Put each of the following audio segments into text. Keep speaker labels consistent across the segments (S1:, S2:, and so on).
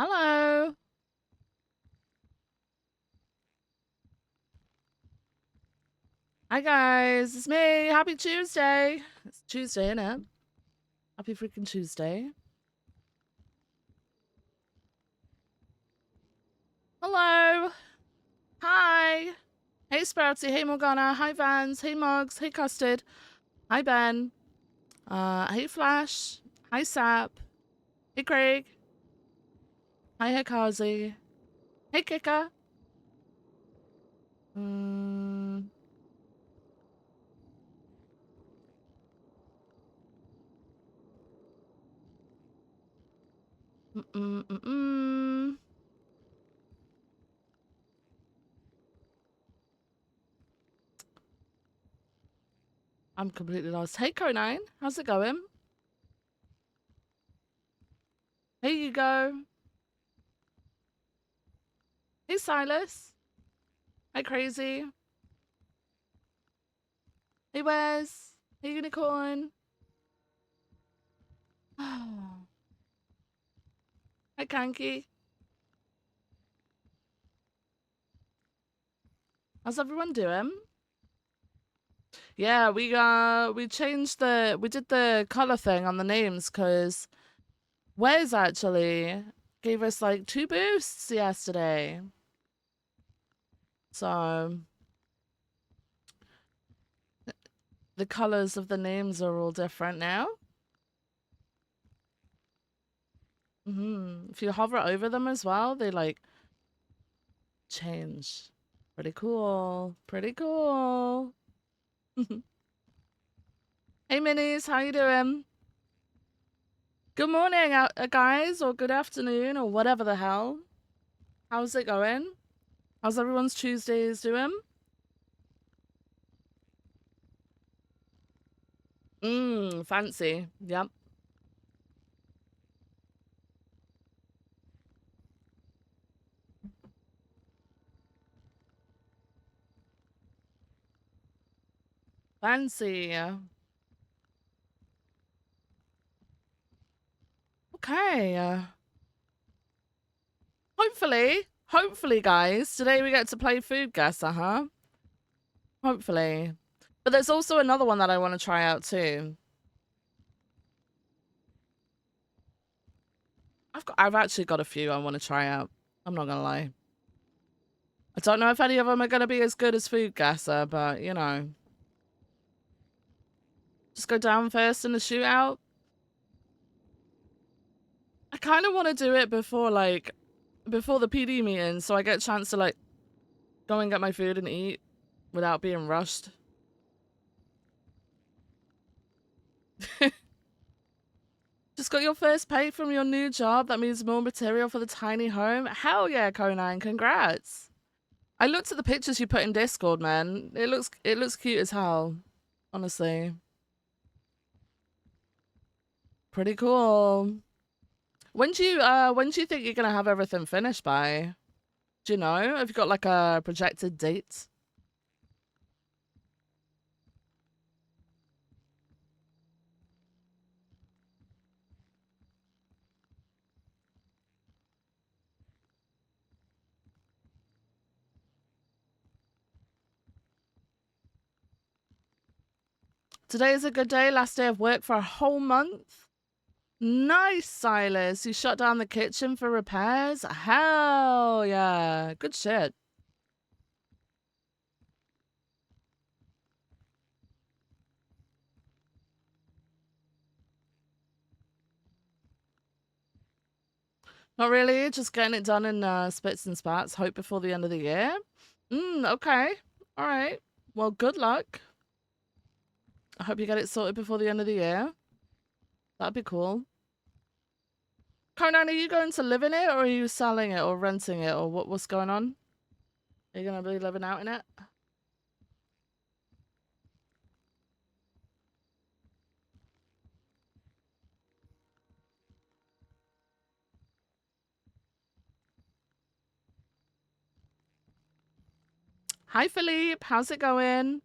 S1: Hello. Hi guys, it's me. Happy Tuesday. It's Tuesday, innit? Happy freaking Tuesday. Hello. Hi. Hey Sprouty. Hey Morgana. Hi Vans. Hey Mugs. Hey Custard. Hi Ben. Hey Flash. Hi Sap. Hey Craig. Hi Hikazi. Hey Kika. Mm. Mm-mm-mm-mm. I'm completely lost. Hey Conine. How's it going? Hey you go. Hey Silas. Hi Crazy. Hey Wes. Hey Unicorn. Hi Kanky. How's everyone doing? Yeah, we changed we did the color thing on the names because Wes actually gave us like 2 boosts yesterday. So the colors of the names are all different now. If you hover over them as well, they like change. Pretty cool. Pretty cool. Hey minis, how you doing? Good morning, guys, or good afternoon, or whatever the hell. How's it going? How's everyone's Tuesdays doing? Fancy. Yep. Fancy. Okay. Hopefully, guys, today we get to play Food Guesser, huh? Hopefully. But there's also another one that I want to try out too. I've actually got a few I want to try out. I'm not gonna lie. I don't know if any of them are gonna be as good as Food Guesser, but you know. Just go down first in the shootout. I kind of want to do it before the PD meeting so I get a chance to like go and get my food and eat without being rushed. Just got your first pay from your new job. That means more material for the tiny home. Hell yeah, Conan. Congrats. I looked at the pictures you put in Discord, man. It looks cute as hell. Honestly. Pretty cool. When do you think you're gonna have everything finished by? Do you know? Have you got like a projected date? Today is a good day. Last day of work for a whole month. Nice, Silas. You shut down the kitchen for repairs? Hell yeah. Good shit. Not really. Just getting it done in spits and spats. Hope before the end of the year. Okay. All right. Well, good luck. I hope you get it sorted before the end of the year. That'd be cool. Conan, are you going to live in it or are you selling it or renting it or what's going on? Are you going to be living out in it? Hi, Philippe. How's it going?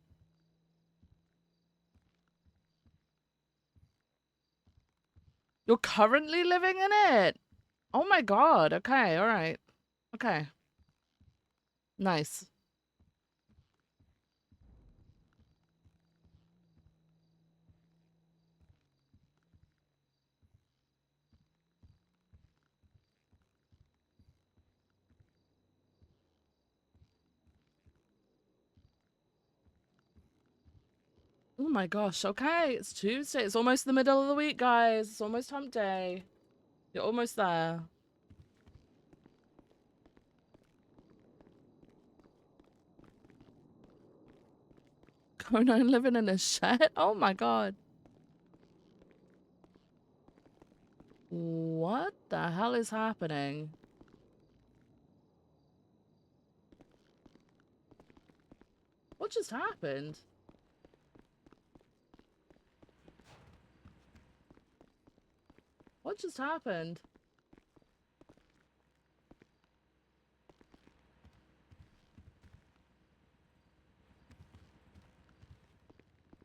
S1: You're currently living in it? Oh my god. Okay, all right. Okay. Nice. Oh my gosh. Okay, it's Tuesday. It's almost the middle of the week, guys. It's almost hump day. You're almost there. Conan living in a shed? Oh my god. What the hell is happening? What just happened? What just happened?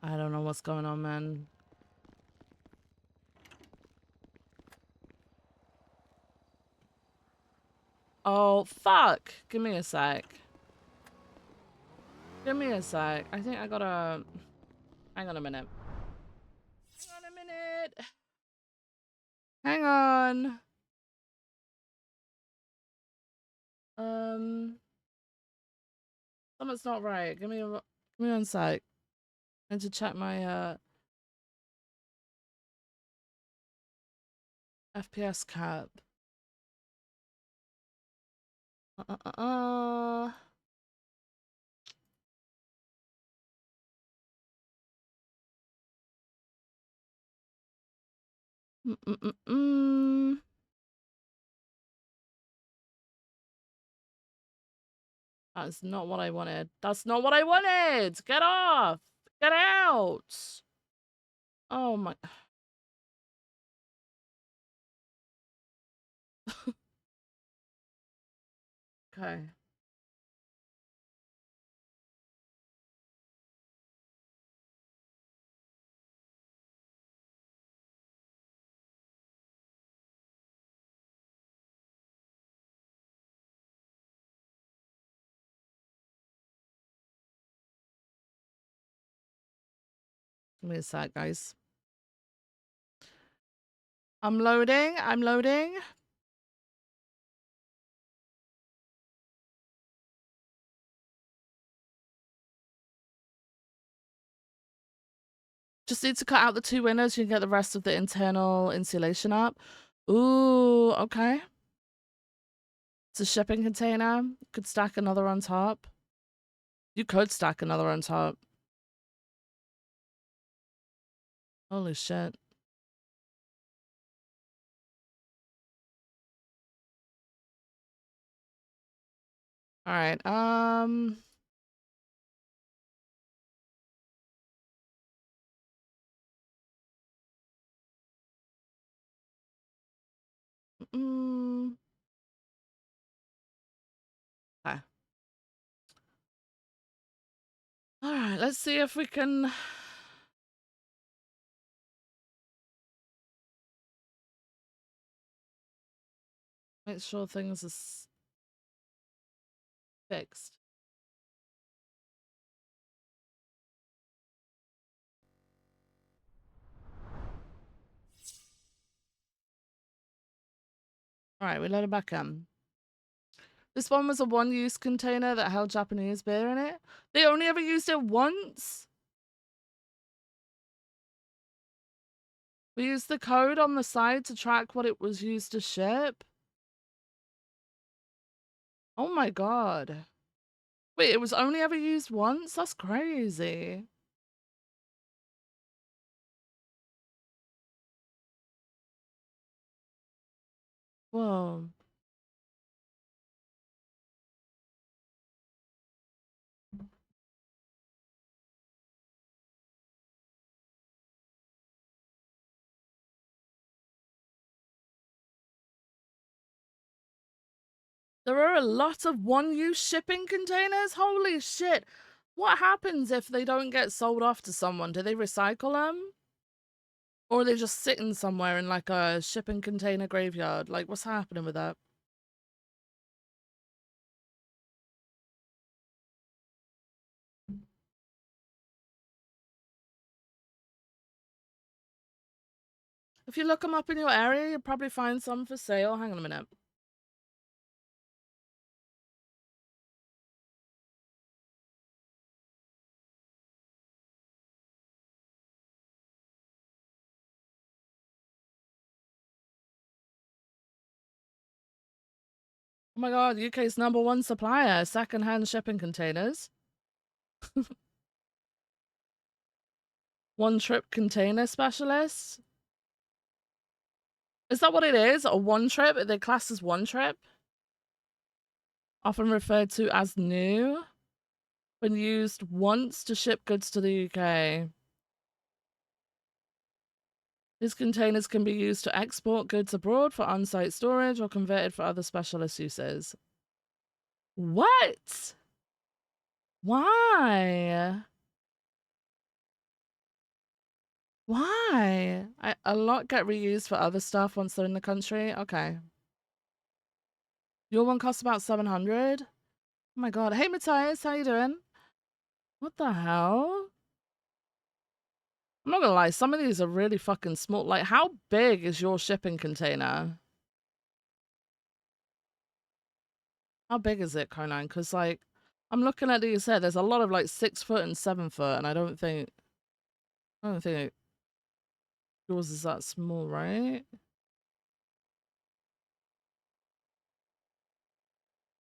S1: I don't know what's going on, man. Oh, fuck. Give me a sec. Give me a sec. I think I gotta... Hang on a minute. Hang on a minute. Hang on. Something's not right. Give me 1 sec. I need to check my, FPS cap. That's not what I wanted. That's not what I wanted! Get off! Get out! Oh my... Okay. Give me a sec, guys. I'm loading. I'm loading. Just need to cut out the 2 windows. You can get the rest of the internal insulation up. Ooh, okay. It's a shipping container. Could stack another on top. You could stack another on top. Holy shit. All right. Okay. All right. Let's see if we can... make sure things are fixed. All right, we let it back in. This one was a one-use container that held Japanese beer in it. They only ever used it once? We used the code on the side to track what it was used to ship. Oh my god. Wait, it was only ever used once? That's crazy. Whoa. There are a lot of one-use shipping containers? Holy shit. What happens if they don't get sold off to someone? Do they recycle them? Or are they just sitting somewhere in like a shipping container graveyard? Like, what's happening with that? If you look them up in your area, you'll probably find some for sale. Hang on a minute. Oh my god, UK's #1 supplier, second-hand shipping containers. One-trip container specialist. Is that what it is? A one-trip? They're classed as one-trip? Often referred to as new. When used once to ship goods to the UK. These containers can be used to export goods abroad for on-site storage or converted for other specialist uses. What? Why? Why? A lot get reused for other stuff once they're in the country. Okay. Your one costs about 700. Oh my god. Hey Matthias, how you doing? What the hell? I'm not gonna lie, some of these are really fucking small. Like, how big is your shipping container? How big is it, Conan? Because, like, I'm looking at these here. There's a lot of, like, 6 foot and 7 foot, and I don't think yours is that small, right?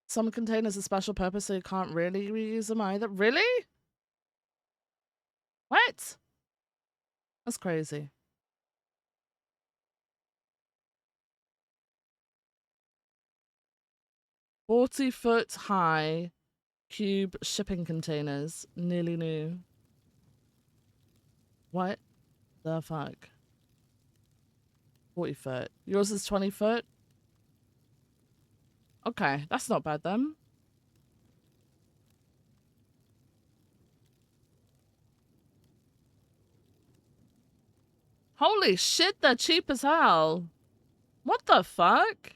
S1: Some containers are special purpose, so you can't really reuse them either. Really? What? That's crazy. 40-foot high cube shipping containers, nearly new. What the fuck? 40 foot. Yours is 20 foot? Okay, that's not bad then. Holy shit, they're cheap as hell. What the fuck?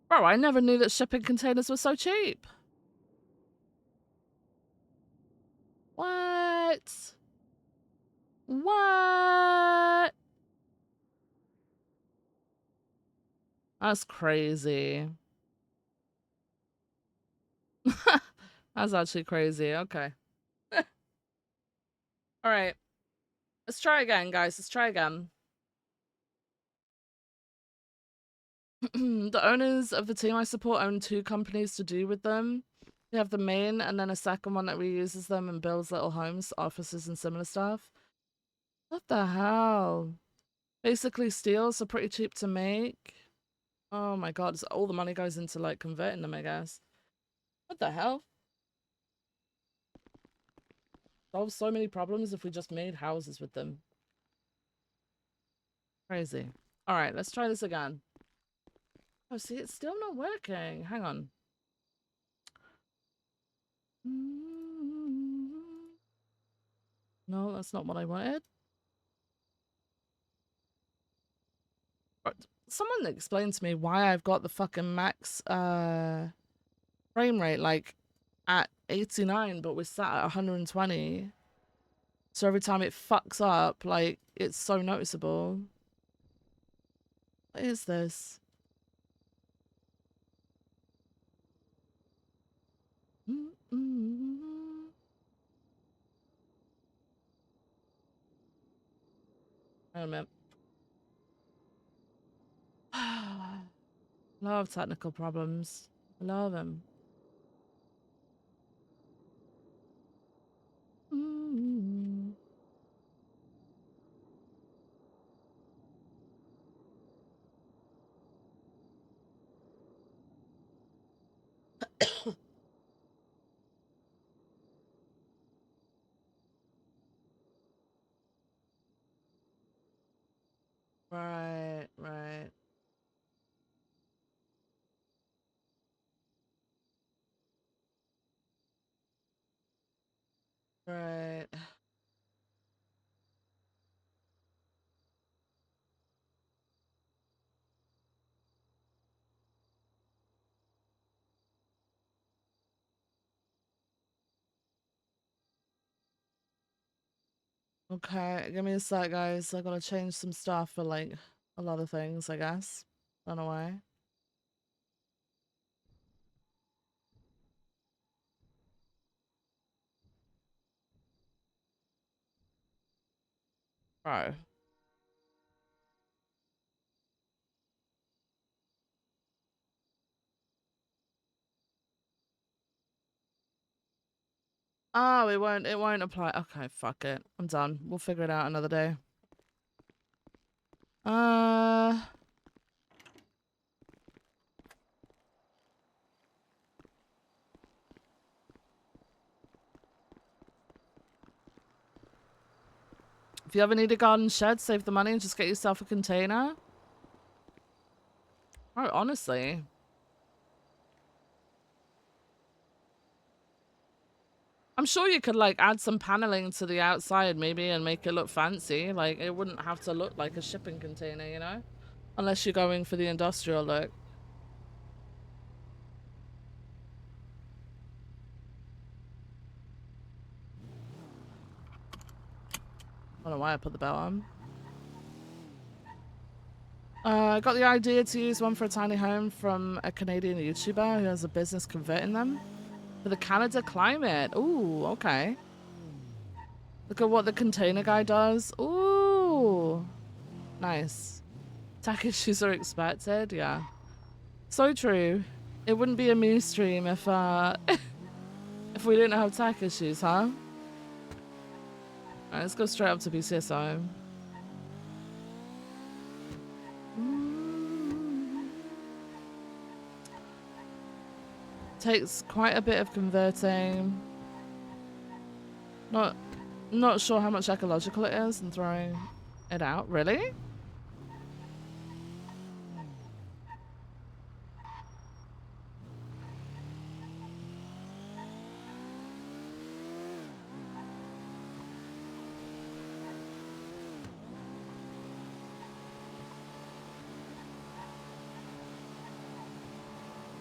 S1: Bro, I never knew that shipping containers were so cheap. What? What? That's crazy. That's actually crazy. Okay. All right. Let's try again, guys. Let's try again. The owners of the team I support own 2 companies to do with them. We have the main and then a second one that reuses them and builds little homes, offices, and similar stuff. What the hell? Basically, steels are pretty cheap to make. Oh my god, so all the money goes into like converting them, I guess. What the hell? Solve so many problems if we just made houses with them. Crazy. All right, let's try this again. Oh, see, it's still not working. Hang on. No, that's not what I wanted. Someone explain to me why I've got the fucking max frame rate like at 89, but we're sat at 120. So every time it fucks up, like, it's so noticeable. What is this? Wait a minute. Love technical problems. I love them. Right, right, right. Okay, give me a sec, guys. I gotta change some stuff for like a lot of things, I guess. Don't know why. Bro. Oh, it won't apply. Okay, fuck it. I'm done. We'll figure it out another day. If you ever need a garden shed, save the money and just get yourself a container. Oh, honestly. I'm sure you could like add some paneling to the outside maybe and make it look fancy. Like it wouldn't have to look like a shipping container, you know? Unless you're going for the industrial look. I don't know why I put the bell on. I got the idea to use one for a tiny home from a Canadian YouTuber who has a business converting them for the Canada climate. Ooh, okay. Look at what the container guy does. Ooh, nice. Tack issues are expected. Yeah, so true. It wouldn't be a me stream if if we didn't have tack issues, huh? Alright, let's go straight up to BCSO. Takes quite a bit of converting. Not sure how much ecological it is and throwing it out. Really?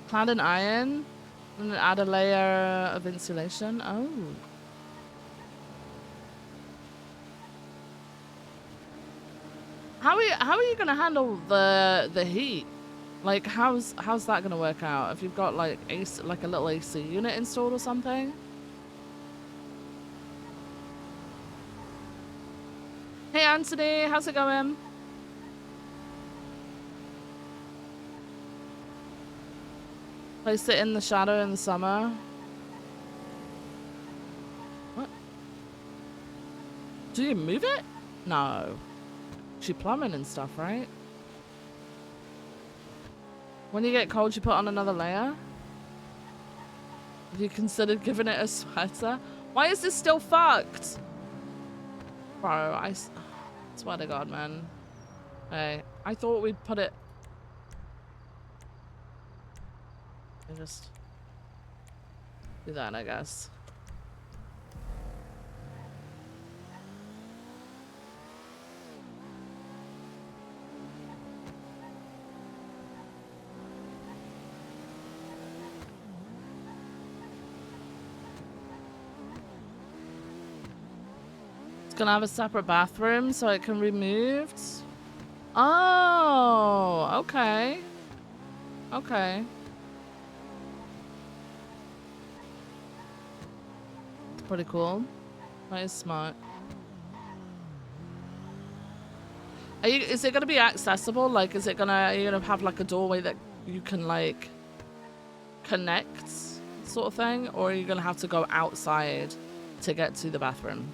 S1: Clad in iron and then add a layer of insulation. Oh. How are you gonna handle the heat? Like how's that gonna work out? If you've got like like a little AC unit installed or something? Hey Anthony, how's it going? Place it in the shadow in the summer. What? Do you move it? No. She plumbing and stuff, right? When you get cold, you put on another layer? Have you considered giving it a sweater? Why is this still fucked? Bro, I swear to God, man. Hey, I thought we'd put it... I just... do that, I guess. It's gonna have a separate bathroom so it can be moved. Oh, okay. Okay. It's pretty cool. That is smart. Is it gonna be accessible? Like, are you gonna have like a doorway that you can like connect sort of thing? Or are you gonna have to go outside to get to the bathroom?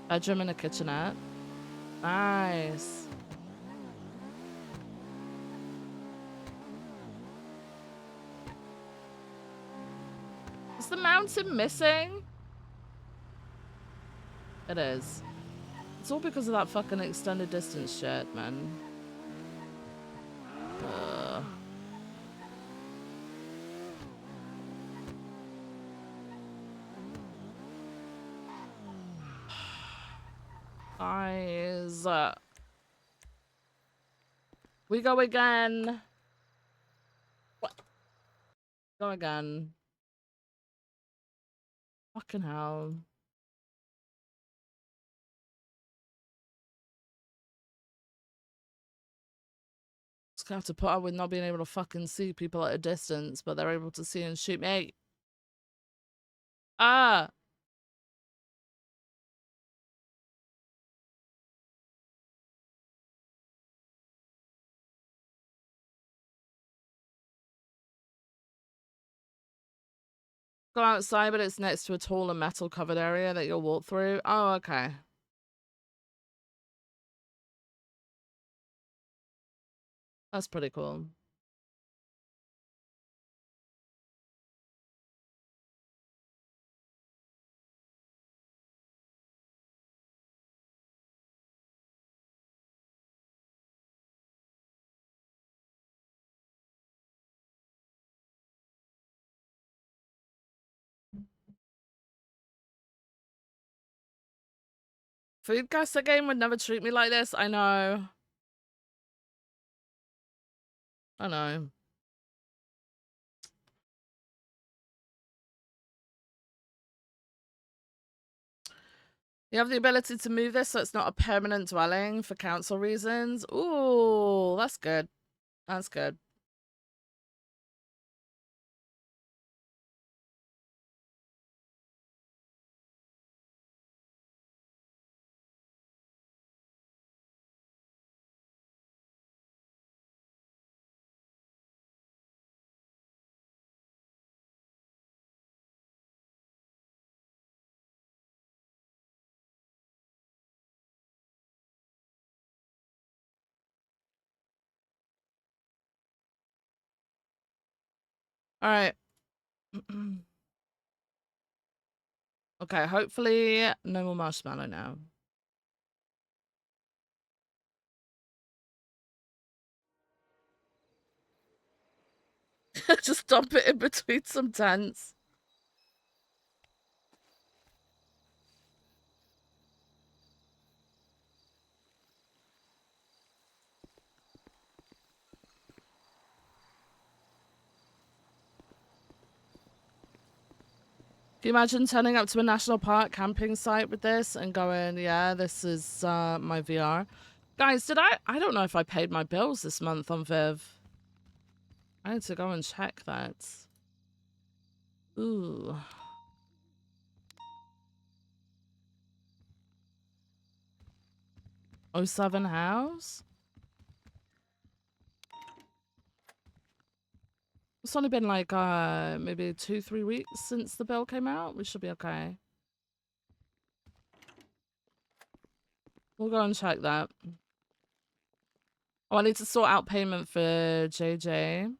S1: Bedroom and a kitchenette. Nice. Is the mountain missing? It is. It's all because of that fucking extended distance shit, man. Guys. We go again. What? Go again. Fucking hell. Just gonna have to put up with not being able to fucking see people at a distance, but they're able to see and shoot me. Ah! Go outside, but it's next to a tall and metal covered area that you'll walk through. Oh, okay. That's pretty cool. Food Gaster game would never treat me like this. I know. I know. You have the ability to move this so it's not a permanent dwelling for council reasons. Ooh, that's good. That's good. All right. Okay, hopefully no more marshmallow now. Just dump it in between some tents. Can you imagine turning up to a national park camping site with this and going, yeah, this is my VR? Guys, I don't know if I paid my bills this month on Viv. I need to go and check that. Ooh. '07 house? It's only been like maybe 2-3 weeks since the bill came out. We should be okay. We'll go and check that. Oh, I need to sort out payment for JJ.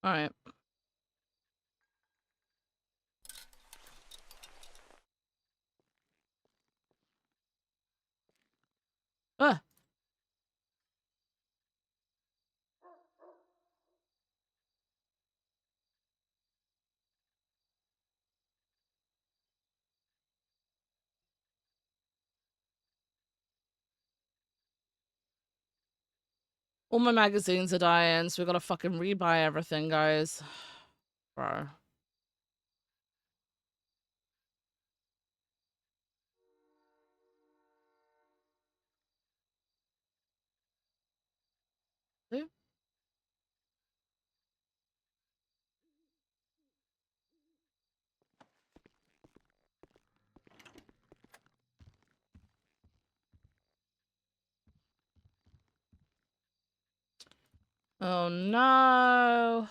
S1: All right. Ah. All my magazines are dying, so we gotta fucking rebuy everything, guys. Bro. See? Oh no.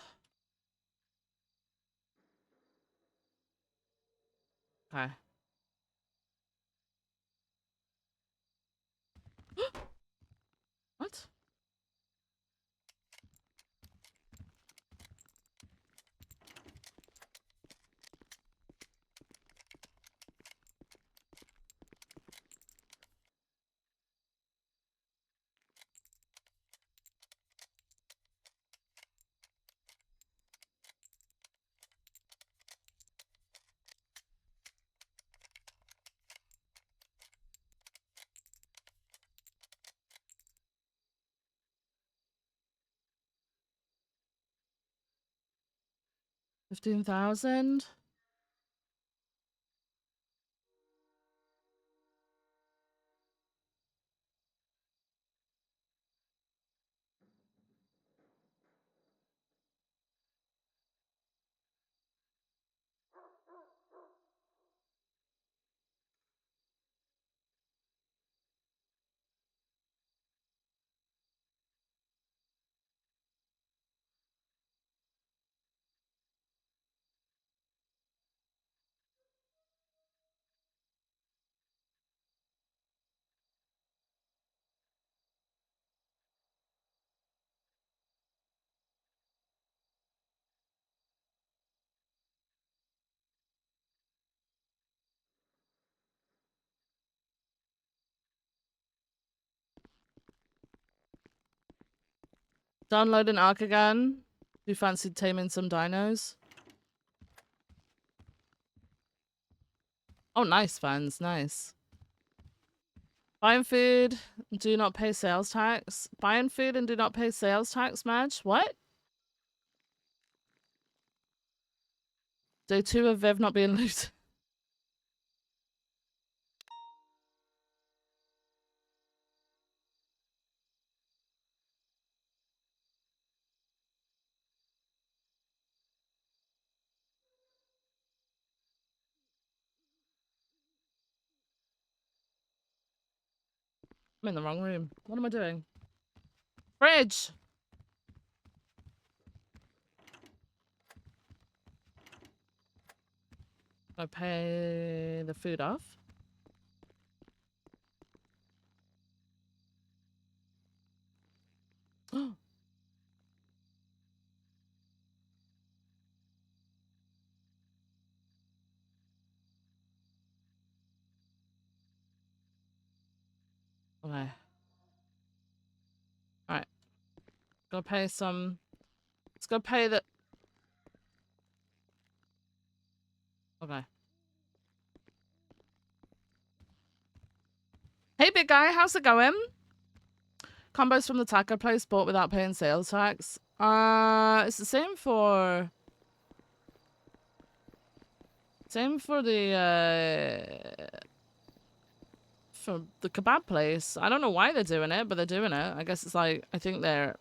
S1: Okay. What? $15,000? Download an arc again. You fancy taming some dinos? Oh, nice, fans. Nice. Buying food, do not pay sales tax. Buying food and do not pay sales tax, Madge? What? Day 2 of Viv not being looted. I'm in the wrong room. What am I doing? Fridge! I pay the food off. Okay. Alright. Go pay some. Let's go pay the. Okay. Hey, big guy, how's it going? Combos from the taco place bought without paying sales tax. It's the same for. Same for the for the kebab place. I don't know why they're doing it, but they're doing it. I guess it's like I think they're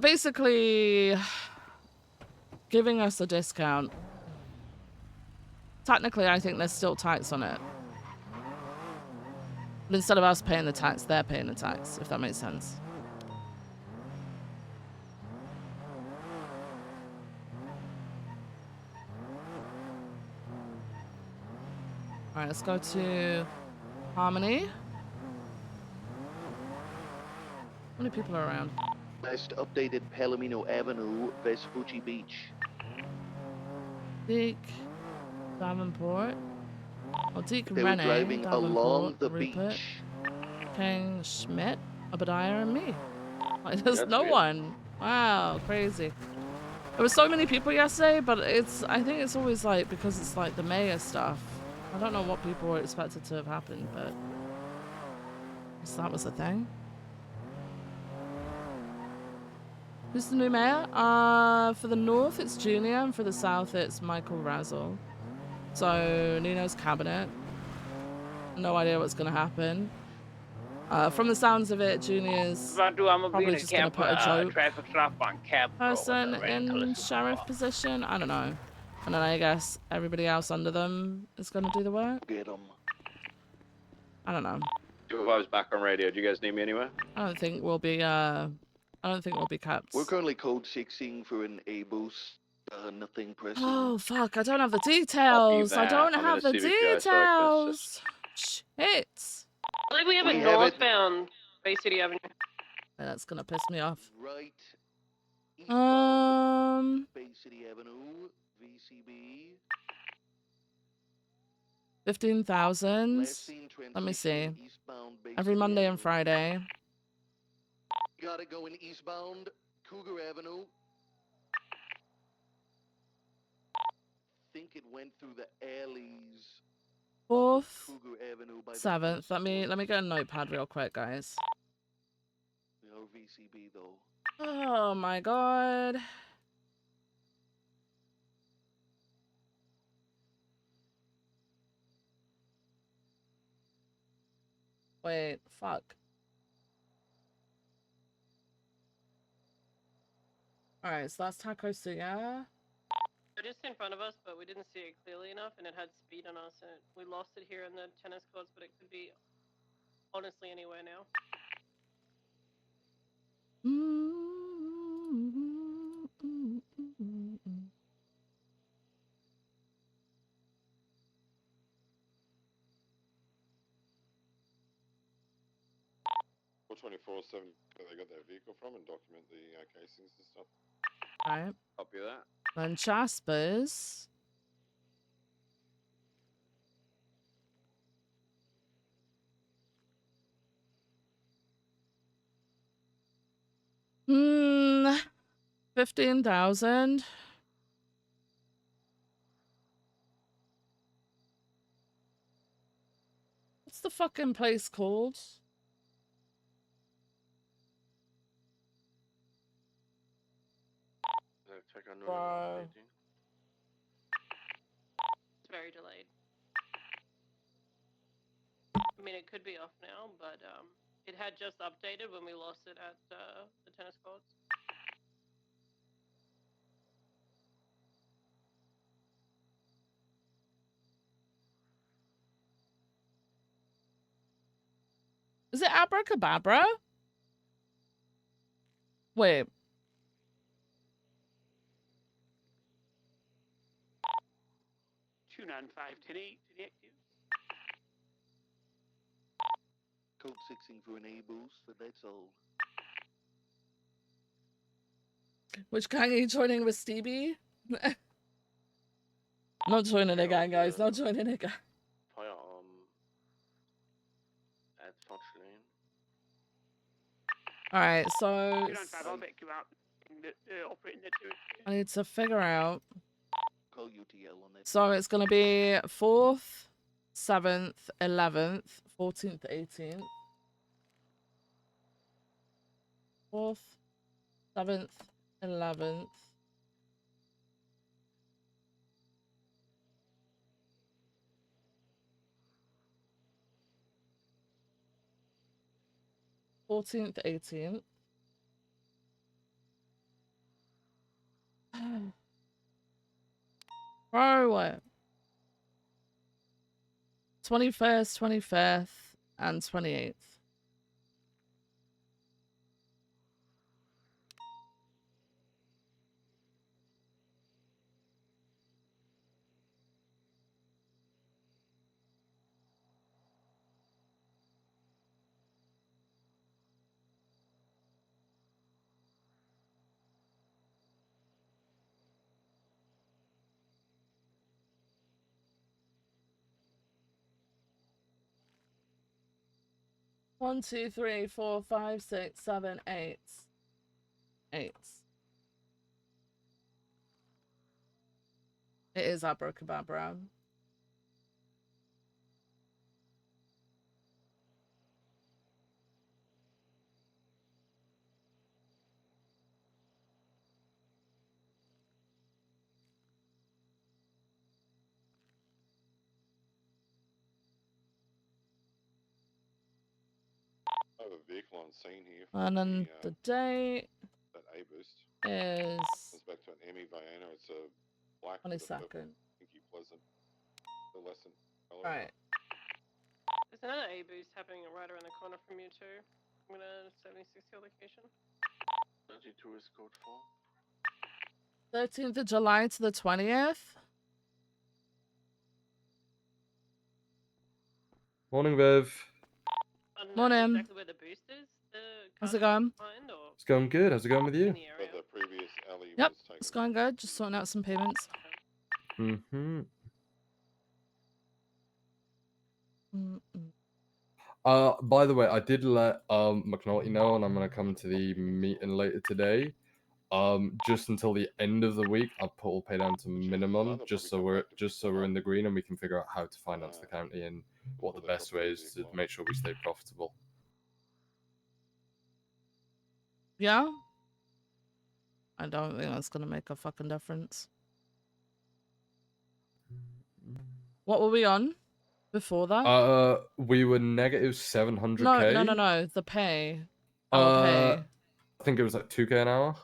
S1: basically giving us a discount. Technically, I think there's still tax on it. But instead of us paying the tax, they're paying the tax, if that makes sense. Alright, let's go to Harmony. How many people are around?
S2: Last updated Palomino Avenue, Vespucci Beach.
S1: Deke, Davenport. Oh, Deke and
S2: They were
S1: Renee,
S2: driving
S1: Davenport,
S2: along the
S1: Rupert,
S2: beach.
S1: King, Schmidt, Obadiah, and me. Like, there's
S3: That's
S1: no
S3: weird.
S1: one. Wow, crazy. There were so many people yesterday, but I think it's always like, because it's like the mayor stuff. I don't know what people were expected to have happened, but I guess that was the thing. Who's the new mayor? For the north, it's Junior, and for the south, it's Michael Razzle. So, Nino's cabinet. No idea what's going to happen. From the sounds of it, Junior's probably just going to put a joke
S3: traffic stop on Cap
S1: person in sheriff position. I don't know. And then I guess everybody else under them is going to do the work.
S2: Get 'em.
S1: I don't know.
S3: If I was back on radio, do you guys need me anywhere?
S1: I don't think we'll be I don't think we'll be kept.
S2: We're currently code 6ing for an A boost. Nothing pressing.
S1: Oh fuck! I don't have the details. I
S3: that.
S1: don't
S3: I'm in
S1: have
S3: a
S1: the
S3: Civic VI, so I
S1: details. Shit.
S4: I believe we have
S2: We
S4: a
S2: have it.
S4: northbound Bay City Avenue.
S1: That's gonna piss me off.
S2: Right. Eastbound
S1: Um,
S2: Bay City Avenue, VCB.
S1: 15,000.
S2: Last seen
S1: Let me see.
S2: transition eastbound Bay
S1: Every
S2: City
S1: Monday and
S2: Avenue.
S1: Friday.
S2: Got it going eastbound Cougar Avenue. Think it went through the alleys. of
S1: 4th,
S2: Cougar Avenue by the
S1: 7th. Let me
S2: store.
S1: get a notepad real quick, guys.
S2: No VCB though.
S1: Oh my god. Wait, fuck. Alright, so that's Taco Suya.
S4: They're just in front of us, but we didn't see it clearly enough, and it had speed on us, and we lost it here in the tennis courts, but it could be honestly anywhere now.
S5: Or 24/7 where they got their vehicle from and document the casings and stuff.
S1: Right.
S3: Copy that.
S1: Then Jaspers. Hmm. 15,000. What's the fucking place called?
S3: Check on
S1: Wow.
S4: It's very delayed. I mean, it could be off now, but it had just updated when we lost it at the tennis courts.
S1: Is it Abracababra? Wait.
S6: Two 295 10 active.
S2: Code 6ing for an A boost, but that's all.
S1: Which gang are you joining with Stevie? Not joining a gang, guys. Not joining a gang.
S3: Firearm. Add functioning.
S1: Alright, so
S6: 295, I'll back you up. Operating the two.
S1: I need to figure out.
S2: Call UTL on that.
S1: So it's gonna be 4th, 7th, 11th, 14th, 18th. 4th, 7th, 11th. Fourteenth, 18th. Bro, what? 21st, 25th, and 28th. One, two, three, four, five, six, seven, eight. 8. It is Abracababra.
S5: I have a vehicle on scene here.
S1: And then the date
S5: that A boost.
S1: is
S5: It's back to an Emmy Vienna. It's a black with a
S1: 22nd.
S5: pinky pleasant. Pearlescent color.
S1: Right.
S4: There's another A boost happening right around the corner from you too. I'm gonna 76 your location.
S3: 32 is code 4.
S1: 13th of July to the 20th.
S7: Morning, Viv.
S4: I don't know
S1: Morning.
S4: exactly where the boost is. The
S1: How's it
S4: car
S1: going?
S4: behind or
S7: It's going good. How's it going with
S4: in
S7: you?
S4: the area?
S5: But the previous alley
S1: Yep,
S5: was taken.
S1: it's going good. Just sorting out some payments.
S7: Mm-hmm.
S1: Mm-mm.
S7: By the way, I did let McNulty know, and I'm gonna come to the meeting later today. Just until the end of the week, I'll put all pay down to minimum, just so we're in the green and we can figure out how to finance the county and what the best way is to make sure we stay profitable.
S1: Yeah? I don't think that's gonna make a fucking difference. What were we on before that?
S7: We were negative 700k.
S1: No. The pay. Our pay.
S7: I think it was like 2k an hour.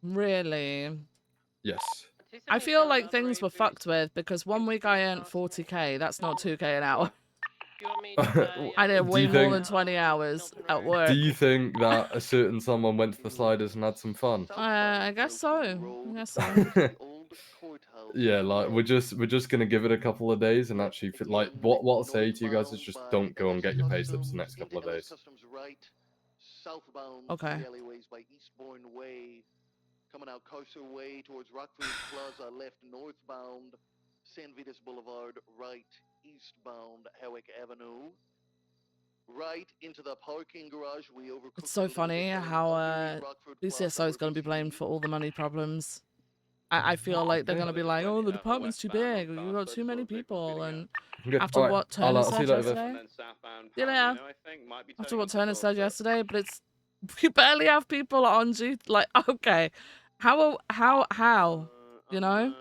S1: Really?
S7: Yes.
S1: I feel like things were fucked with because one week I earned 40k. That's not 2k an hour.
S4: Do you want me to,
S1: I did
S7: Do
S1: way
S7: you
S1: more
S7: think-
S1: than 20 hours at
S7: Do
S1: work.
S7: you think that a certain someone went to the sliders and had some fun?
S1: I guess so. I guess so.
S7: Yeah, like we're just gonna give it a couple of days and actually like what I'll say to you guys is just don't go and get your pay slips the next couple of days.
S2: Southbound
S1: Okay.
S2: the alleyways by Eastbourne Way, coming out Coastal Way towards Rockridge Plaza, left northbound, San Vitus Boulevard, right eastbound Howick Avenue. Right into the parking garage. We overcooked
S1: It's so funny how BCSO is going to be blamed for all the money problems. I feel like they're going to be like, oh, the department's too big, or you've got too many people, and after
S7: Alright,
S1: what Turner
S7: I'll see
S1: said
S7: you later, Viv.
S1: yesterday.
S3: And then southbound
S1: Yeah,
S3: Palomino, I think, might be
S1: After
S3: turning
S1: what
S3: into
S1: Turner said
S3: Dorset.
S1: yesterday, but it's we barely have people on duty. Like, okay, how you know
S3: Unknown.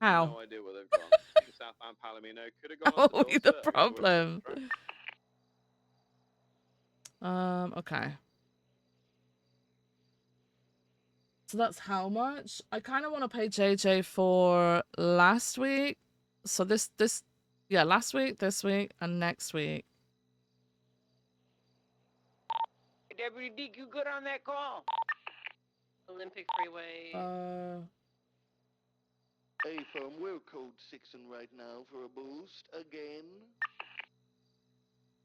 S1: how?
S3: No idea what they've got. I think southbound Palomino could have gone
S1: How
S3: on to
S1: are we
S3: Dorset.
S1: the
S3: I think it would have
S1: problem?
S3: been on track.
S1: Okay. So that's how much? I kind of want to pay JJ for last week. So yeah, last week, this week, and next week.
S6: Deputy Deke, you good on that call?
S4: Olympic Freeway.
S2: Hey, firm, we're code 6 right now for a boost again.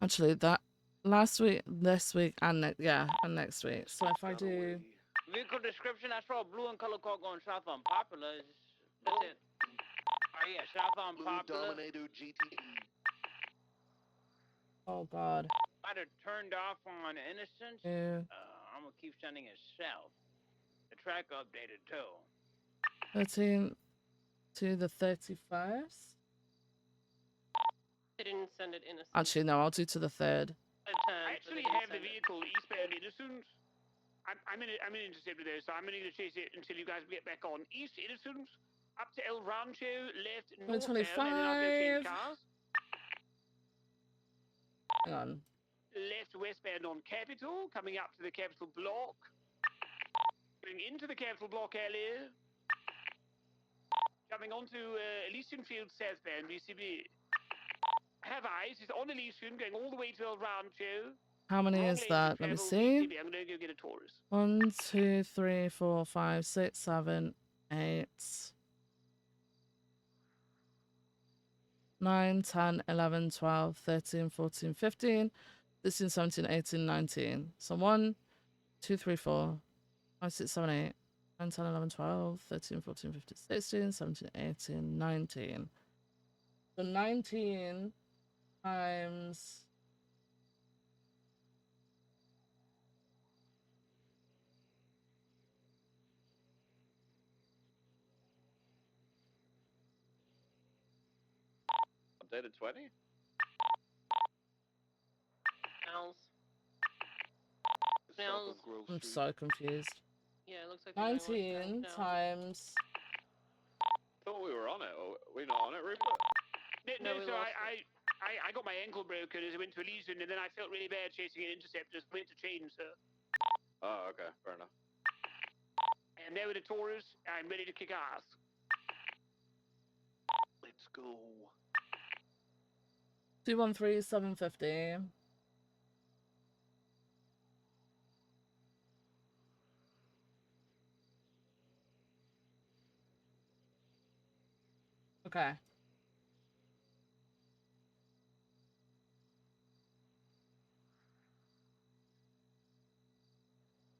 S1: Actually, that last week, this week, and and next week. So if I do,
S6: Vehicle description, I saw a blue and color car going south on Popular. That's it. Oh yeah, south on
S2: Blue
S6: Popular.
S2: Dominator GTE.
S1: oh god,
S6: Might have turned off on Innocence.
S1: yeah,
S6: I'm gonna keep sending it south. The track updated too.
S1: 13th to the 31st.
S4: They didn't send it innocent.
S1: Actually, no, I'll do to the 3rd.
S6: I actually have the vehicle eastbound Innocence. I'm in intercept there, so I'm gonna chase it until you guys get back on East Innocence, up to El Rancho, left northbound, and then I'll go change
S1: 125.
S6: cars.
S1: Hang on.
S6: Left westbound on Capitol, coming up to the Capitol block. Going into the Capitol block earlier. Coming onto Elysian Field southbound, BCB. Have eyes, it's on Elysian, going all the way to El Rancho.
S1: How many
S6: Wrong
S1: is
S6: lane
S1: that?
S6: to
S1: Let me
S6: travel,
S1: see.
S6: BCB. I'm gonna go get a Taurus.
S1: 1, 2, 3, 4, 5, 6, 7, 8, 9, 10, 11, 12, 13, 14, 15, 16, 17, 18, 19. So 1, 2, 3, 4, 5, 6, 7, 8, 9, 10, 11, 12, 13, 14, 15, 16, 17, 18, 19. So 19 times...
S3: Updated 20?
S4: Smells.
S1: I'm so confused.
S4: Yeah, it looks like they're going
S1: 19
S4: westbound now.
S1: times...
S3: Thought we were on it. Or we not on it, Rupert?
S6: No,
S4: we
S6: so
S4: lost
S6: I got my ankle broken as I went to Elysian, and then I felt really bad chasing an interceptor, so went to change, sir.
S3: Oh, okay, fair enough.
S6: And there with the Taurus, I'm ready to kick ass.
S2: Let's go.
S1: 213, 750. Okay.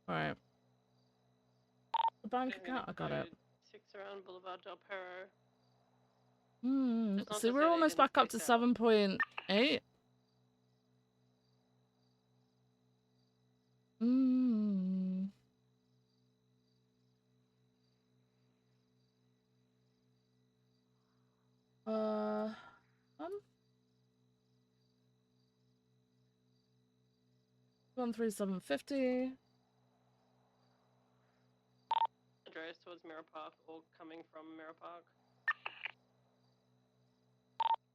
S1: All right. The bank
S4: I'm gonna
S1: account, I got it.
S4: code 6 around Boulevard Del Perro.
S1: Hmm.
S4: It's not
S1: See,
S4: to
S1: we're
S4: say they
S1: almost
S4: didn't
S1: back up to
S4: fix out.
S1: 7.8. Hmm. Um. 13750.
S4: Andreas towards Mirror Park or coming from Mirror Park.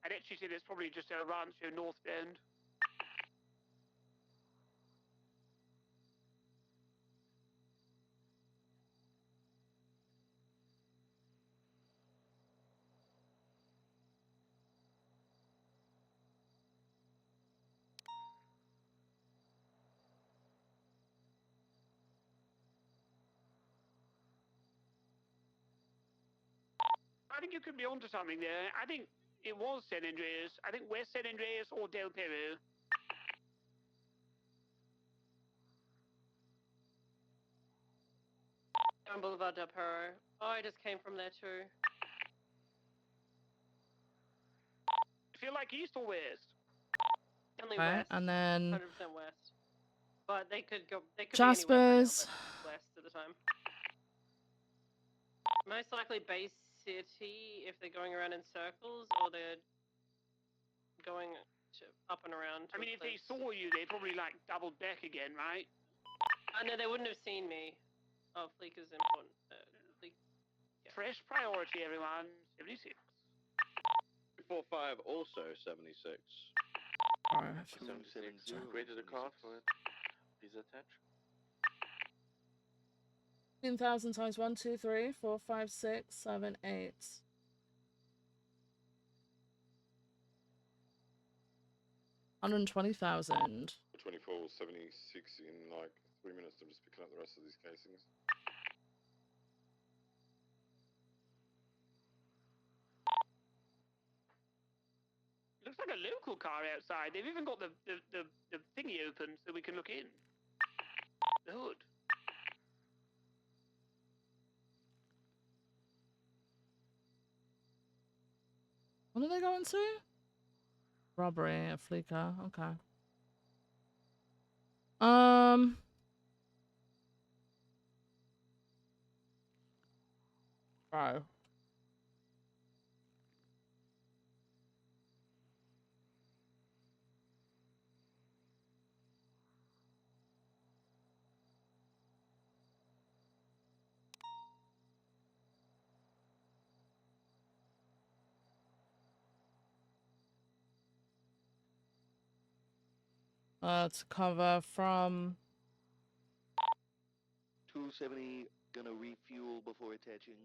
S6: I'd actually say that's probably just El Rancho northbound. I think you could be onto something there. I think it was San Andreas. I think West San Andreas or Del Perro.
S4: On Boulevard Del Perro. Oh, I just came from there too.
S6: Feel like east or west?
S4: Only
S1: Okay,
S4: west.
S1: and then
S4: 100% west. But they could go. They could be anywhere right now,
S1: Jaspers.
S4: but west at the time. Most likely base city if they're going around in circles, or they're going up and around.
S6: I mean, if they saw you, they probably like doubled back again, right?
S4: No, they wouldn't have seen me. Oh, Fleek is important. Fleek. Yeah.
S6: Fresh priority, everyone. 76.
S3: 345 also 76.
S1: Alright.
S2: 270.
S3: Created a card for it. Please attach.
S1: 15,000 times 1, 2, 3, 4, 5, 6, 7, 8. 120,000.
S5: 24 76 in like 3 minutes. I'm just picking up the rest of these casings.
S6: Looks like a local car outside. They've even got the thingy open so we can look in. The hood.
S1: What are they going to? Robbery, a fleeker. Okay. Bro. To cover from
S2: 270, gonna refuel before attaching.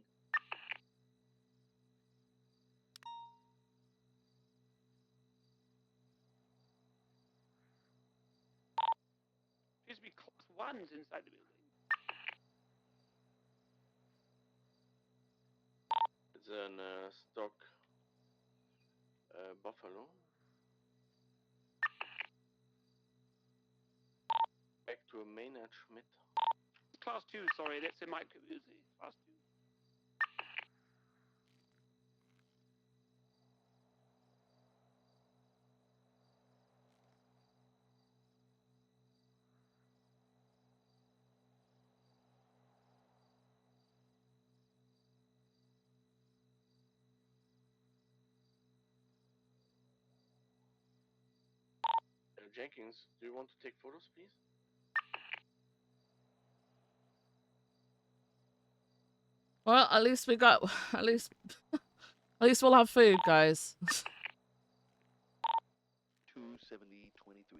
S6: Appears to be class ones inside the building.
S3: It's an stock Buffalo. Back to a Maynard Schmidt.
S6: Class 2, sorry, that's a micro Uzi. Class 2.
S3: Jenkins, do you want to take photos, please?
S1: well, at least we got at least we'll have food, guys.
S2: 270, 23.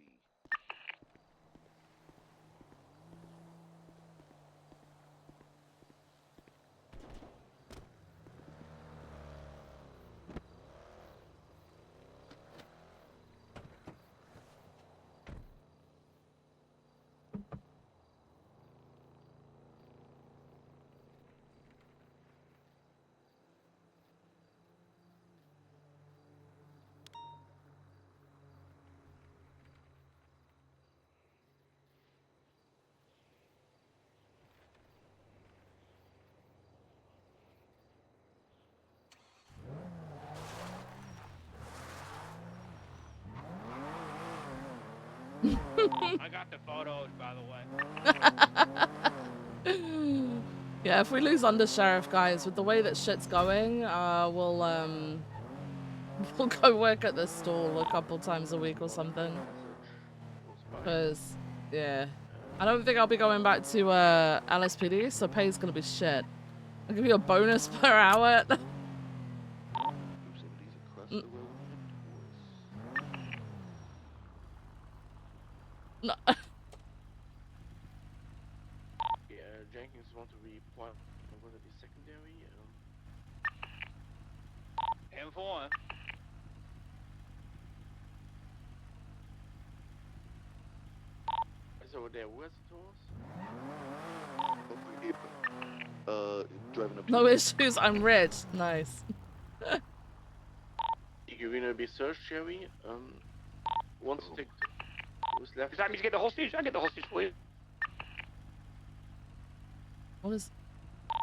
S6: I got the photos, by the way.
S1: Yeah, if we lose Undersheriff, guys, with the way that shit's going, we'll go work at the stall a couple times a week or something. Because, yeah. I don't think I'll be going back to LSPD, so pay's gonna be shit. I'll give you a bonus per hour. No.
S8: Yeah, Jenkins want to be point. Want to be secondary.
S6: M4.
S8: Is over there west
S2: Driving up.
S1: No issues, I'm rich. Nice.
S8: You're gonna be searched, Jerry. Want to take who's left?
S6: Does that mean to get the hostage? I get the hostage for you.
S1: What is...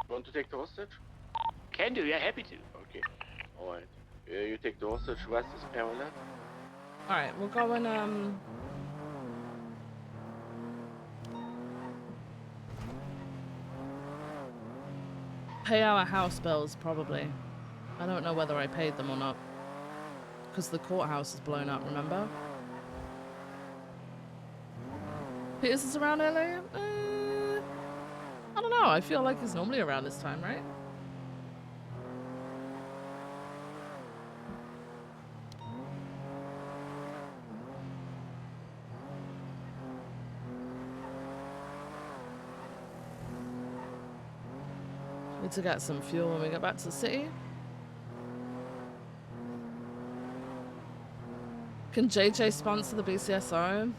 S8: Want to take the hostage?
S6: Can do, yeah, happy to.
S8: Okay. Alright. You take the hostage, west is parallel.
S1: Alright, we'll go and, pay our house bills, probably. I don't know whether I paid them or not. Because the courthouse is blown up, remember? Peters is around early? I don't know, I feel like he's normally around this time, right? Need to get some fuel when we get back to the city. Can JJ sponsor the BCSO?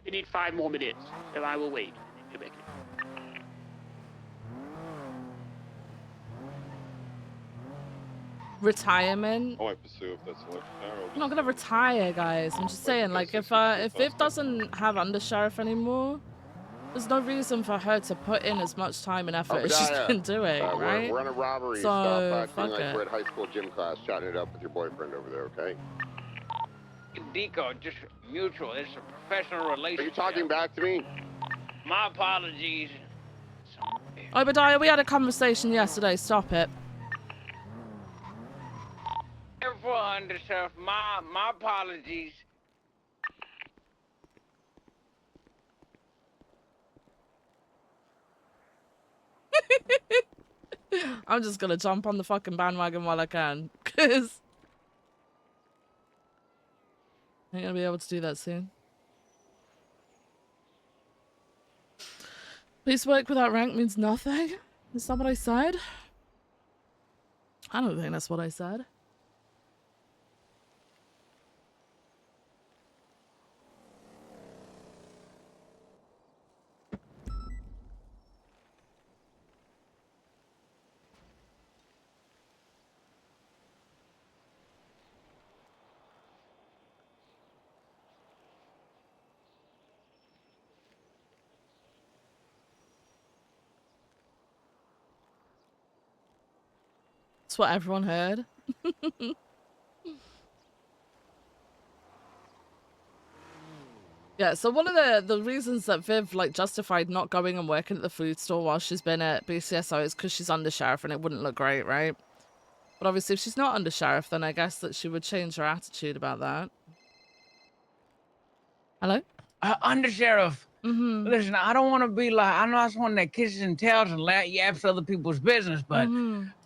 S6: We need 5 more minutes, so I will wait. Get back in.
S1: Retirement?
S5: I might pursue if that's what
S1: I'm not gonna retire, guys. I'm just saying, like, if Viv doesn't have Undersheriff anymore, there's no reason for her to put in as much time and effort as she's been doing, right?
S9: We're on a robbery.
S1: So,
S9: Stop acting
S1: fuck
S9: like
S1: it.
S9: we're at high school gym class, chatting it up with your boyfriend over there, okay?
S10: Deco, just mutual. It's a professional relationship.
S9: Are you talking back to me?
S10: My apologies.
S1: Obadiah, we had a conversation yesterday. Stop it.
S10: Therefore, Undersheriff, my apologies.
S1: I'm just gonna jump on the fucking bandwagon while I can, because I ain't gonna be able to do that soon. Police work without rank means nothing? Is that what I said? I don't think that's what I said. That's what everyone heard. Yeah, so one of the reasons that Viv, like, justified not going and working at the food store while she's been at BCSO is because she's Undersheriff and it wouldn't look great, right? But obviously, if she's not Undersheriff, then I guess that she would change her attitude about that. Hello?
S10: Undersheriff.
S1: Mm-hmm.
S10: Listen, I don't want to be like, I'm not one that kisses and tells and yaps other people's business, but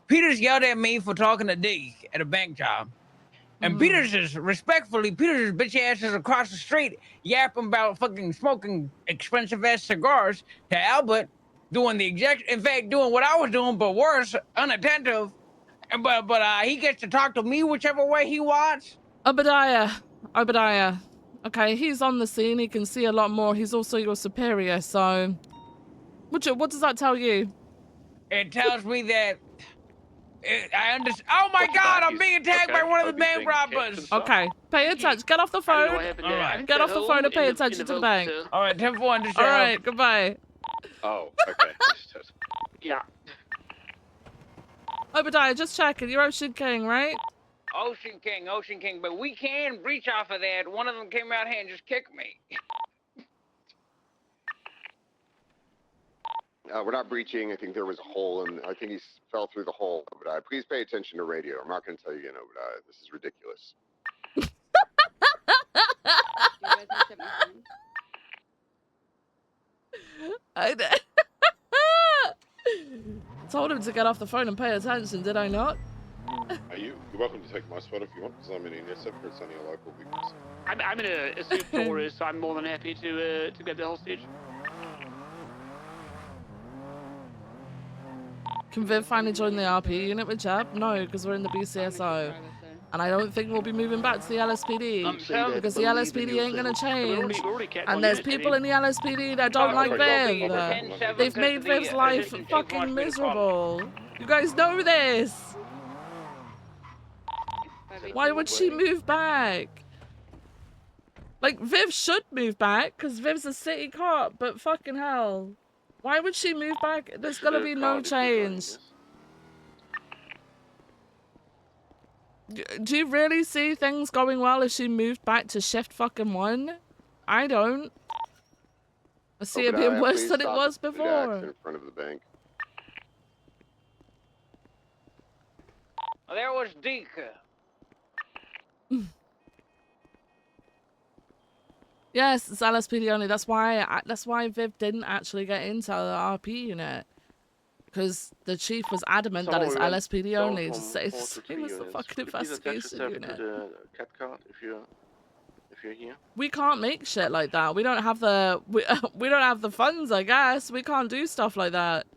S10: Peter's yelled at me for talking to Deke at a bank job. And Peter's bitch ass is across the street yapping about fucking smoking expensive ass cigars to Albert, doing doing what I was doing, but worse, unattentive. And but he gets to talk to me whichever way he wants.
S1: Obadiah. Okay, he's on the scene. He can see a lot more. He's also your superior, so... What does that tell you?
S10: It tells me that... I understand. Oh my God! I'm being attacked by one of the bank robbers.
S1: Okay, pay attention. Get off the phone.
S6: All right.
S1: Get off the phone and pay attention to the bank.
S10: All right, 10-4, Undersheriff.
S1: All right, goodbye.
S3: Oh, okay.
S6: Yeah.
S1: Obadiah, just checking. You're Ocean King, right?
S10: Ocean King, but we can breach off of that. One of them came out here and just kicked me.
S9: We're not breaching. I think there was a hole, and I think he fell through the hole. But please pay attention to radio. I'm not going to tell you again, Obadiah. This is ridiculous.
S1: I told him to get off the phone and pay attention, did I not?
S5: You're welcome to take my spot if you want, because I'm an interceptor. It's only a local weakness.
S6: I'm in a suit tourist, so I'm more than happy to get the hostage.
S1: Can Viv finally join the RP unit with Jeb? No, because we're in the BCSO. And I don't think we'll be moving back to the LSPD. Because the LSPD ain't going to change. And there's people in the LSPD that don't like Viv. They've made Viv's life fucking miserable. You guys know this. Why would she move back? Like, Viv should move back, because Viv's a city cop, but fucking hell. Why would she move back? There's gonna be no change. Do you really see things going well if she moved back to shift fucking 1? I don't. I see it being worse than it was before.
S9: In front of the bank.
S10: Oh, there was Deke.
S1: Yes, it's LSPD only. That's why Viv didn't actually get into the RP unit, because the chief was adamant that it's LSPD only. Just say it's the same as the fucking investigation unit.
S8: Cat card if you're here.
S1: We can't make shit like that. We don't have the we don't have the funds. I guess we can't do stuff like that.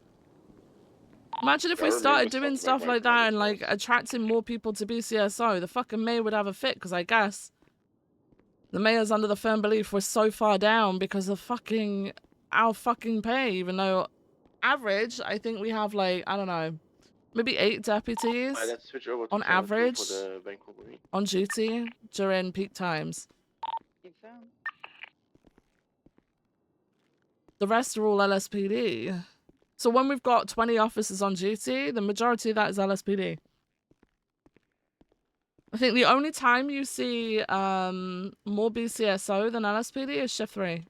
S1: Imagine if we started doing stuff like that and like attracting more people to BCSO. The fucking mayor would have a fit, because I guess the mayor's under the firm belief we're so far down because of our fucking pay, even though average, I think we have like, I don't know, maybe 8 deputies on average on duty during peak times. The rest are all LSPD. So when we've got 20 officers on duty, the majority of that is LSPD. I think the only time you see more BCSO than LSPD is shift 3.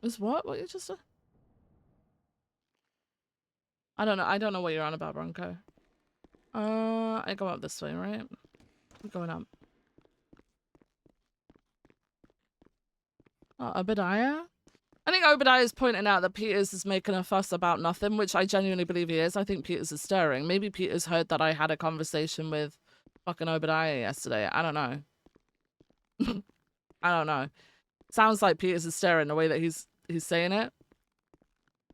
S1: Is what? What you just said? I don't know what you're on about, Bronco. I go up this way, right? I'm going up. Oh, Obadiah? I think Obadiah is pointing out that Peters is making a fuss about nothing, which I genuinely believe he is. I think Peters is stirring. Maybe Peters heard that I had a conversation with fucking Obadiah yesterday. I don't know. I don't know. Sounds like Peters is stirring the way that he's saying it.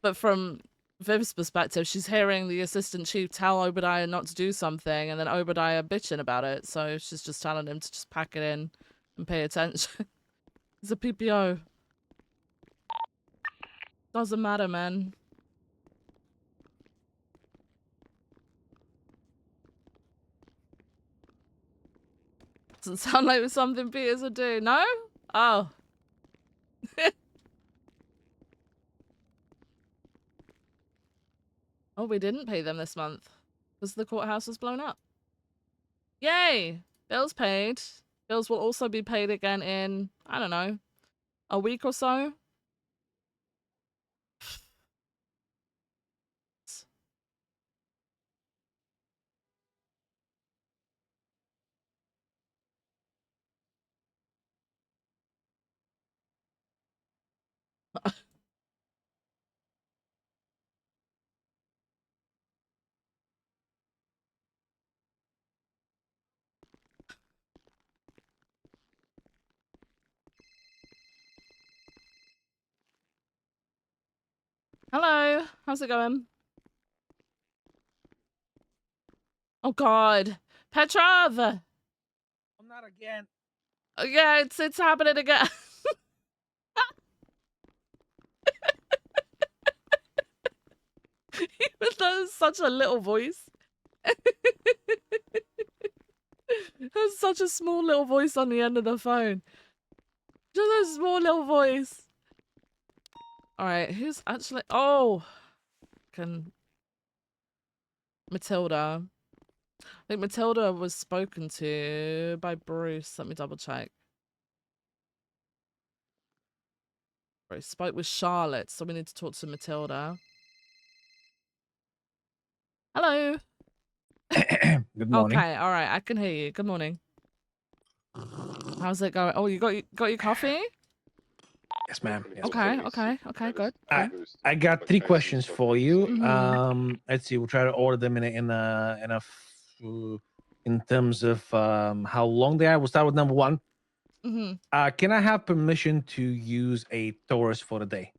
S1: But from Viv's perspective, she's hearing the assistant chief tell Obadiah not to do something, and then Obadiah bitching about it. So she's just telling him to just pack it in and pay attention. It's a PPO. Doesn't matter, man. Doesn't sound like something Peters would do. No? Oh. Oh, we didn't pay them this month because the courthouse was blown up. Yay! Bills paid. Bills will also be paid again in, I don't know, a week or so. Hello, how's it going? Oh God, Petrov!
S11: I'm not again.
S1: Oh, yeah, it's happening again. Even though it's such a little voice. There's such a small little voice on the end of the phone. Just a small little voice. Alright, who's actually... Oh! Matilda. I think Matilda was spoken to by Bruce. Let me double check. Bruce spoke with Charlotte, so we need to talk to Matilda. Hello.
S11: Good morning.
S1: Okay, alright, I can hear you. Good morning. How's it going? Oh, you got your coffee?
S11: Yes, ma'am. Yes,
S1: Okay,
S11: ma'am.
S1: okay, good.
S11: I got 3 questions for you.
S1: Mhm.
S11: Let's see. We'll try to order them in terms of how long they are. We'll start with number 1.
S1: Mm-hmm.
S11: Can I have permission to use a Taurus for the day?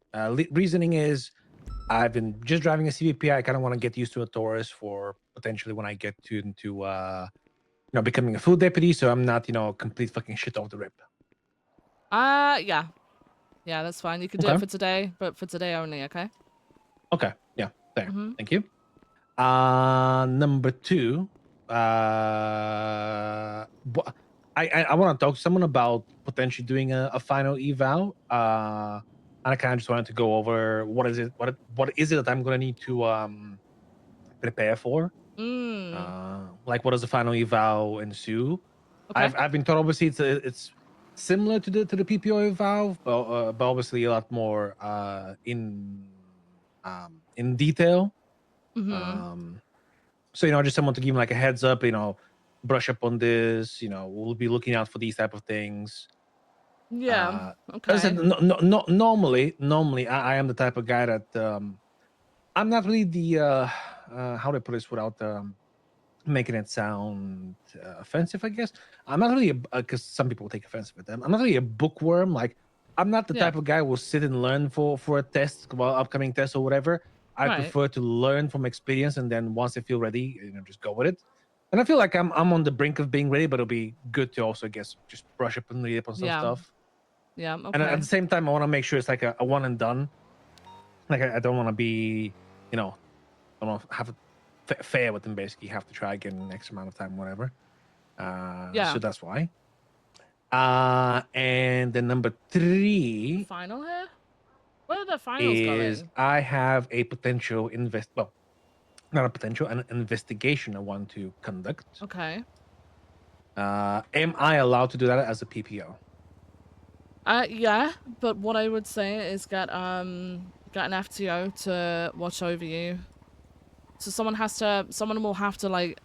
S11: Reasoning is, I've been just driving a CVP. I kind of want to get used to a Taurus for potentially when I get into becoming a food deputy, so I'm not complete fucking shit off the rip.
S1: Yeah. Yeah, that's fine. You can do it
S11: Okay.
S1: for today, but for today only, okay?
S11: Okay. Yeah. There.
S1: Mhm.
S11: Thank you. Number 2. I want to talk to someone about potentially doing a final eval. And I kind of just wanted to go over what is it that I'm gonna need to prepare for. Like, what does the final eval ensue?
S1: Okay.
S11: I've been told obviously it's similar to the PPO eval, but obviously a lot more in detail. So just someone to give him like a heads up, brush up on this. We'll be looking out for these type of things.
S1: Yeah.
S11: As I
S1: Okay.
S11: said, normally I am the type of guy that I'm not really the how do I put this without making it sound offensive, I guess. I'm not really because some people take offense with them. I'm not really a bookworm. Like, I'm not the type of guy who will sit and learn for a test, well, upcoming test or whatever. I prefer to learn from experience, and then once I feel ready, just go with it. And I feel like I'm on the brink of being ready, but it'll be good to also, I guess, just brush up and read up on some stuff.
S1: Yeah. Okay.
S11: And at the same time, I want to make sure it's like a one and done. Like, I don't want to be, I don't want to have a fair with them. Basically, have to try again in X amount of time, whatever. So that's why. And then number 3
S1: final here. Where are the finals
S11: is
S1: going?
S11: I have a potential not a potential, an investigation I want to conduct.
S1: Okay.
S11: Am I allowed to do that as a PPO?
S1: Yeah, but what I would say is get an FTO to watch over you. So someone will have to like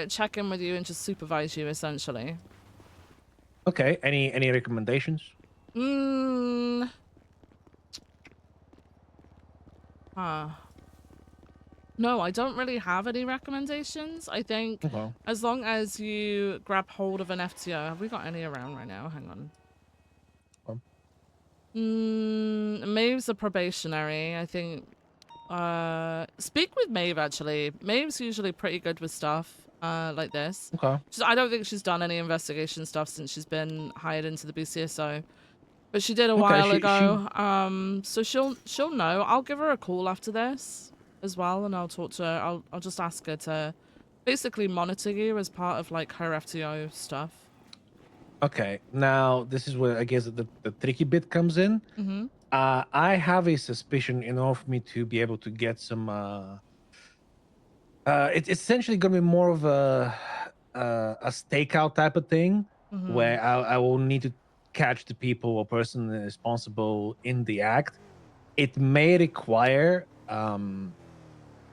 S1: check in with you and just supervise you essentially.
S11: Okay. Any recommendations?
S1: No, I don't really have any recommendations. I think as long as you grab hold of an FTO. Have we got any around right now? Hang on. Maeve's a probationary. I think speak with Maeve actually. Maeve's usually pretty good with stuff like this.
S11: Okay.
S1: I don't think she's done any investigation stuff since she's been hired into the BCSO. But she did a while ago. So she'll know. I'll give her a call after this as well, and I'll talk to her. I'll just ask her to basically monitor you as part of like her FTO stuff.
S11: Okay. Now this is where I guess the tricky bit comes in. I have a suspicion in order for me to be able to get some It's essentially going to be more of a stakeout type of thing, where I will need to catch the people or person responsible in the act. It may require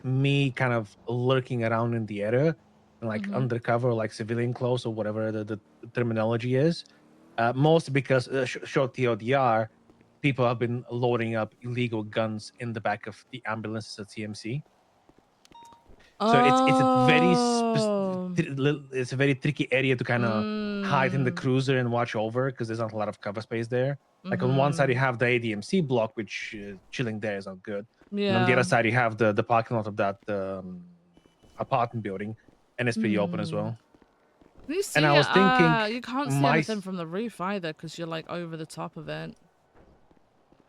S11: me kind of lurking around in the area, like undercover, like civilian clothes or whatever the terminology is. Mostly because short TLDR, people have been loading up illegal guns in the back of the ambulances at CMC. So it's a very it's a very tricky area to kind of hide in the cruiser and watch over, because there's not a lot of cover space there. Like on one side you have the ADMC block, which chilling there is not good. And on the other side you have the parking lot of that apartment building, and it's pretty open as well.
S1: You see,
S11: and I was thinking,
S1: you can't see anything from the roof either because you're like over the top of it.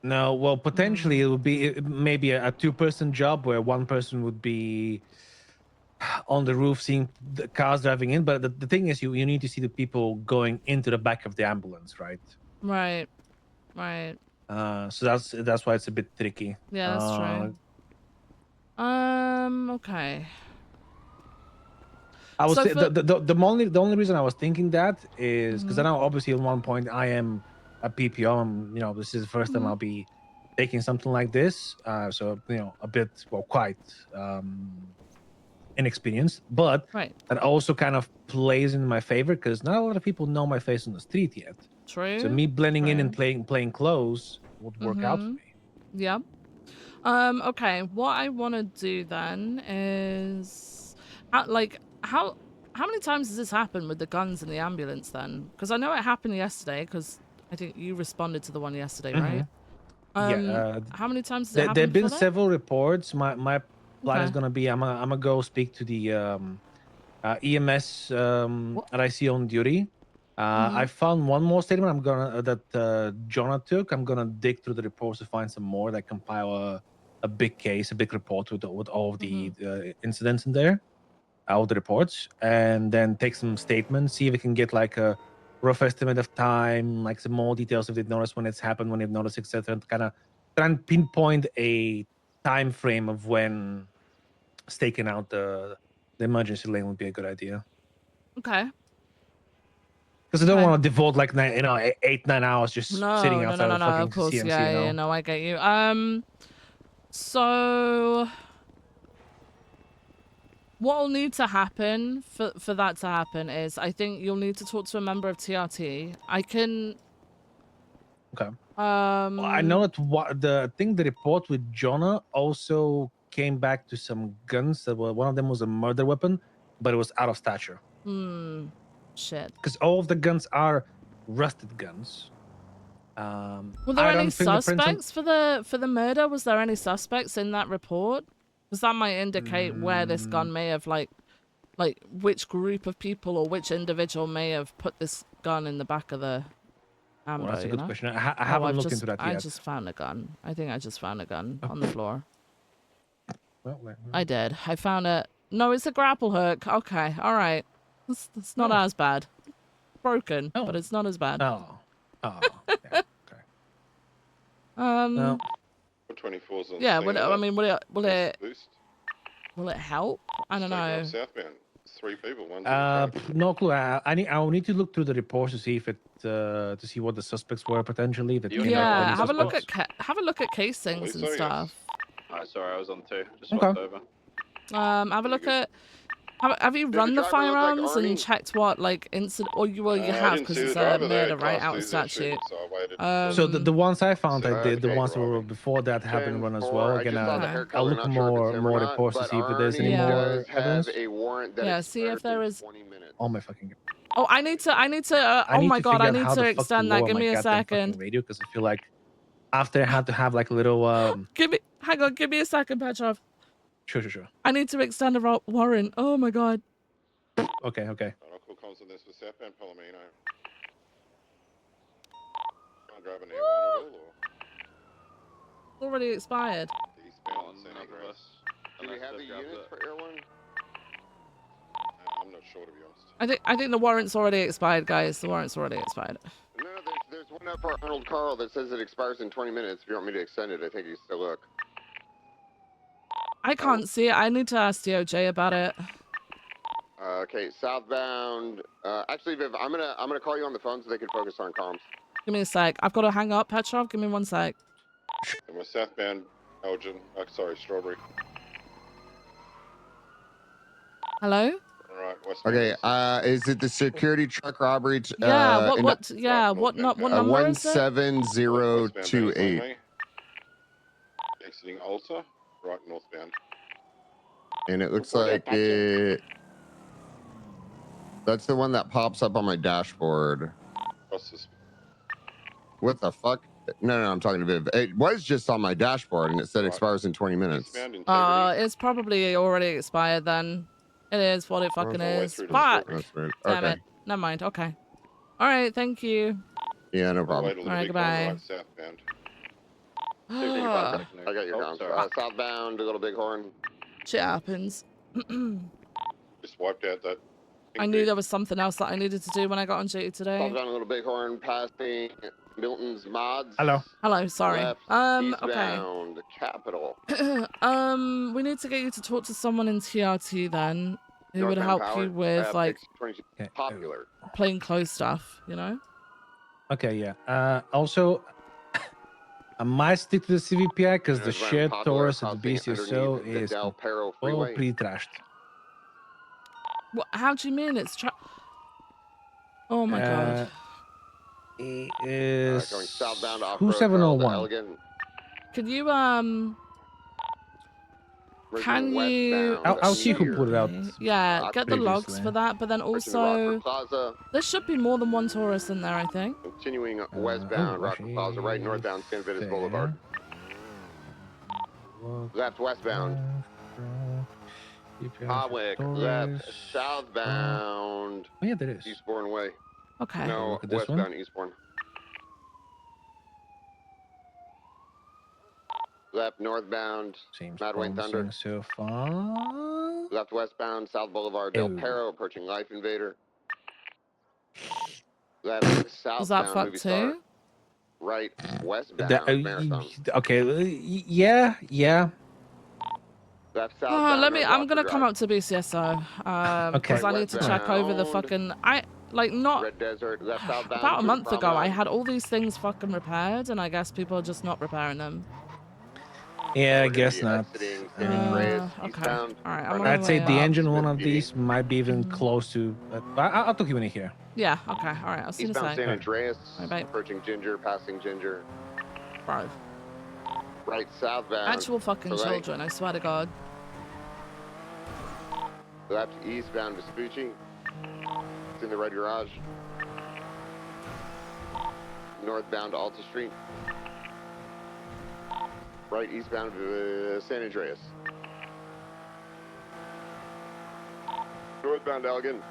S11: No, well, potentially it would be maybe a two-person job where one person would be on the roof seeing the cars driving in, but the thing is, you need to see the people going into the back of the ambulance, right?
S1: Right.
S11: So that's why it's a bit tricky.
S1: Yeah, that's true. Okay.
S11: I was the only reason I was thinking that is because I know obviously at one point I am a PPO. This is the first time I'll be taking something like this. So a bit, well, quite inexperienced, but that also kind of plays in my favor because not a lot of people know my face on the street yet.
S1: True.
S11: So me blending in and playing close would work out for me.
S1: Yep. Okay. What I want to do then is, how many times has this happened with the guns in the ambulance then? Because I know it happened yesterday. Because I think you responded to the one yesterday, right?
S11: Yeah.
S1: How many times has it happened?
S11: There've been several reports. My plan is gonna be I'm gonna go speak to the EMS that I see on duty. I found one more statement that Jonah took. I'm gonna dig through the reports to find some more that compile a big case, a big report with all of the incidents in there, all the reports, and then take some statements, see if we can get like a rough estimate of time, like some more details if they've noticed when it's happened, when they've noticed, etc. And kind of try and pinpoint a time frame of when staking out the emergency lane would be a good idea.
S1: Okay.
S11: Because I don't want to devote like 8-9 hours just sitting outside of fucking
S1: of course,
S11: CMC.
S1: Yeah, no, I get you. So what will need to happen for that to happen is I think you'll need to talk to a member of TRT. I can.
S11: Okay. Well, I know that the report with Jonah also came back to some guns that were, one of them was a murder weapon, but it was out of stature.
S1: Shit.
S11: Because all of the guns are rusted guns.
S1: Were there any suspects for the murder? Was there any suspects in that report? Because that might indicate where this gun may have like which group of people or which individual may have put this gun in the back of the ambo.
S11: Well, that's a good question. I haven't looked into that yet.
S1: I just found a gun. I think I just found a gun on the floor. Well, I did. I found it. No, it's a grapple hook. Okay, all right. It's not as bad. Broken, but it's not as bad.
S11: Oh, yeah, okay.
S5: 24's on
S1: yeah.
S5: scene,
S1: Will it help? I don't know.
S5: Southbound. 3 people.
S11: No clue. I'll need to look through the reports to see if it to see what the suspects were potentially.
S1: Yeah, have a look at casings and stuff.
S3: Sorry, I was on 2. Just swapped over.
S1: Have a look at. Have you run the firearms and checked what incident? Or you have because it's a murder right out of statute.
S11: So the ones I found, I did. The ones that were before that have been run as well. Again, I'll look more reports to see if there's any more evidence.
S1: Yeah, see if there is.
S11: Oh my fucking.
S1: Oh, I need to. Oh my god, I need to extend that. Give me a second.
S11: Radio, because I feel like after I had to have like a little.
S1: Hang on, give me a second, Petrov.
S11: Sure.
S1: I need to extend a warrant. Oh my god.
S11: Okay.
S5: I'll call comms on this for Southbound Palomino. Can't grab an air one at all,
S1: It's already expired.
S9: Do we have the units for Air 1?
S5: I'm not sure, to be honest.
S1: I think the warrant's already expired, guys. The warrant's already expired.
S9: No, there's one up for Arnold Carl that says it expires in 20 minutes. If you want me to extend it, I think you still look.
S1: I can't see it. I need to ask DOJ about it.
S9: Okay, southbound. Actually, Viv, I'm gonna call you on the phone so they can focus on comms.
S1: Give me a sec. I've got to hang up, Petrov. Give me 1 sec.
S5: And we're southbound Elgin. Sorry, Strawberry.
S1: Hello?
S5: All right, west.
S9: Okay, is it the security truck robbery?
S1: Yeah. What?
S5: Right,
S1: What
S5: northbound
S1: number is it?
S9: 17028.
S5: Exiting Alta, right northbound.
S9: And it looks
S8: Report
S9: like
S8: attaching.
S9: that's the one that pops up on my dashboard.
S5: Across this.
S9: What the fuck? No, I'm talking to Viv. It was just on my dashboard and it said
S5: Right.
S9: expires in 20 minutes.
S5: Eastbound Integrity.
S1: It's probably already expired then. It is what it fucking
S5: All the way
S1: is.
S5: through to
S1: Fuck.
S5: Strawberry.
S9: That's weird.
S1: Damn
S9: Okay.
S1: it. Never mind. Okay. All right. Thank you.
S9: Yeah, no
S5: All the way
S9: problem.
S5: to the
S1: All right,
S5: big one,
S1: goodbye.
S5: right southbound.
S9: I got your
S8: Oh,
S9: comms.
S8: sorry.
S9: Southbound, Little Bighorn.
S1: Shit happens.
S5: Just wiped out that.
S1: I knew there was something else that I needed to do when I got on duty today.
S9: Southbound, Little Bighorn, passing Milton's Mods.
S11: Hello.
S1: Hello, sorry.
S9: Left,
S1: Okay.
S9: eastbound, Capital.
S1: We need to get you to talk to someone in TRT then, who would
S9: Northbound
S1: help you
S9: Power,
S1: with like
S9: 22
S11: Okay.
S9: popular.
S1: plain clothes stuff, you know?
S11: Okay, yeah. Also, I might stick to the CVPI because the
S9: Northbound
S11: shared
S9: Popular,
S11: Taurus at the
S9: crossing
S11: BCSO
S9: underneath the
S11: is
S9: Del Perro
S11: oh,
S9: Freeway.
S11: pretty trashed.
S1: What? How do you mean it's Oh my god.
S11: It
S9: Going
S11: is
S9: southbound off-road,
S11: 2701.
S1: Can
S9: Elegant.
S1: you
S9: Merging
S1: Can you?
S9: westbound
S11: I'll see who
S9: here.
S11: put it out.
S1: Yeah, get the logs
S11: previously.
S1: for that. But then
S9: Pushing the Rockford
S1: also,
S9: Plaza,
S1: there should be more than one Taurus in there. I think.
S9: continuing westbound Rockford Plaza, right northbound San Vitus Boulevard. Left westbound. Hawick, left southbound.
S11: Oh yeah, there is.
S9: Eastbourne Way.
S1: Okay.
S9: No,
S11: Look at this
S9: westbound
S11: one.
S9: Eastbourne. Left northbound
S11: Seems
S9: Mad Wayne Thunder.
S11: promising so far.
S9: Left westbound South Boulevard Del
S11: Oh.
S9: Perro, approaching Life Invader. Left
S1: Was that
S9: southbound
S1: fucked
S9: Movie Star.
S1: too?
S9: Right westbound Marathon.
S11: Okay, yeah.
S9: Left southbound.
S1: Let me.
S9: North
S1: I'm
S9: Rockford
S1: gonna come
S9: Drive.
S1: up to BCSO because
S11: Okay.
S1: I need to check over the fucking. Not
S9: Red Desert. Left southbound.
S1: about a
S9: through
S1: month
S9: the
S1: ago. I
S9: promenade.
S1: had all these things fucking repaired, and I guess people are just not repairing them.
S11: Yeah, I
S9: We're gonna
S11: guess
S9: be
S11: not.
S9: exiting San Andreas,
S1: Okay.
S9: eastbound.
S1: All right. I'm on
S9: Right
S1: my
S11: I'd say
S1: way
S11: the
S1: up.
S11: engine one of
S9: Smith
S11: these might be even
S1: Mhm.
S11: close to. But I'll talk to you when you hear.
S1: Yeah. Okay. All right. I'll see you in a
S9: Eastbound
S1: sec.
S9: San Andreas.
S1: Bye-bye.
S9: Approaching Ginger, passing Ginger.
S1: Bro.
S9: Right southbound.
S1: Actual fucking
S9: Right.
S1: children. I swear to God.
S9: Left eastbound Vespucci. It's in the red garage. Northbound Alta Street. Right eastbound San Andreas. Northbound Elgin.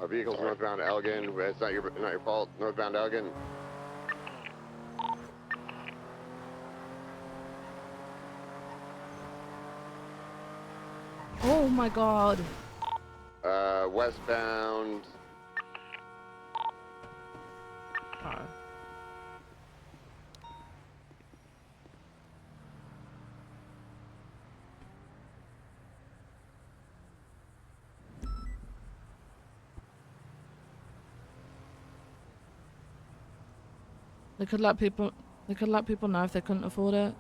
S9: Our vehicle's northbound Elgin. It's not your fault. Northbound Elgin.
S1: Oh my God.
S9: Westbound.
S1: Oh. They could let people know if they couldn't afford it.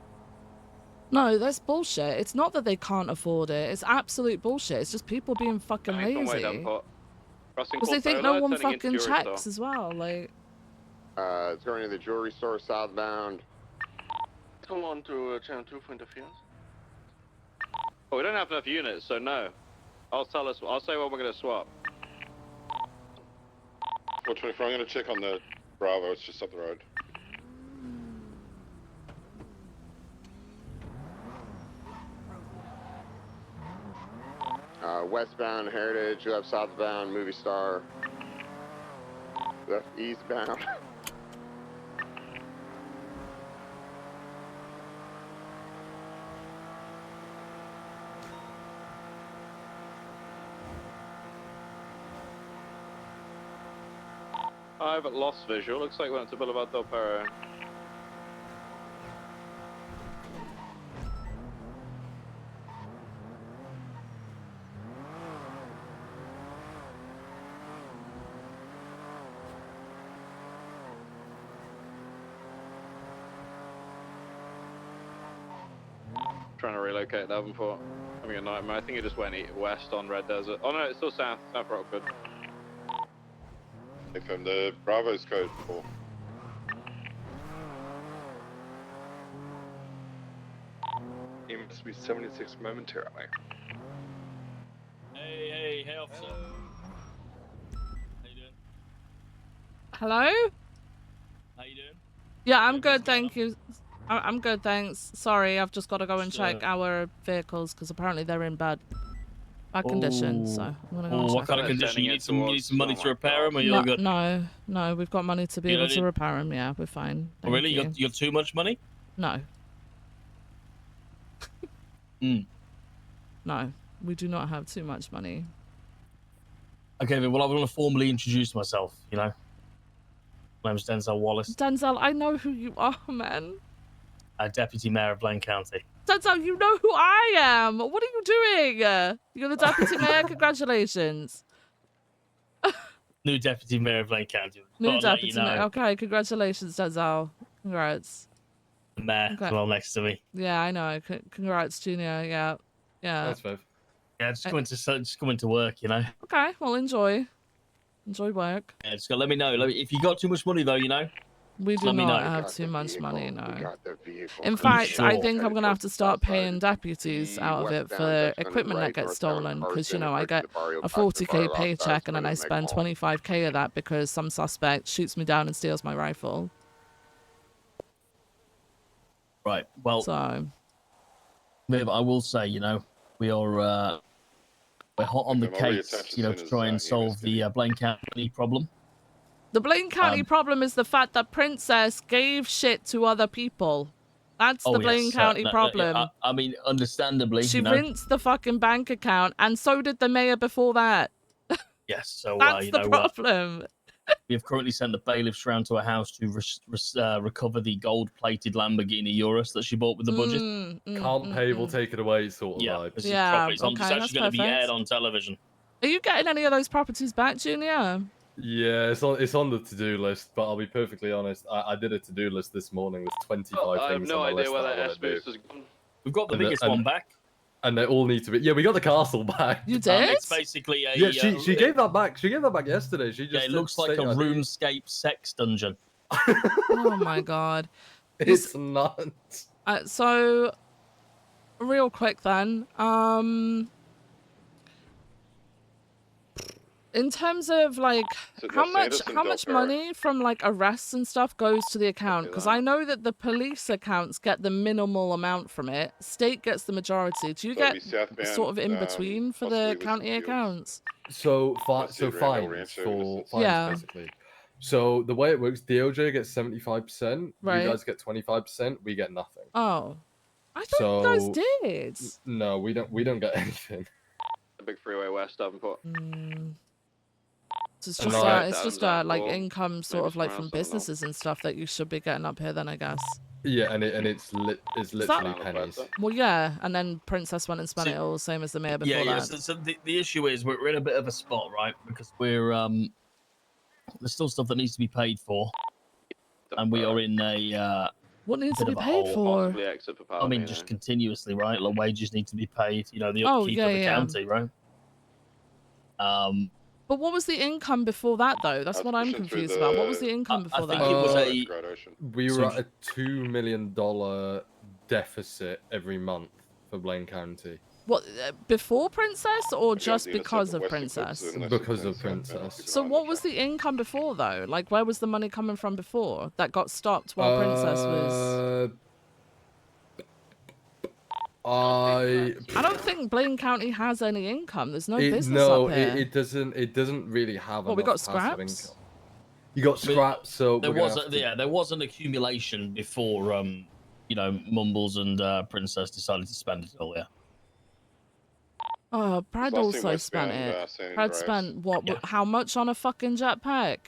S1: No, that's bullshit. It's not that they can't afford it. It's absolute bullshit. It's just people being fucking lazy. Because they think no one fucking checks as well. Like,
S9: It's going to the jewelry store southbound.
S8: Come on to channel 2 for interference.
S3: Oh, we don't have enough units, so no. I'll say when we're gonna swap.
S5: 424. I'm gonna check on the Bravo. It's just up the road.
S9: Westbound Heritage, left southbound Movie Star, left eastbound.
S3: I've lost visual. Looks like we went to Boulevard Del Perro. trying to relocate Davenport. Having a nightmare. I think it just went west on Red Desert. Oh no, it's still south. South Rockford.
S5: From the Bravo's code 4.
S12: He must be 76 momentarily.
S13: Hey, officer. How you doing?
S1: Hello?
S13: How you doing?
S1: Yeah, I'm good, thank you. I'm good, thanks. Sorry, I've just got to go and check our vehicles because apparently they're in bad condition. So I'm gonna go and check.
S13: What kind of condition? You need some money to repair them, or you're good?
S1: No, we've got money to be able to repair them. Yeah, we're fine.
S13: Oh, really?
S1: You
S13: got too much money?
S1: No. No, we do not have too much money.
S13: Okay, well, I want to formally introduce myself. My name's Denzel Wallace.
S1: Denzel, I know who you are, man.
S13: Deputy Mayor of Blaine County.
S1: Denzel, you know who I am. What are you doing? You're the deputy mayor. Congratulations.
S13: New Deputy Mayor of Blaine County.
S1: New deputy mayor. Okay, congratulations, Denzel. Congrats.
S13: The mayor as well next to me.
S1: Yeah, I know. Congrats, Junior. Yeah.
S7: That's fair.
S13: Yeah, just coming to work,
S1: Okay, well, enjoy work.
S13: Yeah, just let me know. If you got too much money, though,
S1: We do not have too much money, no. In fact, I think I'm going to have to start paying deputies out of it for equipment that gets stolen because, I get a 40k paycheck and then I spend 25k of that because some suspect shoots me down and steals my rifle.
S13: Right, well, Viv, I will say, we are we're hot on the case, to try and solve the Blaine County problem.
S1: The Blaine County problem is the fact that Princess gave shit to other people. That's the Blaine County problem.
S13: I mean, understandably,
S1: she rinsed the fucking bank account, and so did the mayor before that.
S13: Yes, so
S1: that's the problem.
S13: We have currently sent the bailiffs round to her house to recover the gold-plated Lamborghini Urus that she bought with the budget.
S7: Can't pay, we'll take it away, sort of vibe.
S13: It's actually going to be aired on television.
S1: Are you getting any of those properties back, Junior?
S7: Yeah, it's on the to-do list, but I'll be perfectly honest. I did a to-do list this morning. There's 25 things on the list that I want to do.
S13: We've got the biggest one back.
S7: And they all need to be. Yeah, we got the castle back.
S1: You did?
S13: It's basically a.
S7: Yeah, she gave that back. She gave that back yesterday. She just.
S13: It looks like a RuneScape sex dungeon.
S1: Oh my god.
S7: It's nuts.
S1: So, real quick then. In terms of how much money from arrests and stuff goes to the account? Because I know that the police accounts get the minimal amount from it. State gets the majority. Do you get sort of in between for the county accounts?
S7: So fines basically. So the way it works, DOJ gets 75%.
S1: Right.
S7: You guys get 25%. We get nothing.
S1: Oh, I thought you guys did.
S7: No, we don't. We don't get anything.
S3: The big freeway west Davenport.
S1: It's just income sort of from businesses and stuff that you should be getting up here then, I guess.
S7: Yeah, and it's literally pennies.
S1: Well, yeah, and then Princess went and spent it all, same as the mayor before that.
S13: Yeah. So the issue is we're in a bit of a spot, right? Because we're there's still stuff that needs to be paid for, and we are in a
S1: what needs to be paid for?
S13: I mean, just continuously, right? Like wages need to be paid. The upkeep of the county, right?
S1: But what was the income before that, though? That's what I'm confused about. What was the income before that?
S13: I think it was
S7: we were at a $2 million deficit every month for Blaine County.
S1: What, before Princess or just because of Princess?
S7: Because of Princess.
S1: So what was the income before, though? Where was the money coming from before that got stopped while Princess was... I don't think Blaine County has any income. There's no business up here.
S7: It doesn't really have.
S1: Well, we got scraps.
S7: You got scraps, so
S13: there was an accumulation before Mumbles and Princess decided to spend it all. Yeah.
S1: Oh, Brad also spent it. Brad spent what? Yeah. How much on a fucking jetpack?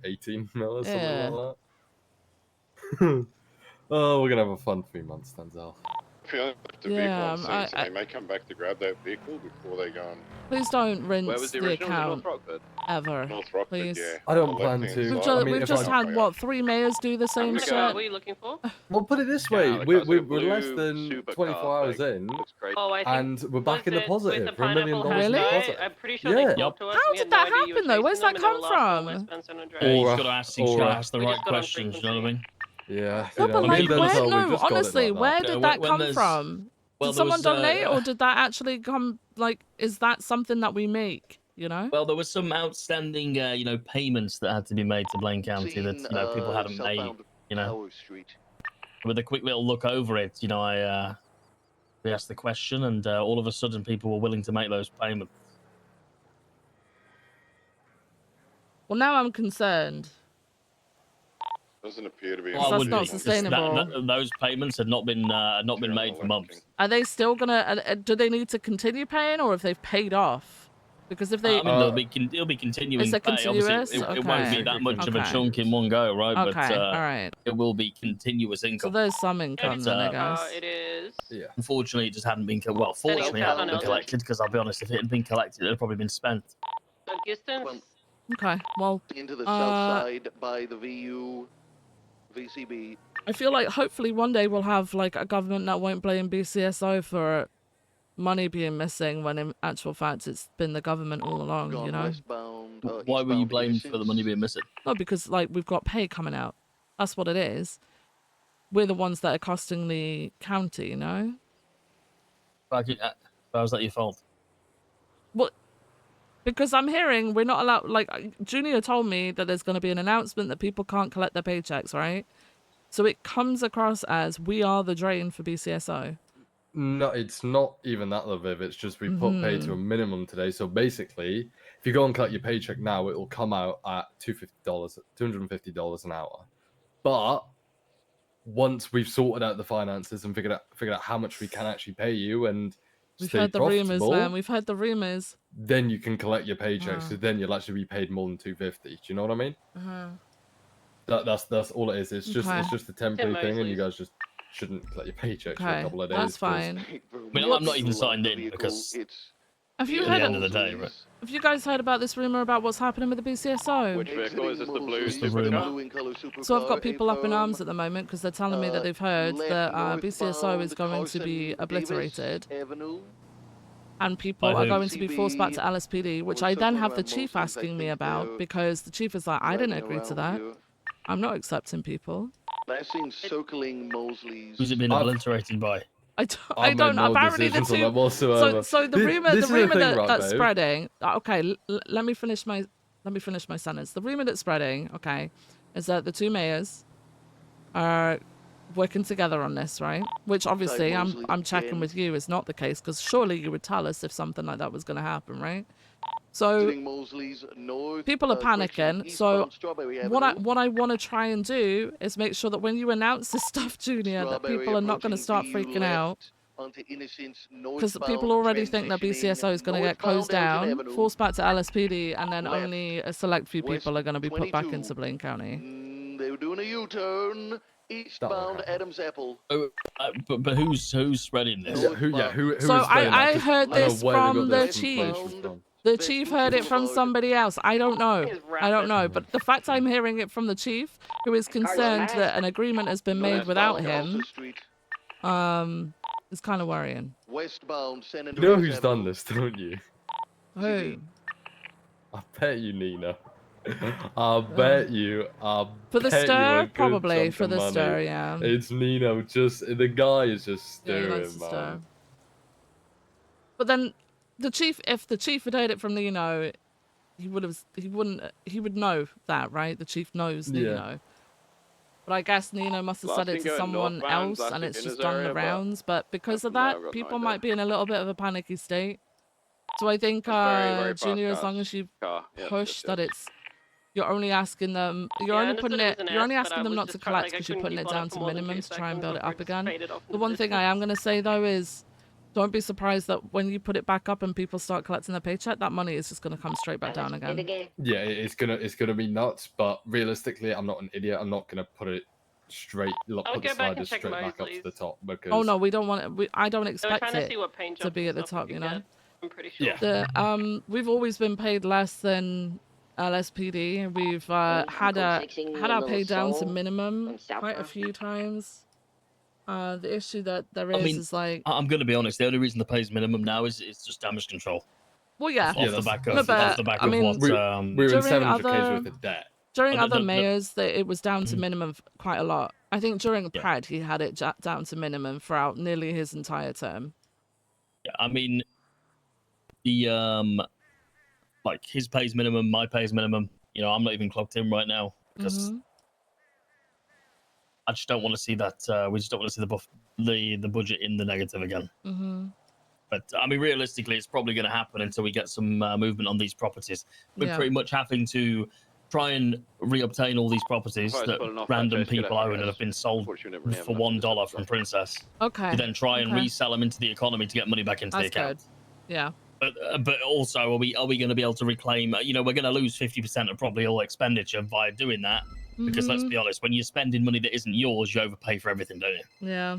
S7: 18 mil or something like that. Oh, we're gonna have a fun 3 months, Denzel.
S5: If you only left the
S1: Yeah,
S5: vehicle on scene, so they may come back to grab that vehicle before they go and...
S1: Please don't
S3: Where was
S1: rinse
S3: the
S1: the
S3: original? Was it North
S1: account
S3: Rockford?
S1: ever.
S5: North Rockford,
S1: Please.
S5: yeah.
S7: I don't
S5: On the
S7: plan
S5: left-hand
S7: to.
S5: side.
S7: I mean,
S1: We've
S7: if
S1: just
S7: I...
S1: had what 3 mayors do the same
S3: gonna
S1: shit.
S3: go-
S4: What were you looking for?
S7: Well, put it this
S3: Get
S7: way:
S3: out of the car,
S7: we're
S3: it's like a
S7: less
S3: blue
S7: than
S3: supercar,
S7: 24 hours
S3: like,
S7: in,
S3: looks great.
S4: Oh, I think.
S7: and we're back in the
S4: was it with
S7: positive
S4: the
S7: for $1 million
S4: pineapple
S1: Really?
S7: in
S4: hash guy?
S7: deposit.
S4: I'm pretty sure
S7: Yeah.
S4: they talked to us.
S1: How
S4: We
S1: did
S4: had no
S1: that
S4: idea you were
S1: happen though? Where's
S4: chasing
S1: that
S4: them, and they
S1: come
S4: were last on
S1: from?
S4: West Benson and
S13: Yeah, you
S7: Aura,
S13: just got to ask, you just got to
S7: Aura.
S13: ask the
S4: We
S13: right
S4: just got on
S13: questions. You know what I mean?
S7: Yeah.
S1: No,
S7: you
S1: but
S7: know,
S1: like,
S7: me and
S1: where?
S7: Denzel, we
S1: No,
S7: just got it
S1: honestly,
S7: like
S1: where
S7: that.
S1: did
S13: When-
S1: that
S13: when
S1: come
S13: there's-
S1: from?
S13: Well,
S1: Did
S13: there
S1: someone
S13: was,
S1: donate, or did that actually come? Like, is that something that we make? You know?
S13: Well, there was some outstanding, payments that had to be made to Blaine County that
S2: Seen,
S13: people hadn't made.
S2: southbound
S13: You know,
S2: Tower Street.
S13: with a quick little look over it, we asked the question, and all of a sudden, people were willing to make those payments.
S1: Well, now I'm concerned.
S5: Doesn't appear to be.
S13: Well, I
S1: that's
S13: would
S1: not
S13: be, 'cause
S1: sustainable.
S13: those payments had not been made for months.
S1: Are they still gonna? Do they need to continue paying, or if they've paid off? Because if they,
S13: I mean, it'll be continuing
S1: is it
S13: pay.
S1: continuous?
S13: Obviously, it won't be
S1: Okay.
S13: that much of a
S1: Okay.
S13: chunk in one go, right?
S1: Okay,
S13: But
S1: all right.
S13: it will be continuous
S1: So
S13: income.
S1: there's some income then, I guess.
S4: It is.
S7: Yeah.
S13: Unfortunately, it just hadn't been fortunately, it hadn't been collected, because I'll be honest, if it had been collected, it had probably been spent.
S4: The distance.
S1: Okay, well,
S2: Into the south side by the VCB.
S1: I feel like hopefully one day we'll have like a government that won't blame BCSO for money being missing, when in actual fact it's been the government all along, you know?
S2: Westbound,
S13: Why were you blamed for the money being missing?
S1: No, because like we've got pay coming out. That's what it is. We're the ones that are costing the county, you know?
S13: Like, how was that your fault?
S1: Well, because I'm hearing we're not allowed, like, Junior told me that there's going to be an announcement that people can't collect their paychecks, right? So it comes across as we are the drain for BCSO.
S7: No, it's not even that, though, Viv. It's just we put pay to a minimum today. So basically, if you go and collect your paycheck now, it will come out at $250 an hour. But once we've sorted out the finances and figured out how much we can actually pay you, and
S1: We've
S7: stay
S1: heard the rumors,
S7: profitable,
S1: man. We've heard the rumors.
S7: then you can collect your paycheck. So then you'll actually be paid more than $250. Do you know what I mean? That's all it is. It's just a temporary thing, and you guys just shouldn't collect your paychecks for a couple of days.
S1: That's fine.
S13: I mean, I'm not even signed in because
S1: Have you
S13: at
S1: heard
S13: the end of the day, right?
S1: Have you guys heard about this rumor about what's happening with the BCSO?
S3: Which vehicle is this? The blue
S13: the rumor.
S3: supercar?
S1: So I've got people up in arms at the moment because they're telling me that they've heard that BCSO is going to be obliterated. And people
S13: By
S1: are
S13: who?
S1: going to be forced back to LSPD, which I then have the chief asking me about because the chief is like, I didn't agree to that. I'm not accepting people.
S2: Last seen circling Mosley's.
S13: Who's it been obliterated by?
S1: I don't. Apparently the two. So the rumor that's spreading. Okay, let me finish my sentence. The rumor that's spreading, okay, is that the two mayors are working together on this, right? Which obviously I'm checking with you is not the case, because surely you would tell us if something like that was going to happen, right? So people are panicking. So what I want to try and do is make sure that when you announce this stuff, Junior, that people are not going to start freaking out. Because people already think that BCSO is going to get closed down, forced back to LSPD, and then only a select few people are going to be put back into Blaine County.
S2: They were doing a U-turn. Eastbound Adams Apple.
S13: But who's spreading this?
S7: Who
S1: so I heard this from the chief. The chief heard it from somebody else. I don't know. But the fact I'm hearing it from the chief, who is concerned that an agreement has been made without him, is kind of worrying.
S2: Westbound San
S7: You know who's done this, don't you?
S1: Who?
S7: I bet you, Nina. I bet you.
S1: For the
S7: bet
S1: stir?
S7: you a good
S1: Probably
S7: chunk
S1: for
S7: of
S1: the
S7: money.
S1: stir, yeah.
S7: It's Nino. The guy is just
S1: Yeah, he
S7: stirring,
S1: likes to
S7: man.
S1: stir. But then if the chief had heard it from Nino, he would know that, right? The chief knows Nino. But I guess Nino must have said it to someone else, and it's just done the rounds. But because of that, people might be in a little bit of a panicky state. So I think, Junior, as long as you push that it's, you're only asking them, you're only asking them not to collect because you're putting it down to minimum to try and build it up again. The one thing I am going to say though is, don't be surprised that when you put it back up and people start collecting their paycheck, that money is just going to come straight back down again.
S7: Yeah, it's gonna be nuts. But realistically, I'm not an idiot. I'm not gonna put it straight, like,
S4: I'll
S7: put the
S4: go back and
S7: sliders
S4: check
S7: straight
S4: Mosley's.
S7: back up to the top because.
S1: Oh no, we don't want it. I don't
S4: They were
S1: expect
S4: trying to
S1: it
S4: see what paint
S1: to
S4: jobs
S1: be
S4: and
S1: at the
S4: stuff we
S1: top,
S4: could
S1: you know.
S4: get. I'm pretty sure.
S7: Yeah.
S1: We've always been paid less than LSPD. We've had our pay down to minimum quite a few times. The issue that there is like,
S13: I'm going to be honest. The only reason the pay's minimum now is just damage control.
S1: well, yeah,
S13: Off the back of,
S1: no, but,
S13: off the back
S1: I
S13: of
S1: mean,
S13: what
S7: we were in 700K's worth of debt.
S1: During
S13: Oh,
S1: other
S13: no.
S1: mayors, it was down to minimum quite a lot. I think during Pratt, he had it down to minimum throughout nearly his entire term.
S13: Yeah, I mean, the like his pay's minimum, my pay's minimum. You know, I'm not even clocked in right now because I just don't want to see that. We just don't want to see the budget in the negative again. But I mean, realistically, it's probably going to happen until we get some movement on these properties. We're pretty much having to try and reobtain all these properties that random people own and have been sold for $1 from Princess.
S1: Okay.
S13: To then try and resell them into the economy to get money back into the account.
S1: Good. Yeah.
S13: But also, are we going to be able to reclaim? You know, we're going to lose 50% of probably all expenditure via doing that. Because let's be honest, when you're spending money that isn't yours, you overpay for everything, don't you?
S1: Yeah.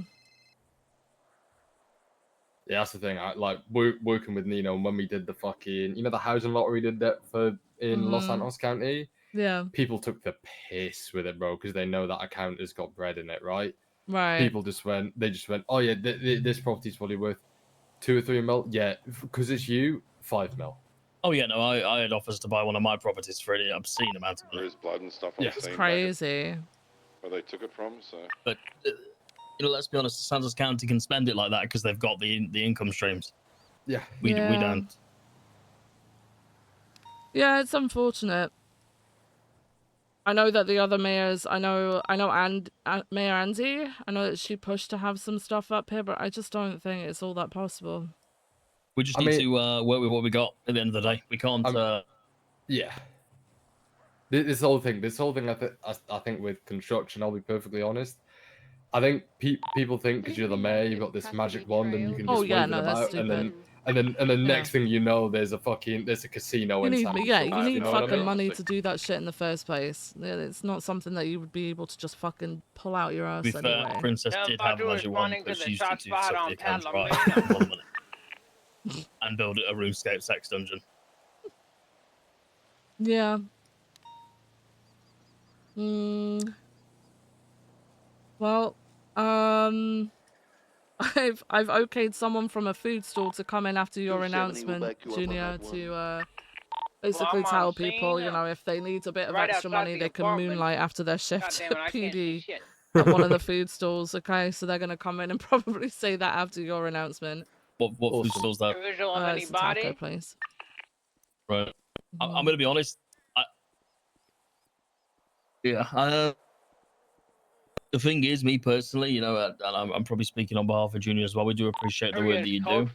S7: Yeah, that's the thing. I like working with Nino, and when we did the fucking, the housing lottery did that in Los Santos County.
S1: Yeah.
S7: People took the piss with it, bro, because they know that account has got bread in it, right?
S1: Right.
S7: People just went, oh yeah, this property's probably worth 2 or 3 mil. Yeah, because it's you, 5 mil.
S13: Oh yeah, no, I had offers to buy one of my properties for an obscene amount of money.
S5: There is blood and stuff on the
S1: It's
S5: scene
S1: crazy.
S5: where they took it from, so.
S13: But let's be honest, Santos County can spend it like that because they've got the income streams.
S7: Yeah.
S13: We don't.
S1: Yeah, it's unfortunate. I know that the other mayors, Mayor Andy, I know that she pushed to have some stuff up here, but I just don't think it's all that possible.
S13: We just need to work with what we got at the end of the day. We can't.
S7: Yeah. This whole thing, I think with construction, I'll be perfectly honest. I think people think because you're the mayor, you've got this magic wand and you can just wave it about, and then next thing you know, there's a casino in town.
S1: You need fucking money to do that shit in the first place. It's not something that you would be able to just fucking pull out your ass anyway.
S13: Princess did have Magic Wand, but she used it to suck the account dry and get a lot of money. And build a RuneScape sex dungeon.
S1: Yeah. Well, I've okayed someone from a food store to come in after your announcement, Junior, to basically tell people, if they need a bit of extra money, they can moonlight after their shift at PD at one of the food stalls. Okay, so they're gonna come in and probably say that after your announcement.
S13: What food store's that?
S1: It's a taco place.
S13: Right. I'm gonna be honest. The thing is, me personally, and I'm probably speaking on behalf of Junior as well. We do appreciate the work that you do,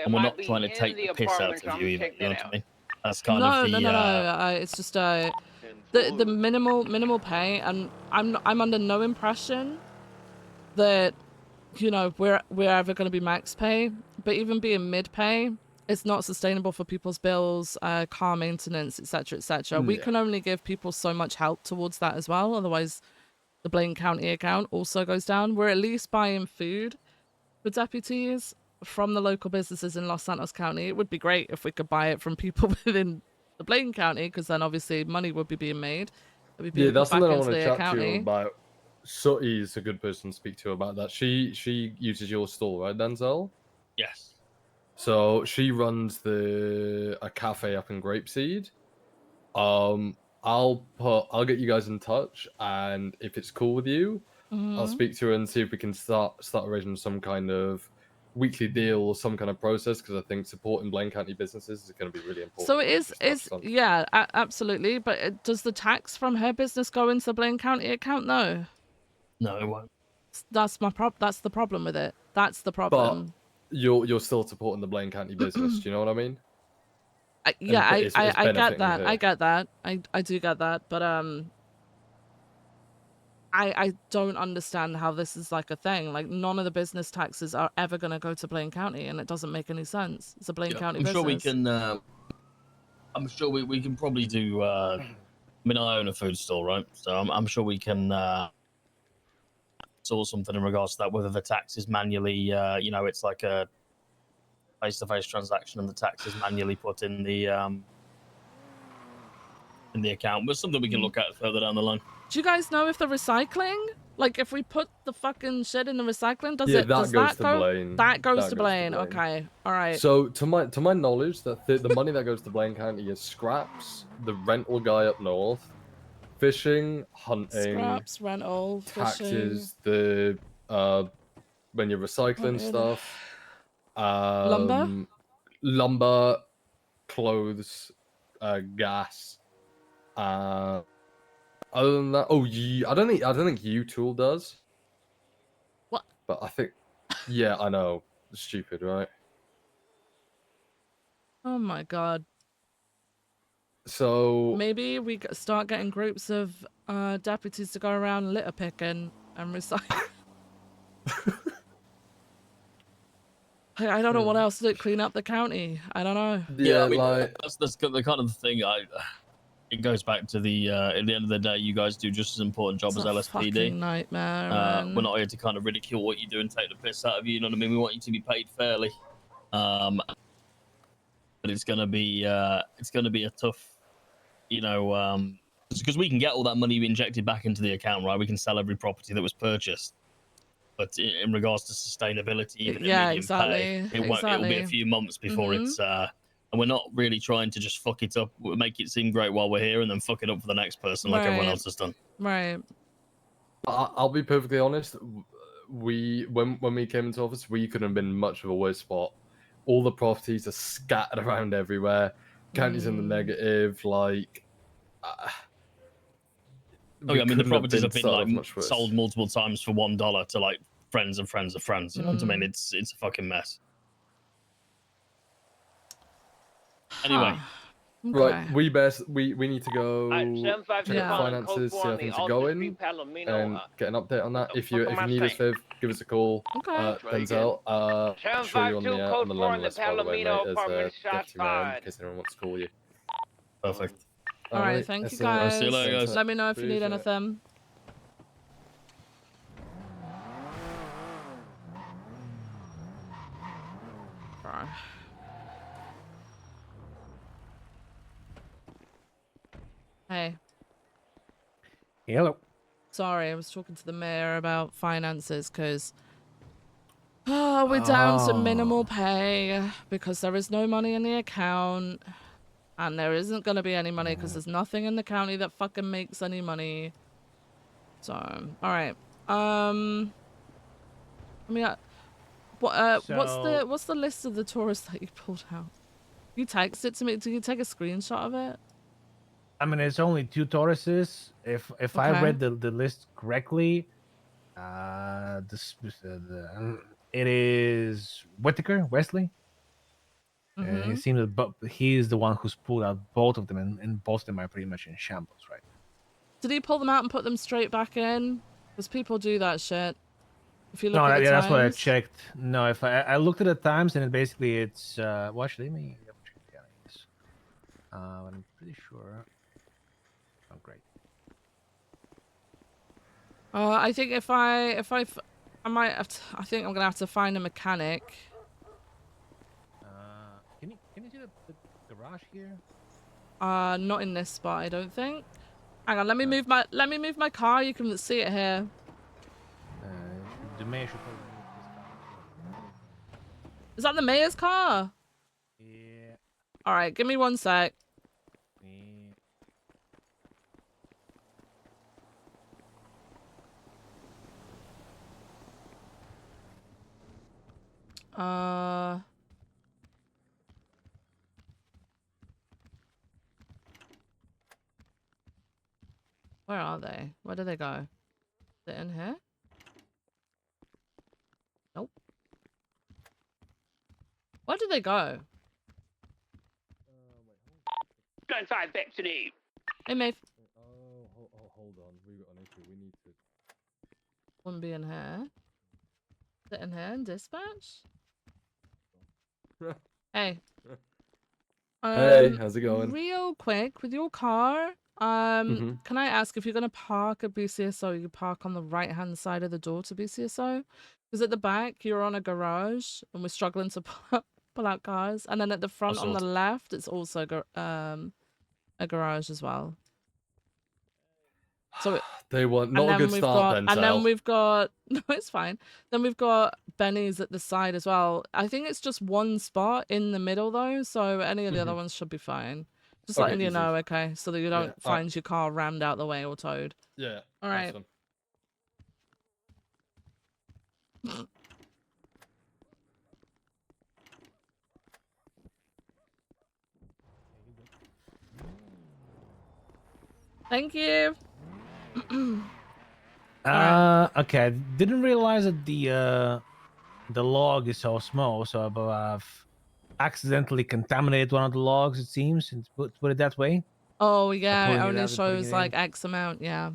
S13: and we're not trying to take the piss out of you either. You know what I mean? That's kind of the.
S1: No. It's just the minimal pay, and I'm under no impression that we're ever going to be max pay. But even being mid pay, it's not sustainable for people's bills, car maintenance, etc., etc. We can only give people so much help towards that as well. Otherwise, the Blaine County account also goes down. We're at least buying food for deputies from the local businesses in Los Santos County. It would be great if we could buy it from people within the Blaine County, because then obviously money would be being made.
S7: That's something I want to chat to you about. Sooty is a good person to speak to about that. She uses your stall, right, Denzel?
S13: Yes.
S7: So she runs a cafe up in Grapeseed. I'll get you guys in touch, and if it's cool with you, I'll speak to her and see if we can start arranging some kind of weekly deal or some kind of process, because I think supporting Blaine County businesses is going to be really important.
S1: So absolutely. But does the tax from her business go into the Blaine County account? No.
S13: No, it won't.
S1: That's the problem with it. That's the problem.
S7: But you're still supporting the Blaine County business. Do you know what I mean?
S1: I get that. I get that. I do get that. But I don't understand how this is like a thing. Like, none of the business taxes are ever going to go to Blaine County, and it doesn't make any sense. It's a Blaine County business.
S13: I'm sure we can probably do. I mean, I own a food store, right? So I'm sure we can saw something in regards to that, whether the tax is manually, you know, it's like a face-to-face transaction and the tax is manually put in the account. But something we can look at further down the line.
S1: Do you guys know if the recycling, like if we put the fucking shit in the recycling, does
S7: Yeah,
S1: it?
S7: that
S1: Does
S7: goes
S1: that
S7: to
S1: go?
S7: Blaine.
S1: That goes
S7: That
S1: to
S7: goes to
S1: Blaine.
S7: Blaine.
S1: Okay. All right.
S7: So to my knowledge, that the money that goes to Blaine County is scraps, the rental guy up north, fishing, hunting,
S1: Scraps, rental,
S7: taxes,
S1: fishing.
S7: the when you're recycling
S1: Hunting.
S7: stuff,
S1: Lumber?
S7: lumber, clothes, gas. Other than that, I don't think U-Tool does.
S1: What?
S7: But I think, yeah, I know, stupid, right?
S1: Oh my god.
S7: So
S1: maybe we start getting groups of deputies to go around litter picking and recycle. I don't know what else to do. Clean up the county. I don't know.
S13: Yeah, I mean, that's the kind of thing. It goes back to the at the end of the day, you guys do just as important job
S1: It's
S13: as
S1: a
S13: LSPD.
S1: fucking nightmare, man.
S13: We're not here to kind of ridicule what you do and take the piss out of you. You know what I mean? We want you to be paid fairly. But it's gonna be a tough, you know, because we can get all that money injected back into the account, right? We can sell every property that was purchased. But in regards to sustainability, even
S1: yeah,
S13: in
S1: exactly.
S13: pay, it'll be a few months before it's. And we're not really trying to just fuck it up, make it seem great while we're here, and then fuck it up for the next person like everyone else has done.
S1: Right.
S7: I'll be perfectly honest. When we came into office, we couldn't have been much of a worse spot. All the properties are scattered around everywhere. County's in the negative. Like,
S13: I mean, the properties have been like
S7: much worse.
S13: sold multiple times for $1 to like friends of friends of friends. You know what I mean? It's a fucking mess. Anyway.
S7: Right, we need to go check out finances, see how things are going, and get an update on that. If you need us, Viv, give us a call. Denzel, I'll show you on the LEM list, by the way, mate, as Deputy Mayor, in case anyone wants to call you.
S13: Perfect.
S1: All right, thank you guys.
S13: See you later, guys.
S1: Let me know if you need anything. Hey.
S11: Hello.
S1: Sorry, I was talking to the mayor about finances because we're down to minimal pay because there is no money in the account and there isn't going to be any money because there's nothing in the county that fucking makes any money. So, all right. I mean, what's the list of the tourists that you pulled out? You text it to me. Did you take a screenshot of it?
S11: I mean, it's only 2 Tauruses. If I read the list correctly, it is Whitaker, Wesley. It seems that he's the one who's pulled out both of them, and both of them are pretty much in shambles, right?
S1: Did he pull them out and put them straight back in? Because people do that shit. If you look at the times.
S11: That's what I checked. No, if I looked at the times, and it's well, actually, let me double check the others. I'm pretty sure. Oh, great.
S1: I think I might have to, I think I'm gonna have to find a mechanic.
S11: Can you see the garage here?
S1: Not in this spot, I don't think. Hang on, let me move my car. You can see it here.
S11: The mayor should probably move this car.
S1: Is that the mayor's car?
S11: Yeah.
S1: All right, give me 1 sec. Where are they? Where do they go? They're in here? Nope. Where did they go?
S6: Go inside, vaccinate.
S1: Hey, Maeve.
S7: Oh, hold on. We got an issue. We need to.
S1: Wouldn't be in here. Is it in here in dispatch? Hey.
S7: Hey, how's it going?
S1: Real quick, with your car, Can I ask if you're gonna park at BCSO, you park on the right-hand side of the door to BCSO? Because at the back you're on a garage, and we're struggling to pull out cars. And then at the front on the left, it's also a garage as well. So
S7: they want not a good start then,
S1: and
S7: Sal.
S1: then we've got no, it's fine. Then we've got Benny's at the side as well. I think it's just one spot in the middle though, so any of the other ones should be fine. Just
S7: Okay,
S1: letting you
S7: easy.
S1: know, okay, so that you don't find your car rammed out the way or towed.
S7: Yeah.
S1: All right.
S7: Awesome.
S1: Thank you.
S11: Okay. I didn't realize that the log is so small, so I've accidentally contaminated one of the logs. It seems, and put it that way.
S1: Oh yeah, it
S11: Pulling
S1: only
S11: out and putting
S1: shows
S11: it in.
S1: like X amount. Yeah.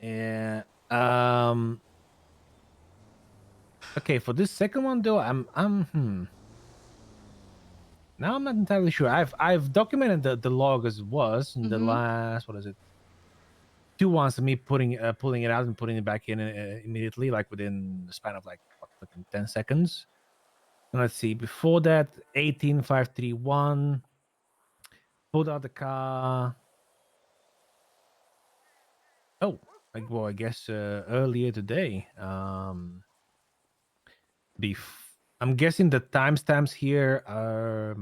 S11: Yeah. Okay, for this second one though, Now I'm not entirely sure. I've documented the log as it was in the last, what is it? 2 ones of me pulling it out and putting it back in immediately, like within the span of like what, fucking 10 seconds. And let's see, before that, 18531 pulled out the car. Oh, I guess earlier today. I'm guessing the timestamps here are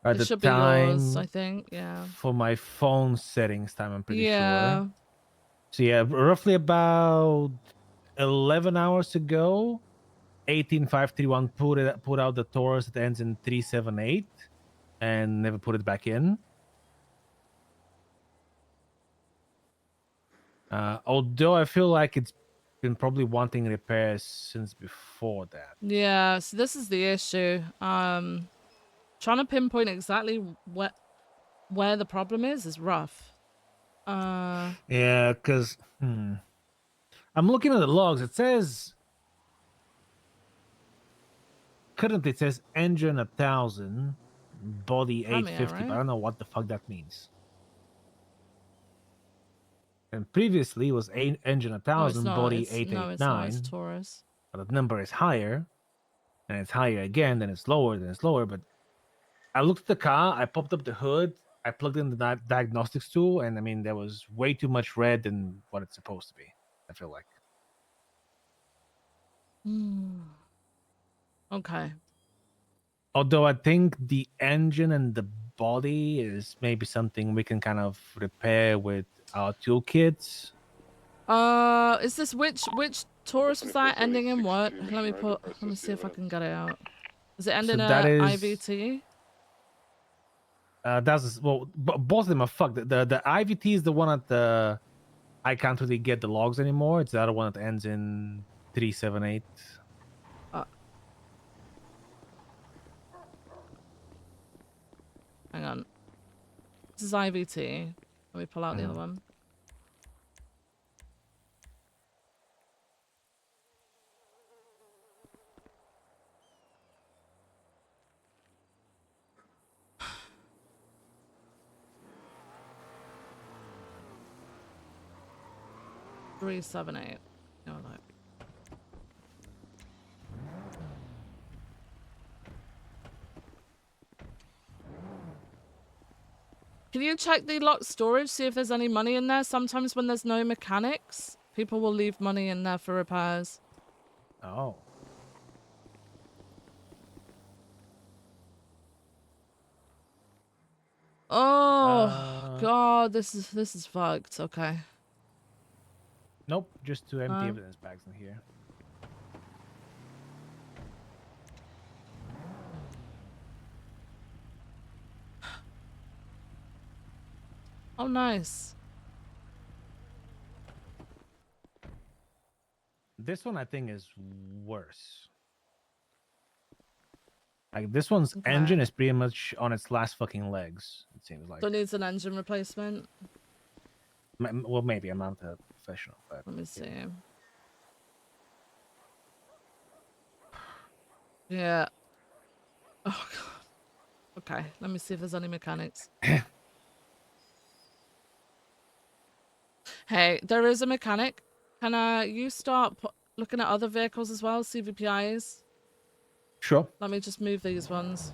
S1: It
S11: the
S1: should
S11: time
S1: be yours, I think. Yeah.
S11: for my phone settings time. I'm pretty
S1: Yeah.
S11: sure. So yeah, roughly about 11 hours ago, 18531 put out the Taurus that ends in 378 and never put it back in. Although I feel like it's been probably wanting repairs since before that.
S1: Yeah, so this is the issue. Trying to pinpoint exactly where the problem is rough.
S11: Yeah, because I'm looking at the logs. It says currently it says engine 1000, body 850,
S1: right?
S11: but I don't know what the fuck that means. And previously it was engine 1000, body 889.
S1: No, it's not. It's Taurus.
S11: But the number is higher, and it's higher again, then it's lower, then it's lower. But I looked at the car, I popped up the hood, I plugged in the diagnostics tool, and I mean, there was way too much red than what it's supposed to be, I feel like.
S1: Okay.
S11: Although I think the engine and the body is maybe something we can kind of repair with our toolkits.
S1: Is this which Taurus was that ending in what? Let me see if I can get it out. Is it ending in IVT?
S11: Both of them are fucked. The IVT is the one that I can't really get the logs anymore. It's the other one that ends in 378.
S1: Hang on. This is IVT. Let me pull out the other one. $378. No, no. Can you check the locked storage, see if there's any money in there? Sometimes when there's no mechanics, people will leave money in there for repairs.
S11: Oh.
S1: Oh God, this is fucked. Okay.
S11: Nope, just 2 empty evidence bags in here.
S1: Oh, nice.
S11: This one I think is worse. Like this one's engine is pretty much on its last fucking legs. It seems like.
S1: So it needs an engine replacement.
S11: Well, maybe I'm not a professional, but
S1: let me see. Yeah. Oh God. Okay, let me see if there's any mechanics. Hey, there is a mechanic. Can you start looking at other vehicles as well, CVPIs?
S11: Sure.
S1: Let me just move these ones.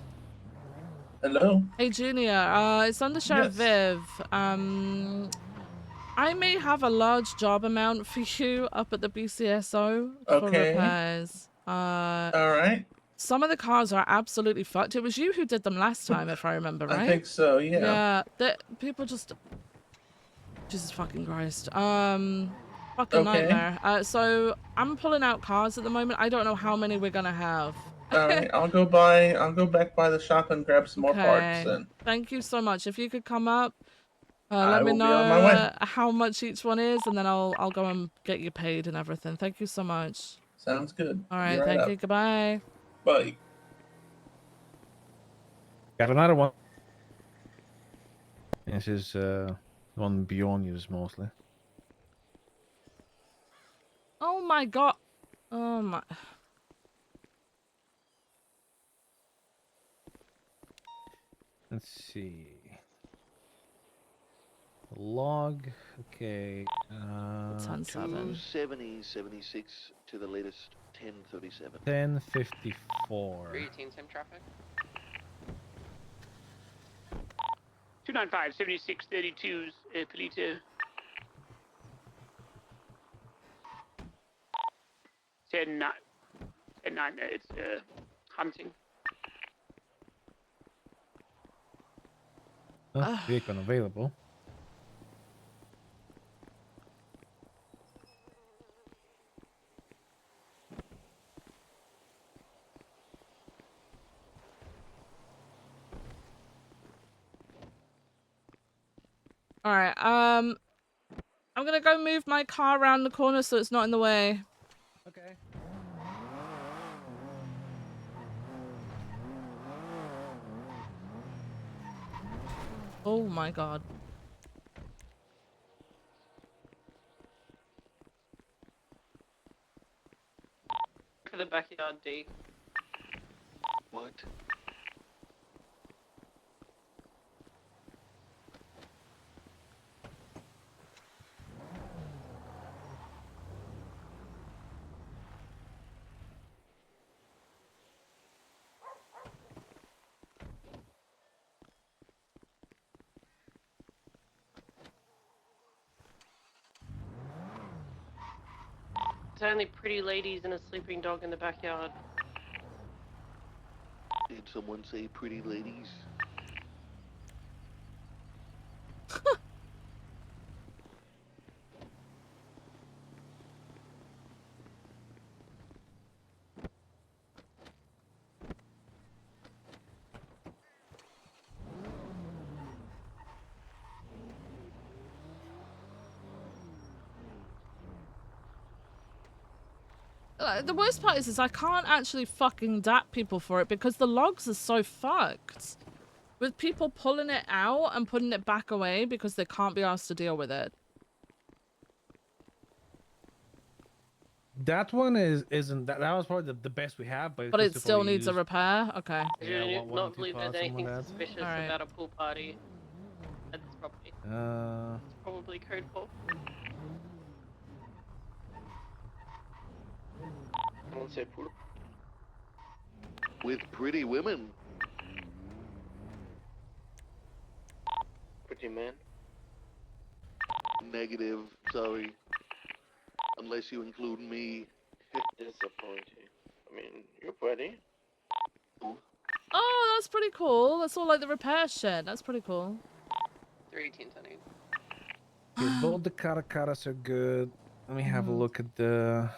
S14: Hello.
S1: Hey, Junior. It's Undersheriff Viv. I may have a large job amount for you up at the BCSO for repairs.
S14: All right.
S1: Some of the cars are absolutely fucked. It was you who did them last time, if I remember right.
S14: I think so. Yeah.
S1: Yeah. People just. Jesus fucking Christ. Fucking nightmare. So I'm pulling out cars at the moment. I don't know how many we're gonna have.
S14: All right. I'll go back by the shop and grab some more parts. And
S1: thank you so much. If you could come up,
S14: I
S1: let me
S14: will be on my way.
S1: know how much each one is, and then I'll go and get you paid and everything. Thank you so much.
S14: Sounds good.
S1: All right. Thank you. Goodbye.
S14: Bye.
S11: Got another one. This is one Bjorn uses mostly.
S1: Oh my god. Oh my.
S11: Let's see. Log. Okay.
S2: 270.76 to the latest 10:37.
S11: 10:54.
S15: 318, same traffic.
S6: 295, 76, 32s, Polito. 10-9. 10-9, it's hunting.
S11: Vehicle unavailable.
S1: All right. I'm gonna go move my car around the corner so it's not in the way.
S11: Okay.
S1: Oh my god.
S4: For the backyard D.
S2: What?
S4: There's only pretty ladies and a sleeping dog in the backyard.
S2: Did someone say pretty ladies?
S1: The worst part is I can't actually fucking dap people for it because the logs are so fucked. With people pulling it out and putting it back away because they can't be asked to deal with it.
S11: That one isn't that was probably the best we have, but
S1: it still needs a repair. Okay.
S11: Yeah,
S4: I do
S11: one or
S4: not
S11: two
S4: believe there's
S11: parts, something
S4: anything
S11: like that.
S4: suspicious
S1: Alright.
S4: about a pool party at this property. It's probably code 4.
S8: Someone say pool.
S2: With pretty women.
S8: Pretty man.
S2: Negative, sorry. Unless you include me.
S8: Disappointing. I mean, you're pretty.
S1: Oh, that's pretty cool. That's all like the repair shit. That's pretty cool.
S15: 318, 10-8.
S11: Okay, both the Caracaras are good. Let me have a look at the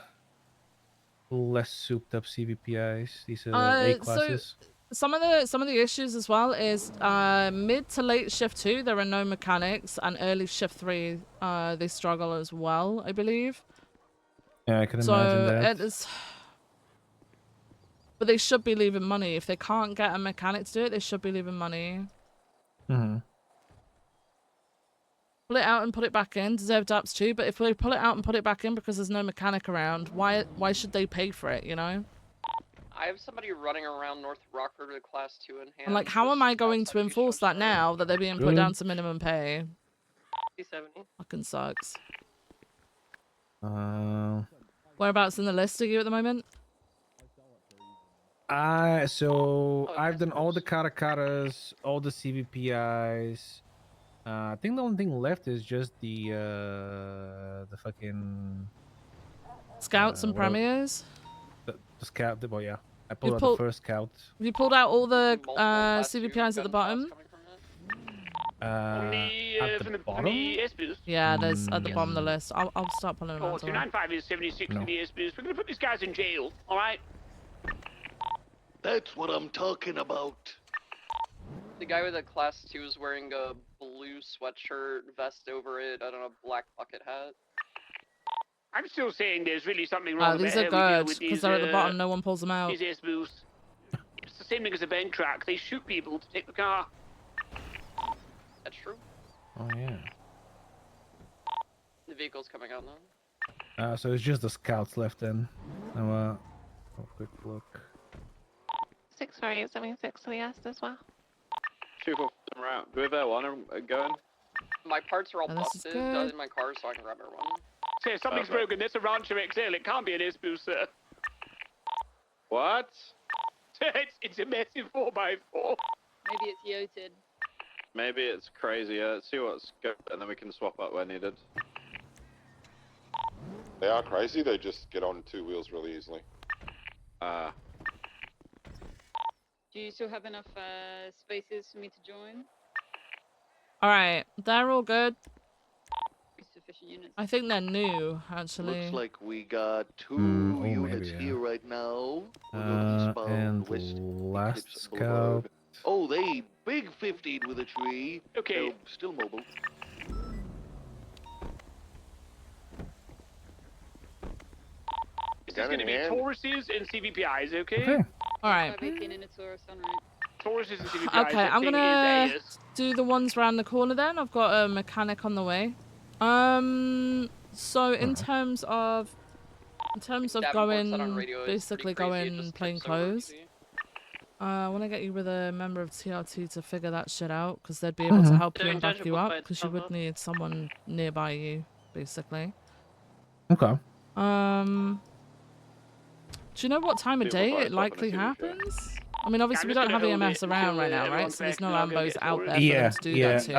S11: less souped up CVPIs. These are A classes.
S1: So some of the issues as well is mid to late shift 2 there are no mechanics, and early shift 3 they struggle as well, I believe.
S11: Yeah, I can imagine that.
S1: It is... But they should be leaving money. If they can't get a mechanic to do it, they should be leaving money.
S11: Mm-hmm.
S1: Pull it out and put it back in. Deserve daps too, but if they pull it out and put it back in because there's no mechanic around, why should they pay for it, you know?
S15: I have somebody running around North Rockford with a class 2 in hand.
S1: And like, how am I going to enforce that now that they're being put down to minimum pay?
S4: C70.
S1: Fucking sucks. Whereabouts in the list are you at the moment?
S11: So I've done all the Caracas, all the CVPIs. I think the only thing left is just the fucking
S1: Scouts and premiers.
S11: The scout. Well, yeah, I pulled
S1: You've
S11: out
S1: pulled-
S11: the first scout.
S1: Have you pulled out all the CVPIs at the bottom?
S11: At the bottom.
S1: Yeah, there's at the bottom of the list. I'll start pulling them
S6: Oh,
S1: out. don't worry.
S6: 295 is 76
S11: No.
S6: in the SBS. We're gonna put these guys in jail, all right?
S2: That's what I'm talking about.
S15: The guy with a class 2 is wearing a blue sweatshirt, vest over it, I don't know, black bucket hat.
S6: I'm still saying there's really something wrong
S1: These
S6: about
S1: are
S6: how we deal
S1: good
S6: with
S1: because
S6: these,
S1: they're at the bottom. No one pulls them out.
S6: these SBS. It's the same thing as a bank track. They shoot people to take the car.
S15: That's true.
S11: Oh yeah.
S15: The vehicle's coming out now.
S11: So it's just the scouts left then. Now, a quick look.
S16: 64876 we asked as well.
S3: 247 route. Do we have L1 going?
S15: My parts are all
S1: Oh, this is
S15: busted
S1: good.
S15: in my car, so I can grab everyone.
S6: Say, something's
S3: Perfect.
S6: broken. That's a Rancher XL. It can't be an SBS, sir.
S3: What?
S6: it's a massive 4x4.
S17: Maybe it's yoted.
S3: Maybe it's crazy. Let's see what's good, and then we can swap up where needed.
S5: They are crazy. They just get on two wheels really easily.
S17: Do you still have enough spaces for me to join?
S1: All right, they're all good.
S17: Sufficient units.
S1: I think they're new, actually.
S2: Looks like we got two
S11: Oh,
S2: units
S11: maybe, yeah.
S2: here right now. We're going eastbound,
S11: And the
S2: west
S11: last
S2: Eclipse
S11: scout.
S2: Boulevard. Oh, they big 50'd with a tree.
S6: Okay.
S2: They're still mobile.
S6: This is
S5: Gun
S6: going to
S5: in
S6: be
S5: hand.
S6: Tauruses and CVPIs, okay?
S11: Okay.
S1: All right.
S17: 518 in a Taurus en route.
S6: Tauruses and CVPIs.
S1: Okay,
S6: that
S1: I'm
S6: thing
S1: gonna
S6: is AS.
S1: do the ones around the corner then. I've got a mechanic on the way. So in terms of
S15: Davenport's out on
S1: going,
S15: radio, it's
S1: basically
S15: pretty crazy, it
S1: going
S15: just
S1: plain
S15: tips over,
S1: clothes.
S15: see?
S1: I want to get you with a member of TRT to figure that shit out because they'd be able to help you
S4: They're
S1: and back you
S4: intangible
S1: up
S4: by
S1: because you
S4: itself,
S1: would
S4: huh?
S1: need someone nearby you, basically.
S11: Okay.
S1: Do you know what time of
S3: People
S1: day
S3: buy
S1: it
S3: stuff
S1: likely
S3: in a CVP.
S1: happens? I mean, obviously
S6: I'm
S1: we
S6: just
S1: don't have
S6: gonna hold
S1: EMS
S6: it
S1: around
S6: until
S1: right now, right?
S6: everyone's
S1: So there's
S6: back
S1: no
S6: and I'll go
S1: ambos
S6: get
S1: out
S6: Taurus.
S1: there for them to do that to.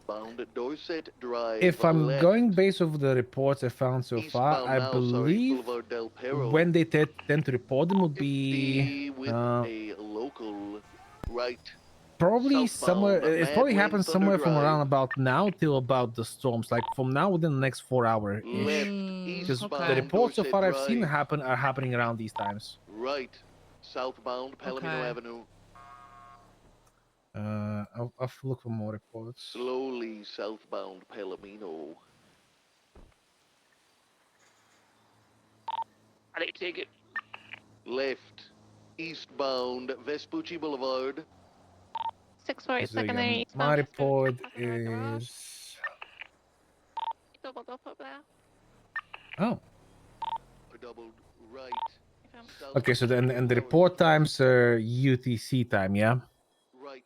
S1: But
S2: Bound at Dorset Drive.
S11: If I'm
S2: left.
S11: going based off the reports I found so far,
S2: Eastbound
S11: I
S2: now, sorry,
S11: believe
S2: Boulevard Del Perro.
S11: when they tend to report them would be
S2: 50 with a local right.
S11: probably somewhere.
S2: Southbound,
S11: It probably
S2: Mad
S11: happens
S2: Wing
S11: somewhere
S2: Thunder
S11: from around
S2: Drive.
S11: about now till about the storms, like from now within the next 4 hours ish.
S2: Left,
S11: Because
S2: eastbound,
S11: the reports so
S2: Dorset
S11: far I've seen
S2: Drive.
S11: are happening around these times.
S2: Right, southbound Palomino
S1: Okay.
S2: Avenue.
S11: I'll look for more reports.
S2: Slowly southbound Palomino.
S6: I like to take it.
S2: Left, eastbound Vespucci Boulevard.
S16: 648
S11: So, yeah,
S16: secondary
S11: my
S16: eastbound.
S11: report is
S16: Doubled up up there.
S11: oh.
S2: Doubled right.
S11: Okay, so then and the report times are UTC time, yeah.
S2: Right,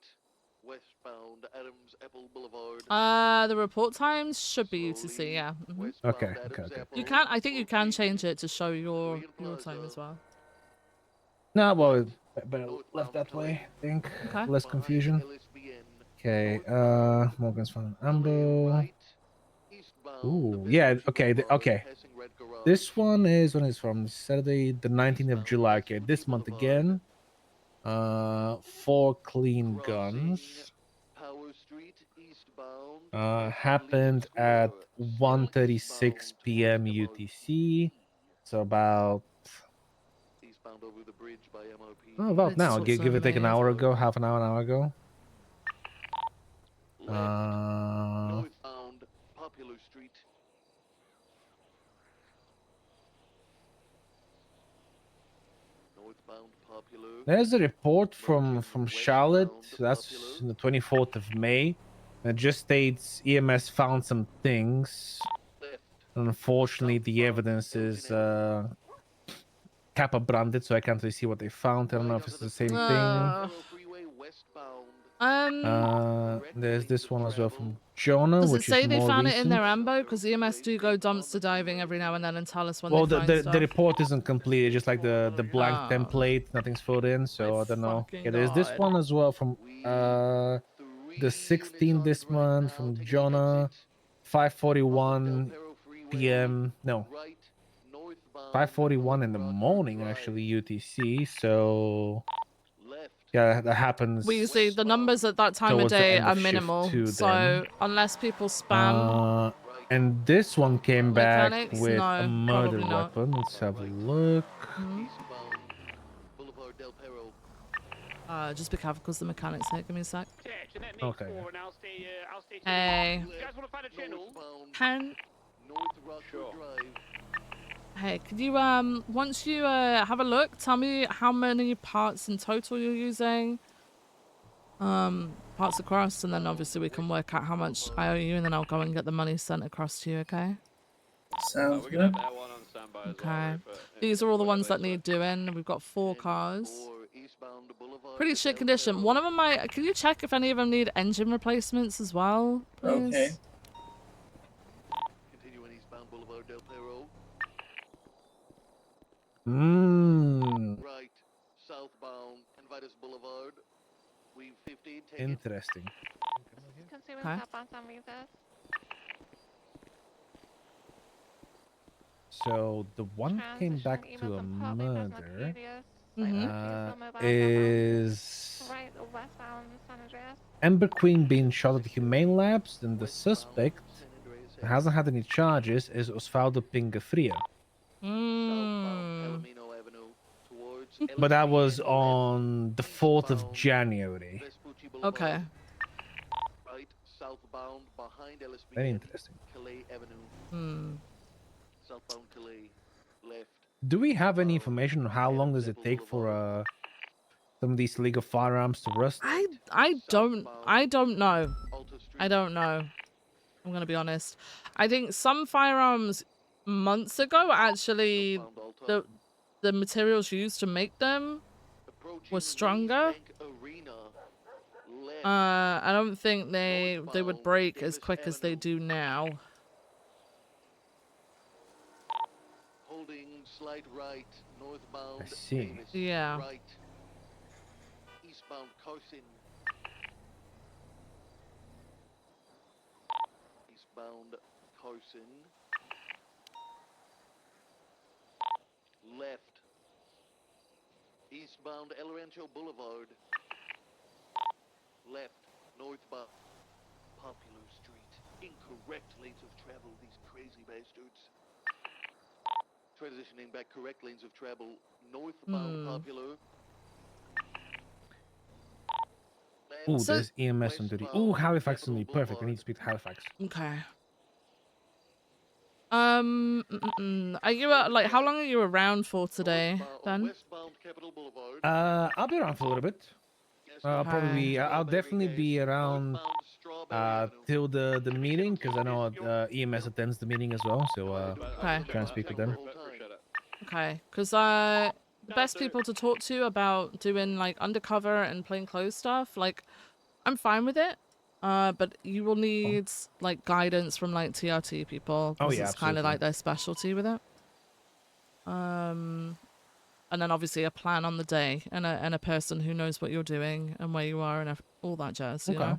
S2: westbound Adams Apple Boulevard.
S1: the report times should be UTC, yeah. Mhm.
S11: Okay, okay.
S1: You can, I think you can change it to show your time as well.
S11: No, well, better left that way. I think
S1: Okay.
S11: less confusion. Okay, Morgan's from Ambo. Ooh, yeah. Okay, okay. This one is when it's from Saturday, the 19th of July. Okay, this month again. 4 clean guns.
S2: Power Street eastbound.
S11: Happened at 1:36 p.m. UTC. So about
S2: Eastbound over the bridge by MOP.
S11: oh, about now. Give it take an hour ago, half an hour ago.
S2: Northbound Popular Street. Northbound Popular.
S11: There's a report from Charlotte. That's the 24th of May. It just states EMS found some things. Unfortunately, the evidence is Kappa branded, so I can't really see what they found. I don't know if it's the same thing. There's this one as well from Jonah,
S1: Does it
S11: which is
S1: say they
S11: more
S1: found
S11: recent.
S1: it in their ambo? Because EMS do go dumpster diving every now and then and tell us when
S11: Well,
S1: they find
S11: the
S1: stuff.
S11: report isn't complete. It's just like the blank
S1: Oh.
S11: template. Nothing's filled in, so I don't know.
S1: fucking
S11: Yeah, there's this
S1: God.
S11: one as well from the 16th this month from Jonah, 5:41 p.m. No, 5:41 in the morning actually UTC. So yeah, that happens.
S1: Well, you see, the numbers at that time of
S11: towards the
S1: day
S11: end
S1: are
S11: of shift
S1: minimal.
S11: two
S1: So
S11: then.
S1: unless people spam
S11: And this one came back
S1: mechanics,
S11: with
S1: no,
S11: a murder
S1: probably not.
S11: weapon. Let's have a look.
S1: Just be careful because the mechanics here. Give me a sec.
S11: Okay.
S1: Hey.
S6: You guys want to find a channel?
S1: Hey, could you once you have a look, tell me how many parts in total you're using? Parts across, and then obviously we can work out how much I owe you, and then I'll go and get the money sent across to you. Okay.
S14: Sounds
S3: We're
S14: good.
S3: gonna have one on standby as well,
S1: Okay.
S3: Rupert,
S1: These are all the
S3: whenever
S1: ones
S3: they
S1: that need doing. We've got 4 cars. Pretty shit condition. One of them might. Can you check if any of them need engine replacements as well, please?
S14: Okay.
S2: Continuing eastbound Boulevard Del Perro. Right, southbound Invitus Boulevard. We 15 tickets.
S11: Interesting.
S16: Consuming
S1: Okay.
S16: southbound San Visas.
S11: So the one came back to a murder
S16: Mm-hmm.
S11: is
S16: Right, westbound San Andreas.
S11: Ember Queen being shot at the Humane Labs, and the suspect hasn't had any charges is Osvaldo Pingafria. But that was on the 4th of January.
S1: Okay.
S2: Right, southbound behind LSB.
S11: Very interesting.
S2: Calais Avenue. Southbound Calais, left.
S11: Do we have any information on how long does it take for some of these legal firearms to rust?
S1: I don't know. I don't know. I'm gonna be honest. I think some firearms months ago actually the materials used to make them were stronger. I don't think they would break as quick as they do now.
S2: Holding slight right, northbound.
S11: I see.
S2: Davis,
S1: Yeah.
S2: Right. Eastbound Carson. Eastbound Carson. Left. Eastbound El Rancho Boulevard. Left. Northbound Popular Street. Incorrect lanes of travel, these crazy bastards. Transitioning back correct lanes of travel. Northbound Popular.
S11: Ooh, there's EMS on duty. Ooh, Halifax is gonna be perfect. I need to speak to Halifax.
S1: Okay. Are you like how long are you around for today, then?
S11: I'll be around for a little bit. I'll definitely be around till the meeting, because I know EMS attends the meeting as well, so
S1: Okay.
S11: try and speak with them.
S1: Okay, because the best people to talk to about doing like undercover and plainclothes stuff, like I'm fine with it. But you will need like guidance from like TRT people, because it's kind of like their specialty with it. And then obviously a plan on the day and a person who knows what you're doing and where you are and all that jazz, you know.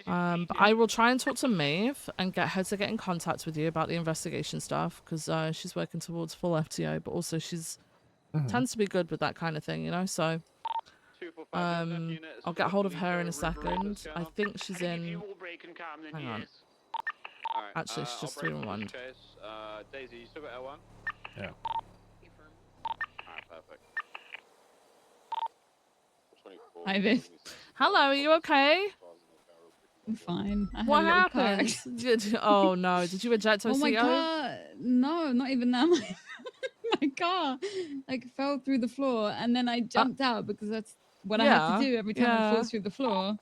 S1: But I will try and talk to Maeve and get her to get in contact with you about the investigation stuff, because she's working towards full FTO, but also she's tends to be good with that kind of thing, you know. So I'll get hold of her in a second. I think she's in. Hang on. Actually, she's just 311.
S3: Daisy, you still got L1?
S11: Yeah.
S3: Alright, perfect.
S17: Hi, Viv.
S1: Hello, are you okay?
S17: I'm fine. I had
S1: What
S17: a little car
S1: happened? Oh no, did you eject OCO?
S17: Oh my car! No, not even that. My car like fell through the floor, and then I jumped out because that's what I have to do every time it falls through the floor.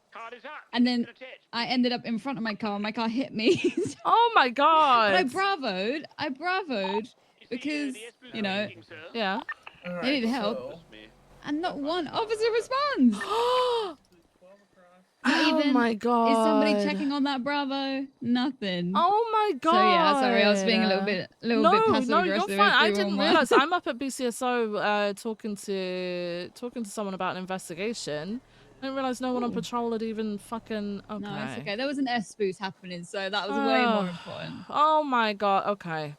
S17: And then I ended up in front of my car. My car hit me.
S1: Oh my god!
S17: But I bravoed because you know,
S1: yeah,
S17: they needed help, and not one officer responds. Not
S1: Oh
S17: even.
S1: my god.
S17: Is somebody checking on that Bravo? Nothing.
S1: Oh my god.
S17: So yeah, sorry, I was being a little bit passive
S1: No,
S17: aggressive.
S1: you're fine. I
S17: everyone
S1: didn't
S17: was.
S1: realize. I'm up at BCSO talking to someone about an investigation. I didn't realize no one on
S17: Ooh.
S1: patrol had even fucking. Okay.
S17: No, it's okay. There was an S boost happening, so that was way more important.
S1: Oh my god. Okay.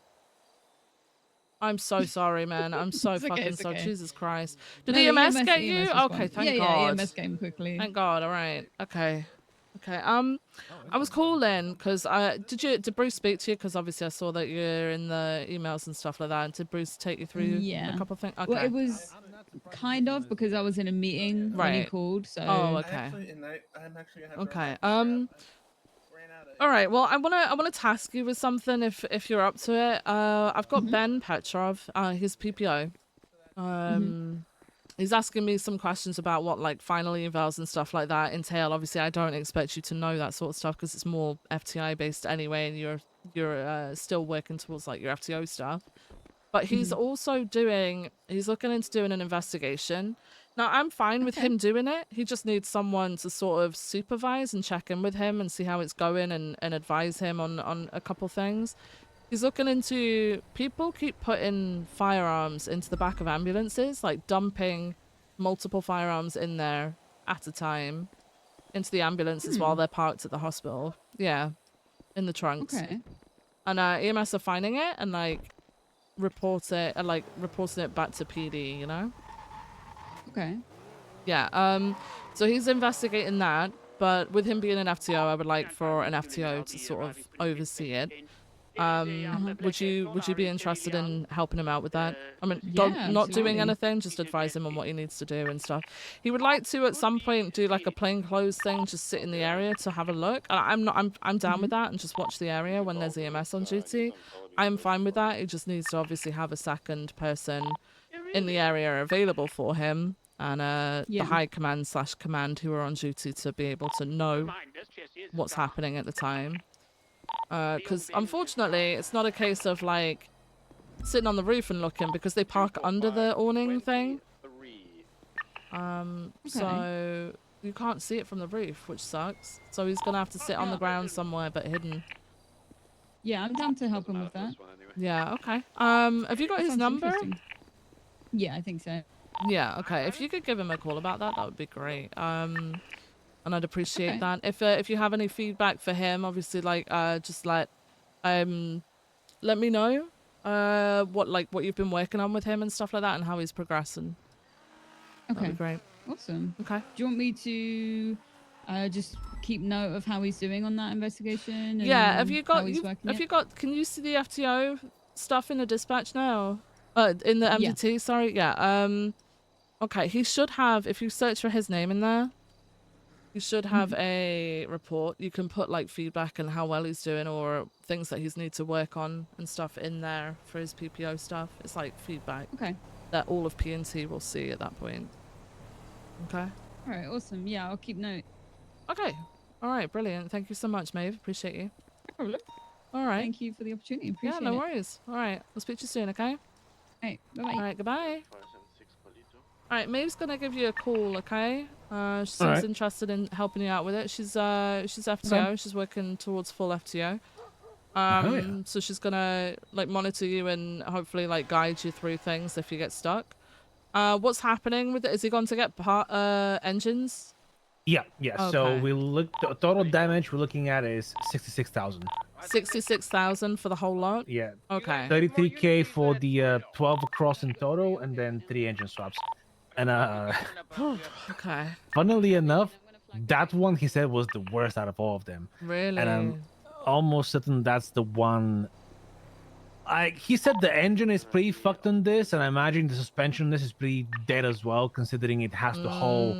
S1: I'm so sorry, man. I'm so
S17: It's okay,
S1: fucking
S17: it's
S1: sorry.
S17: okay.
S1: Jesus Christ. Did
S17: No, the
S1: EMS get you?
S17: was
S1: Okay,
S17: fine.
S1: thank
S17: yeah,
S1: God.
S17: Yeah, EMS came quickly.
S1: Thank God. All right. Okay. Okay. I was calling because did Bruce speak to you? Because obviously I saw that you're in the emails and stuff like that. And did Bruce take you through
S17: Yeah.
S1: a couple of things? Okay.
S17: Well, it was kind of because I was in a meeting when he
S1: Right.
S17: called. So.
S1: Oh,
S14: I
S1: okay.
S14: actually, and I'm actually gonna have to
S1: Okay.
S14: run back. Ran out of
S1: All right. Well, I wanna task you with something if you're up to it. I've got Ben Petrov, his PPO. He's asking me some questions about what like final evals and stuff like that entail. Obviously, I don't expect you to know that sort of stuff because it's more FTI based anyway, and you're still working towards like your FTO stuff. But he's also he's looking into doing an investigation. Now, I'm fine with him doing it. He just needs someone to sort of supervise and check in with him and see how it's going and advise him on a couple things. He's looking into people keep putting firearms into the back of ambulances, like dumping multiple firearms in there at a time into the ambulances while they're parked at the hospital. Yeah, in the trunks.
S17: Okay.
S1: And EMS are finding it and like reporting it back to PD, you know?
S17: Okay.
S1: Yeah, so he's investigating that, but with him being an FTO, I would like for an FTO to sort of oversee it. Would you be interested in helping him out with that? I mean, not doing anything, just advise him on what he needs to do and stuff. He would like to at some point do like a plainclothes thing, just sit in the area to have a look. And I'm down with that and just watch the area when there's EMS on duty. I'm fine with that. He just needs to obviously have a second person in the area available for him and the high command / command who are on duty to be able to know what's happening at the time. Because unfortunately, it's not a case of like sitting on the roof and looking because they park under the awning thing. So you can't see it from the roof, which sucks. So he's gonna have to sit on the ground somewhere but hidden.
S17: Yeah, I'm down to help him with that.
S1: Yeah, okay. Have you got his number?
S17: Yeah, I think so.
S1: Yeah, okay. If you could give him a call about that, that would be great. And I'd appreciate that. If you have any feedback for him, obviously, like, just let me know what you've been working on with him and stuff like that, and how he's progressing.
S17: Okay,
S1: that'd be great.
S17: Awesome.
S1: Okay.
S17: Do you want me to just keep note of how he's doing on that investigation? And
S1: Yeah. Have you got?
S17: Have
S1: you got? Can you see the FTO stuff in the dispatch now? In the MDT. Yeah. Sorry. Yeah. Okay. He should have. If you search for his name in there. You should have a report. You can put like feedback and how well he's doing or things that he's need to work on and stuff in there for his PPO stuff. It's like feedback.
S17: Okay.
S1: That all of PNT will see at that point. Okay.
S17: All right. Awesome. Yeah, I'll keep note.
S1: Okay. All right. Brilliant. Thank you so much, Maeve. Appreciate you.
S17: No problem.
S1: All right.
S17: Thank you for the opportunity. Appreciate
S1: no worries. All right. I'll speak to you soon. Okay.
S17: All right. Bye-bye.
S1: All right. Goodbye. All right, Maeve's gonna give you a call, okay? She seems interested in helping you out with it. She's FTO. Okay. She's working towards full FTO. So she's gonna like monitor you and hopefully like guide you through things if you get stuck. What's happening with it? Is he going to get engines?
S11: Yeah.
S1: Okay.
S11: So we look the total damage we're looking at is 66,000.
S1: 66,000 for the whole lot.
S11: Yeah.
S1: Okay.
S11: 33K for the 12 across in total, and then 3 engine swaps. And
S1: okay.
S11: Funnily enough, that one he said was the worst out of all of them.
S1: Really?
S11: And I'm almost certain that's the one. He said the engine is pretty fucked on this, and I imagine the suspension on this is pretty dead as well, considering it has to hold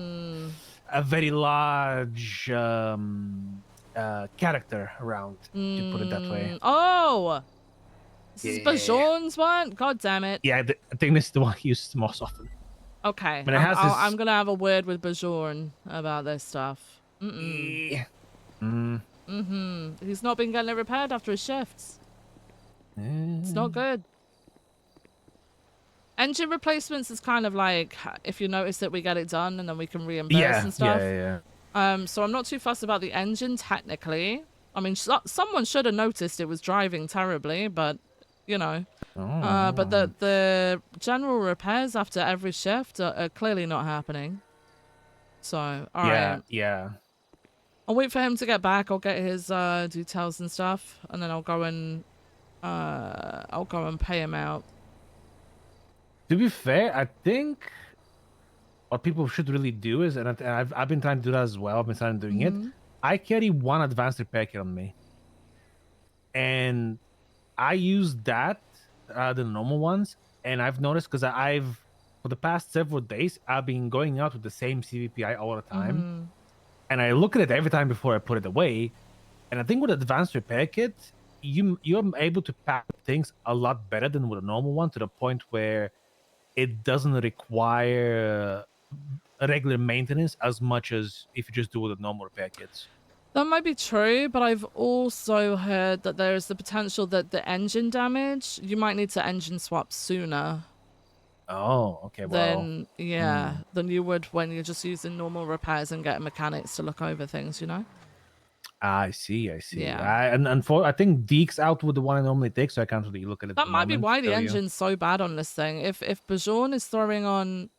S11: a very large character around, to put it that way.
S1: Oh! This is Bajour's one? God damn it.
S11: Yeah, I think this is the one he uses most often.
S1: Okay,
S11: But it has
S1: I'm gonna have a word with Bajorn about this stuff.
S11: Yeah.
S1: He's not been getting it repaired after his shifts. It's not good. Engine replacements is kind of like if you notice that we get it done and then we can reimburse and stuff.
S11: Yeah.
S1: So I'm not too fussed about the engine technically. I mean, someone should have noticed it was driving terribly, but you know. But the general repairs after every shift are clearly not happening. So, all right.
S11: Yeah.
S1: I'll wait for him to get back. I'll get his details and stuff, and then I'll go and pay him out.
S11: To be fair, I think what people should really do is, and I've been trying to do that as well. I've been starting doing it. I carry one advanced repair kit on me, and I use that, the normal ones. And I've noticed because I've for the past several days I've been going out with the same CVPI all the time, and I look at it every time before I put it away. And I think with advanced repair kit, you're able to pack things a lot better than with a normal one, to the point where it doesn't require regular maintenance as much as if you just do with the normal repair kits.
S1: That might be true, but I've also heard that there is the potential that the engine damage, you might need to engine swap sooner.
S11: Oh, okay. Well,
S1: than you would when you're just using normal repairs and getting mechanics to look over things, you know?
S11: I see.
S1: Yeah.
S11: I think Deke's out with the one I normally take, so I can't really look at it.
S1: That might be why the engine's so bad on this thing. If Bajourn is throwing on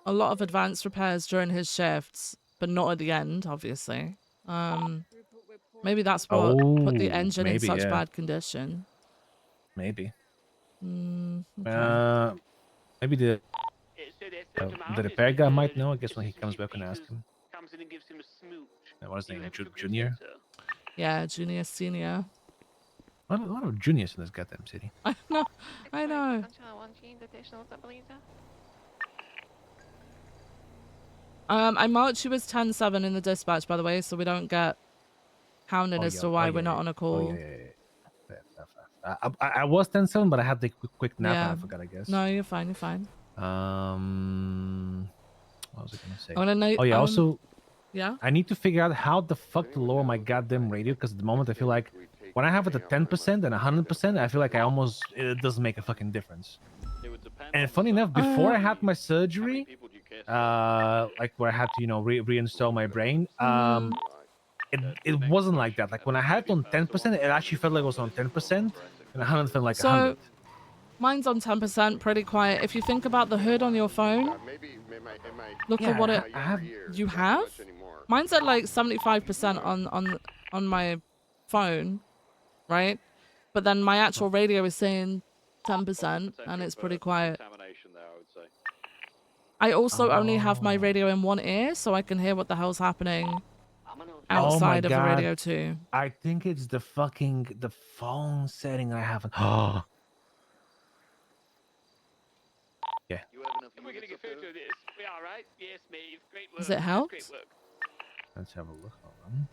S1: a lot of advanced repairs during his shifts, but not at the end, obviously. Maybe that's what put the engine in such bad condition.
S11: Maybe.
S1: Okay.
S11: Maybe the repair guy might know. I guess when he comes back and ask him.
S6: Comes in and gives him a smooch.
S11: What's his name? Junior?
S1: Yeah, junior, senior.
S11: A lot of juniors in this goddamn city.
S1: I know. I marked you as 10-7 in the dispatch, by the way, so we don't get hounded as to why we're not on a call.
S11: I was 10-7, but I had the quick nap and I forgot, I guess.
S1: No, you're fine.
S11: What was I gonna say?
S1: I'm gonna
S11: also,
S1: yeah.
S11: I need to figure out how the fuck to lower my goddamn radio, because at the moment I feel like when I have it at 10% and 100%, I feel like it doesn't make a fucking difference. And funny enough, before I had my surgery, like where I had to, reinstall my brain, it wasn't like that. Like when I had it on 10%, it actually felt like it was on 10%, and 100 felt like 100.
S1: Mine's on 10%, pretty quiet. If you think about the hood on your phone, look at what you have. Mine's at like 75% on my phone, right? But then my actual radio is saying 10%, and it's pretty quiet. I also only have my radio in one ear, so I can hear what the hell's happening outside of the radio too.
S11: I think it's the phone setting I haven't. Yeah.
S6: We're gonna get photo of this. We are, right? Yes, Maeve. Great work.
S1: Does it help?
S6: Great work.
S11: Let's have a look. Hold on.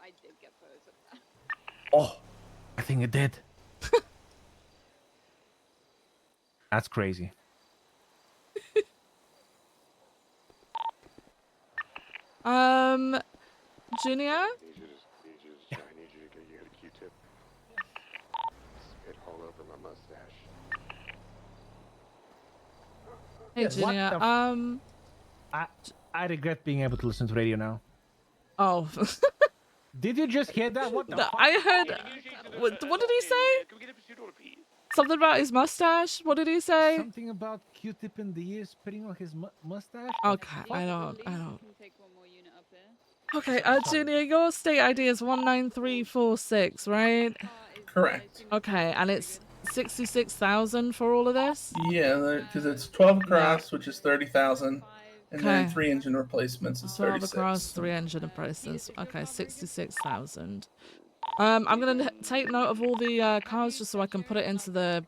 S17: I did get photos of that.
S11: Oh, I think it did. That's crazy.
S1: Junior?
S9: I need you to get a Q-tip. Spit all over my mustache.
S1: Hey, Junior.
S11: I regret being able to listen to radio now.
S1: Oh.
S11: Did you just hear that? What the fuck?
S1: I heard. What did he say? Something about his mustache? What did he say?
S11: Something about Q-tip in the ear, spitting on his mustache?
S1: Okay, I don't. Okay, Junior, your state ID is 19346, right?
S14: Correct.
S1: Okay, and it's 66,000 for all of this?
S14: Yeah, because it's 12 across, which is 30,000, and then 3 engine replacements is 36.
S1: 12 across, 3 engine replacements. Okay, 66,000. I'm gonna take note of all the cars just so I can put it into the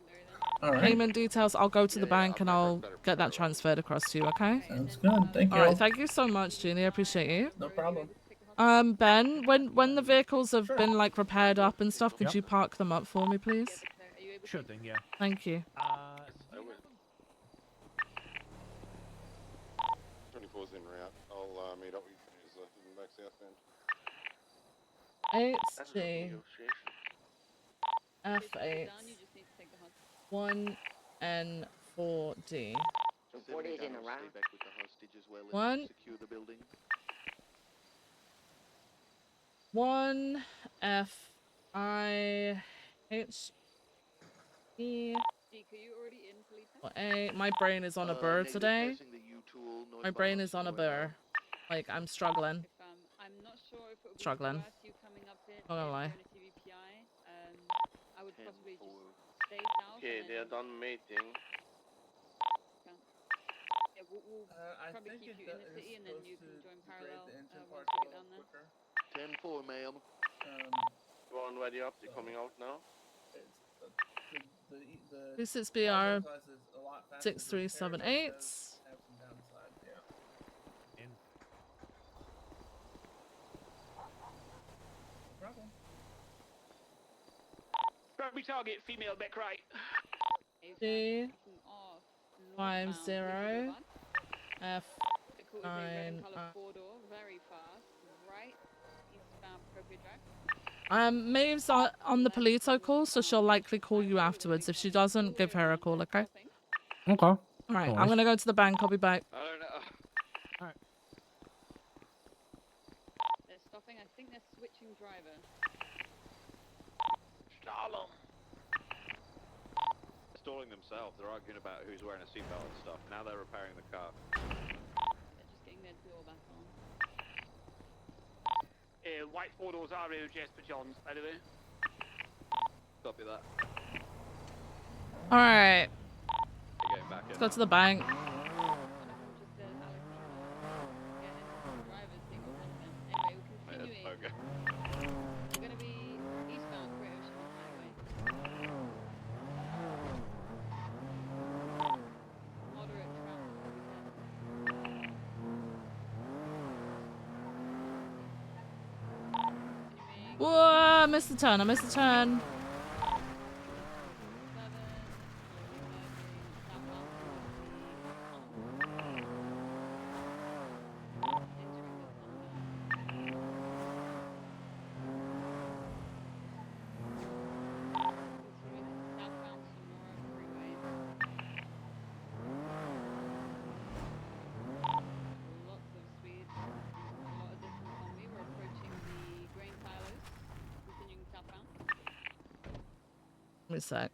S1: payment details. I'll go to the bank and I'll get that transferred across to you. Okay?
S14: Sounds good. Thank you.
S1: All right. Thank you so much, Junior. I appreciate you.
S14: No problem.
S1: Ben, when the vehicles have been like repaired up and stuff, could you park them up for me, please?
S11: Sure thing. Yeah.
S1: Thank you.
S5: 24's in route. I'll meet up with you guys in back southbound.
S1: HG F8 1N4D.
S2: 48 in around. Stay back with the hostage as well and
S1: One.
S2: secure the building.
S1: 1 F I H E.
S17: Are you already in, Felipe?
S1: A. My brain is on a burr today.
S2: Passing the U-tool,
S1: My brain is on a burr. Like, I'm struggling.
S17: If, I'm not sure if it would be
S1: Struggling.
S17: worth you coming up in,
S1: Not gonna lie.
S17: during a TVPI. I would possibly just stay south.
S8: Okay,
S17: and
S8: they're
S17: then,
S8: done mating.
S17: yeah, we'll
S14: I
S17: probably
S14: think
S17: keep
S14: it
S17: you in the
S14: is
S17: city, and then you can
S14: supposed
S17: join
S14: to degrade
S17: parallel
S14: the engine
S17: once
S14: parts
S17: we
S14: a
S17: get
S14: little
S17: down there.
S14: quicker.
S2: 10-4, ma'am.
S8: One ready up, they're coming out now.
S14: It's the
S1: 26BR
S14: size is a lot faster to repair, but it
S1: 6378.
S14: does have some downsides. Yeah. No problem.
S6: Primary target, female, back right.
S1: D
S17: Off
S1: 50 F
S17: Vehicle is a red and
S1: 9.
S17: colored 4-door, very fast. Right, eastbound appropriate drive.
S1: Maeve's on the Polito call, so she'll likely call you afterwards. If she doesn't, give her a call, okay?
S11: Okay.
S1: All right, I'm gonna go to the bank. I'll be back.
S8: I don't know.
S11: All right.
S17: They're stopping. I think they're switching driver.
S6: Slalom.
S3: Stalling themselves. They're arguing about who's wearing a seatbelt and stuff. Now they're repairing the car.
S17: They're just getting their door back on.
S6: White 4-doors are OJS for Johns, by the way.
S3: Copy that.
S1: All right,
S3: You're getting back
S1: let's
S3: in
S1: go
S3: now.
S1: to the bank.
S17: One of them just said Alex driver's seat or something. Anyway, we're continuing. We're going to be eastbound Great Ocean Highway. Moderate traffic.
S1: Whoa, missed the turn. I missed the turn.
S17: Southbound Sonora Freeway. Lots of speed. A lot of distance on me. We're approaching the grain silos. Continuing southbound.
S1: Give me a sec.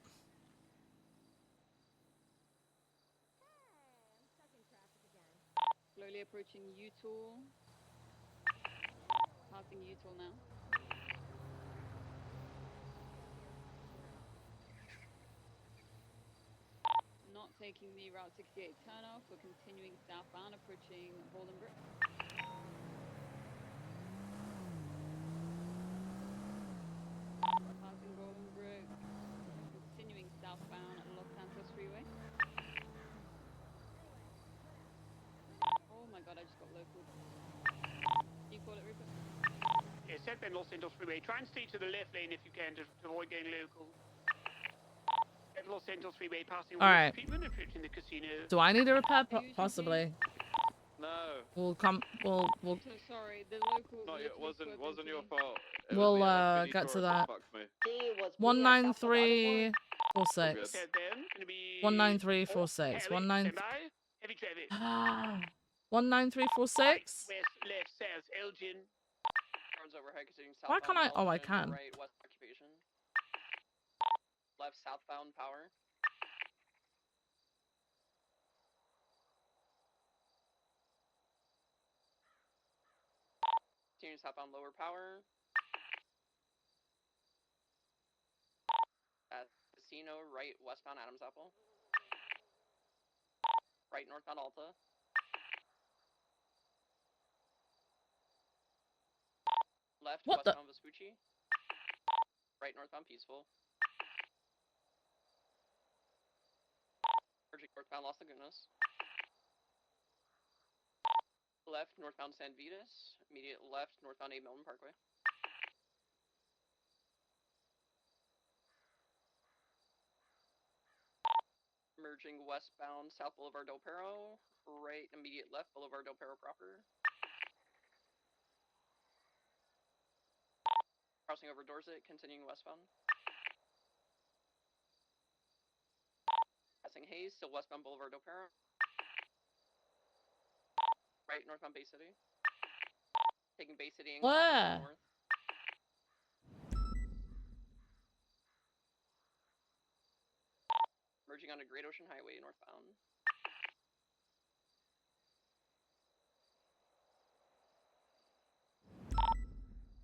S17: Slowly approaching U-Tool. Passing U-Tool now. Not taking the Route 68 turnoff. We're continuing southbound, approaching Bolingbrook. Passing Bolingbrook. Continuing southbound at Los Santos Freeway. Oh my god, I just got local. Can you call it, Rupert?
S6: Yeah, southbound Los Santos Freeway. Try and stay to the left lane if you can to avoid getting local. Los Santos Freeway passing
S1: All right.
S6: treatment, approaching the casino.
S1: Do I need a repair? Possibly.
S3: No.
S1: We'll come. We'll.
S17: So sorry, the locals.
S3: No, it wasn't your fault. It
S1: We'll
S3: was the
S1: get to
S3: LSPD
S1: that.
S3: fucked me.
S1: 19346. 19346. 19346.
S6: Heavy traffic.
S1: 19346.
S6: West, left, south, Elgin.
S15: Roads overhead, continuing
S1: Why
S15: southbound.
S1: can't I? Oh, I
S15: Elgin,
S1: can.
S15: Right, west occupation. Left, southbound power. Continuing southbound lower power. Casino, right, westbound Adams Apple. Right, northbound Alta. Left,
S1: What the?
S15: westbound Vespucci. Right, northbound Peaceful. Merging northbound Las Lagunas. Left, northbound San Vitas. Immediate left, northbound 8 Milton Parkway. Merging westbound South Boulevard Del Perro. Right, immediate left, Boulevard Del Perro proper. Crossing over Dorset, continuing westbound. Passing Hayes, still westbound Boulevard Del Perro. Right, northbound Bay City. Taking Bay City and
S1: Where?
S15: north. Merging onto Great Ocean Highway northbound.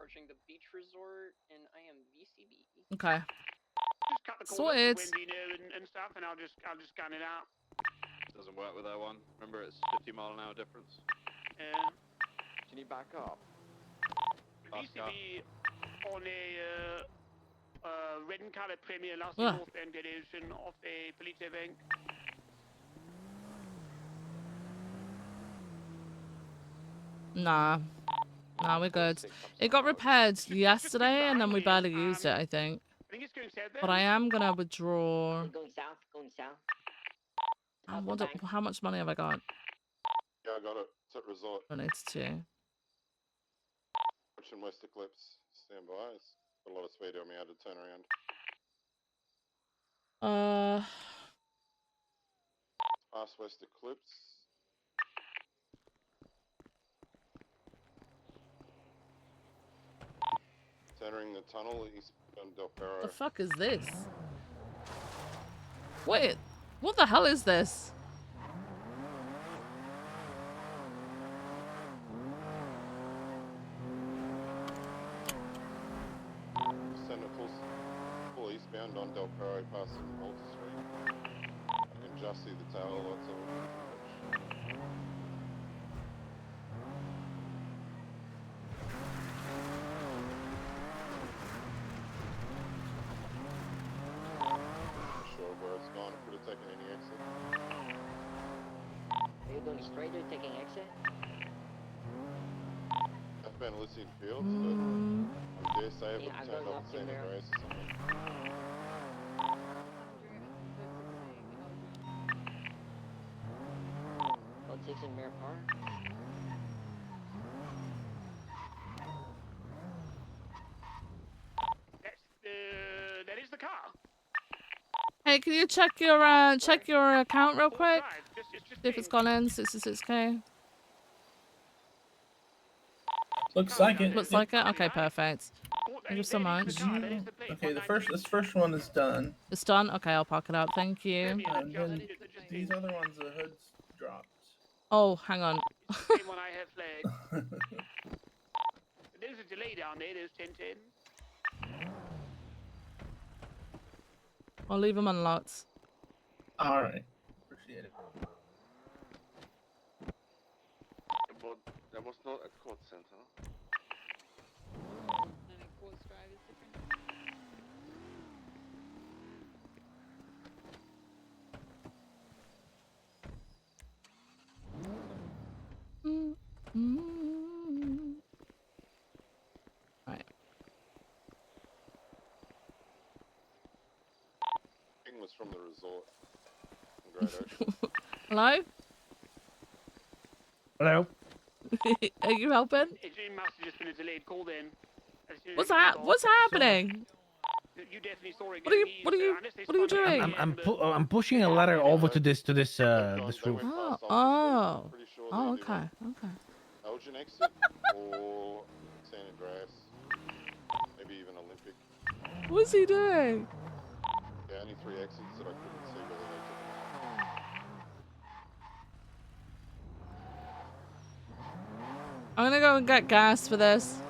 S15: Approaching the beach resort, and I am VCB.
S1: Okay.
S6: Just cut the corners
S1: Sorted.
S6: for Wendy and stuff, and I'll just gun it out.
S3: Doesn't work with that one. Remember, it's 50-mile-an-hour difference.
S18: Can you back up?
S6: VCB on a red and colour Premier last
S1: Ugh.
S6: northbound Great Ocean off a Polito bank.
S1: Nah. Nah, we're good. It got repaired yesterday, and then we barely used it, I think.
S6: I think it's going south there.
S1: But I am gonna withdraw.
S18: Going south, going south.
S1: How much money have I got?
S5: Yeah, I got it. It's at resort.
S1: I need to.
S5: Watching West Eclipse. Stand by. It's got a lot of speed on me. I had to turn around. Past West Eclipse. It's entering the tunnel eastbound Del Perro.
S1: The fuck is this? Wait, what the hell is this?
S5: Send a full eastbound on Del Perro passing Walter Street. I can just see the tail lights on. Sure where it's gone. Could have taken any exit.
S18: Are you going straight or taking exit?
S5: I've been Elysian Fields, but I dare say it would have turned off San Andreas or something.
S18: Code 6 in Mirror Park.
S6: That is the car.
S1: Hey, can you check your account real quick? See if it's gone in 66k.
S14: Looks like it.
S1: Looks like it. Okay, perfect. Thank you so much.
S14: Okay, this first one is done.
S1: It's done. Okay, I'll park it up. Thank you.
S14: And then these other ones, the hood's dropped.
S1: Oh, hang on.
S6: Same one I have flagged. There's a delay down there. There's 1010.
S1: I'll leave them unlocked.
S14: All right. Appreciate it.
S8: But that was not at court center.
S1: Right.
S5: King was from the resort in Great Ocean.
S1: Hello?
S11: Hello?
S1: Are you helping?
S6: It must have just been a delayed call then.
S1: What's happening?
S6: You definitely saw it.
S1: What are you doing?
S11: I'm pushing a ladder over to this roof.
S1: Oh, okay.
S5: Elgin exit or San Andreas, maybe even Olympic.
S1: What's he doing?
S5: Yeah, only 3 exits that I couldn't see whether they took.
S1: I'm gonna go and get gas for this.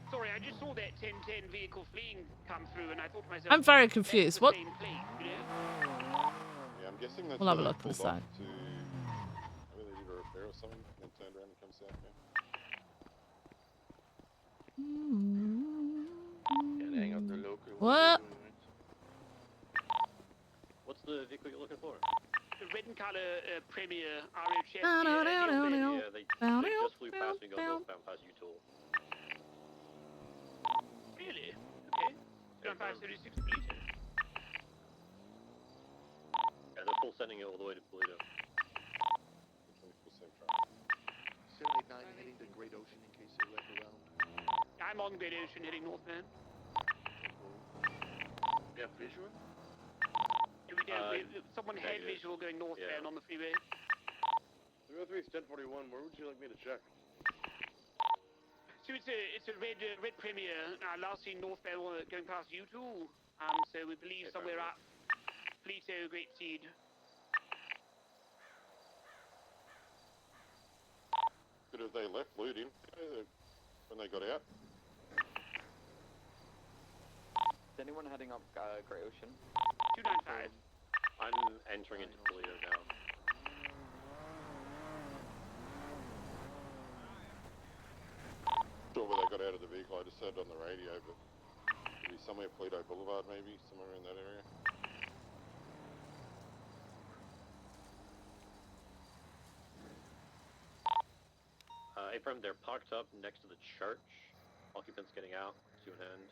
S6: Sorry, I just saw that 1010 vehicle fleeing come through, and I thought to myself,
S1: I'm very confused. What?
S6: same plate, you know?
S5: Yeah, I'm guessing that's
S1: We'll have a
S5: where they
S1: look on the
S5: pulled off
S1: side.
S5: to maybe they did a repair or something, and then turned around and come southbound.
S8: And hang out the local.
S1: What?
S3: What's the vehicle you're looking for?
S6: The red and colour Premier RHS.
S3: Yeah, they just flew past me, going northbound past Utah.
S6: Really? Okay. Going 536 Polito.
S3: Yeah, they're full sending it all the way to Toledo.
S2: 9 heading to Great Ocean in case they wreck around.
S6: I'm on Great Ocean heading northbound.
S8: Yeah, visual?
S6: Someone had visual going northbound on the freeway.
S8: 303 is 1041. Where would you like me to check?
S6: So it's a red Premier. Last seen northbound going past U2. So we believe somewhere at Fleeto, Great Seed.
S5: Could have they left looting when they got out?
S15: Is anyone heading up Great Ocean?
S6: 295.
S3: I'm entering into Toledo now.
S5: Sure where they got out of the vehicle. I just heard it on the radio, but maybe somewhere Polito Boulevard, maybe somewhere in that area.
S3: Abram, they're parked up next to the church. Occupants getting out, 2 in hand.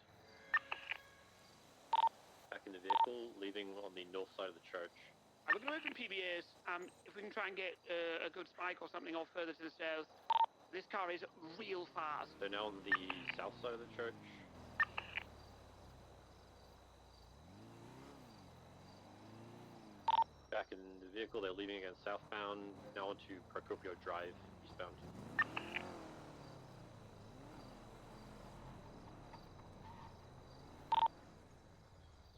S3: Back in the vehicle, leaving on the north side of the church.
S6: We're going to open PBS. If we can try and get a good spike or something off further to the south. This car is real fast.
S3: They're now on the south side of the church. Back in the vehicle, they're leaving again southbound, now onto Procopio Drive, eastbound.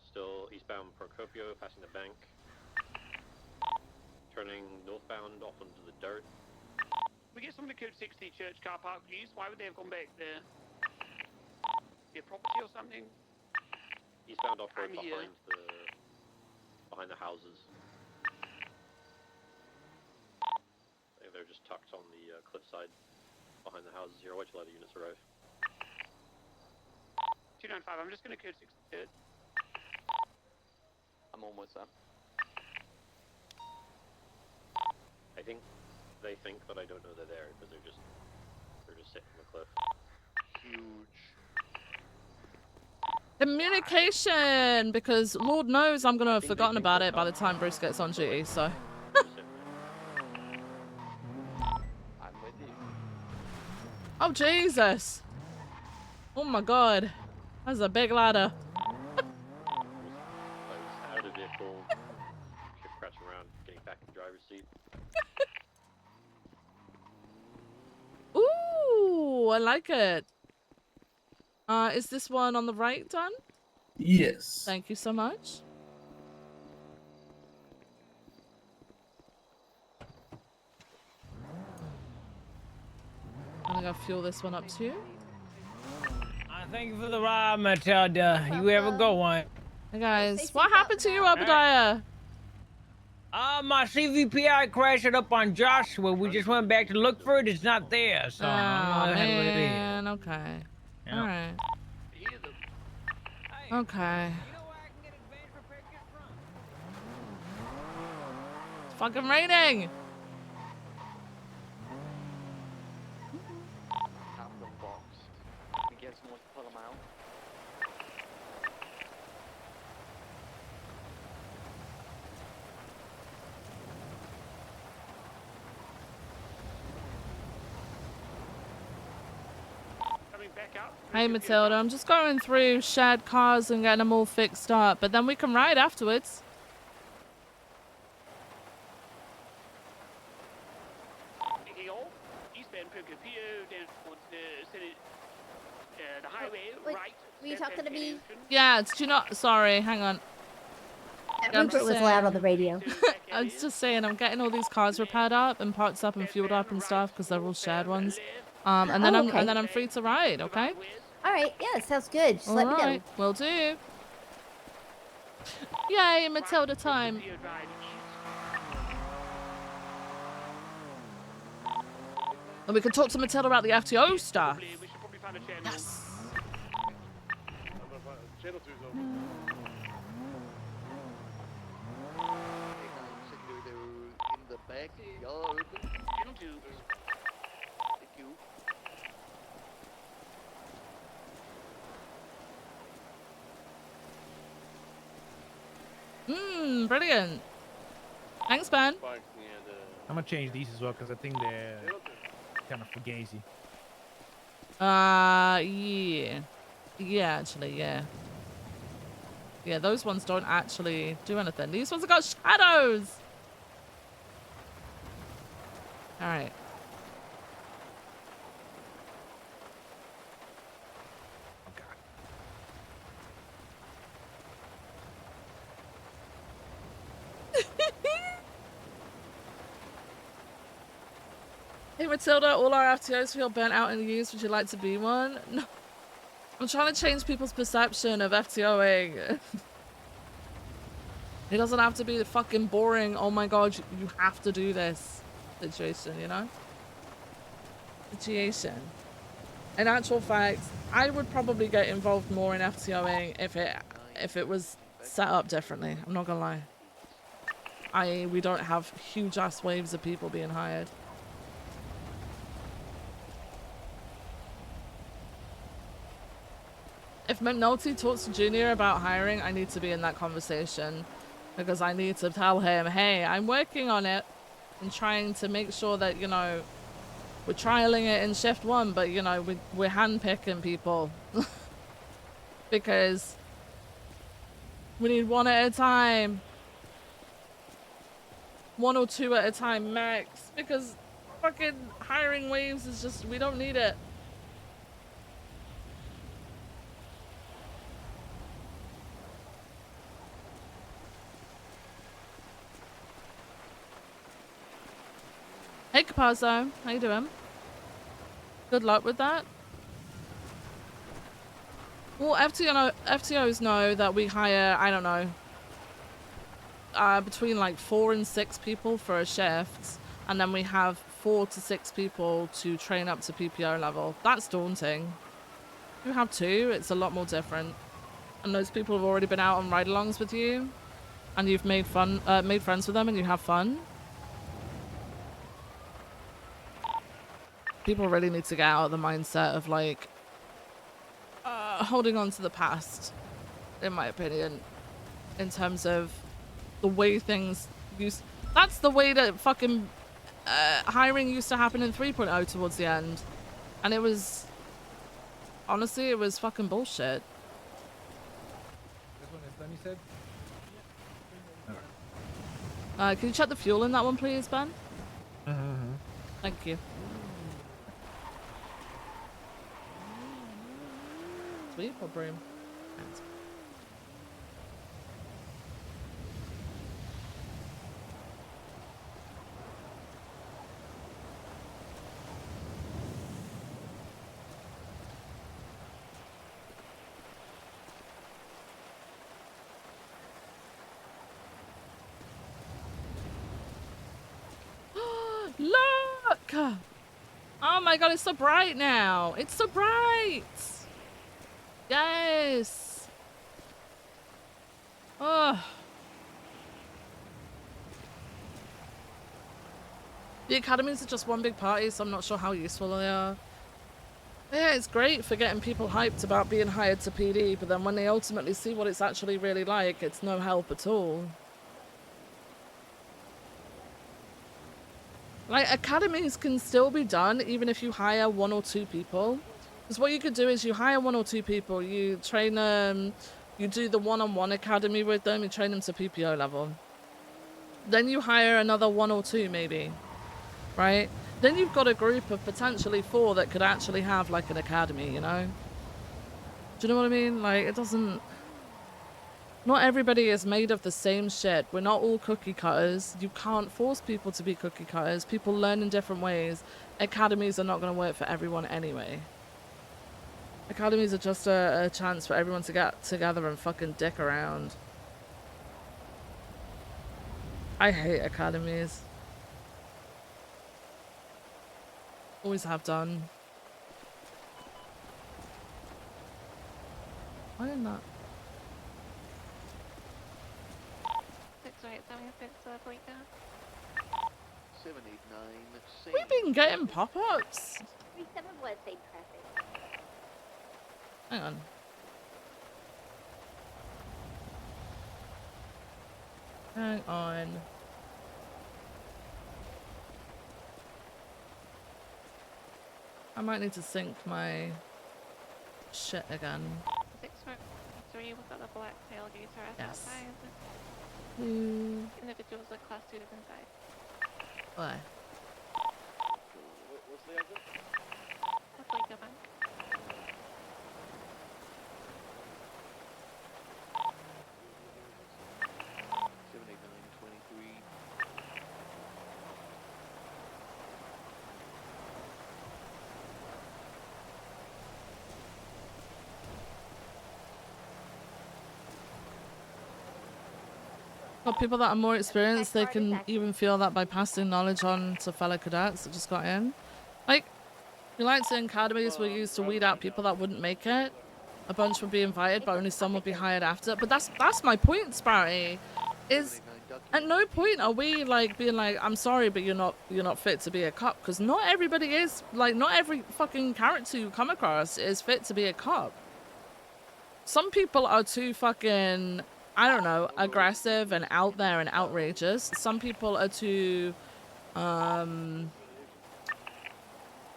S3: Still eastbound Procopio, passing the bank. Turning northbound off onto the dirt.
S6: We get some of the code 60 church car park, please. Why would they have gone back there? Be a property or something?
S3: Eastbound off-road behind the houses. I think they're just tucked on the cliffside behind the houses here. I'll wait till other units arrive.
S6: 295, I'm just going to code 60 church.
S15: I'm almost there.
S3: I think they think that I don't know they're there because they're just sitting on the cliff.
S2: Huge.
S1: Communication, because Lord knows I'm gonna have forgotten about it by the time Bruce gets on duty. So.
S15: I'm with you.
S1: Oh Jesus! Oh my God, that's a big ladder.
S3: I was out of the vehicle, kept crouching around, getting back in the driver's seat.
S1: Ooh, I like it. Is this one on the right done?
S14: Yes.
S1: Thank you so much. I'm gonna fuel this one up too.
S10: Thank you for the ride, Matilda. You have a good one.
S1: Hey guys, what happened to you, Obadiah?
S10: My CVPI crashed up on Joshua. We just went back to look for it. It's not there, so
S1: Oh,
S10: I had to look it in.
S1: man, okay.
S10: Yep.
S1: All right. Okay. It's fucking raining.
S15: Have them boxed. We get someone to pull them out.
S6: Coming back up.
S1: Hey Matilda, I'm just going through shared cars and getting them all fixed up, but then we can ride afterwards.
S6: Taking off. Eastbound Procopio down towards the highway, right.
S19: Were you talking to me?
S1: Yeah, do you not? Sorry, hang on.
S19: That Rupert was loud on the radio.
S1: I was just saying, I'm getting all these cars repaired up and parts up and fueled up and stuff because they're all shared ones. And then I'm free to ride. Okay.
S19: All right. Yeah, sounds good. Just let me know.
S1: Will do. Yay, Matilda time. And we can talk to Matilda about the FTO stuff. Yes.
S8: Channel 2's open.
S2: Secondary, they were in the backyard.
S6: Channel 2.
S2: Thank you.
S1: Brilliant. Thanks, Ben.
S11: I'm gonna change these as well because I think they're kind of fugazi.
S1: Yeah. Yeah, actually, yeah. Yeah, those ones don't actually do anything. These ones have got shadows! Alright. Hey Matilda, all our FTOs feel burnt out and used. Would you like to be one? No. I'm trying to change people's perception of FTOing. It doesn't have to be the fucking boring, oh my god, you have to do this situation, you know? Situation. In actual fact, I would probably get involved more in FTOing if it was set up differently. I'm not gonna lie. We don't have huge ass waves of people being hired. If McNulty talks to Junior about hiring, I need to be in that conversation because I need to tell him, hey, I'm working on it and trying to make sure that, you know, we're trialing it in shift 1, but, you know, we're handpicking people because we need 1 at a time. 1 or 2 at a time max because fucking hiring waves is just, we don't need it. Hey Capazzo, how you doing? Good luck with that. Well, FTOs know that we hire, I don't know, between like 4 and 6 people for a shift, and then we have 4 to 6 people to train up to PPO level. That's daunting. If you have 2, it's a lot more different. And those people have already been out on ride-alongs with you, and you've made friends with them, and you have fun. People really need to get out of the mindset of like holding on to the past, in my opinion, in terms of the way things used. That's the way that fucking hiring used to happen in 3.0 towards the end, and it was honestly, it was fucking bullshit.
S11: This one is done, you said?
S1: Can you check the fuel in that one, please, Ben?
S11: Mm-hmm.
S1: Thank you. Sweep or broom? Thanks. Look! Oh my god, it's so bright now. It's so bright. Yes. Oh. The academies are just one big party, so I'm not sure how useful they are. Yeah, it's great for getting people hyped about being hired to PD, but then when they ultimately see what it's actually really like, it's no help at all. Like, academies can still be done even if you hire 1 or 2 people. Because what you could do is you hire 1 or 2 people, you train them, you do the one-on-one academy with them, you train them to PPO level. Then you hire another 1 or 2 maybe, right? Then you've got a group of potentially 4 that could actually have like an academy, you know? Do you know what I mean? Like, it doesn't... Not everybody is made of the same shit. We're not all cookie cutters. You can't force people to be cookie cutters. People learn in different ways. Academies are not going to work for everyone anyway. Academies are just a chance for everyone to get together and fucking dick around. I hate academies. Always have done. Why didn't that?
S16: 60876 Fleetcom.
S2: 789.
S1: We've been getting pop-ups.
S19: 37 was a traffic.
S1: Hang on. Hang on. I might need to sync my shit again.
S16: 643, we've got the black tailgater
S1: Yes.
S16: outside. Individuals are class 2 inside.
S1: Why?
S3: What's the exit?
S16: Looks like a bank.
S1: For people that are more experienced, they can even feel that by passing knowledge on to fellow cadets that just got in. Like, we like to in academies we used to weed out people that wouldn't make it. A bunch would be invited, but only some would be hired after. But that's my point, Sparty. Is at no point are we like being like, I'm sorry, but you're not fit to be a cop, because not everybody is, like, not every fucking character you come across is fit to be a cop. Some people are too fucking, I don't know, aggressive and out there and outrageous. Some people are too,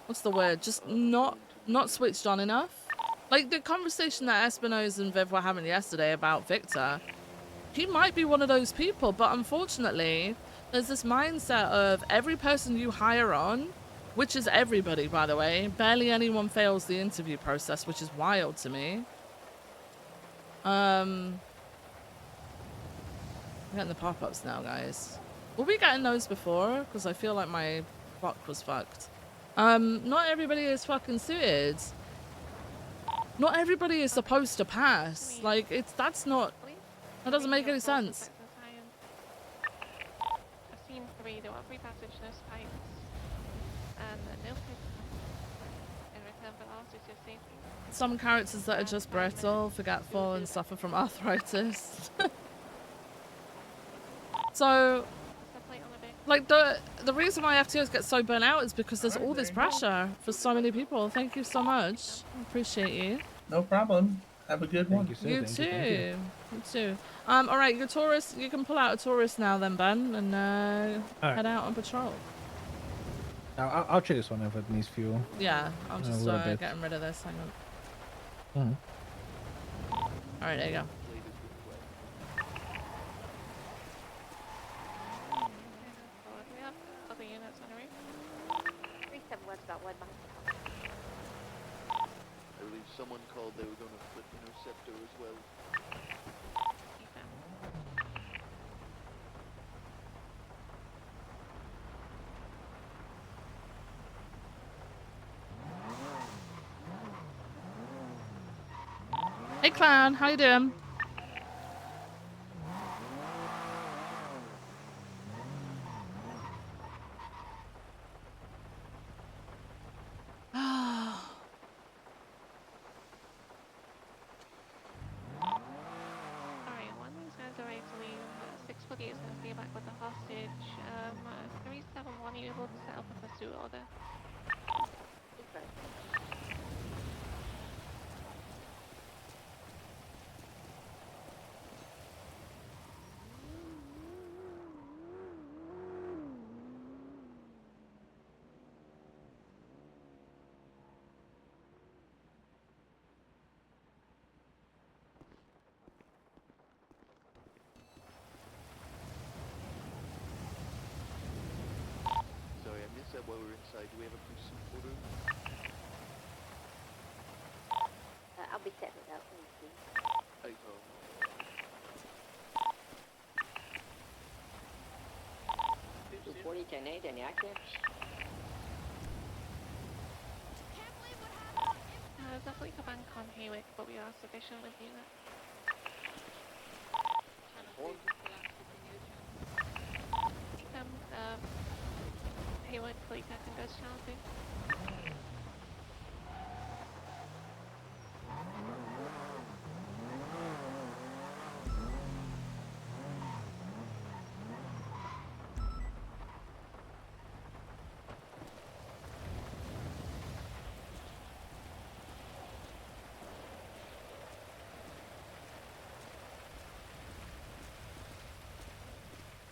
S1: what's the word? Just not switched on enough. Like the conversation that Espinosa and Viv were having yesterday about Victor, he might be one of those people, but unfortunately, there's this mindset of every person you hire on, which is everybody, by the way, barely anyone fails the interview process, which is wild to me. I'm getting the pop-ups now, guys. Were we getting those before? Because I feel like my clock was fucked. Not everybody is fucking suited. Not everybody is supposed to pass. Like, that doesn't make any sense.
S16: I've seen 3, there were 3 passage, no spikes, and no pistol. In return for loss is just safety.
S1: Some characters that are just brittle, forgetful, and suffer from arthritis. So, like, the reason why FTOs get so burnt out is because there's all this pressure for so many people. Thank you so much. I appreciate you.
S14: No problem. Have a good one.
S1: You too. You too. All right, your tourist. You can pull out a tourist now, then, Ben, and head out on patrol.
S11: I'll check this one if it needs fuel.
S1: Yeah, I'm just
S11: a little bit.
S1: getting rid of this. Hang on. All right, there you go.
S16: We have other units on the route.
S19: 371's got one behind.
S2: I believe someone called they were going to flip interceptor as well.
S1: Hey, Clown, how you doing?
S16: Alright, one of these guys are ready to leave. 648 is going to stay back with the hostage. 371, are you able to set up a pursuit order?
S19: Okay.
S2: Sorry, I missed that while we were inside. Do we have a pursuit order?
S19: I'll be setting it up. Let me see.
S2: Hey, Tom.
S18: 240, 10-8, any active?
S16: There's definitely a bank on Haywick, but we are sufficient with units. Haywick, police acting goes channel 2.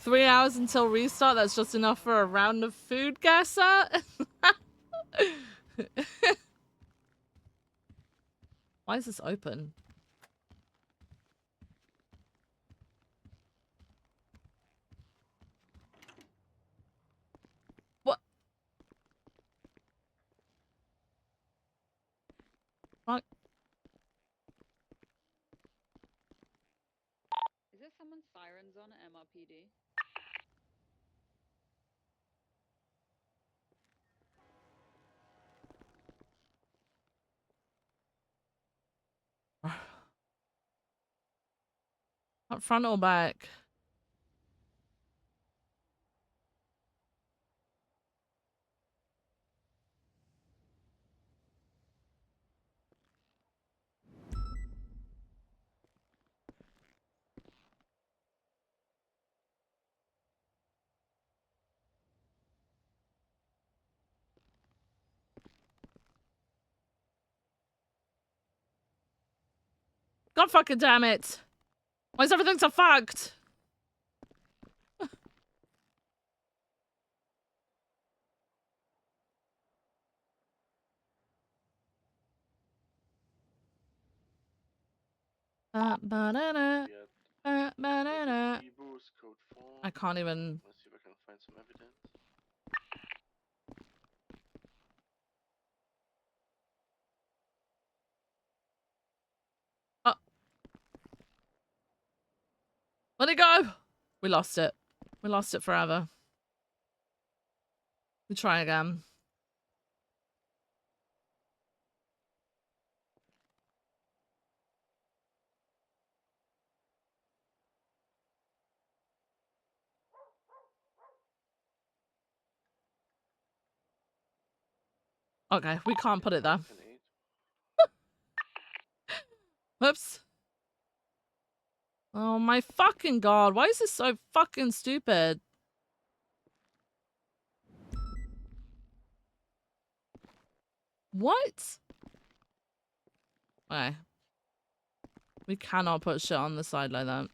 S1: Three hours until restart. That's just enough for a round of food, Gasser. Why is this open? What? Fuck.
S17: Is there someone's sirens on at MRPD?
S1: Up front or back? God fucking damn it! Why is everything so fucked? Ba-da-da. Ba-ba-da-da. I can't even.
S8: Let's see if I can find some evidence.
S1: Oh. Let it go! We lost it. We lost it forever. We try again. Okay, we can't put it there. Whoops. Oh my fucking god, why is this so fucking stupid? What? Okay. We cannot put shit on the side like that.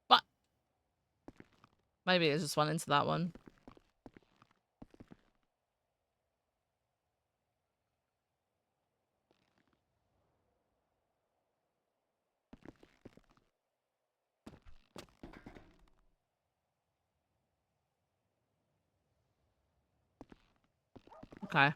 S1: But maybe it just went into that one. Okay.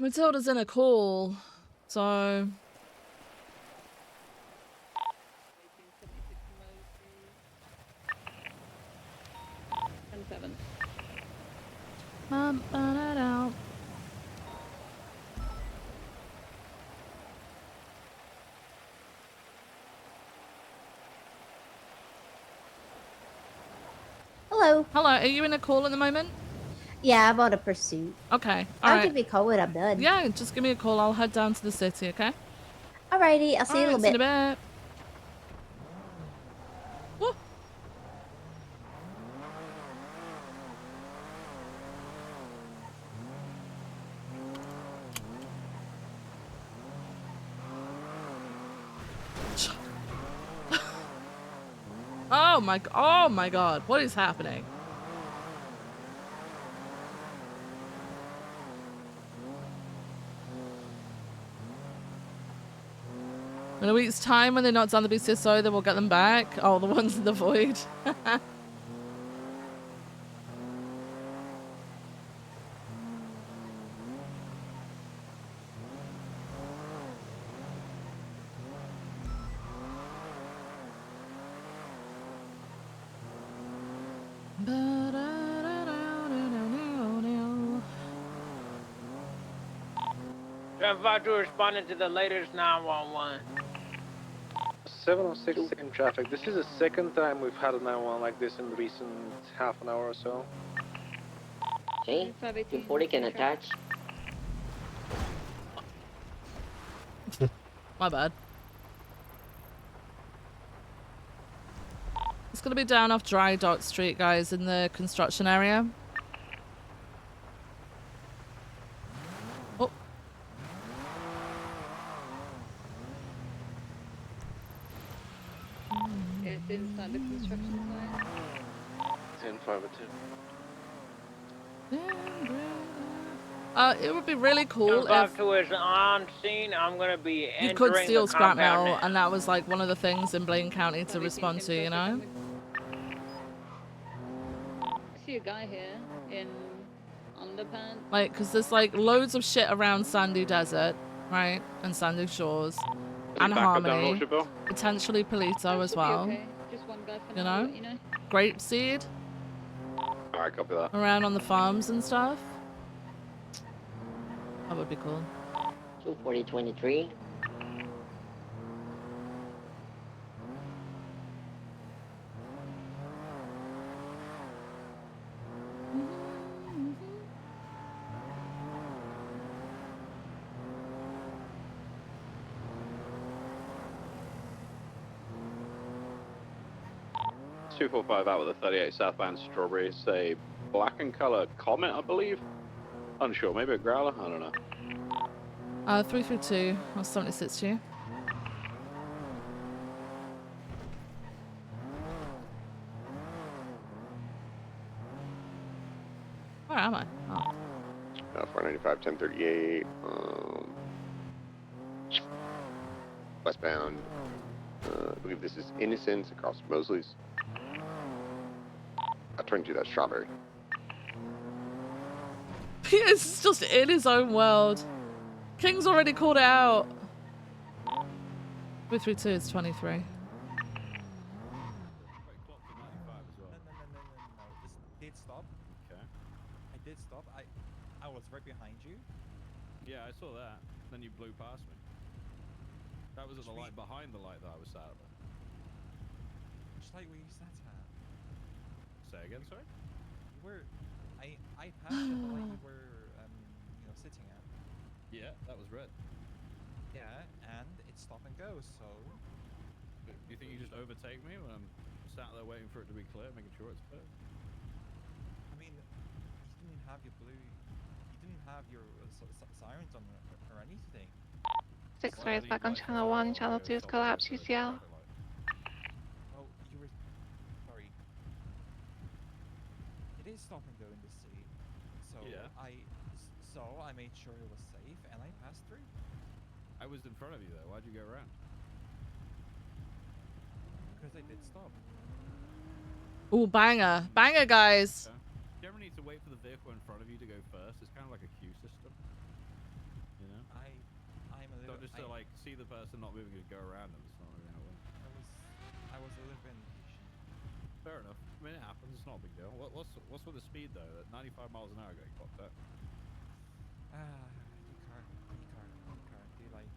S1: Matilda's in a call, so...
S17: 10-7.
S1: Ba-da-da.
S19: Hello.
S1: Hello, are you in a call at the moment?
S19: Yeah, I'm on a pursuit.
S1: Okay,
S19: I'll
S1: alright.
S19: give you a call when I'm done.
S1: Yeah, just give me a call. I'll head down to the city, okay?
S19: Alrighty, I'll see you in a little bit.
S1: See you in a bit. Woo. Oh my god, what is happening? In a week's time, when they're not done the BCSO, then we'll get them back. Oh, the ones in the void.
S10: Traffic 52 responding to the latest 911.
S12: 706 in traffic. This is the second time we've had a 911 like this in the recent half an hour or so.
S18: Okay, 240 can attach.
S1: My bad. It's gonna be down off Dry Dock Street, guys, in the construction area. Oh.
S17: It's inside the construction site.
S12: 1052.
S1: It would be really cool if
S10: 152 is on scene. I'm gonna be
S1: you could
S10: entering
S1: steal
S10: the
S1: scrap
S10: compound
S1: metal,
S10: now.
S1: and that was like one of the things in Blaine County to respond to, you know?
S17: I see a guy here in underpants.
S1: Like, because there's like loads of shit around Sandy Desert, right? And Sandy Shores. And
S12: back up down
S1: Harmony.
S12: Orchard Bill?
S1: Potentially Polito as well.
S17: Okay. Just one guy for
S1: You
S17: now,
S1: know?
S17: you know?
S1: Grapeseed
S12: Alright, copy that.
S1: around on the farms and stuff. That would be cool.
S18: 240-23.
S12: It's 245 out with a 38 southbound Strawberry. It's a black and color Comet, I believe. Unsure, maybe a Growler? I don't know.
S1: 332 or 76 to you. Where am I? Oh.
S9: 495, 1038. Westbound. I believe this is Innocence across Mosley's. 22, that's Strawberry.
S1: It's just in his own world. King's already called it out. 332 is 23.
S20: Did stop.
S12: Okay.
S20: I did stop. I was right behind you.
S21: Yeah, I saw that. Then you blew past me. That was at the light behind the light that I was sat at.
S20: Just like where you sat at.
S21: Say again, sorry?
S20: You were. I passed you at the light you were sitting at.
S21: Yeah, that was red.
S20: Yeah, and it's stop and go. So.
S21: Do you think you just overtake me when I'm sat there waiting for it to be clear, making sure it's clear?
S20: I mean, you didn't have your blue. You didn't have your sirens on or anything.
S16: 6-3 is back on channel 1, channel 2 is collapsed, UCL.
S20: Oh, you were... Sorry. It is stop and go in the city. So
S21: Yeah.
S20: I made sure it was safe and I passed through.
S21: I was in front of you though, why'd you go around?
S20: Because I did stop.
S1: Ooh, banger. Banger, guys.
S21: Okay. Do you ever need to wait for the vehicle in front of you to go first? It's kind of like a queue system. You know?
S20: I'm a little...
S21: So just to like see the person not moving and go around them, it's not really how it works.
S20: I was a little bit impatient.
S21: Fair enough. I mean, it happens. It's not a big deal. What's with the speed though? At 95 miles an hour getting clocked out.
S20: Do you like...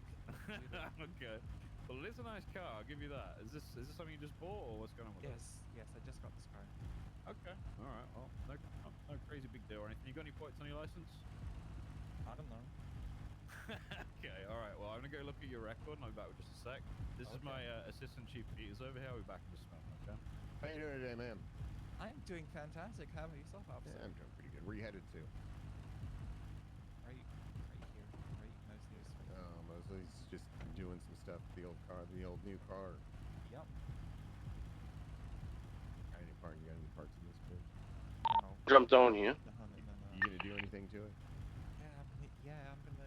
S21: Okay. Well, it is a nice car. I'll give you that. Is this something you just bought, or what's going on with it?
S20: Yes, I just got this car.
S21: Okay. All right. Well, no crazy big deal or anything. You got any points on your license?
S20: I don't know.
S21: Okay. All right. Well, I'm gonna go look at your record, and I'll be back with just a sec. This is my assistant chief Peters over here. I'll be back in just a moment. Okay.
S22: How you doing today, man?
S20: I'm doing fantastic. How about yourself, officer?
S22: Yeah, I'm doing pretty good. Where you headed to?
S20: Right here. Right, Mosley's.
S22: Mosley's just doing some stuff with the old car, the old new car.
S20: Yep.
S22: car and you got any parts in this bitch?
S20: No.
S8: Jump down here.
S20: No.
S22: You gonna do anything to it?
S20: Yeah, I'm gonna,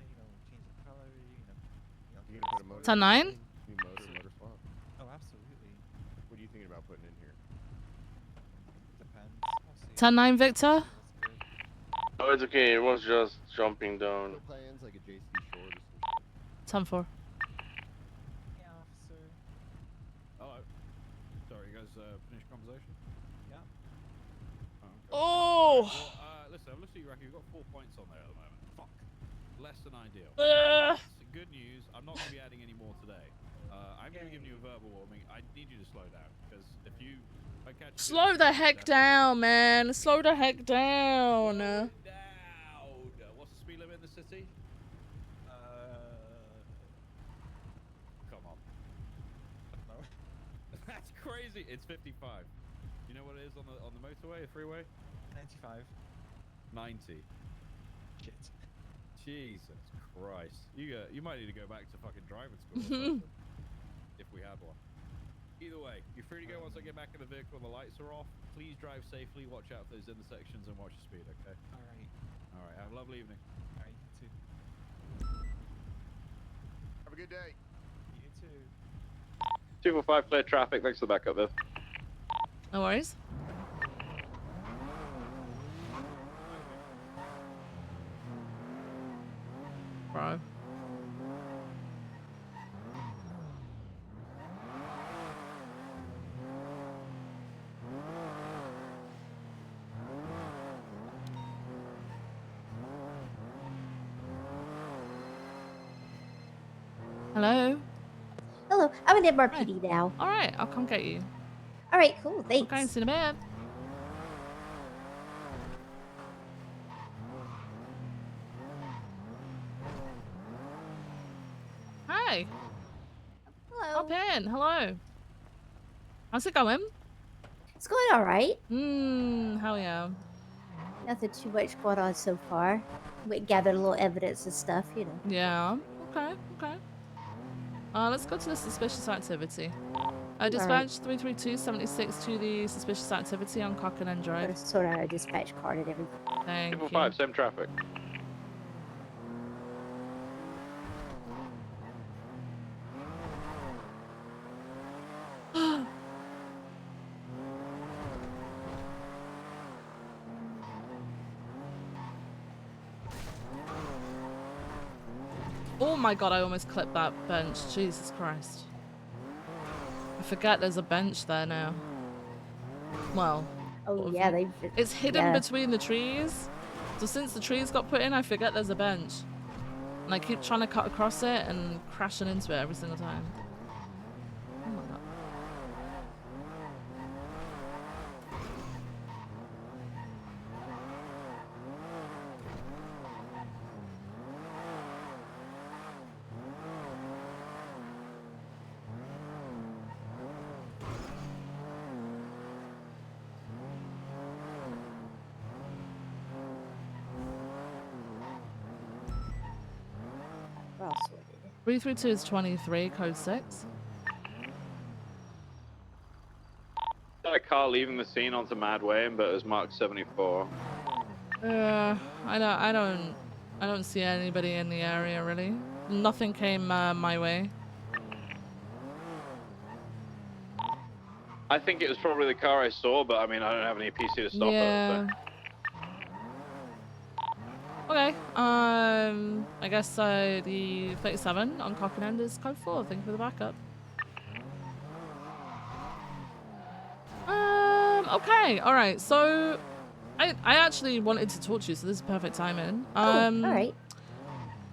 S20: change the color,
S22: You gonna put a motor?
S1: 10-9?
S22: New motor swap.
S20: Oh, absolutely.
S22: What are you thinking about putting in here?
S20: Depends. We'll see.
S1: 10-9, Victor?
S8: Oh, it's okay. It was just jumping down.
S22: No plans like a JC Short or something.
S1: 10-4.
S20: Yeah, officer.
S21: Hello. Sorry, you guys finished conversation?
S20: Yeah.
S1: Oh!
S21: Well, listen, I've looked at your record. You've got 4 points on there at the moment. Fuck. Less than ideal. Good news. I'm not going to be adding any more today. I'm going to be giving you a verbal warning. I need you to slow down because if I catch you
S1: Slow the heck down, man. Slow the heck down.
S21: down. What's the speed limit in the city? Come on.
S20: No.
S21: That's crazy. It's 55. You know what it is on the motorway, the freeway?
S20: 95.
S21: 90.
S20: Shit.
S21: Jesus Christ. You might need to go back to fucking driving school or something. If we had one. Either way, you're free to go once I get back in the vehicle and the lights are off. Please drive safely, watch out for those intersections, and watch your speed, okay?
S20: Alright.
S21: Alright, have a lovely evening.
S20: Alright, you too.
S22: Have a good day.
S20: You too.
S12: 245 clear traffic. Thanks for the backup, Viv.
S1: No worries. Bro. Hello?
S19: Hello, I'm an MRPD now.
S1: Alright, I'll come get you.
S19: Alright, cool, thanks.
S1: Okay, see you in a bit. Hi.
S19: Hello.
S1: Hop in. Hello. How's it going?
S19: It's going alright.
S1: Hell yeah.
S19: Nothing too much going on so far. We gathered a little evidence and stuff, you know.
S1: Yeah. Okay, okay. Let's go to the suspicious activity. Dispatch 33276 to the suspicious activity on Coconut Drive.
S19: Gotta sort out our dispatch card and everything.
S1: Thank you.
S12: 245, same traffic.
S1: Oh my god, I almost clipped that bench. Jesus Christ. I forget there's a bench there now. Well.
S19: Oh yeah,
S1: it's hidden between the trees. So since the trees got put in, I forget there's a bench. And I keep trying to cut across it and crashing into it every single time. Oh my god.
S19: We're all sorted.
S1: 332 is 23, code 6.
S12: Got a car leaving the scene onto Mad Wayne, but it was marked 74.
S1: I don't see anybody in the area really. Nothing came my way.
S12: I think it was probably the car I saw, but I mean, I don't have any PC to stop it. So.
S1: Okay, I guess the 37 on Cock and End is code 4. Thank you for the backup. Okay, alright, so I actually wanted to talk to you, so this is perfect timing.
S19: Alright.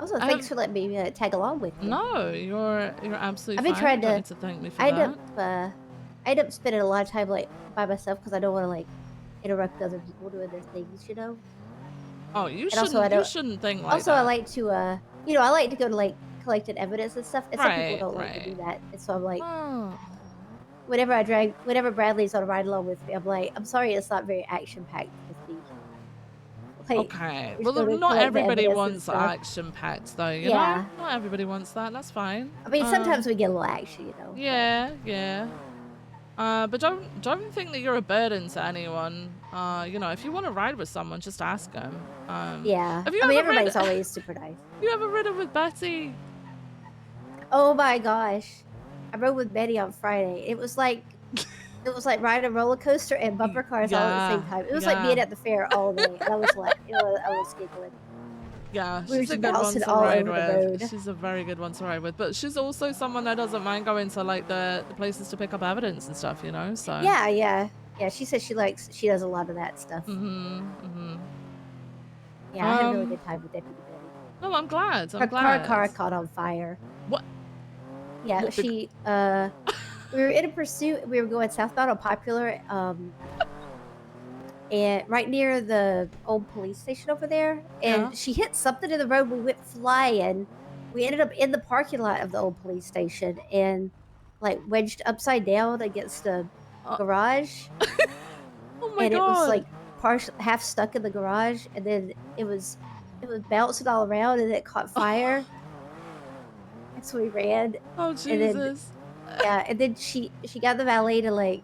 S19: Also, thanks for letting me tag along with you.
S1: No, you're absolutely
S19: I've been
S1: fine.
S19: trying
S1: You don't
S19: to
S1: need to thank me for that.
S19: I end up spending a lot of time like by myself because I don't want to like interrupt other people doing their things, you know.
S1: Oh, you
S19: and
S1: shouldn't.
S19: Also,
S1: you shouldn't think like
S19: also,
S1: that.
S19: I like to, you know, I like to go to like collected evidence and stuff, and some
S1: Right,
S19: people don't like to do that. And so I'm like,
S1: Oh.
S19: whenever Bradley's on a ride along with me, I'm like, I'm sorry, it's not very action packed with me. Like,
S1: Okay.
S19: just
S1: Well,
S19: go to
S1: not
S19: collect the
S1: everybody
S19: evidence and
S1: wants
S19: stuff.
S1: action packed, though. You
S19: Yeah.
S1: know? Not everybody wants that. That's fine.
S19: I mean, sometimes we get a little action, you know.
S1: Yeah, yeah. But don't think that you're a burden to anyone. You know, if you want to ride with someone, just ask them.
S19: Yeah.
S1: Have you
S19: I mean,
S1: ever
S19: everybody's always super nice.
S1: You ever ridden with Betty?
S19: Oh my gosh. I rode with Betty on Friday. It was like riding a roller coaster and bumper cars all at the same time. It was like being at the fair all day, and I was like, I was giggling.
S1: Yeah,
S19: We were
S1: she's a
S19: just
S1: good one
S19: bouncing
S1: to
S19: all
S1: ride
S19: over the road.
S1: with. She's a very good one to ride with. But she's also someone that doesn't mind going to like the places to pick up evidence and stuff, you know? So
S19: Yeah. She says she does a lot of that stuff. Yeah, I had a really good time with Deputy Betty.
S1: No, I'm glad.
S19: Her car caught on fire.
S1: What?
S19: Yeah,
S1: What,
S19: we were in a pursuit. We were going southbound on Popular, and right near the old police station over there. And she hit something in the road. We went flying. We ended up in the parking lot of the old police station and like wedged upside down against the garage.
S1: Oh my
S19: God! It was like half stuck in the garage, and then it was bouncing all around, and it caught fire. And so we ran.
S1: Oh Jesus!
S19: And then she got the valet to like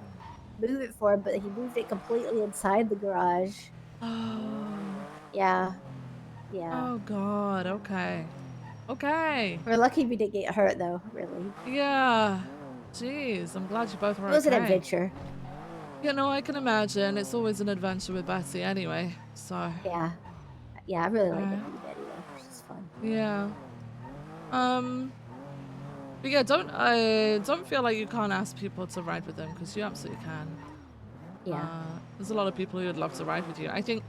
S19: move it for him, but he moved it completely inside the garage. Yeah.
S1: Oh God. Okay.
S19: We're lucky we didn't get hurt though. Really.
S1: Yeah. Jeez, I'm glad you both were okay.
S19: It was an adventure.
S1: You know, I can imagine. It's always an adventure with Betty anyway. So.
S19: Yeah. I really like Deputy Betty though. She's fun.
S1: Yeah. But yeah, don't feel like you can't ask people to ride with them, because you absolutely can.
S19: Yeah.
S1: There's a lot of people who would love to ride with you. I think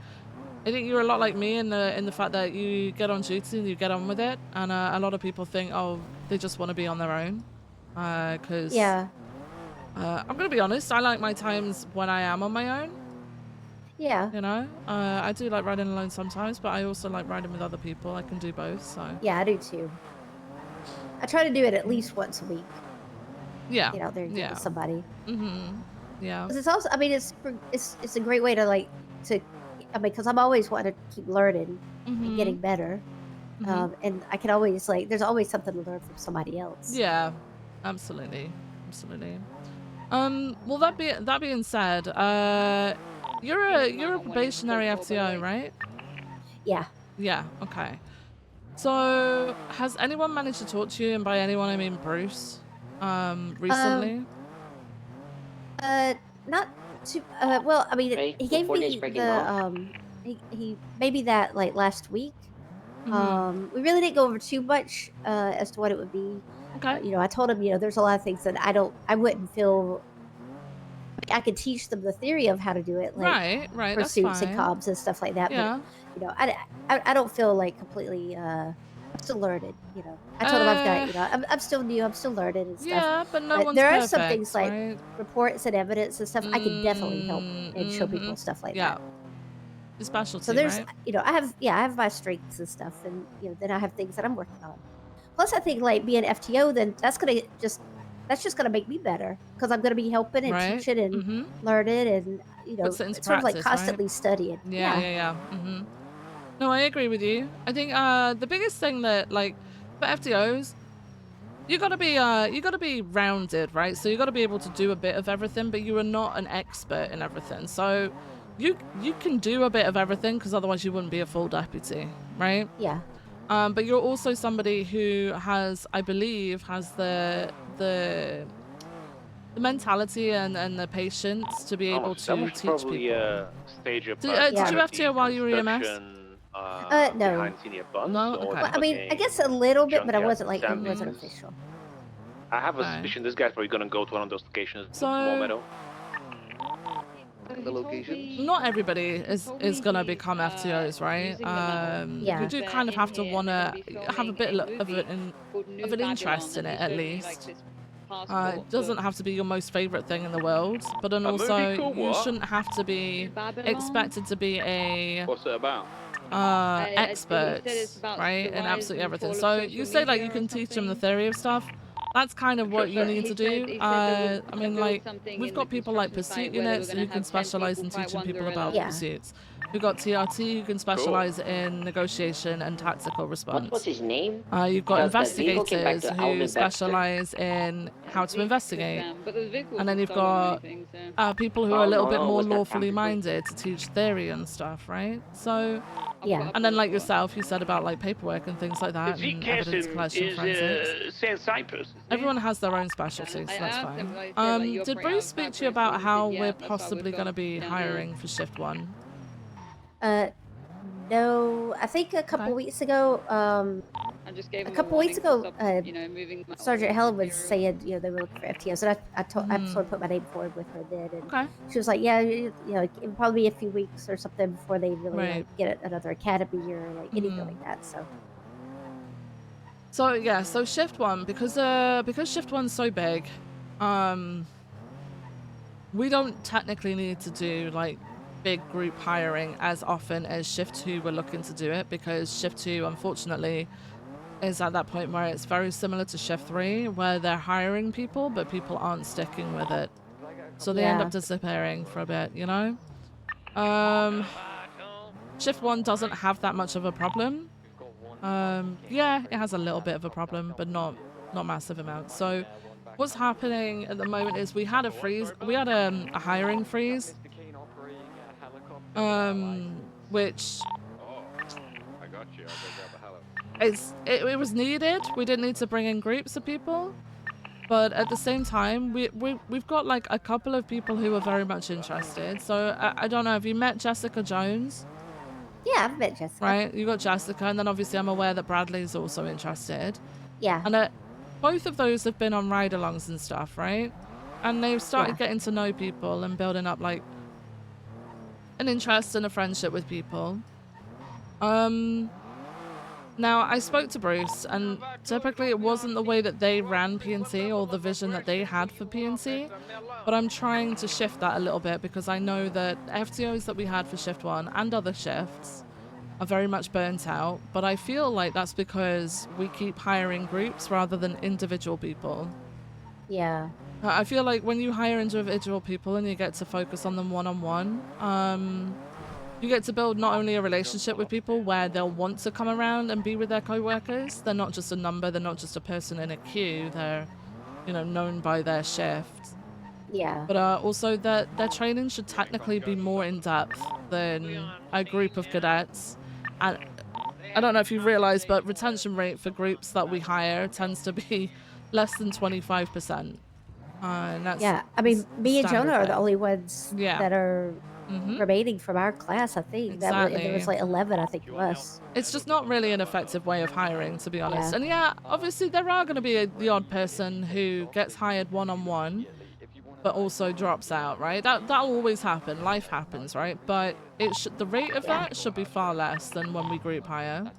S1: you're a lot like me in the fact that you get on duty and you get on with it, and a lot of people think, oh, they just want to be on their own. Because I'm gonna be honest, I like my times when I am on my own.
S19: Yeah.
S1: You know, I do like riding alone sometimes, but I also like riding with other people. I can do both. So.
S19: Yeah, I do too. I try to do it at least once a week.
S1: Yeah.
S19: Get out there and get with somebody.
S1: Yeah.
S19: Because it's also, I mean, it's a great way to because I'm always wanting to keep learning and getting better. And I can always there's always something to learn from somebody else.
S1: Yeah, absolutely. Well, that being said, you're a probationary FTO, right?
S19: Yeah.
S1: Yeah. Okay. So, has anyone managed to talk to you, and by anyone I mean Bruce, recently?
S19: Not too. Well, I mean, he gave me the he maybe that last week. We really didn't go over too much as to what it would be.
S1: Okay.
S19: You know, I told him, there's a lot of things that I wouldn't feel like I could teach them the theory of how to do it, like
S1: right,
S19: pursuits and comms and stuff like that.
S1: Yeah.
S19: But I don't feel like completely. I'm still learning. I told him I've got. I'm still new. I'm still learning and stuff.
S1: Yeah, but no one's
S19: there are
S1: perfect,
S19: some things like
S1: right?
S19: reports and evidence and stuff. I can definitely help and show people stuff like that.
S1: The specialty,
S19: So there's,
S1: right?
S19: I have my strengths and stuff, and then I have things that I'm working on. Plus, I think being FTO, then that's just gonna make me better, because I'm gonna be helping and teaching and learning, and it's sort of like constantly studying.
S1: Yeah. No, I agree with you. I think the biggest thing that for FTOs, you gotta be rounded, right? So you gotta be able to do a bit of everything, but you are not an expert in everything. So you can do a bit of everything, because otherwise you wouldn't be a full deputy, right?
S19: Yeah.
S1: But you're also somebody who I believe has the mentality and the patience to be able to teach
S8: probably
S1: people.
S8: Stage up.
S1: Did you FTO while you were EMS?
S19: No.
S8: Behind senior buns,
S1: No.
S8: or
S1: Okay.
S19: Well, I mean, I guess a little bit, but I
S8: junkyard
S19: wasn't it wasn't
S8: assemblies.
S19: official.
S8: I have a suspicion this guy's probably gonna go to one of those locations.
S1: So-
S8: More metal.
S2: The locations.
S1: Not everybody is gonna become FTOs, right? You do kind of have to wanna have a bit of an interest in it, at least. It doesn't have to be your most favorite thing in the world, but then also you shouldn't have to be expected to be a
S12: What's it about?
S1: expert, right, in absolutely everything. So you say you can teach them the theory of stuff. That's kind of what you need to do. I mean, we've got people like pursuit units who can specialize in teaching people about pursuits. We've got TRT, who can specialize in negotiation and tactical response.
S18: What's his name?
S1: You've got
S18: Because the vehicle came back
S1: investigators
S18: to
S1: who
S18: Alvin Baxter.
S1: specialize in how to investigate.
S17: But the vehicle
S1: And then
S17: wasn't
S1: you've
S17: stolen or
S1: got
S17: anything, so.
S1: people who are a little bit more
S18: was that
S1: lawfully
S18: tampered with?
S1: minded to teach theory and stuff, right? So,
S19: Yeah.
S1: and then like yourself, you said about like paperwork and things like that,
S6: The
S1: and evidence
S6: Carson
S1: collection forensics.
S6: is South Cyprus.
S1: Everyone has their own specialty, so that's
S17: asked
S1: fine.
S17: him, like, I said, like, you're
S1: Did
S17: pretty
S1: Bruce
S17: out
S1: speak
S17: of
S1: to you
S17: Cyprus,
S1: about
S17: and he
S1: how
S17: said, yeah,
S1: we're
S17: that's why
S1: possibly
S17: we've
S1: going to
S17: gone
S1: be
S17: down
S1: hiring for shift 1?
S19: No, I think a couple weeks ago,
S17: I just gave
S19: a
S17: him
S19: couple
S17: warning
S19: weeks
S17: to
S19: ago,
S17: stop, you know, moving
S19: Sergeant
S17: all
S19: Helen was
S17: material.
S19: saying, you know, they were looking for FTOs, and I sort of put my name forward with her then, and
S1: Okay.
S19: she was like, yeah, you know, it would probably be a few weeks or something before they really
S1: Right.
S19: like get another academy or like anything like that.
S1: So yeah, so shift 1, because shift 1's so big, we don't technically need to do like big group hiring as often as shift 2 we're looking to do it, because shift 2 unfortunately is at that point where it's very similar to shift 3, where they're hiring people but people aren't sticking with it, so they end
S19: Yeah.
S1: up disappearing for a bit, you know. Shift 1 doesn't have that much of a problem. Yeah, it has a little bit of a problem, but not massive amounts. So what's happening at the moment is we had a freeze, we had a hiring freeze, which
S12: I got you. I'll go grab a heli.
S1: it was needed. We didn't need to bring in groups of people, but at the same time, we've got like a couple of people who are very much interested. So I don't know, have you met Jessica Jones?
S19: Yeah, I've met Jessica.
S1: Right, you got Jessica, and then obviously I'm aware that Bradley's also interested.
S19: Yeah.
S1: And both of those have been on ride-alongs and stuff, right? And they've started getting to know people and building up like an interest and a friendship with people. Now I spoke to Bruce, and typically it wasn't the way that they ran PNC or the vision that they had for PNC, but I'm trying to shift that a little bit, because I know that FTOs that we had for shift 1 and other shifts are very much burnt out, but I feel like that's because we keep hiring groups rather than individual people.
S19: Yeah.
S1: I feel like when you hire individual people and you get to focus on them one-on-one, you get to build not only a relationship with people where they'll want to come around and be with their co-workers, they're not just a number, they're not just a person in a queue, they're, you know, known by their shift.
S19: Yeah.
S1: But also their training should technically be more in-depth than a group of cadets. And I don't know if you've realized, but retention rate for groups that we hire tends to be less than 25%. And that's
S19: Yeah, I mean, me and
S1: standard
S19: Jonah are the
S1: thing.
S19: only ones that are remaining from our class, I think.
S1: Exactly.
S19: There was like 11, I think it was.
S1: It's just not really an effective way of hiring, to be honest.
S19: Yeah.
S1: And yeah, obviously there are going to be the odd person who gets hired one-on-one, but also drops out, right? That'll always happen. Life happens, right? But the rate of that should be far less than when we group hire.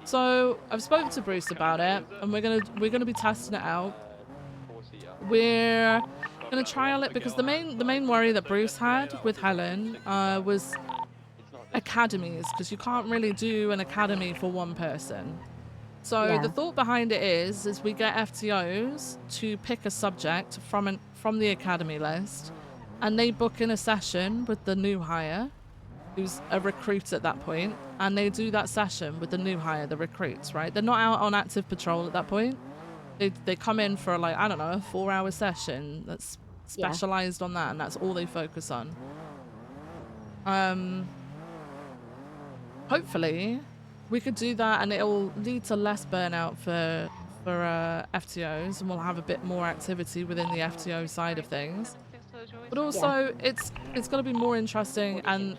S1: So I've spoken to Bruce about it, and we're gonna be testing it out. We're gonna trial it because the main worry that Bruce had with Helen was academies, because you can't really do an academy for one person. So the thought behind it is we get FTOs to pick a subject from the academy list, and they book in a session with the new hire, who's a recruit at that point, and they do that session with the new hire, the recruits, right? They're not out on active patrol at that point. They come in for like, I don't know, a 4-hour session that's specialized on that, and that's all they focus on. Hopefully we could do that, and it'll lead to less burnout for FTOs, and we'll have a bit more activity within the FTO side of things. But also, it's going to be more interesting, and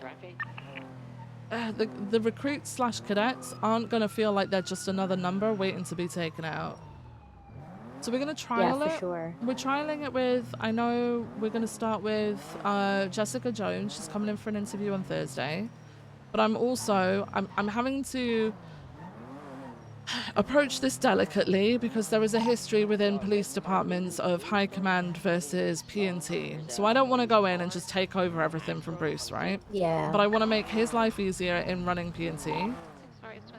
S1: the recruits / cadets aren't going to feel like they're just another number waiting to be taken out. So we're going to trial it.
S19: For sure.
S1: We're trialing it with, I know we're going to start with Jessica Jones. She's coming in for an interview on Thursday. But I'm having to approach this delicately, because there is a history within police departments of high command versus P&T. So I don't want to go in and just take over everything from Bruce, right?
S19: Yeah.
S1: But I want to make his life easier in running P&T.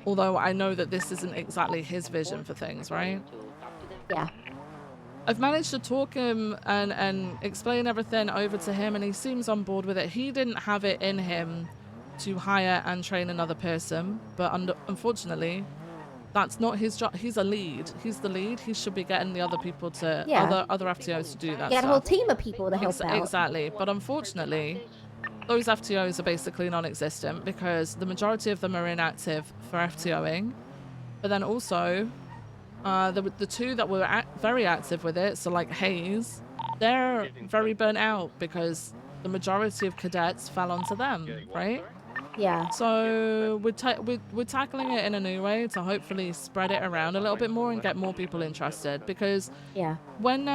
S1: Although I know that this isn't exactly his vision for things, right?
S19: Yeah.
S1: I've managed to talk him and explain everything over to him, and he seems on board with it. He didn't have it in him to hire and train another person, but unfortunately, that's not his job. He's a lead. He's the lead. He should be getting the other people to other FTOs to do that.
S19: Get a
S1: stuff.
S19: whole team of people to help out.
S1: Exactly, but unfortunately, those FTOs are basically non-existent because the majority of them are inactive for FTOing, but then also the two that were very active with it, so like Hayes, they're very burnt out because the majority of cadets fell onto them, right?
S19: Yeah.
S1: So we're tackling it in a new way to hopefully spread it around a little bit more and get more people interested, because when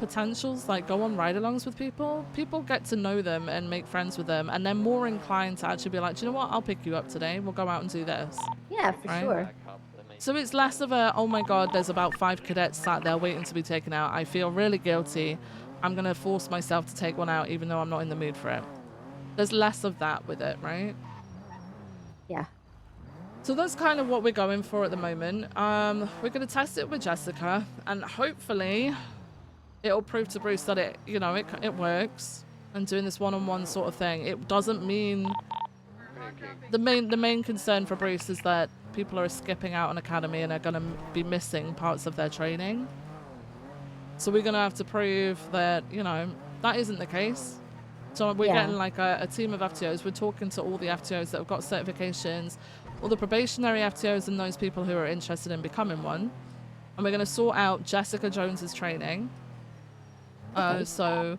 S1: potentials like go on ride-alongs with people get to know them and make friends with them, and they're more inclined to actually be like, do you know what, I'll pick you up today, we'll go out and do this.
S19: Yeah, for sure.
S1: So it's less of a, oh my god, there's about 5 cadets sat there waiting to be taken out, I feel really guilty, I'm gonna force myself to take one out even though I'm not in the mood for it. There's less of that with it, right?
S19: Yeah.
S1: So that's kind of what we're going for at the moment. We're going to test it with Jessica, and hopefully it'll prove to Bruce that it works. And doing this one-on-one sort of thing, it doesn't mean the main concern for Bruce is that people are skipping out on Academy and are going to be missing parts of their training. So we're going to have to prove that that isn't the case. So we're getting like a team of FTOs. We're talking to all the FTOs that have got certifications, all the probationary FTOs and those people who are interested in becoming one. And we're going to sort out Jessica Jones's training. So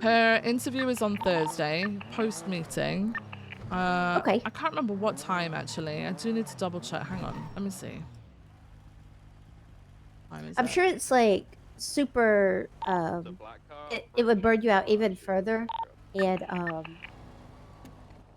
S1: her interview is on Thursday, post-meeting. I can't remember what time, actually. I do need to double check. Hang on. Let me see.
S19: I'm sure it's like super, it would burn you out even further. And,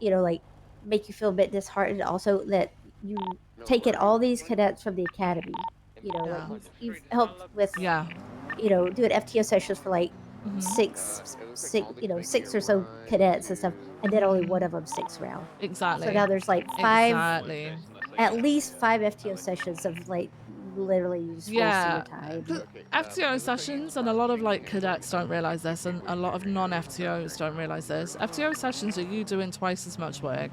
S19: like make you feel a bit disheartened also that you've taken all these cadets from the academy, like you've helped with, doing FTO sessions for like six or so cadets and stuff, and then only one of them sticks around.
S1: Exactly.
S19: So now there's like 5, at least 5 FTO sessions of like literally just wasting your time.
S1: FTO sessions, and a lot of like cadets don't realize this, and a lot of non-FTOs don't realize this. FTO sessions are you doing twice as much work.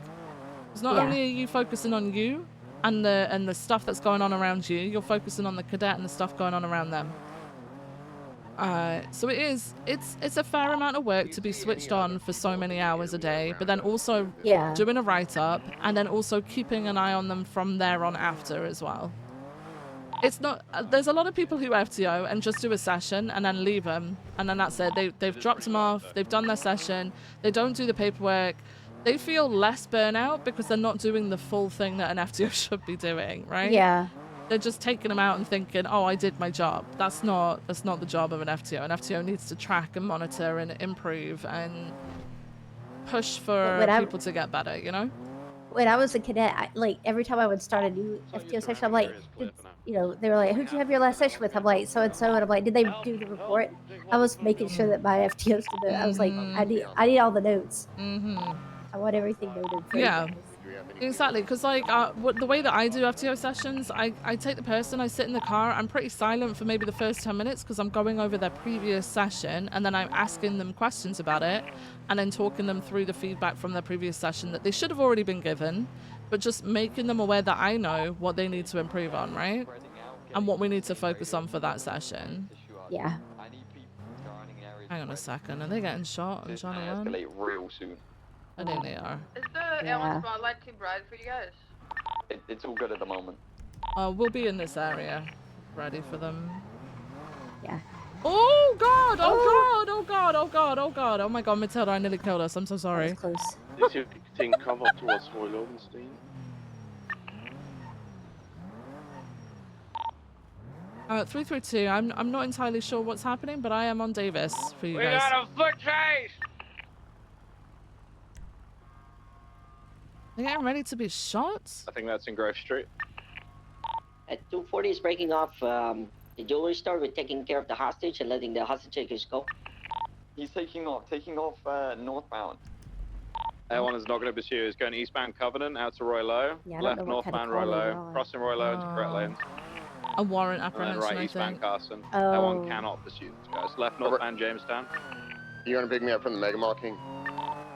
S1: It's not only are you focusing on you and the stuff that's going on around you, you're focusing on the cadet and the stuff going on around them. So it's a fair amount of work to be switched on for so many hours a day, but then also doing a write-up and then also keeping an eye on them from there on after as well. It's not, there's a lot of people who FTO and just do a session and then leave them, and then that's it. They've dropped them off, they've done their session, they don't do the paperwork. They feel less burnout because they're not doing the full thing that an FTO should be doing, right?
S19: Yeah.
S1: They're just taking them out and thinking, oh, I did my job. That's not the job of an FTO. An FTO needs to track and monitor and improve and push for people to get better,
S19: When I was a cadet, like every time I would start a new FTO session, I'm like, they were like, who'd you have your last session with? I'm like, so-and-so, and I'm like, did they do the report? I was making sure that my FTOs did it. I was like, I need all the notes. I want everything noted.
S1: Yeah, exactly. Because like the way that I do FTO sessions, I take the person, I sit in the car, I'm pretty silent for maybe the first 10 minutes because I'm going over their previous session, and then I'm asking them questions about it, and then talking them through the feedback from their previous session that they should have already been given, but just making them aware that I know what they need to improve on, right? And what we need to focus on for that session.
S19: Yeah.
S1: Hang on a second, are they getting shot and trying to run?
S12: Escalate real soon.
S1: I think they are.
S7: Is the L1 spotlight too bright for you guys?
S12: It's all good at the moment.
S1: We'll be in this area, ready for them.
S19: Yeah.
S1: Oh god! Oh god! Oh god! Oh god! Oh god! Oh my god, Matilda, I nearly killed us. I'm so sorry.
S19: That was close.
S8: Is your thing covered towards Roy Lowenstein?
S1: 332. I'm not entirely sure what's happening, but I am on Davis for you guys.
S6: We got a foot chase!
S1: They're getting ready to be shot?
S12: I think that's in Grove Street.
S18: At 240 is breaking off the jewelry store. We're taking care of the hostage and letting the hostage takers go.
S12: He's taking off northbound. L1 is not going to pursue. He's going eastbound Covenant out to Roy Low.
S19: Yeah,
S12: left northbound Roy Low. Crossing Roy Low into correct lanes.
S1: A warrant
S12: And then
S1: apprehension,
S12: right eastbound Carson.
S19: Oh.
S12: L1 cannot pursue these guys. Left northbound Jamestown.
S9: You gonna pick me up from the mega marking?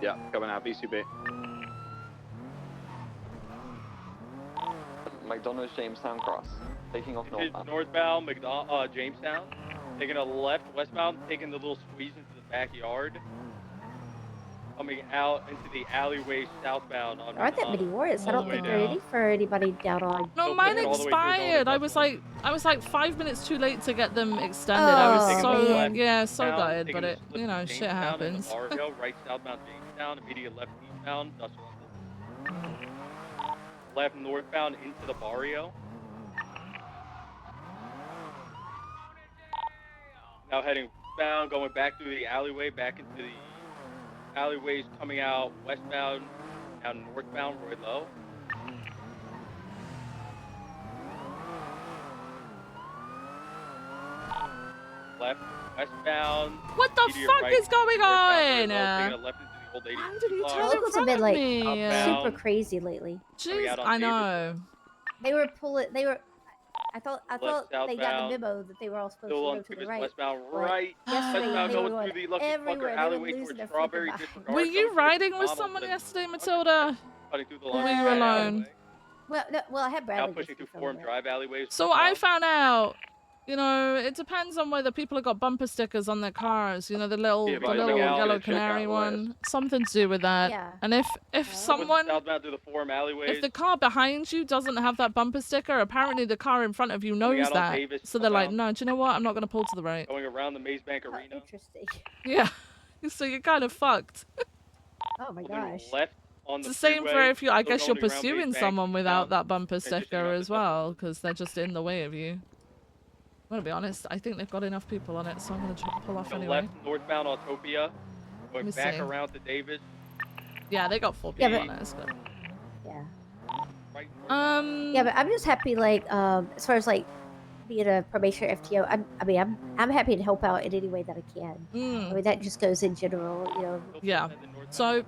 S12: Yeah, coming out BCB.
S15: McDonald's Jamestown Cross. Taking off
S4: It's
S15: northbound.
S4: northbound, Jamestown. Taking a left, westbound, taking the little squeeze into the backyard. Coming out into the alleyway southbound on
S19: There aren't that many warrants. I
S4: all
S19: don't
S4: the
S19: think
S4: way
S19: there are
S4: down.
S19: any for anybody down on.
S1: No,
S4: Still
S1: mine
S4: pushing all the way through, going to
S1: expired. I was like 5 minutes too late to get them extended. I was
S19: Oh,
S1: so
S19: man.
S1: so
S4: Down,
S1: gutted,
S4: taking
S1: but
S4: the
S1: it
S4: slip to
S1: shit
S4: Jamestown and
S1: happens.
S4: the Barville, right southbound Jamestown, immediate left eastbound, industrial. Left northbound into the barrio. Now heading westbound, going back through the alleyway, back into the alleyways, coming out westbound, down northbound, Roy Low. Left, westbound.
S1: What the
S4: immediate
S1: fuck
S4: right,
S1: is going
S4: northbound, Roy Low,
S1: on?
S4: taking a left into the old 80s
S1: Why did he
S4: block.
S1: turn in
S19: Locals have
S1: front
S19: been
S1: of
S19: like
S1: me?
S19: super crazy lately.
S1: Jeez,
S4: out on
S1: I
S4: Davis.
S1: know.
S19: They were pulling. They were. I thought they got the
S4: southbound,
S19: memo that they were all supposed
S4: Still
S19: to
S4: on
S19: go to the
S4: Davis
S19: right.
S4: westbound,
S19: But
S4: right.
S19: yesterday
S4: Westbound
S19: they were
S4: going
S19: going
S4: through the Lucky
S19: everywhere.
S4: Fucker
S19: They were
S4: alleyway
S19: losing
S4: towards
S19: their
S4: Strawberry
S19: freaking
S4: Disregard.
S1: Were you
S4: going
S1: riding
S4: towards
S1: with
S4: McDonald's,
S1: someone
S4: then
S1: yesterday, Matilda?
S4: cutting through the
S1: Or
S19: Uh,
S1: were you
S4: Launchpad
S1: alone?
S4: alleyway.
S19: Well, no, well, I had
S4: Now
S19: Bradley
S4: pushing
S19: with me
S4: through
S19: for a
S4: Forum
S19: little bit.
S4: Drive alleyways.
S1: So I found out, you know, it depends on whether people have got bumper stickers on their cars. You know, the little
S4: Yeah, but coming out,
S1: yellow
S4: gonna check
S1: canary
S4: out
S1: one. Something to do with that.
S19: Yeah.
S1: And if someone,
S4: southbound through the Forum alleyways.
S1: if the car behind you doesn't have that bumper sticker, apparently the car in front of you
S4: Coming
S1: knows
S4: out on
S1: that.
S4: Davis,
S1: So they're like,
S4: southbound.
S1: no, do you know what? I'm not going to pull to the right.
S4: Going around the Maze Bank Arena.
S19: Interesting.
S1: Yeah. So you're kind of fucked.
S19: Oh my
S4: Holding
S19: gosh.
S4: left on
S1: It's
S4: the
S1: the same for
S4: freeway,
S1: if you, I
S4: still
S1: guess you're
S4: going around Maze
S1: pursuing
S4: Bank,
S1: someone without
S4: eastbound,
S1: that bumper
S4: transitioning
S1: sticker
S4: up
S1: as
S4: to
S1: well, because they're just in the way of you. I'm gonna be honest, I think they've got enough people on it, so I'm gonna pull off
S4: the
S1: anyway.
S4: left northbound Autopia. Going
S1: me
S4: back
S1: see.
S4: around to Davis.
S1: Yeah, they got 4
S19: Yeah,
S1: people
S19: but-
S1: on it. It's good.
S19: Yeah.
S1: Um.
S19: Yeah, but I'm just happy, like, as far as like being a probationary FTO, I'm happy to help out in any way that I can. I mean, that just goes in general, you know.
S1: Yeah. So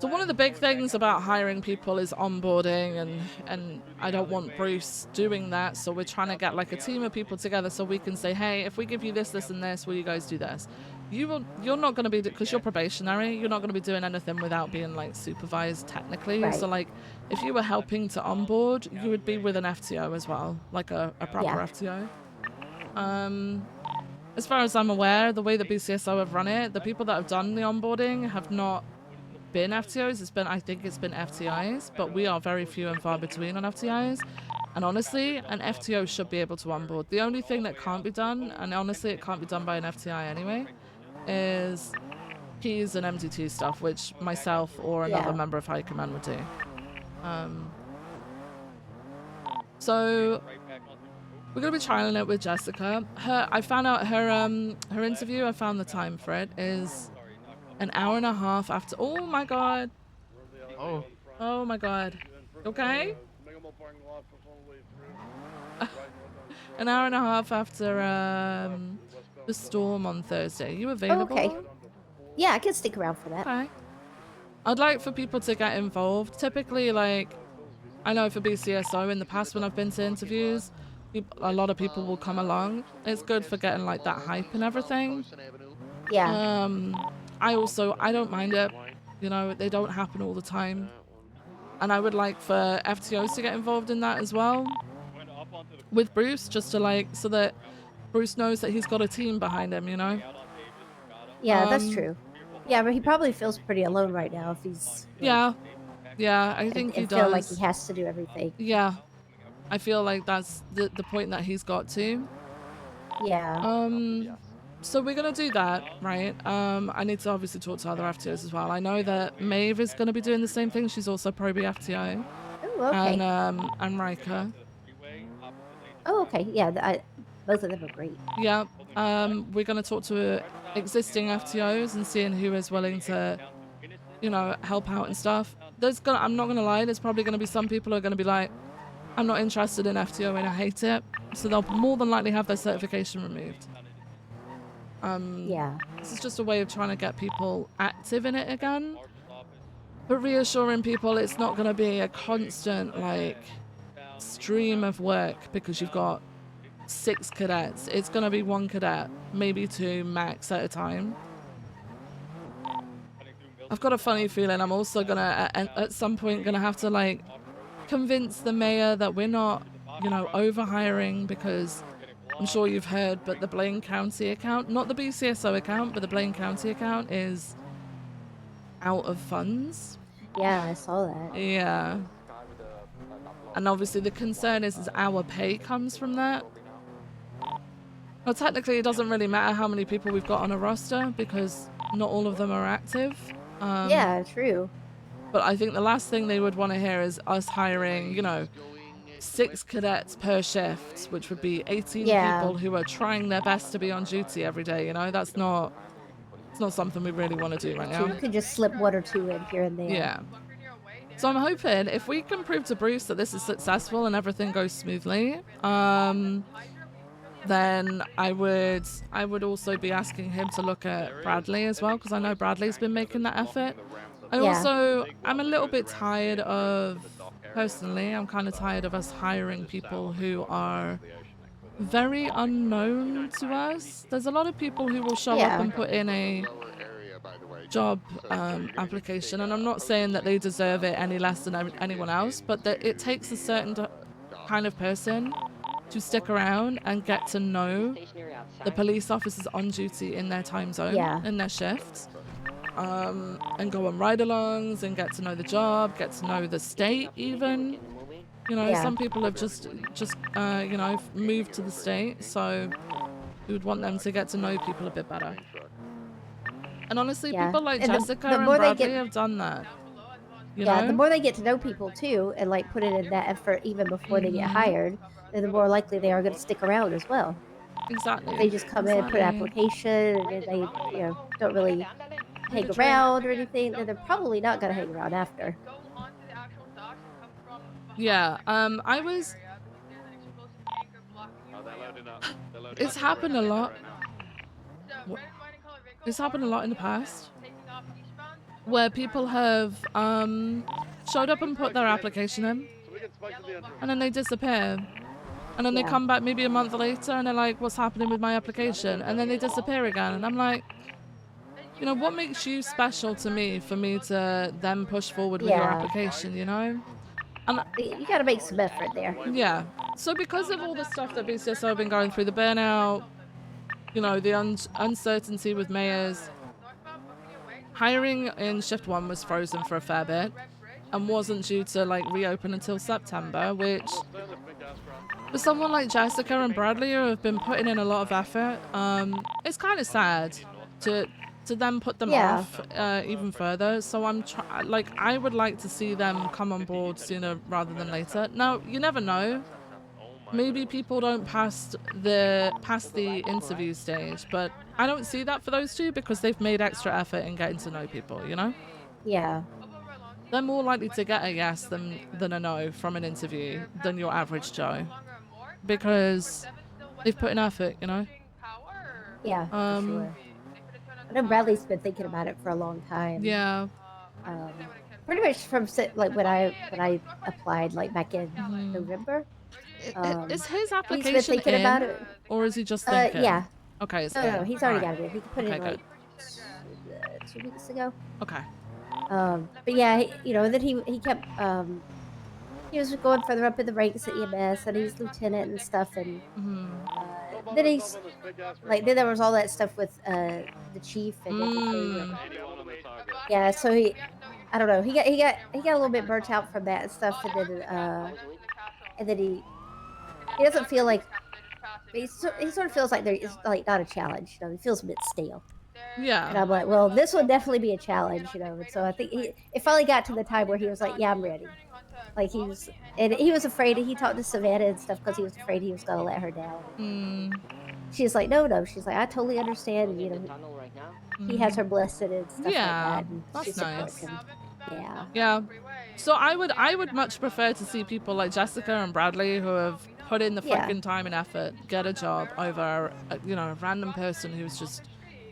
S1: So one of the big things about hiring people is onboarding, and I don't want Bruce doing that, so we're trying to get like a team of people together so we can say, hey, if we give you this, this, and this, will you guys do this? You're not going to be, because you're probationary, you're not going to be doing anything without being like supervised technically.
S19: Right.
S1: So like if you were helping to onboard, you would be with an FTO as well, like a proper FTO. As far as I'm aware, the way the BCSO have run it, the people that have done the onboarding have not been FTOs. I think it's been FTIs, but we are very few and far between on FTIs. And honestly, an FTO should be able to onboard. The only thing that can't be done, and honestly it can't be done by an FTI anyway, is keys and MDT stuff, which myself or another member of High Command would do. So we're gonna be trialing it with Jessica. I found out her interview, I found the time for it, is an hour and a half after. Oh my god. Oh my god. Okay? An hour and a half after the storm on Thursday. Are you available?
S19: Okay. Yeah, I can stick around for that.
S1: Okay. I'd like for people to get involved. Typically, like, I know for BCSO in the past when I've been to interviews, a lot of people will come along. It's good for getting like that hype and everything.
S19: Yeah.
S1: I don't mind it. You know, they don't happen all the time. And I would like for FTOs to get involved in that as well. With Bruce, just to like, so that Bruce knows that he's got a team behind him, you know?
S19: Yeah, that's true. Yeah, but he probably feels pretty alone right now if he's...
S1: Yeah. Yeah, I think he does.
S19: feel like he has to do everything.
S1: Yeah. I feel like that's the point that he's got to.
S19: Yeah.
S1: So we're gonna do that, right? I need to obviously talk to other FTOs as well. I know that Maeve is gonna be doing the same thing. She's also Pro-B FTO.
S19: Oh, okay.
S1: And Riker.
S19: Oh, okay. Yeah, both of them are great.
S1: Yeah. We're gonna talk to existing FTOs and seeing who is willing to, you know, help out and stuff. I'm not gonna lie, there's probably gonna be some people who are gonna be like, I'm not interested in FTO and I hate it. So they'll more than likely have their certification removed.
S19: Yeah.
S1: This is just a way of trying to get people active in it again. But reassuring people it's not going to be a constant, like, stream of work because you've got 6 cadets. It's going to be 1 cadet, maybe 2 max at a time. I've got a funny feeling I'm also gonna at some point gonna have to like convince the mayor that we're not, you know, overhiring, because I'm sure you've heard, but the Blaine County account, not the BCSO account, but the Blaine County account is out of funds.
S19: Yeah, I saw that.
S1: Yeah. And obviously the concern is our pay comes from that. Well, technically it doesn't really matter how many people we've got on a roster because not all of them are active.
S19: Yeah, true.
S1: But I think the last thing they would want to hear is us hiring, you know, 6 cadets per shift, which would be 18 people who are trying their best to be on duty every day, you know? It's not something we really want to do right now.
S19: You could just slip 1 or 2 in here and there.
S1: Yeah. So I'm hoping if we can prove to Bruce that this is successful and everything goes smoothly, then I would also be asking him to look at Bradley as well, because I know Bradley's been making that effort. I'm a little bit tired of, personally, I'm kind of tired of us hiring people who are very unknown to us. There's a lot of people who will show up and put in a job application, and I'm not saying that they deserve it any less than anyone else, but that it takes a certain kind of person to stick around and get to know the police officers on duty in their time zone, in their shifts, and go on ride-alongs and get to know the job, get to know the state even. You know, some people have just you know, moved to the state, so we would want them to get to know people a bit better. And honestly, people like Jessica and Bradley have done that. You know?
S19: The more they get to know people too, and like put it in that effort even before they get hired, then the more likely they are going to stick around as well.
S1: Exactly.
S19: If they just come in, put an application, and they, you know, don't really hang around or anything, then they're probably not going to hang around after.
S1: Yeah. I was. It's happened a lot. It's happened a lot in the past, where people have showed up and put their application in, and then they disappear. And then they come back maybe a month later and they're like, what's happening with my application? And then they disappear again. And I'm like, you know, what makes you special to me for me to then push forward with your application, you know? And
S19: you got to make some effort there.
S1: Yeah. So because of all the stuff that BCSO have been going through, the burnout, you know, the uncertainty with mayors, hiring in shift 1 was frozen for a fair bit and wasn't due to like reopen until September, which for someone like Jessica and Bradley who have been putting in a lot of effort, it's kind of sad to then put them off even further. So I would like to see them come on board sooner rather than later. Now, you never know. Maybe people don't pass the interview stage, but I don't see that for those two because they've made extra effort in getting to know people, you know?
S19: Yeah.
S1: They're more likely to get a yes than a no from an interview than your average Joe. Because they've put in effort, you know?
S19: Yeah, for sure. I know Bradley's been thinking about it for a long time.
S1: Yeah.
S19: Pretty much from like when I applied like back in November.
S1: Is his application
S19: he's been thinking about it,
S1: or is he just thinking?
S19: Yeah.
S1: Okay. It's
S19: no, he's already got it in. He put it in like 2 weeks ago.
S1: Okay.
S19: But yeah, you know, then he kept he was going further up in the ranks at EMS, and he's lieutenant and stuff, and then he's like then there was all that stuff with the chief and everything. Yeah, so I don't know, he got a little bit burnt out from that and stuff, and then he doesn't feel like he sort of feels like there is like not a challenge, you know. He feels a bit stale.
S1: Yeah.
S19: And I'm like, well, this would definitely be a challenge, you know. And so I think it finally got to the time where he was like, yeah, I'm ready. Like he was afraid. He talked to Savannah and stuff because he was afraid he was gonna let her down. She's like, no. She's like, I totally understand. And, you know, he has her blessed and stuff like that. And
S1: that's nice.
S19: Him. Yeah.
S1: Yeah. So I would much prefer to see people like Jessica and Bradley who have put in the fucking time and effort, get a job over, you know, a random person who's just,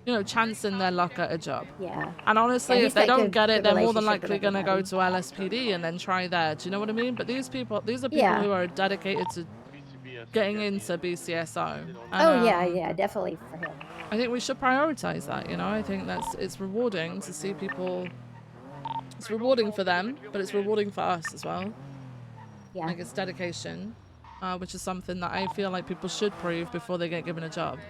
S1: you know, chancing their luck at a job.
S19: Yeah.
S1: And honestly, if they don't get it, they're more than likely
S19: relationship
S1: going to go to LSPD and then try there. Do you know what I mean? But these are people who are dedicated to getting into BCSO. And,
S19: yeah, definitely for him.
S1: I think we should prioritize that, you know. I think it's rewarding to see people it's rewarding for them, but it's rewarding for us as well.
S19: Yeah.
S1: Like it's dedication, which is something that I feel like people should prove before they get given a job.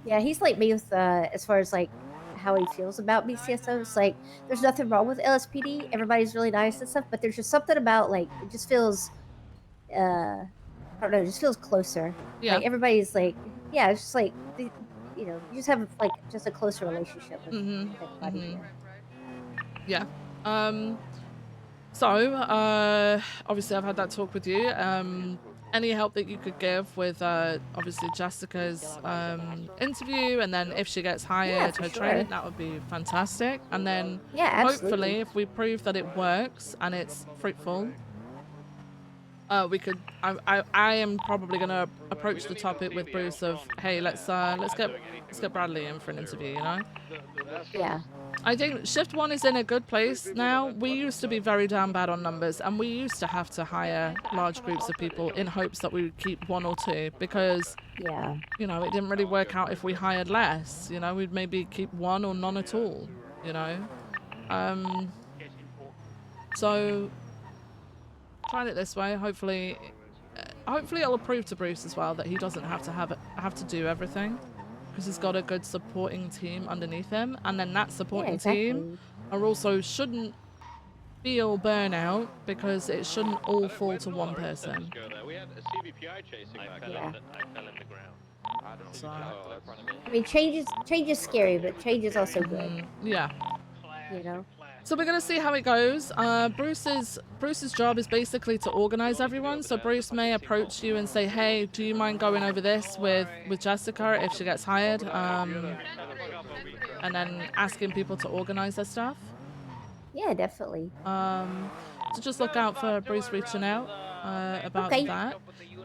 S19: Yeah, he's like me with as far as like how he feels about BCSO. It's like there's nothing wrong with LSPD. Everybody's really nice and stuff, but there's just something about like it just feels I don't know, it just feels closer.
S1: Yeah.
S19: Like everybody's like, yeah, it's just like you know, you just have like just a closer relationship with everybody here.
S1: Yeah. So, obviously I've had that talk with you. Any help that you could give with, obviously Jessica's interview, and then if she gets hired,
S19: for
S1: her
S19: sure.
S1: training, that would be fantastic. And then
S19: Yeah,
S1: hopefully
S19: absolutely.
S1: if we prove that it works and it's fruitful, we could, I am probably gonna approach the topic with Bruce of, hey, let's get Bradley in for an interview, you know?
S19: Yeah.
S1: I think shift 1 is in a good place now. We used to be very damn bad on numbers, and we used to have to hire large groups of people in hopes that we would keep 1 or 2, because you know, it didn't really work out if we hired less. You know, we'd maybe keep 1 or none at all, you know? So tried it this way. Hopefully it'll prove to Bruce as well that he doesn't have to do everything, because he's got a good supporting team underneath him, and then that supporting team are also shouldn't feel burnout, because it shouldn't all fall to one person.
S3: We had a CBPI chasing back
S19: Yeah.
S3: I fell in the ground.
S1: So,
S19: I mean, change is scary, but change is also good.
S1: Yeah.
S19: You know.
S1: So we're gonna see how it goes. Bruce's job is basically to organize everyone. So Bruce may approach you and say, "Hey, do you mind going over this with Jessica if she gets hired?" And then asking people to organize their stuff.
S19: Yeah, definitely.
S1: So just look out for Bruce reaching out about that.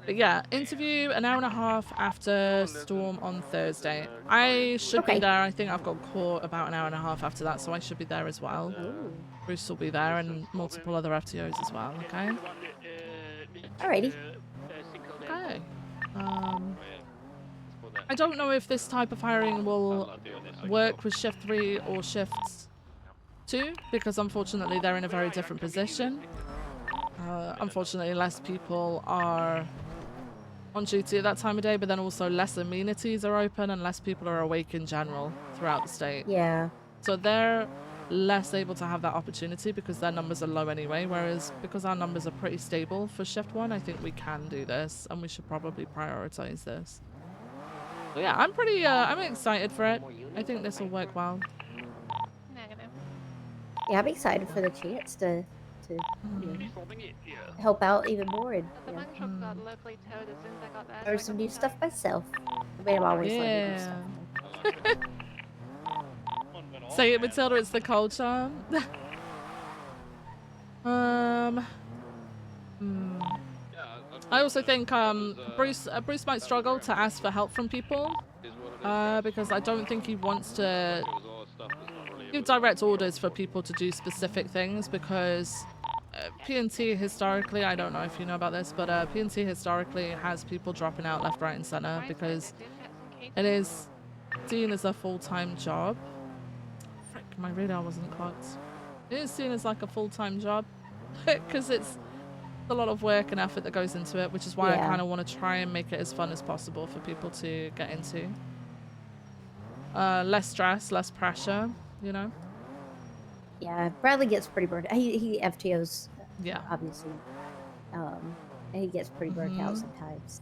S1: But yeah, interview an hour and a half after Storm on Thursday. I should be there. I think I've got court about an hour and a half after that, so I should be there as well. Bruce will be there, and multiple other FTOs as well, okay?
S19: Alrighty.
S1: Okay. I don't know if this type of hiring will work with shift 3 or shift 2, because unfortunately they're in a very different position. Unfortunately, less people are on duty at that time of day, but then also less amenities are open and less people are awake in general throughout the state.
S19: Yeah.
S1: So they're less able to have that opportunity because their numbers are low anyway, whereas because our numbers are pretty stable for shift 1, I think we can do this, and we should probably prioritize this. So yeah, I'm pretty I'm excited for it. I think this will work well.
S19: Yeah, I'm excited for the chance to you know, help out even more and
S16: The bank truck got locally towed as soon as I got there.
S19: learn some new stuff myself. I mean, I'm always learning new stuff.
S1: Say it, Matilda, it's the culture. I also think Bruce might struggle to ask for help from people because I don't think he wants to give direct orders for people to do specific things, because PNT historically, I don't know if you know about this, but PNT historically has people dropping out left, right and center because it is seen as a full-time job. Frick, my radar wasn't clocked. It is seen as like a full-time job because it's a lot of work and effort that goes into it, which is why I kind of want to try and make it as fun as possible for people to get into. Less stress, less pressure, you know?
S19: Yeah, Bradley gets pretty burnt. He FTOs, obviously, and he gets pretty burnt out sometimes.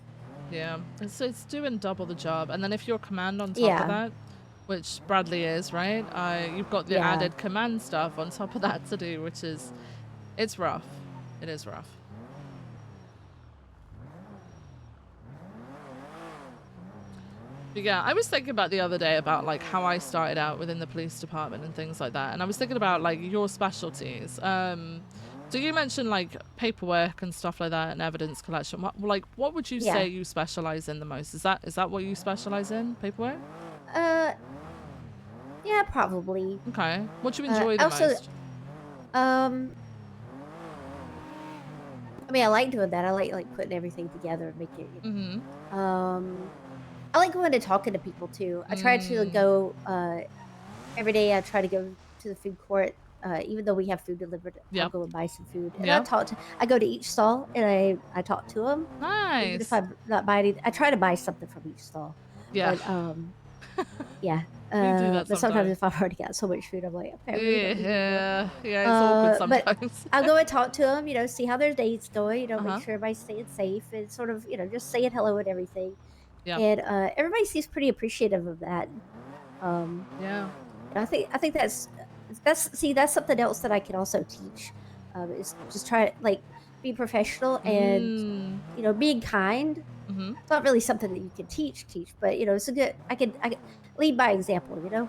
S1: Yeah, it's doing double the job, and then if you're command on top of that, which Bradley is, right? You've got the added command stuff on top of that to do, which is, it's rough. It is rough. But yeah, I was thinking about the other day about like how I started out within the police department and things like that, and I was thinking about like your specialties. So you mentioned like paperwork and stuff like that and evidence collection. What would you say you specialize in the most? Is that what you specialize in? Paperwork?
S19: Yeah, probably.
S1: Okay. What do you enjoy the most?
S19: I mean, I like doing that. I like putting everything together and making it. I like going and talking to people too. I try to go every day. I try to go to the food court. Even though we have food delivered, I'll
S1: Yep.
S19: go and buy some food. And
S1: Yep.
S19: I go to each stall and I talk to them.
S1: Nice.
S19: Even if I'm not buying, I try to buy something from each stall.
S1: Yeah.
S19: But yeah.
S1: We do that
S19: But sometimes
S1: sometimes.
S19: if I've already got so much food, I'm like, okay, I really don't need anymore.
S1: Yeah, it's awkward sometimes.
S19: But I'll go and talk to them, see how their day's going,
S1: Uh-huh.
S19: make sure everybody's staying safe and sort of, just saying hello and everything.
S1: Yeah.
S19: And everybody seems pretty appreciative of that.
S1: Yeah.
S19: I think that's something else that I can also teach. Is just try be professional and being kind.
S1: Mm-hmm.
S19: It's not really something that you can teach, but it's a good. I can lead by example.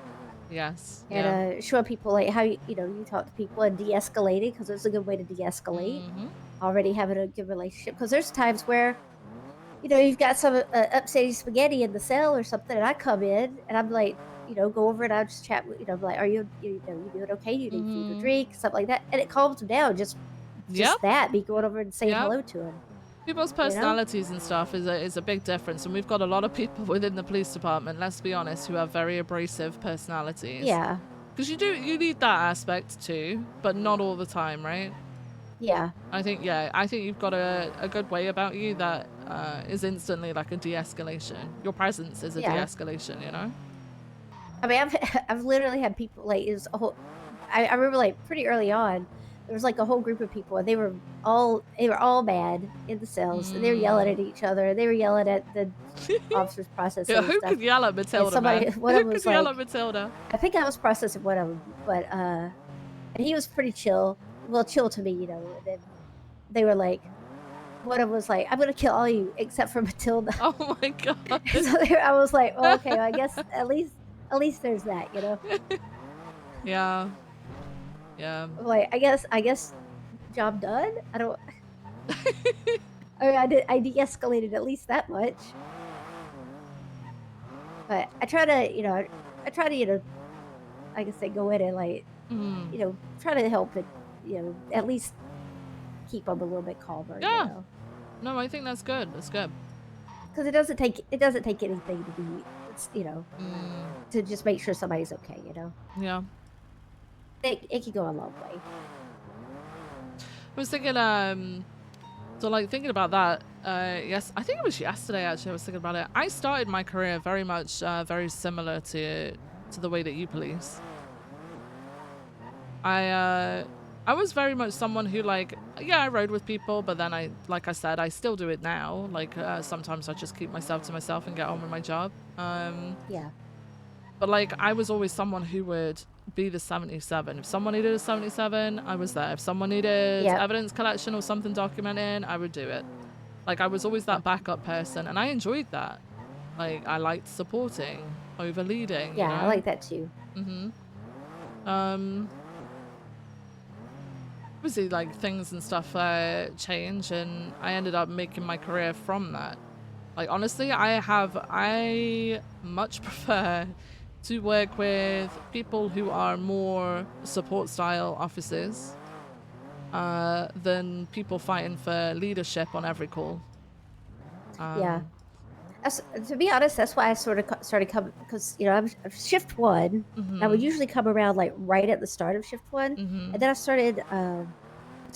S1: Yes.
S19: And show people how you talk to people and de-escalating, because it's a good way to de-escalate. Already having a good relationship, because there's times where you've got some upsetting spaghetti in the cell or something, and I come in and I'm like, go over and I just chat with, like, are you doing okay? You need food or drink, stuff like that, and it calms them down. Just that, me going over and saying hello to them.
S1: People's personalities and stuff is a big difference, and we've got a lot of people within the police department, let's be honest, who have very abrasive personalities.
S19: Yeah.
S1: Because you need that aspect too, but not all the time, right?
S19: Yeah.
S1: I think you've got a good way about you that is instantly like a de-escalation. Your presence is a de-escalation,
S19: I mean, I've literally had people like I remember like pretty early on, there was like a whole group of people, and they were all mad in the cells, and they were yelling at each other, and they were yelling at the officers processing.
S1: Yeah, who could yell at Matilda? Who could yell at Matilda?
S19: I think I was processing one of them, but and he was pretty chill. Well, chill to me, And then they were like, one of them was like, "I'm gonna kill all you except for Matilda."
S1: Oh my god!
S19: So I was like, well, okay, I guess at least there's that,
S1: Yeah. Yeah.
S19: Like, I guess job done. I don't. I mean, I de-escalated at least that much. But I try to, like I said, go in and like, try to help it, at least keep them a little bit calmer.
S1: Yeah. No, I think that's good. That's good.
S19: Because it doesn't take anything to be, to just make sure somebody's okay.
S1: Yeah.
S19: It can go a long way.
S1: I was thinking, so like thinking about that, yes, I think it was yesterday actually, I was thinking about it. I started my career very much, very similar to the way that you police. I was very much someone who like, I rode with people, but then like I said, I still do it now. Like, sometimes I just keep myself to myself and get on with my job.
S19: Yeah.
S1: But like, I was always someone who would be the 77. If someone needed a 77, I was there. If someone needed evidence collection or something documenting, I would do it. Like, I was always that backup person, and I enjoyed that. Like, I liked supporting over leading.
S19: Yeah, I like that too.
S1: Obviously, like, things and stuff change, and I ended up making my career from that. Like, honestly, I much prefer to work with people who are more support style officers than people fighting for leadership on every call.
S19: Yeah. To be honest, that's why I sort of started coming, because I'm shift 1. I would usually come around like right at the start of shift 1, and then I started a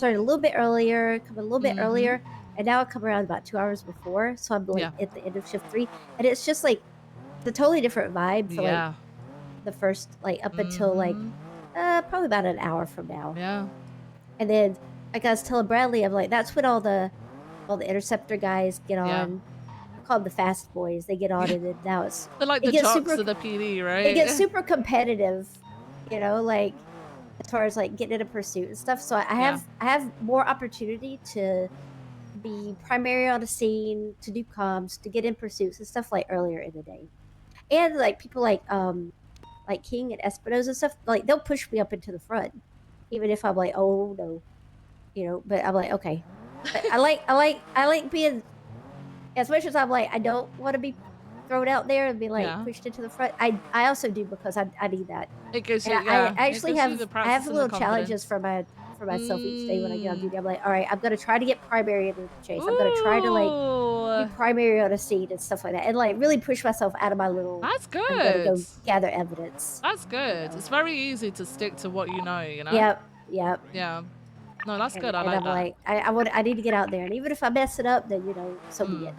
S19: little bit earlier, come a little bit earlier, and now I come around about 2 hours before, so I'm like at the end of shift 3, and it's just like the totally different vibe for like the first up until like probably about an hour from now.
S1: Yeah.
S19: And then like I was telling Bradley, I'm like, that's when all the interceptor guys get on. I call them the fast boys. They get on, and then now
S1: they're like the jocks of the PD, right?
S19: It gets super competitive, like as far as like getting in a pursuit and stuff. So I have more opportunity to be primary on a scene, to do comms, to get in pursuits and stuff like earlier in the day. And like people like King and Espinosa and stuff, like they'll push me up into the front, even if I'm like, oh no, but I'm like, okay. But I like being, as much as I'm like, I don't want to be thrown out there and be like pushed into the front. I also do, because I need that.
S1: It gives
S19: and
S1: you,
S19: I actually have little challenges for for myself each day when I get on duty. I'm like, all right, I'm gonna try to get primary into the chase. I'm gonna try to like be primary on a scene and stuff like that, and like really push myself out of my little.
S1: That's good.
S19: I'm gonna go gather evidence.
S1: That's good.
S19: You know?
S1: It's very easy to stick to what you know. You know.
S19: Yep. Yep.
S1: Yeah. No, that's good. I
S19: and
S1: like
S19: I'm
S1: that.
S19: like, I need to get out there, and even if I mess it up, then so be it.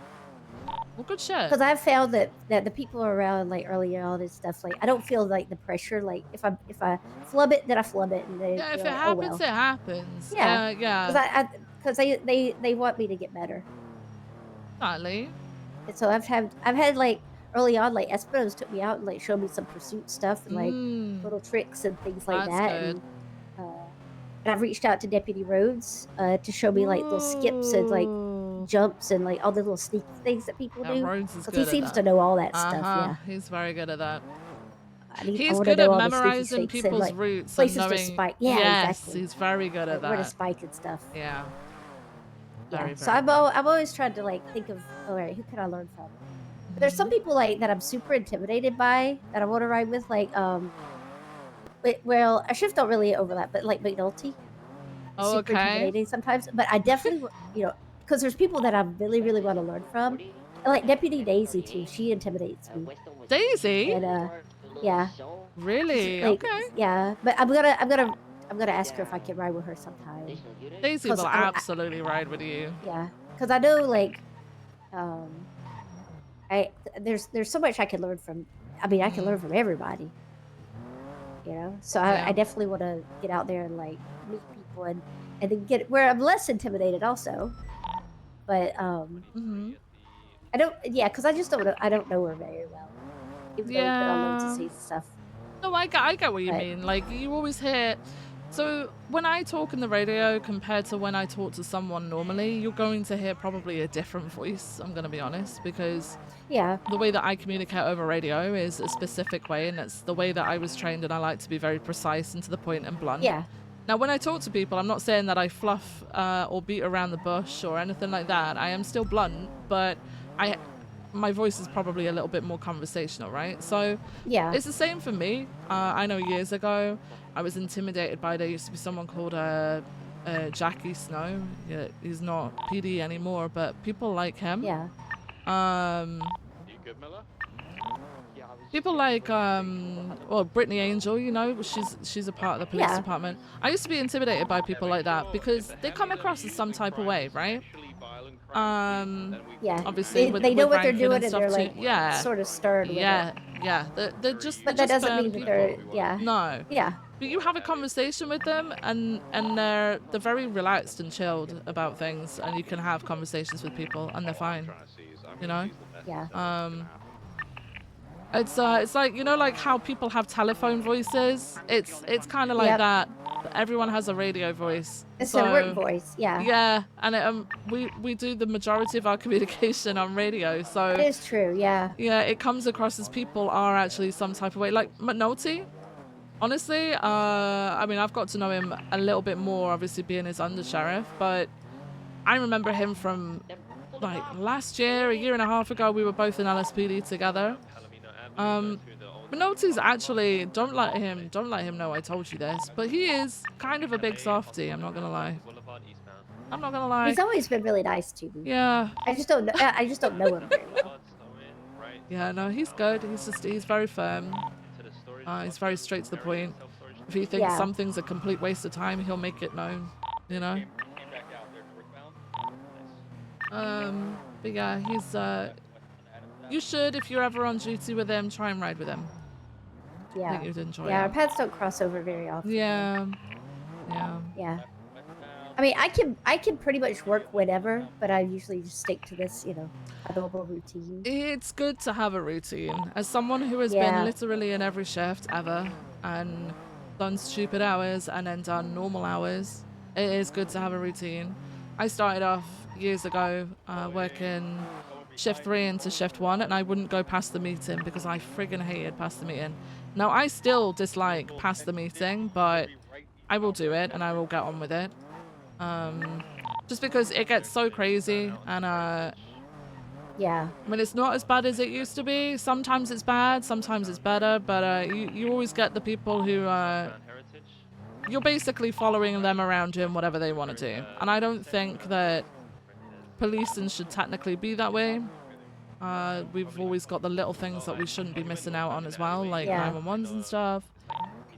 S1: Well, good shit.
S19: Because I've found that the people around like early on and stuff, like I don't feel like the pressure. Like if I flub it, then I flub it, and
S1: Yeah, if it happens, it happens.
S19: Yeah,
S1: yeah.
S19: Because they want me to get better.
S1: Exactly.
S19: And so I've had like early on, like Espino's took me out and like showed me some pursuit stuff and like little tricks and things like
S1: That's
S19: that.
S1: good.
S19: And I've reached out to Deputy Rhodes to show me like little skips and like jumps and like all the little sneaky things that people do.
S1: Rhodes is
S19: Because
S1: good
S19: he
S1: at
S19: seems
S1: that.
S19: to know all that stuff. Yeah.
S1: He's very good at that.
S19: I
S1: He's
S19: wanna
S1: good
S19: know
S1: at
S19: all the sneaky
S1: memorizing
S19: sneaks and,
S1: people's
S19: like,
S1: routes
S19: places
S1: and
S19: to
S1: knowing.
S19: spike. Yeah,
S1: yes,
S19: exactly.
S1: he's very good at
S19: Where to
S1: that.
S19: spike and stuff.
S1: Yeah.
S19: Yeah.
S1: Very,
S19: So
S1: very
S19: I've always tried to like think of, all right, who can I learn from? But there's some people like that I'm super intimidated by that I want to ride with, like well, our shift don't really overlap, but like McNulty.
S1: Oh,
S19: Super
S1: okay.
S19: intimidating sometimes, but I definitely, because there's people that I really, really want to learn from. And like Deputy Daisy too, she intimidates me.
S1: Daisy?
S19: And yeah.
S1: Really?
S19: Like,
S1: Okay.
S19: Yeah, but I'm gonna ask her if I can ride with her sometime.
S1: Daisy
S19: 'Cause
S1: will
S19: I-
S1: absolutely ride with you.
S19: Yeah, because I know like, there's so much I can learn from. I mean, I can learn from everybody. So I definitely want to get out there and like meet people and then get where I'm less intimidated also. But I don't. Yeah, because I just don't know. I don't know her very well. Even though we've been on loads of seasons and stuff.
S1: No, I get what you mean. Like, you always hear... So, when I talk in the radio compared to when I talk to someone normally, you're going to hear probably a different voice, I'm going to be honest, because the way that I communicate over radio is a specific way, and it's the way that I was trained, and I like to be very precise and to the point and blunt.
S19: Yeah.
S1: Now, when I talk to people, I'm not saying that I fluff or beat around the bush or anything like that. I am still blunt, but my voice is probably a little bit more conversational, right? So
S19: yeah,
S1: it's the same for me. I know years ago I was intimidated by, there used to be someone called Jackie Snow. Yeah, he's not PD anymore, but people like him.
S19: Yeah.
S3: You good, Miller?
S1: People like Brittany Angel, she's a part of the police department. I used to be intimidated by people like that because they come across as some type of way, right?
S19: Yeah.
S1: Obviously
S19: they know what they're
S1: ranking
S19: doing and
S1: stuff
S19: they're
S1: too.
S19: like sort of stern with it.
S1: Yeah. They're just.
S19: But
S1: they're
S19: that
S1: just
S19: doesn't mean
S1: people.
S19: that they're
S1: No.
S19: Yeah.
S1: But you have a conversation with them, and they're very relaxed and chilled about things, and you can have conversations with people, and they're fine.
S19: Yeah.
S1: It's like, like how people have telephone voices. It's kind of like that. Everyone has a radio voice.
S19: It's a work voice. Yeah.
S1: Yeah, and we do the majority of our communication on radio, so
S19: it is true. Yeah.
S1: Yeah, it comes across as people are actually some type of way. Like McNulty, honestly, I mean, I've got to know him a little bit more, obviously being his undersheriff, but I remember him from like last year, a year and a half ago. We were both in LSPD together. McNulty's actually, don't let him know I told you this, but he is kind of a big softie. I'm not gonna lie.
S19: He's always been really nice to me.
S1: Yeah.
S19: I just don't know him very well.
S1: Yeah, no, he's good. He's very firm. He's very straight to the point. If he thinks something's a complete waste of time, he'll make it known. But yeah, he's you should, if you're ever on duty with him, try and ride with him.
S19: Yeah.
S1: I think you'd enjoy it.
S19: Yeah, our paths don't cross over very often.
S1: Yeah.
S19: Yeah. I mean, I can pretty much work whenever, but I usually just stick to this, a normal routine.
S1: It's good to have a routine. As someone who has been literally in every shift ever and done stupid hours and then done normal hours, it is good to have a routine. I started off years ago working shift 3 into shift 1, and I wouldn't go past the meeting because I friggin' hated past the meeting. Now, I still dislike past the meeting, but I will do it and I will get on with it. Just because it gets so crazy, and
S19: yeah,
S1: I mean, it's not as bad as it used to be. Sometimes it's bad, sometimes it's better, but you always get the people who you're basically following them around doing whatever they want to do. And I don't think that policing should technically be that way. We've always got the little things that we shouldn't be missing out on as well, like 911s and stuff.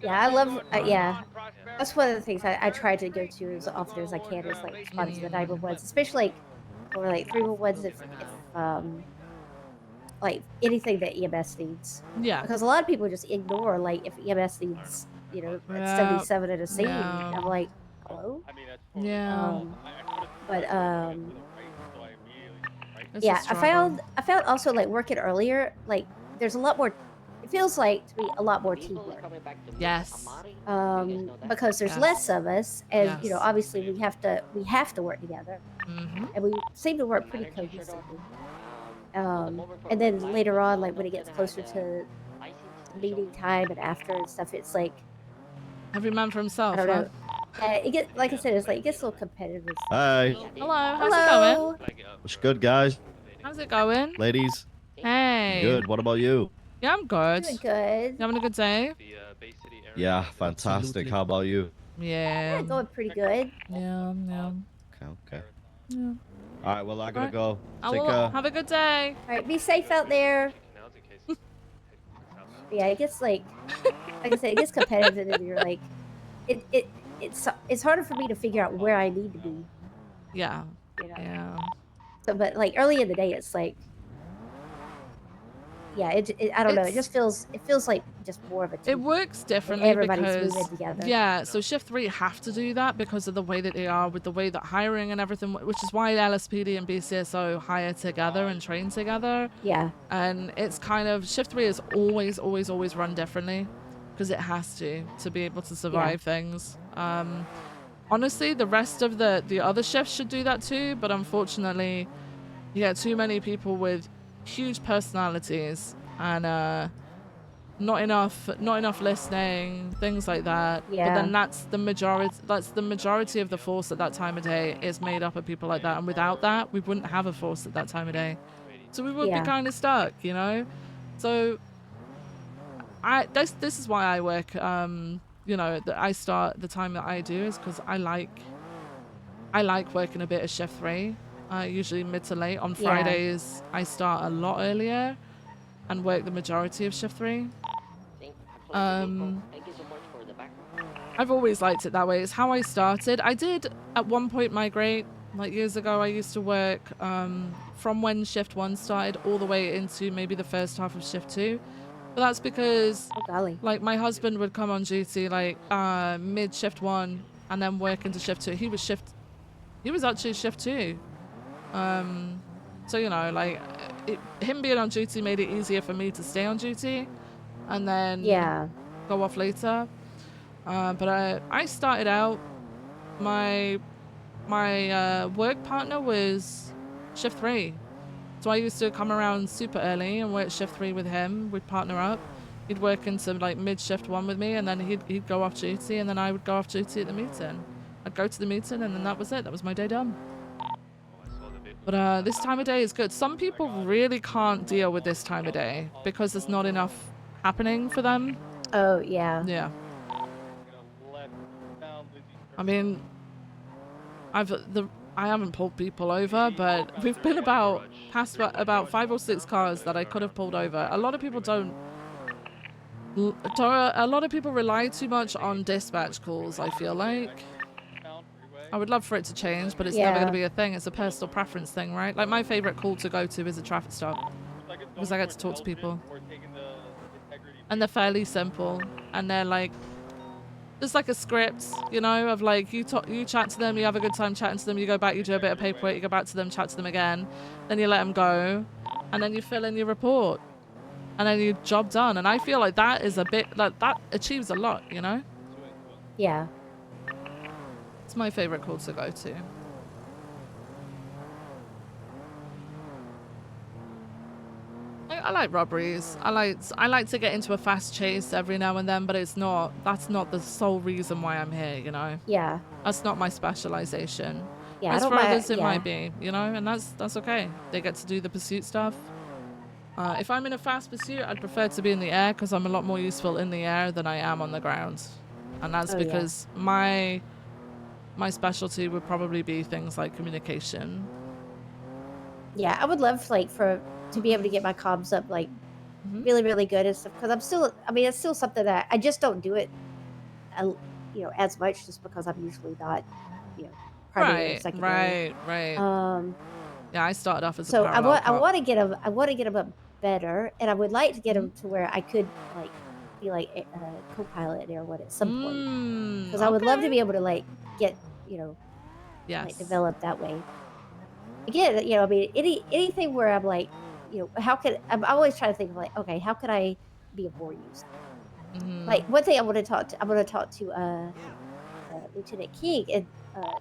S19: Yeah, I love. Yeah, that's one of the things I try to go to as often as I can is like respond to the 911s, especially like or like 311s if like anything that EMS needs.
S1: Yeah.
S19: Because a lot of people just ignore like if EMS needs, you know,
S1: Yeah.
S19: 77 at a scene.
S1: Yeah.
S19: I'm like, hello.
S1: Yeah. This
S19: Yeah,
S1: is
S19: I found also like working earlier, like there's a lot more. It feels like to me a lot more teamwork.
S1: Yes.
S19: Because there's
S1: Yes.
S19: less of us, and you know,
S1: Yes.
S19: obviously we have to work together, and we seem to work pretty cohesively. And then later on, like when it gets closer to meeting time and after and stuff, it's like
S1: every man for himself.
S19: I don't
S1: huh?
S19: know. It gets like I said, it's like it gets a little competitive. and stuff.
S5: Hi.
S1: Hello. How's it going?
S5: What's good, guys?
S1: How's it going?
S5: Ladies?
S1: Hey.
S5: Good. What about you?
S1: Yeah, I'm good.
S19: Doing good.
S1: You having a good day?
S5: Yeah, fantastic. How about you?
S1: Yeah.
S19: Going pretty good.
S1: Yeah. Yeah.
S5: Okay.
S1: Yeah.
S5: All right, well, I gotta
S1: Alright.
S5: go.
S1: I
S5: Take
S1: will
S5: care.
S1: have a good day.
S19: All right, be safe out there. Yeah, it gets like I said, it gets competitive, and you're like, it's harder for me to figure out where I need to be.
S1: Yeah.
S19: You know?
S1: Yeah.
S19: So, but like early in the day, it's like, yeah, I don't know. It just feels like just more of a team.
S1: It works differently
S19: Everybody's
S1: because
S19: moving together.
S1: yeah. So shift 3 have to do that because of the way that they are with the way that hiring and everything, which is why LSPD and BCSO hire together and train together.
S19: Yeah.
S1: And it's kind of shift 3 is always run differently because it has to be able to survive things. Honestly, the rest of the other shifts should do that too, but unfortunately, you get too many people with huge personalities and not enough listening, things like that. But
S19: Yeah.
S1: then that's the majority of the force at that time of day is made up of people like that, and without that, we wouldn't have a force at that time of day. So we would be
S19: Yeah.
S1: kind of stuck, you know? So this is why I work you know, that I start the time that I do is because I like working a bit of shift 3. Usually mid to late. On Fridays, I start a lot earlier and work the majority of shift 3. I've always liked it that way. It's how I started. I did at one point migrate. Like years ago, I used to work from when shift 1 started all the way into maybe the first half of shift 2. But that's because like my husband would come on duty like mid shift 1 and then work into shift 2. He was actually shift 2. So you know, like him being on duty made it easier for me to stay on duty and then go off later. But I started out, my work partner was shift 3. So I used to come around super early and work shift 3 with him. We'd partner up. He'd work into like mid shift 1 with me, and then he'd go off duty, and then I would go off duty at the meeting. I'd go to the meeting, and then that was it. That was my day done. But this time of day is good. Some people really can't deal with this time of day because there's not enough happening for them.
S19: Oh yeah.
S1: Yeah. I mean, I haven't pulled people over, but we've been past about 5 or 6 cars that I could have pulled over. A lot of people a lot of people rely too much on dispatch calls, I feel like. I would love for it to change, but it's never going to be a thing. It's a personal preference thing, right? Like my favorite call to go to is a traffic stop because I get to talk to people. And they're fairly simple, and they're like, there's like a script, you know, of like you chat to them, you have a good time chatting to them, you go back, you do a bit of paperwork, you go back to them, chat to them again, then you let them go, and then you fill in your report, and then your job done. And I feel like that is a bit like that achieves a lot, you know.
S19: Yeah.
S1: It's my favorite call to go to. I like robberies. I like to get into a fast chase every now and then, but that's not the sole reason why I'm here, you know.
S19: Yeah.
S1: That's not my specialization.
S19: Yeah,
S1: As
S19: I
S1: for
S19: don't
S1: others,
S19: mind,
S1: it might be, you know, and that's okay. They get to do the pursuit stuff. If I'm in a fast pursuit, I'd prefer to be in the air because I'm a lot more useful in the air than I am on the ground. and that's because my specialty would probably be things like communication.
S19: Yeah, I would love like to be able to get my comms up like really, really good and stuff. Because I'm still, I mean, it's still something that I just don't do it, you know, as much just because I'm usually not, you know, primary or secondary.
S1: Right. Yeah, I started off as a
S19: So
S1: parallel
S19: I
S1: cop.
S19: want to get them. I want to get them up better, and I would like to get them to where I could like be like a co-pilot or what at some point. Because I would love to be able to like get, you know, like develop that way. Again, you know, I mean, anything where I'm like, you know, I'm always trying to think of like, okay, how could I be of more use? Like one thing I want to talk to Lieutenant King, and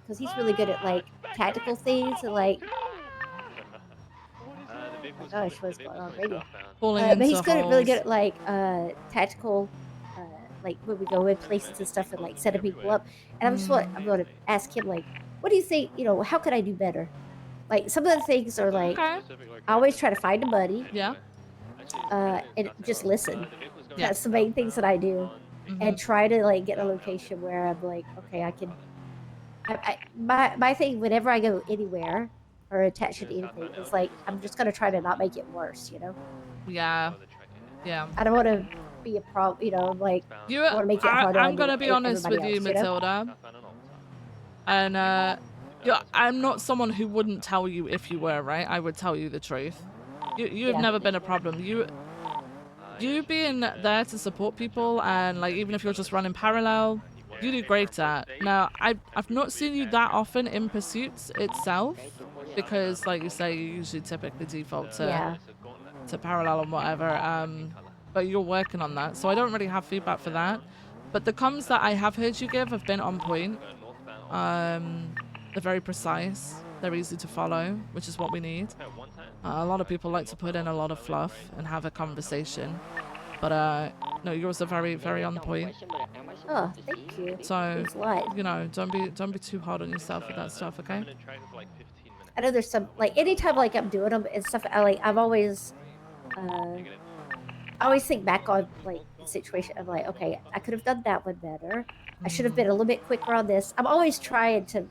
S19: because he's really good at like tactical things and like. Gosh, what's going on radio? But he's really good at like tactical, like when we go in places and stuff and like setting people up. And I'm going to ask him like, what do you think? You know, how could I do better? Like some of the things are like, I always try to find a buddy.
S1: Yeah.
S19: And just listen. That's the main things that I do, and try to like get a location where I'm like, okay, I can. My thing whenever I go anywhere or attach to anything is like I'm just gonna try to not make it worse, you know.
S1: Yeah.
S19: I don't want to be a problem, you know. Like I want to make it harder.
S1: I'm gonna be honest with you, Matilda. And I'm not someone who wouldn't tell you if you were, right? I would tell you the truth. You've never been a problem. You being there to support people, and like even if you're just running parallel, you do great at. Now I've not seen you that often in pursuits itself, because like you say, you usually typically default to parallel and whatever. But you're working on that, so I don't really have feedback for that. But the comms that I have heard you give have been on point. They're very precise. They're easy to follow, which is what we need. A lot of people like to put in a lot of fluff and have a conversation, but no, yours are very, very on point.
S19: Oh, thank you.
S1: So you know, don't be too hard on yourself with that stuff, okay?
S19: I know there's some like anytime like I'm doing them and stuff. I've always I always think back on like the situation of like, okay, I could have done that one better. I should have been a little bit quicker on this. I'm always trying to.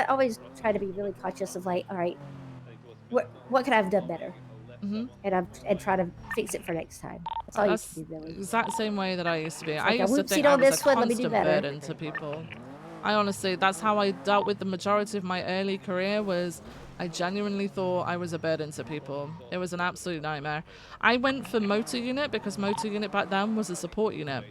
S19: Always try to be really conscious of like, all right, what could I have done better? And try to fix it for next time. That's all you should do, really.
S1: Exact same way that I used to be.
S19: It's
S1: I
S19: like,
S1: used to think
S19: on
S1: I was
S19: this
S1: a
S19: one, let me do
S1: constant
S19: better.
S1: burden to people. I honestly, that's how I dealt with the majority of my early career. Was I genuinely thought I was a burden to people. It was an absolute nightmare. I went for motor unit because motor unit back then was a support unit.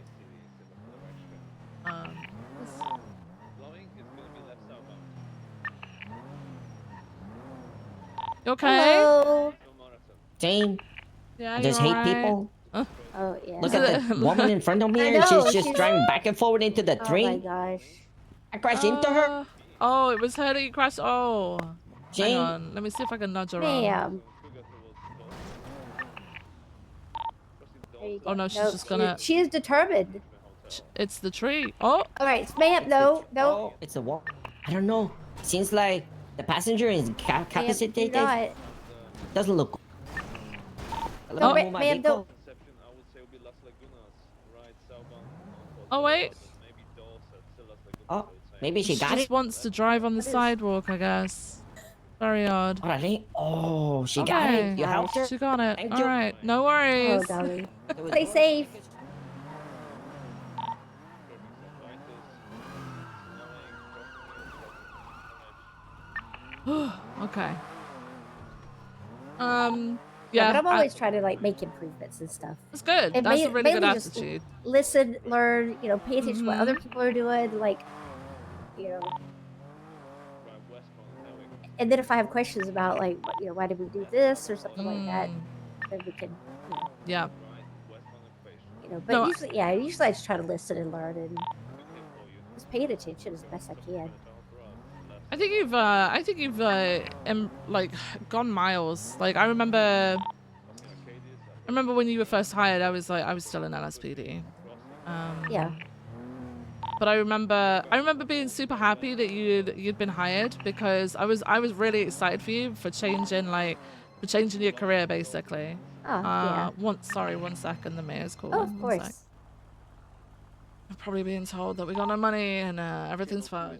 S1: Okay.
S18: Hello. Jane.
S1: Yeah,
S18: I just
S1: you
S18: hate
S1: alright?
S18: people.
S19: Oh yeah.
S18: Look at the woman in front of me.
S19: I
S18: And
S19: know,
S18: she's just driving back and forward into the tree.
S19: Oh my gosh.
S18: I crashed into her.
S1: Oh, it was her that you crashed. Oh.
S18: Jane.
S1: Hang on. Let me see if I can nudge her on.
S19: Ma'am.
S1: Oh no, she's just gonna.
S19: She is determined.
S1: It's the tree. Oh.
S19: All right, ma'am. No.
S18: Oh, it's a walk. I don't know. Seems like the passenger is capacitated. Doesn't look.
S19: No, ma'am. Don't.
S1: Oh wait.
S18: Oh, maybe she got it.
S1: Just wants to drive on the sidewalk, I guess. Very odd.
S18: Oh, she got it. You helped her.
S1: She got it.
S18: Thank
S1: All
S18: you.
S1: right. No worries.
S19: Oh, darling. Stay safe.
S1: Okay.
S19: Yeah, but I'm always trying to like make improvements and stuff.
S1: It's good.
S19: And
S1: That's a really good
S19: mainly just
S1: attitude.
S19: Listen, learn, you know, pay attention to what other people are doing, like, you know. And then if I have questions about like, you know, why did we do this or something like that, then we can, you know.
S1: Yeah.
S19: You know, but usually I just try to listen and learn and just pay attention as best I can.
S1: I think you've like gone miles. Like I remember when you were first hired, I was still in LSPD.
S19: Yeah.
S1: But I remember being super happy that you'd been hired, because I was really excited for you for changing your career basically.
S19: 'Sorry,
S1: One second, the mayor's calling.
S19: Oh, of course.
S1: We're probably being told that we got no money and everything's fine.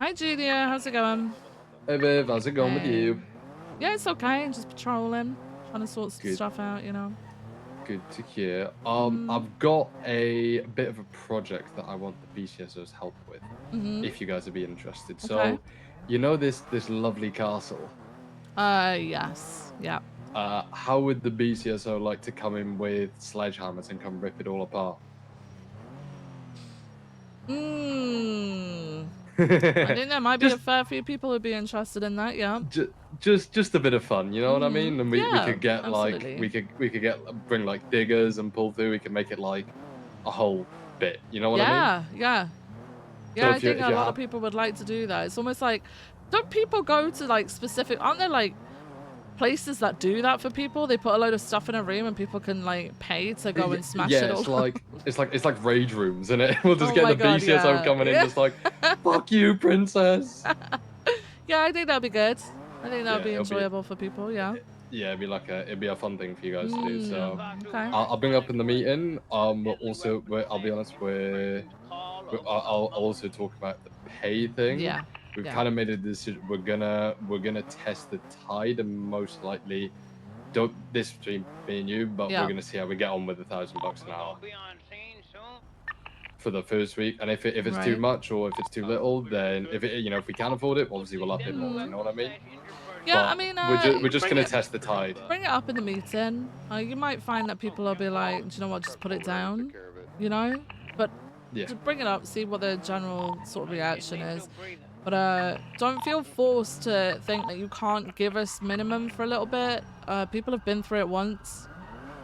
S1: Hi, Junior. How's it going?
S13: Hey, Viv. How's it going with you?
S1: Yeah, it's okay. Just patrolling, trying to sort some
S13: Good.
S1: stuff out, you know.
S13: Good to hear. I've got a bit of a project that I want the BCSO's help with, if you guys would be interested.
S1: Okay.
S13: So, you know this lovely castle?
S1: Yes. Yeah.
S13: How would the BCSO like to come in with sledgehammers and come rip it all apart?
S1: I think there might be a fair few people who'd be interested in that, yeah.
S13: Just a bit of fun, you know what I mean? And we
S1: Yeah,
S13: could get
S1: absolutely.
S13: like we could bring like diggers and pull through. We could make it like a whole bit, you know what I mean?
S1: Yeah.
S13: So
S1: I
S13: if you're-
S1: think
S13: if
S1: a
S13: you're
S1: lot
S13: hap-
S1: of people would like to do that. It's almost like, don't people go to like specific, aren't there like places that do that for people? They put a load of stuff in a room and people can like pay to go and smash it all.
S13: it's like rage rooms, isn't it? We'll just
S1: Oh
S13: get
S1: my
S13: the
S1: God,
S13: BCSO
S1: yeah.
S13: coming in,
S1: Yeah.
S13: just like, fuck you, princess.
S1: Yeah, I think that'd be good. I think that would be
S13: it'll
S1: enjoyable for people, yeah.
S13: Yeah, it'd be a fun thing for you guys to do. So
S1: Okay.
S13: I'll bring up in the meeting. I'll be honest, I'll also talk about the pay thing.
S1: Yeah.
S13: We've
S1: Yeah.
S13: kind of made a decision. We're gonna test the tide and most likely don't this between me and you, but
S1: Yeah.
S13: we're gonna see how we get on with $1,000 an hour for the first week. And if it's too
S1: Right.
S13: much or if it's too little, then if we can afford it, obviously we'll up it more. You know what I mean?
S1: Yeah,
S13: But
S1: I mean,
S13: we're just
S1: bring
S13: gonna
S1: it-
S13: test the tide.
S1: Bring it up in the meeting. You might find that people will be like, do you know what, just put it down, you know? But
S13: Yeah.
S1: just bring it up, see what the general sort of reaction is. But don't feel forced to think that you can't give us minimum for a little bit. People have been through it once.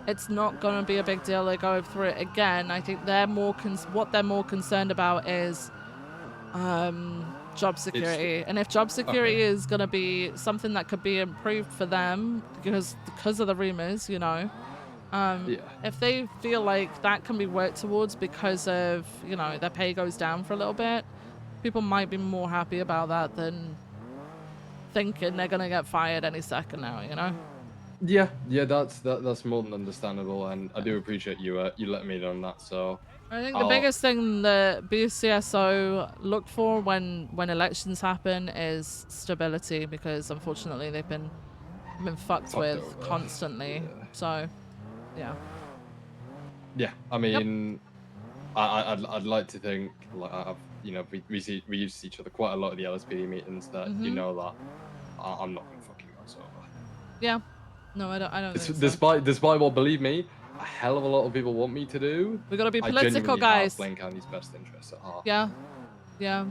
S1: It's not going to be a big deal to go through it again. I think they're more what they're more concerned about is job security. And if job security is going to be something that could be improved for them because of the rumors, you know, if they feel like that can be worked towards because of, you know, their pay goes down for a little bit, people might be more happy about that than thinking they're going to get fired any second now, you know?
S13: Yeah, that's more than understandable, and I do appreciate you you letting me know on that. So
S1: I think the biggest thing the BCSO look for when elections happen is stability, because unfortunately they've been fucked with constantly. So, yeah.
S13: Yeah, I mean, I'd like to think like we used to see each other quite a lot at the LSPD meetings. That you know that I'm not gonna fuck you guys over.
S1: Yeah. No, I don't think so.
S13: Despite what, believe me, a hell of a lot of people want me to do.
S1: We gotta be
S13: I
S1: political,
S13: genuinely
S1: guys.
S13: have Blaine County's best interests at heart.
S1: Yeah. I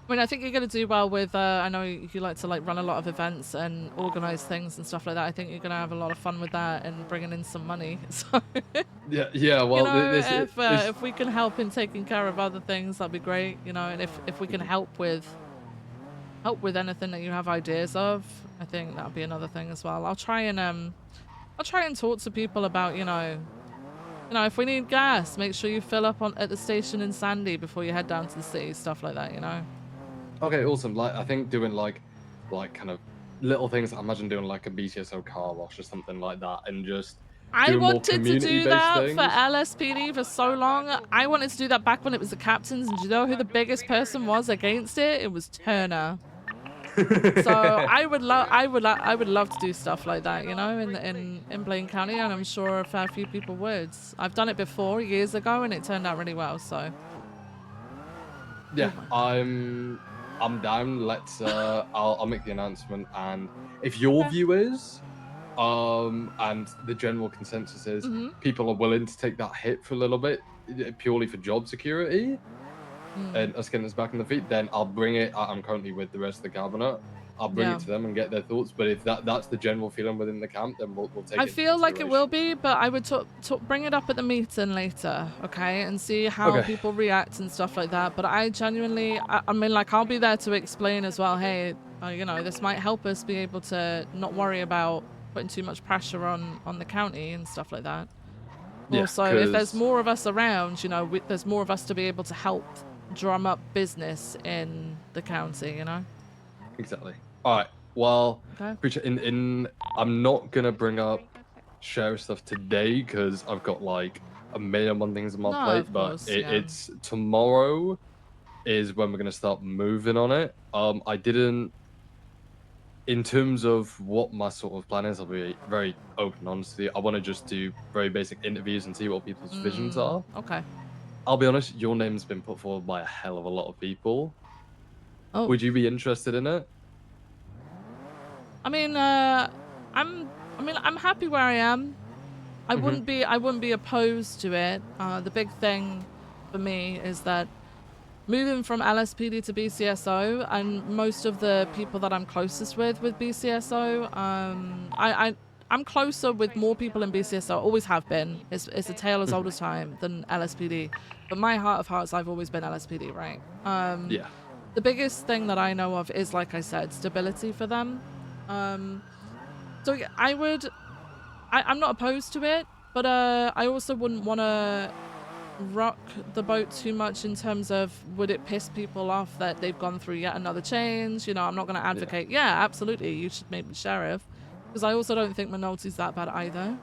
S1: mean, I think you're gonna do well with. I know you like to like run a lot of events and organize things and stuff like that. I think you're gonna have a lot of fun with that and bringing in some money. So.
S13: Yeah. Well,
S1: you know,
S13: this,
S1: if we can help in taking care of other things, that'd be great. You know, and if we can help with anything that you have ideas of, I think that'll be another thing as well. I'll try and talk to people about, you know, if we need gas, make sure you fill up at the station in Sandy before you head down to the city, stuff like that, you know.
S13: Okay, awesome. Like, I think doing like kind of little things. I imagine doing like a BCSO car wash or something like that, and just.
S1: I
S13: doing more
S1: wanted to do
S13: community-based
S1: that
S13: things.
S1: for LSPD for so long. I wanted to do that back when it was the captains, and do you know who the biggest person was against it? It was Turner. So I would love to do stuff like that, you know, in Blaine County, and I'm sure a fair few people would. I've done it before years ago, and it turned out really well. So
S13: Yeah, I'm down. Let's I'll make the announcement, and if your view is and the general consensus is people are willing to take that hit for a little bit purely for job security and us getting us back on the feet, then I'll bring it. I'm currently with the rest of the cabinet. I'll bring it to them and get their thoughts. But if that's the general feeling within the camp, then we'll take it.
S1: I feel like it will be, but I would bring it up at the meeting later, okay, and see how people react and stuff like that. But I genuinely, I mean, like, I'll be there to explain as well. Hey, you know, this might help us be able to not worry about putting too much pressure on the county and stuff like that.
S13: Yeah,
S1: also, if there's more of us around, you know, there's more of us to be able to help drum up business in the county, you know.
S13: Exactly. All right. Well, appreciate I'm not gonna bring up sheriff stuff today because I've got like a million one things on my
S1: No,
S13: plate,
S1: of
S13: but
S1: course, yeah.
S13: it's tomorrow is when we're gonna start moving on it. I didn't. In terms of what my sort of plan is, I'll be very open and honest with you. I want to just do very basic interviews and see what people's visions are.
S1: Okay.
S13: I'll be honest, your name's been put forward by a hell of a lot of people.
S1: Oh.
S13: Would you be interested in it?
S1: I mean, I'm happy where I am. I wouldn't be opposed to it. The big thing for me is that moving from LSPD to BCSO, and most of the people that I'm closest with BCSO, I'm closer with more people in BCSO, always have been. It's a tale as old as time than LSPD. But my heart of hearts, I've always been LSPD, right?
S13: Yeah.
S1: The biggest thing that I know of is, like I said, stability for them. So yeah, I'm not opposed to it, but I also wouldn't want to rock the boat too much in terms of would it piss people off that they've gone through yet another change. You know, I'm not going to advocate, yeah, absolutely, you should make me sheriff, because I also don't think Minolti's that bad either.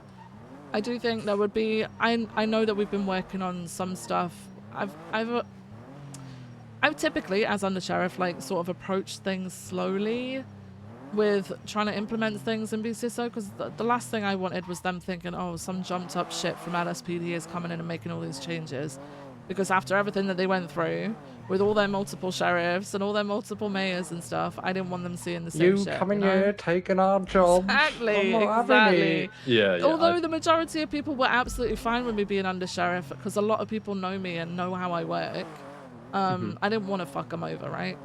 S1: I do think there would be, I know that we've been working on some stuff. I've typically, as Undersheriff, like sort of approached things slowly with trying to implement things in BCSO, because the last thing I wanted was them thinking, oh, some jumped up shit from LSPD is coming in and making all these changes. Because after everything that they went through with all their multiple sheriffs and all their multiple mayors and stuff, I didn't want them seeing the same shit.
S13: Coming
S1: you know?
S13: here, taking our jobs.
S1: Exactly,
S13: I'm not having
S1: exactly.
S13: it. Yeah.
S1: Although the majority of people were absolutely fine with me being Undersheriff, because a lot of people know me and know how I work. I didn't want to fuck them over, right?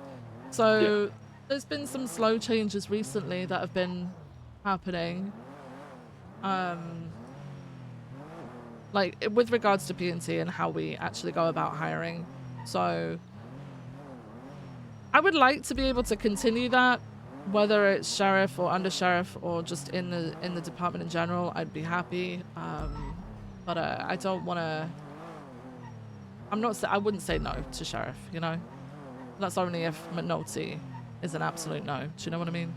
S1: So there's been some slow changes recently that have been happening. Like with regards to P&T and how we actually go about hiring. So I would like to be able to continue that, whether it's sheriff or undersheriff or just in the department in general. I'd be happy. But I don't want to. I wouldn't say no to sheriff. You know, that's only if McNulty is an absolute no. Do you know what I mean?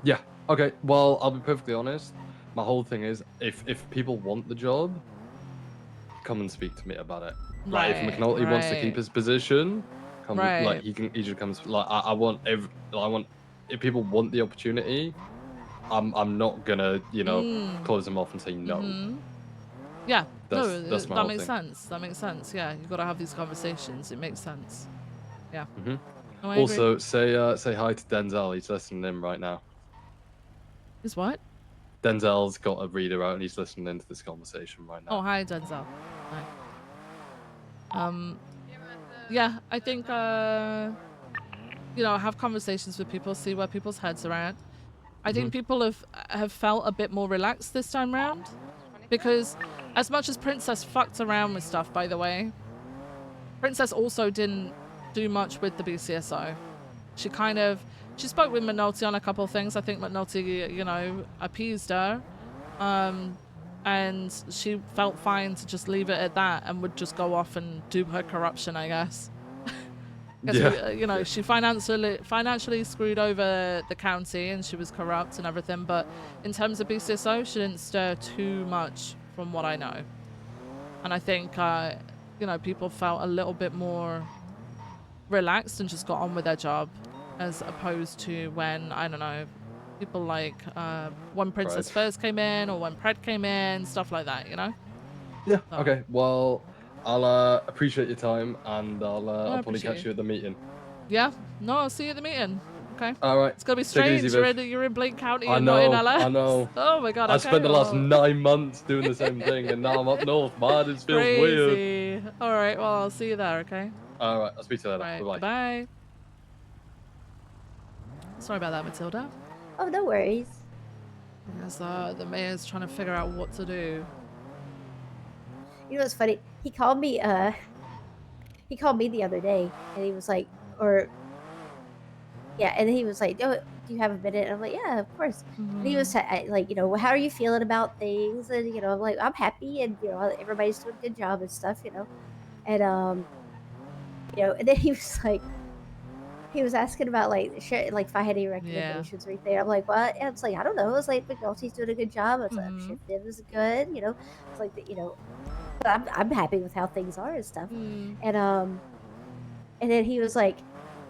S13: Yeah. Okay. Well, I'll be perfectly honest. My whole thing is, if people want the job, come and speak to me about it. Right. If McNulty wants to keep his position, come. Like he just comes. Like I want if people want the opportunity, I'm not gonna close them off and say no.
S1: Yeah.
S13: That's my
S1: that
S13: whole
S1: makes
S13: thing.
S1: sense. That makes sense. Yeah, you've got to have these conversations. It makes sense. Yeah. No, I
S13: Also,
S1: agree.
S13: say hi to Denzel. He's listening in right now.
S1: Is what?
S13: Denzel's got a reader out and he's listening into this conversation right now.
S1: Oh, hi, Denzel. Hi. Yeah, I think, have conversations with people, see where people's heads are at. I think people have felt a bit more relaxed this time round, because as much as Princess fucked around with stuff, by the way, Princess also didn't do much with the BCSO. She spoke with McNulty on a couple of things. I think McNulty, appeased her. And she felt fine to just leave it at that and would just go off and do her corruption, I guess. She financially screwed over the county and she was corrupt and everything. But in terms of BCSO, she didn't stir too much from what I know. And I think, people felt a little bit more relaxed and just got on with their job, as opposed to when, I don't know, people like when Princess first came in or when Pred came in, stuff like that, you know?
S13: Yeah. Okay. Well, I'll appreciate your time and I'll probably catch you at the meeting.
S1: Yeah. No, I'll see you at the meeting. Okay.
S13: All right.
S1: It's gonna be
S13: Take it
S1: strange.
S13: easy, Viv.
S1: You're in Blake County
S13: I
S1: and
S13: know.
S1: not in LS.
S13: I know.
S1: Oh my god.
S13: I
S1: Okay,
S13: spent the last
S1: well.
S13: 9 months doing the same thing, and now I'm up north. Man, it feels weird.
S1: Crazy. All right. Well, I'll see you there. Okay.
S13: All right. I'll speak to you later.
S1: Right,
S13: Bye.
S1: bye. Sorry about that, Matilda.
S19: Oh, no worries.
S1: As the mayor's trying to figure out what to do.
S19: You know what's funny? He called me the other day and he was like, and he was like, oh, do you have a minute? And I'm like, yeah, of course. And he was like, how are you feeling about things? And, I'm like, I'm happy, and, everybody's doing a good job and stuff, and, and then he was like, he was asking about like if I had any recommendations or anything. I'm like, what? And I was like, I don't know. I was like, McNulty's doing a good job. I was like, I'm sure Viv is good. You know, it's like but I'm happy with how things are and stuff. And then he was like,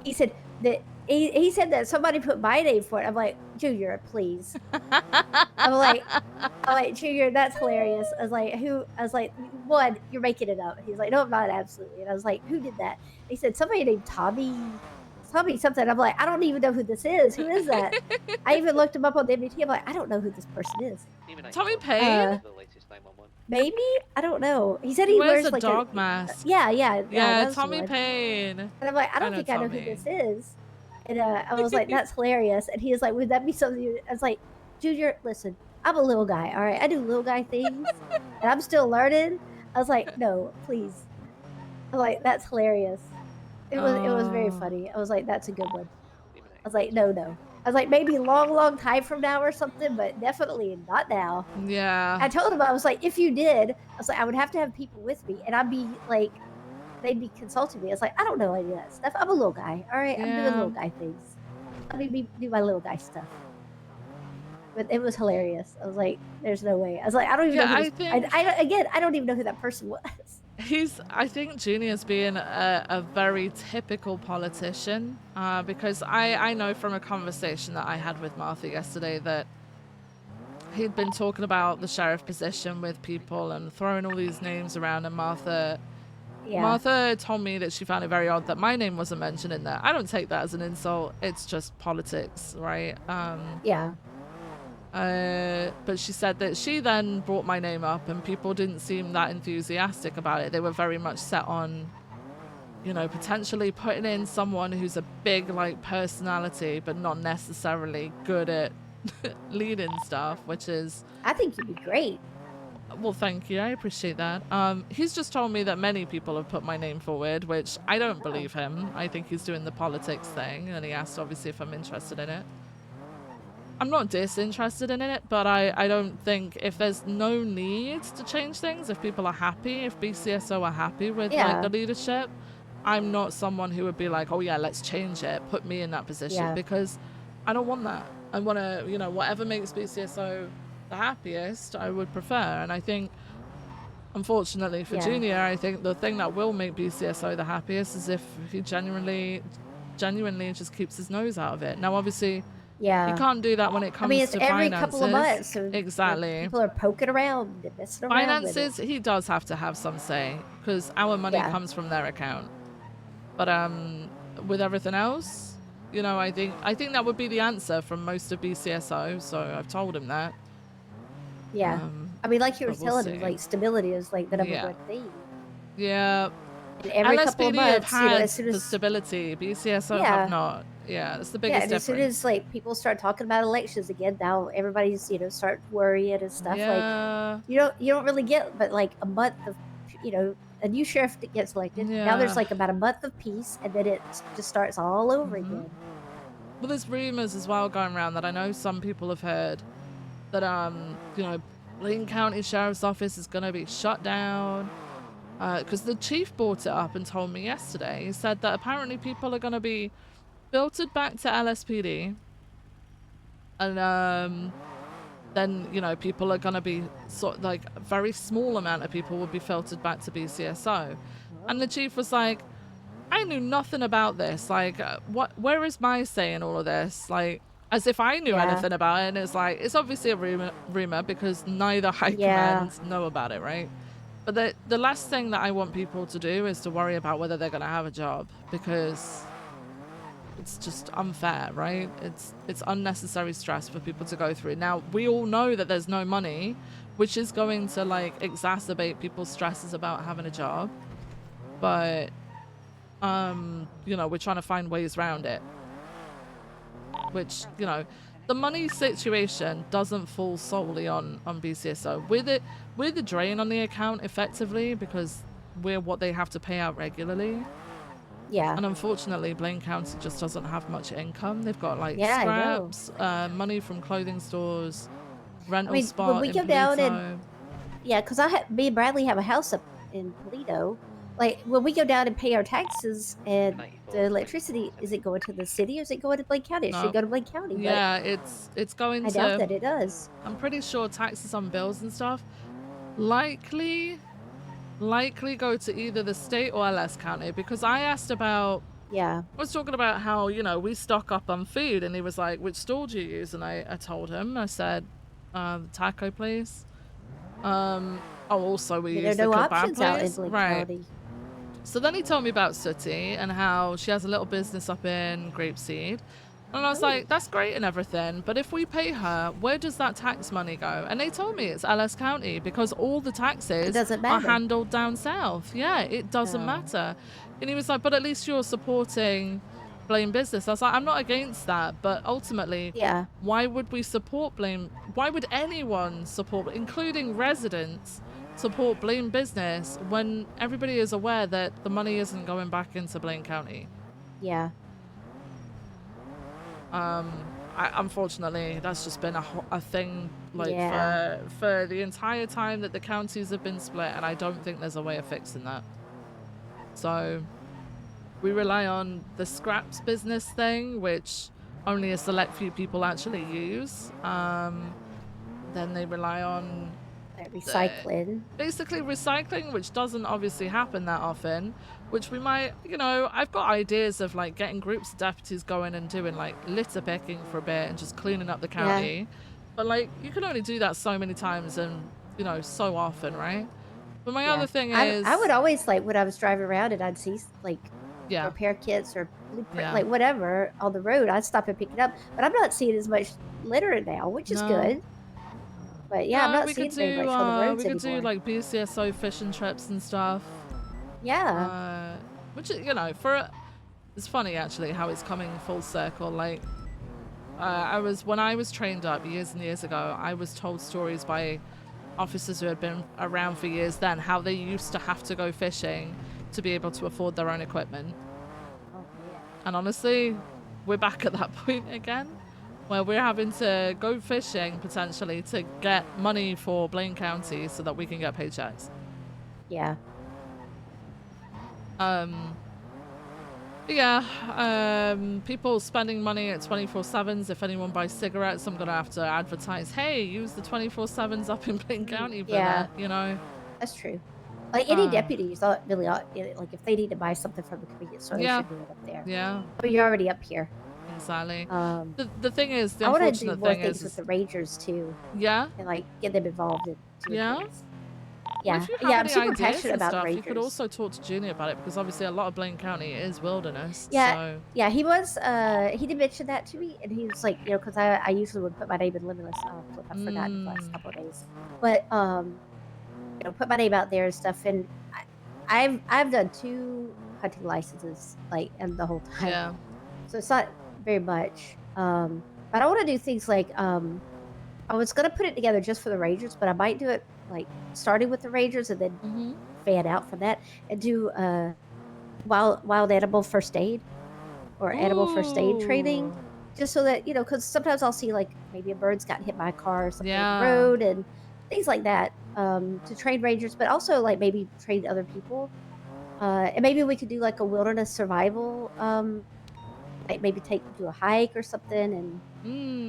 S19: he said that he said that somebody put my name for it. I'm like, Junior, please. I'm like, Junior, that's hilarious. I was like, who? I was like, one, you're making it up. He's like, no, I'm not, absolutely. And I was like, who did that? And he said somebody named Tommy something. I'm like, I don't even know who this is. Who is that? I even looked him up on the MBT. I'm like, I don't know who this person is.
S1: Tommy Payne?
S19: Maybe, I don't know. He said
S1: He
S19: he
S1: wears
S19: wears
S1: a
S19: like
S1: dog mask.
S19: Yeah,
S1: Yeah,
S19: that's the
S1: Tommy
S19: one.
S1: Payne.
S19: And I'm like, I don't think I know who this is. And I was like, that's hilarious. And he was like, would that be something? I was like, Junior, listen, I'm a little guy, all right? I do little guy things, and I'm still learning. I was like, no, please. I'm like, that's hilarious. It was very funny. I was like, that's a good one. I was like, no. I was like, maybe long time from now or something, but definitely not now.
S1: Yeah.
S19: I told him, I was like, if you did, I was like, I would have to have people with me, and I'd be like, they'd be consulting me. I was like, I don't know any of that stuff. I'm a little guy, all right? I'm doing little guy things. Let me do my little guy stuff. But it was hilarious. I was like, there's no way. I was like, I don't even know who I don't even know who that person was.
S1: I think Junior's being a very typical politician because I know from a conversation that I had with Martha yesterday that he'd been talking about the sheriff position with people and throwing all these names around, and Martha told me that she found it very odd that my name wasn't mentioned in there. I don't take that as an insult. It's just politics, right? But she said that she then brought my name up and people didn't seem that enthusiastic about it. They were very much set on, potentially putting in someone who's a big, personality, but not necessarily good at leading stuff, which is...
S19: I think you'd be great.
S1: Well, thank you. I appreciate that. He's just told me that many people have put my name forward, which I don't believe him. I think he's doing the politics thing, and he asked, obviously, if I'm interested in it. I'm not disinterested in it, but I don't think if there's no need to change things, if people are happy, if BCSO are happy with the leadership, I'm not someone who would be like, oh yeah, let's change it, put me in that position, because I don't want that. I want to, whatever makes BCSO the happiest, I would prefer. And I think, unfortunately for Junior, I think the thing that will make BCSO the happiest is if he genuinely just keeps his nose out of it. Now, obviously, he can't do that when it comes to finances.
S19: I mean, it's every couple of months. So
S1: exactly.
S19: People are poking around, messing around.
S1: Finances, he does have to have some say because our money comes from their account. But with everything else, I think that would be the answer from most of BCSO. So I've told him that.
S19: Yeah. I mean, like you were telling him, stability is the number one thing.
S1: Yeah.
S19: And every couple of months,
S1: have had
S19: as soon as
S1: stability, BCSO have not. Yeah, it's the biggest
S19: and
S1: difference.
S19: as soon as people start talking about elections again, now everybody's start worrying and stuff.
S1: Yeah.
S19: You don't really get but a month of a new sheriff that gets elected. Now there's about a month of peace, and then it just starts all over again.
S1: Well, there's rumors as well going around that I know some people have heard that Blaine County Sheriff's Office is going to be shut down because the chief brought it up and told me yesterday. He said that apparently people are going to be filtered back to LSPD, and then people are going to be a very small amount of people will be filtered back to BCSO. And the chief was like, I knew nothing about this, where is my say in all of this, as if I knew anything about it. And it's it's obviously a rumor because neither high command know about it, right? But the last thing that I want people to do is to worry about whether they're going to have a job, because it's just unfair, right? It's unnecessary stress for people to go through. Now, we all know that there's no money, which is going to exacerbate people's stresses about having a job. But we're trying to find ways around it. Which, the money situation doesn't fall solely on BCSO. We're the drain on the account effectively because we're what they have to pay out regularly.
S19: Yeah.
S1: And unfortunately, Blaine County just doesn't have much income. They've got scraps, money from clothing stores, rental spot
S19: when we
S1: in
S19: go down
S1: Pluto.
S19: and because me and Bradley have a house up in Toledo, like when we go down and pay our taxes and the electricity, is it going to the city or is it going to Blaine County? It should go to Blaine County.
S1: Yeah, it's going
S19: I
S1: to.
S19: doubt that it does.
S1: I'm pretty sure taxes on bills and stuff likely go to either the state or LS County, because I asked about.
S19: Yeah.
S1: I was talking about how, you know, we stock up on food, and he was like, which store do you use? And I told him, I said, the taco place. Also we use the
S19: no
S1: kebab
S19: options out in
S1: place.
S19: Blaine
S1: Right.
S19: County.
S1: So then he told me about Sooty and how she has a little business up in Grapeseed. And I was like, that's great and everything, but if we pay her, where does that tax money go? And they told me it's LS County, because all the taxes are handled down south. Yeah, it doesn't matter. And he was like, but at least you're supporting Blaine business. I was like, I'm not against that, but ultimately, why would we support Blaine? Why would anyone support, including residents, support Blaine business when everybody is aware that the money isn't going back into Blaine County?
S19: Yeah.
S1: Unfortunately, that's just been a thing, like, for the entire time that the counties have been split, and I don't think there's a way of fixing that. So we rely on the scraps business thing, which only a select few people actually use. Then they rely on
S19: recycling.
S1: Basically recycling, which doesn't obviously happen that often, which we might, you know, I've got ideas of like getting groups of deputies going and doing like litter picking for a bit and just cleaning up the county. But like, you can only do that so many times and, you know, so often, right? But my other thing is,
S19: I would always, like, when I was driving around and I'd see like repair kits or blueprint, like whatever on the road, I'd stop and pick it up. But I'm not seeing as much litter now, which is good. But yeah, I'm not seeing very much on the roads
S1: we could
S19: anymore.
S1: do like BCSO fishing trips and stuff.
S19: Yeah.
S1: Which, you know, it's funny actually how it's coming full circle. Like, when I was trained up years and years ago, I was told stories by officers who had been around for years then, how they used to have to go fishing to be able to afford their own equipment. And honestly, we're back at that point again, where we're having to go fishing potentially to get money for Blaine County so that we can get paychecks.
S19: Yeah.
S1: People spending money at 24/7s. If anyone buys cigarettes, I'm gonna have to advertise, hey, use the 24/7s up in Blaine County for that, you know?
S19: That's true. Like any deputies, really, like if they need to buy something from the convenience store, they should do it up there.
S1: Yeah.
S19: But you're already up here.
S1: Exactly. The thing is, the
S19: I want to do
S1: unfortunate
S19: more
S1: thing
S19: things
S1: is
S19: with the Rangers too.
S1: Yeah.
S19: And like get them involved in doing things.
S1: Well,
S19: Yeah.
S1: if you have
S19: Yeah, I'm
S1: any
S19: super
S1: ideas
S19: passionate
S1: and
S19: about
S1: stuff,
S19: Rangers.
S1: you could also talk to Junior about it, because obviously a lot of Blaine County is wilderness.
S19: Yeah,
S1: So.
S19: yeah, he was. He did mention that to me, and he was like, you know, because I usually would put my name in Limitless. I've forgotten the last couple of days, but you know, put my name out there and stuff. And I've done 2 hunting licenses like and the whole time.
S1: Yeah.
S19: So it's not very much. But I want to do things like I was gonna put it together just for the Rangers, but I might do it like starting with the Rangers and then fan out from that and do wild animal first aid or animal first aid training, just so that, you know, because sometimes I'll see like maybe a bird's gotten hit by a car or something on the road and things like that, to train Rangers, but also like maybe train other people, and maybe we could do like a wilderness survival, like maybe do a hike or something, and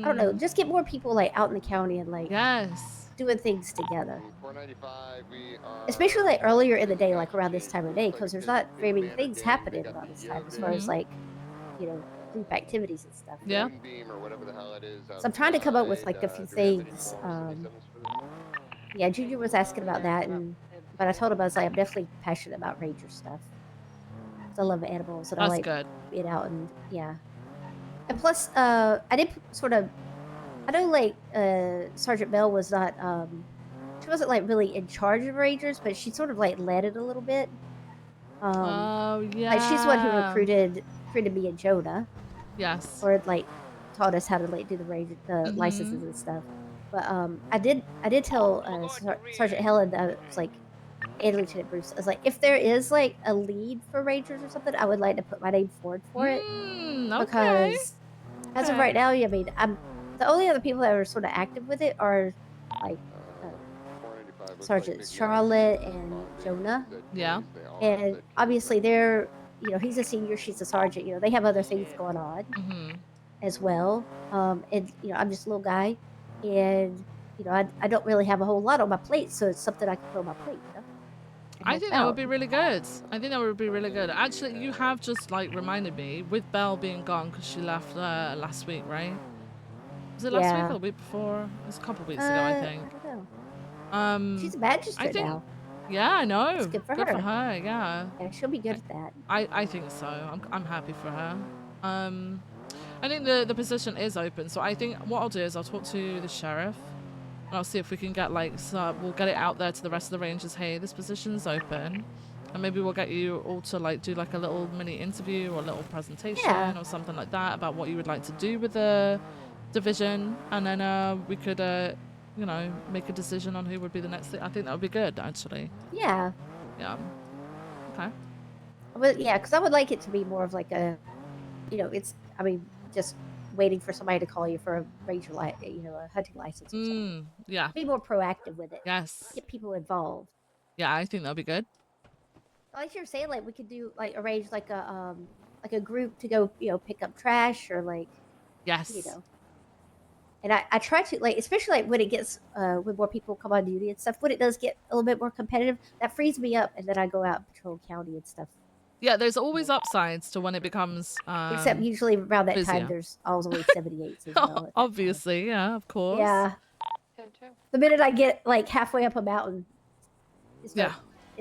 S19: I don't know, just get more people like out in the county and like doing things together.
S9: 495, we are
S19: Especially like earlier in the day, like around this time of day, because there's not very many things happening around this time as far as like, you know, group activities and stuff.
S1: Yeah.
S9: Beam or whatever the hell it is.
S19: So I'm trying to come up with like a few things. Yeah, Junior was asking about that, but I told him I was like, I'm definitely passionate about Ranger stuff. I love animals and I like being out and and plus I did sort of, I know like Sergeant Bell was not she wasn't like really in charge of Rangers, but she sort of like led it a little bit.
S1: Oh yeah,
S19: like she's the one who recruited me and Jonah.
S1: Yes.
S19: Or like taught us how to like do the licenses and stuff. But I did tell Sergeant Helen that I was like, and Lieutenant Bruce, I was like, if there is like a lead for Rangers or something, I would like to put my name forward for it. Because as of right now, I mean, I'm the only other people that are sort of active with it are like Sergeant Charlotte and Jonah.
S1: Yeah.
S19: And obviously they're, he's a senior, she's a sergeant. They have other things going on as well. And I'm just a little guy, and I don't really have a whole lot on my plate, so it's something I can put on my plate. And
S1: I
S19: help
S1: think that would
S19: out.
S1: be really good. I think that would be really good. Actually, you have just like reminded me with Belle being gone because she left last week, right? Was it last week or the week before? It was a couple of weeks ago, I think.
S19: I don't know. She's a magistrate now.
S1: Yeah, I know.
S19: It's good for
S1: Good
S19: her.
S1: for her. Yeah.
S19: Yeah, she'll be good at that.
S1: I think so. I'm happy for her. I think the position is open, so I think what I'll do is I'll talk to the sheriff and I'll see if we can get we'll get it out there to the rest of the rangers. Hey, this position's open, and maybe we'll get you all to do like a little mini interview or a little presentation or something like that about what you would like to do with the division, and then we could make a decision on who would be the next thing. I think that would be good, actually.
S19: Yeah.
S1: Yeah. Okay.
S19: But yeah, because I would like it to be more of like a, just waiting for somebody to call you for a ranger a hunting license or something.
S1: Yeah.
S19: Be more proactive with it.
S1: Yes.
S19: Get people involved.
S1: Yeah, I think that'd be good.
S19: Like you were saying, we could do arrange like a group to go, pick up trash or
S1: Yes.
S19: And I try to especially when it gets when more people come on duty and stuff, when it does get a little bit more competitive, that frees me up, and then I go out and patrol county and stuff.
S1: Yeah, there's always upsides to when it becomes
S19: Except usually around that
S1: busier.
S19: time there's always 78s as well.
S1: Obviously, yeah, of course.
S19: Yeah. The minute I get halfway up a mountain, it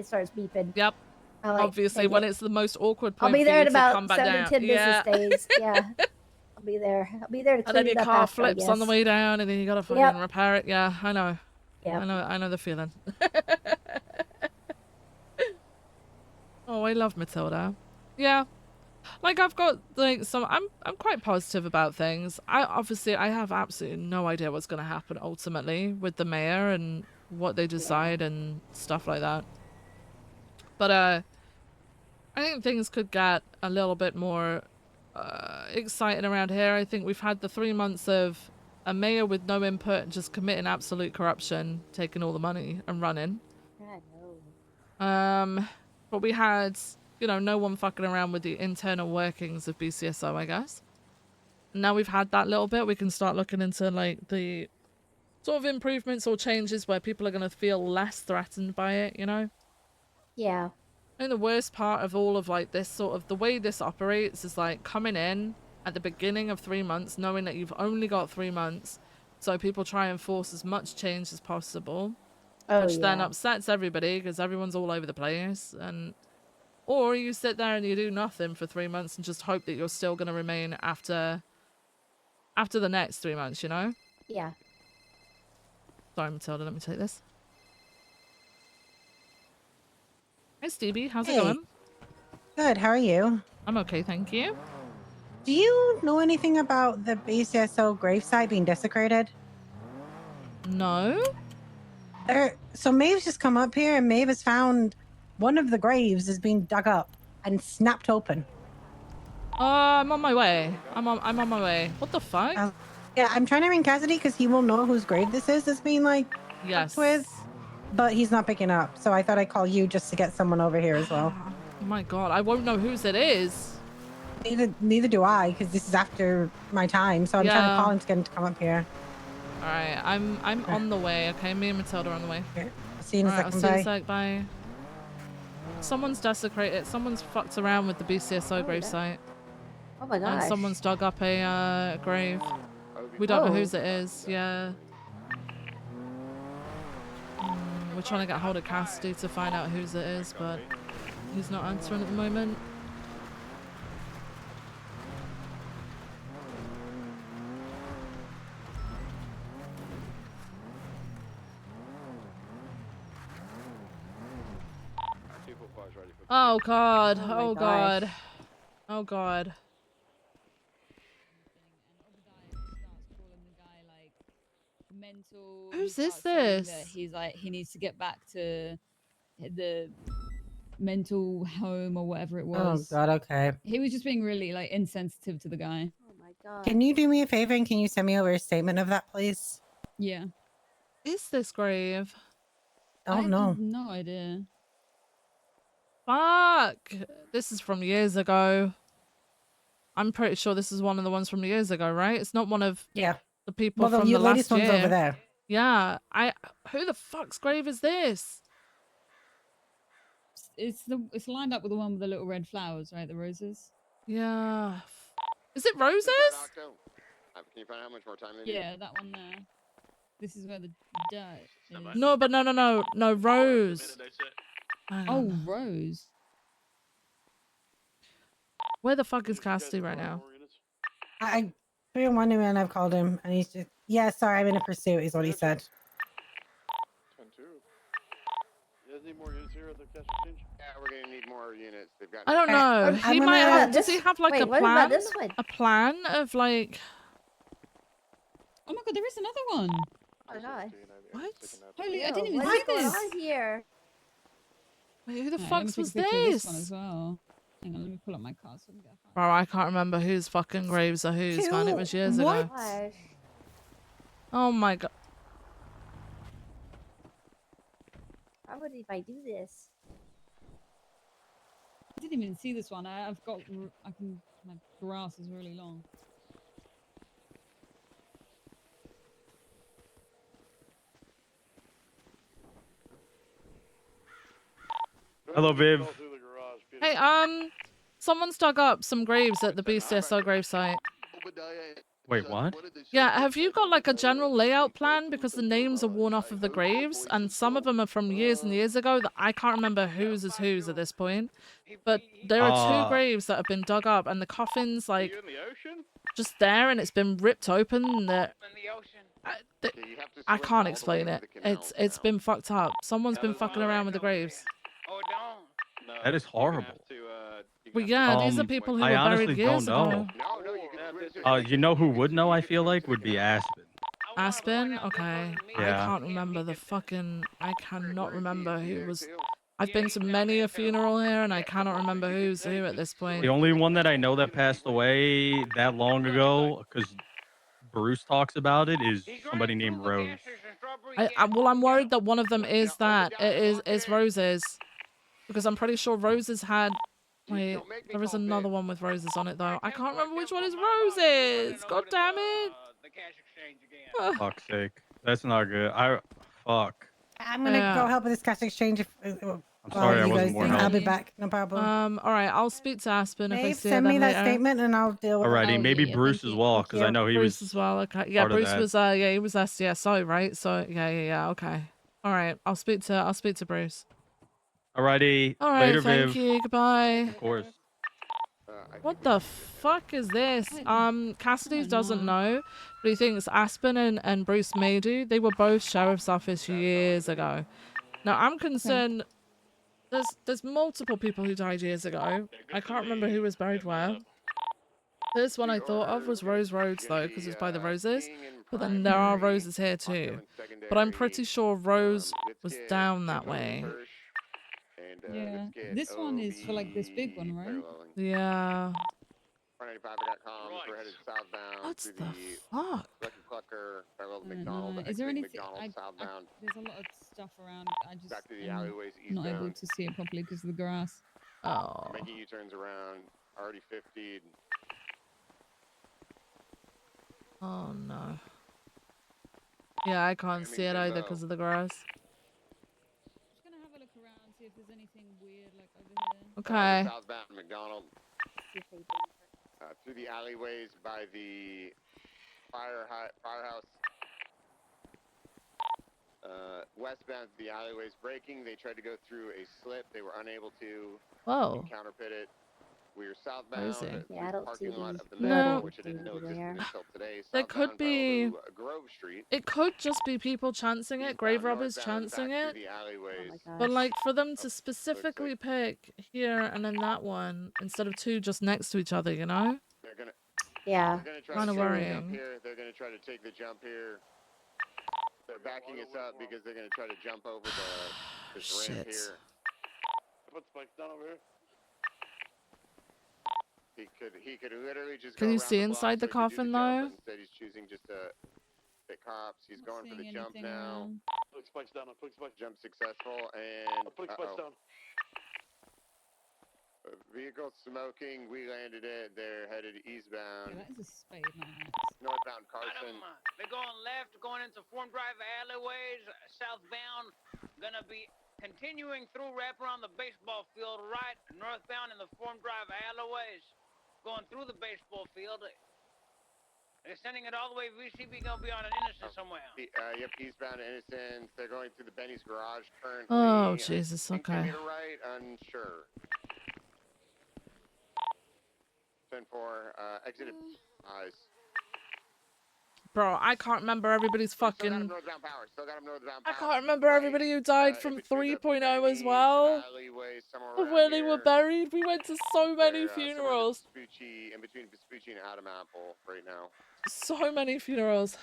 S19: starts beeping.
S1: Yep. Obviously, when it's the most awkward point
S19: I'll be there in
S1: for you to
S19: about
S1: come back
S19: 7
S1: down.
S19: or 10 business days. Yeah. I'll be there to clean
S1: And then your
S19: it up
S1: car
S19: after, I
S1: flips on the
S19: guess.
S1: way down, and then you gotta fucking repair it. Yeah, I know.
S19: Yeah.
S1: I know the feeling. Oh, I love Matilda. Yeah. I've got some I'm quite positive about things. I have absolutely no idea what's gonna happen ultimately with the mayor and what they decide and stuff like that. But I think things could get a little bit more exciting around here. I think we've had the 3 months of a mayor with no input, just committing absolute corruption, taking all the money and running. But we had, no one fucking around with the internal workings of BCSO, I guess. And now we've had that little bit, we can start looking into the sort of improvements or changes where people are going to feel less threatened by it,
S19: Yeah.
S1: I think the worst part of all of this sort of the way this operates is coming in at the beginning of 3 months, knowing that you've only got 3 months, so people try and force as much change as possible, which then upsets everybody because everyone's all over the place, or you sit there and you do nothing for 3 months and just hope that you're still going to remain after the next 3 months,
S19: Yeah.
S1: Sorry, Matilda, let me take this. Hi, Stevie. How's it going?
S11: Good. How are you?
S1: I'm okay, thank you.
S11: Do you know anything about the BCSO gravesite being desecrated?
S1: No.
S11: So Maeve's just come up here, and Maeve has found one of the graves is being dug up and snapped open.
S1: I'm on my way. I'm on my way. What the fuck?
S11: Yeah, I'm trying to ring Cassidy because he will know whose grave this is that's being
S1: yes
S11: with, but he's not picking up. So I thought I'd call you just to get someone over here as well.
S1: Oh my god, I won't know whose it is.
S11: Neither do I, because this is after my time. So I'm trying to call him to get him to come up here.
S1: All right, I'm on the way. Okay, me and Matilda are on the way.
S11: Okay. See you in a second.
S1: I'll see you in a sec. Bye. Someone's desecrated. Someone's fucked around with the BCSO gravesite.
S19: Oh my gosh.
S1: And someone's dug up a grave. We don't know whose it is. Yeah. We're trying to get hold of Cassidy to find out whose it is, but he's not answering at the moment. Oh god. Oh god. Oh god.
S17: Mental.
S1: Who's this?
S17: He needs to get back to the mental home or whatever it was.
S11: Oh god, okay.
S17: He was just being really insensitive to the guy.
S19: Oh my god.
S11: Can you do me a favor and can you send me over a statement of that, please?
S17: Yeah.
S1: Is this grave?
S11: Oh
S17: I
S11: no.
S17: have no idea.
S1: Fuck. This is from years ago. I'm pretty sure this is one of the ones from years ago, right? It's not one of
S11: Yeah.
S1: the people
S11: Well,
S1: from
S11: the
S1: the
S11: latest
S1: last
S11: one's
S1: year.
S11: over there.
S1: Yeah. Who the fuck's grave is this?
S17: It's lined up with the one with the little red flowers, right? The roses.
S1: Yeah. Is it roses?
S9: Can you find out how much more time they need?
S17: Yeah, that one there. This is where the dirt is.
S1: No, but no, Rose.
S17: Oh, Rose.
S1: Where the fuck is Cassidy right now?
S11: I 301 him and I've called him and he's just, yeah, sorry, I'm in a pursuit is what he said.
S8: 10-2. You guys need more units here at the cash exchange?
S9: Yeah, we're gonna need more units. They've got.
S1: I don't know. He might have. Does he have like a
S19: what
S1: plan?
S19: about this one?
S1: A plan of like.
S17: Oh my god, there is another one.
S19: Oh god.
S1: What?
S17: Holy, I didn't even
S19: What's
S17: see
S19: going
S17: this.
S19: on here?
S1: Wait, who the
S17: Alright,
S1: fuck's
S17: let me
S1: was
S17: take a picture of this
S1: this?
S17: one as well. Hang on, let me pull up my card so I can get a
S1: Bro, I can't remember whose fucking graves are whose, man. It was years ago.
S19: Gosh.
S1: Oh my god.
S19: Why would I do this?
S17: I didn't even see this one. I've got. My grass is really long.
S10: Hello, Viv.
S1: Hey, someone's dug up some graves at the BCSO gravesite.
S10: Wait, what?
S1: Yeah, have you got like a general layout plan? Because the names are worn off of the graves, and some of them are from years and years ago that I can't remember whose is whose at this point. But there are two graves that have been dug up, and the coffin's like just there, and it's been ripped open. And I can't explain it. It's been fucked up. Someone's been fucking around with the graves.
S10: That is horrible.
S1: Well, yeah, these are people who
S10: I
S1: were
S10: honestly
S1: buried years
S10: don't
S1: ago.
S10: know. You know who would know? I feel like would be Aspen.
S1: Aspen? Okay.
S10: Yeah.
S1: I can't remember the fucking. I cannot remember who was. I've been to many a funeral here, and I cannot remember who's who at this point.
S10: The only one that I know that passed away that long ago, because Bruce talks about it, is somebody named Rose.
S1: Well, I'm worried that one of them is that. It is Roses. Because I'm pretty sure Roses had. Wait, there is another one with roses on it, though. I can't remember which one is Roses. God damn it.
S10: Fuck's sake. That's not good. Fuck.
S11: I'm gonna go help with this cash exchange.
S10: I'm sorry I wasn't more help.
S11: I'll be back. No problem.
S1: All right, I'll speak to Aspen if I
S11: Maeve,
S1: see
S11: send
S1: her
S11: me
S1: then
S11: that
S1: later.
S11: statement and I'll deal with it.
S10: Alrighty, maybe Bruce as well, because I know he
S1: Bruce
S10: was
S1: as well. Okay, yeah,
S10: part of
S1: Bruce
S10: that.
S1: was he was SDSO, right? So yeah. Okay. All right, I'll speak to Bruce.
S10: Alrighty.
S1: All right,
S10: Later,
S1: thank
S10: Viv.
S1: you. Goodbye.
S10: Of course.
S1: What the fuck is this? Cassidy doesn't know, but he thinks Aspen and Bruce may do. They were both sheriff's office years ago. Now I'm concerned. There's multiple people who died years ago. I can't remember who was buried where. This one I thought of was Rose Roads though, because it's by the roses. But then there are roses here too. But I'm pretty sure Rose was down that way.
S17: Yeah, this one is for like this big one, right?
S1: Yeah.
S9: 495.com, we're headed southbound.
S1: What
S9: to
S1: the fuck?
S9: Lucky Clucker, parallel to McDonald.
S17: Is there anything?
S9: McDonald southbound.
S17: There's a lot of stuff around. I just
S9: Back to the alleyways
S17: not able
S9: eastbound.
S17: to see it properly because of the grass.
S1: Oh.
S9: Making U-turns around, already 50'd.
S1: Oh no. Yeah, I can't see it either because of the grass.
S17: Just gonna have a look around, see if there's anything weird like over here.
S1: Okay.
S9: Southbound McDonald. Through the alleyways by the firehouse. Westbound to the alleyways braking. They tried to go through a slip. They were unable to.
S1: Whoa.
S9: Counterpit it. We were southbound.
S19: Yeah, I don't see
S9: parking lot of the
S1: No.
S9: Metro, which I didn't know existed until today.
S1: There could be.
S9: Grove Street.
S1: It could just be people chancing it, grave robbers chancing it. But like for them to specifically pick here and then that one instead of two just next to each other, you know?
S19: Yeah.
S1: Kind of worrying.
S9: They're gonna try to take the jump here. They're backing us up because they're gonna try to jump over this ramp
S1: Shit.
S9: here.
S8: Put spikes down over here.
S9: He could literally just.
S1: Can
S9: go
S1: you
S9: around
S1: see
S9: the block
S1: inside the
S9: so he could do
S1: coffin
S9: jump,
S1: though?
S9: but instead he's choosing just to stick cops. He's going for the
S17: seeing
S9: jump
S17: anything
S9: now.
S17: around.
S8: Putting spikes down. I'm putting spikes.
S9: Jump successful, and
S8: I'm putting spikes down.
S9: Vehicle smoking. We landed it. They're headed eastbound.
S17: Yeah, that is a spade, not an axe.
S9: Northbound Carson.
S6: They're going left, going into Form Drive alleyways, southbound. Gonna be continuing through, wrap around the baseball field, right, northbound in the Form Drive alleyways. Going through the baseball field. They're sending it all the way. VCB gonna be on an Innocent somewhere.
S9: Yep, eastbound Innocence. They're going through the Benny's garage currently.
S1: Oh, Jesus,
S9: I think
S1: okay.
S9: they need a right, unsure. 10-4, exited eyes.
S1: Bro, I can't remember everybody's
S9: Still got
S1: fucking...
S9: him northbound power. Still got him northbound
S1: I
S9: power.
S1: can't remember everybody who died from 3.0 as well. Of where they were buried. We went to so many funerals.
S9: In between Vespucci and Adam Apple right now.
S1: So many funerals.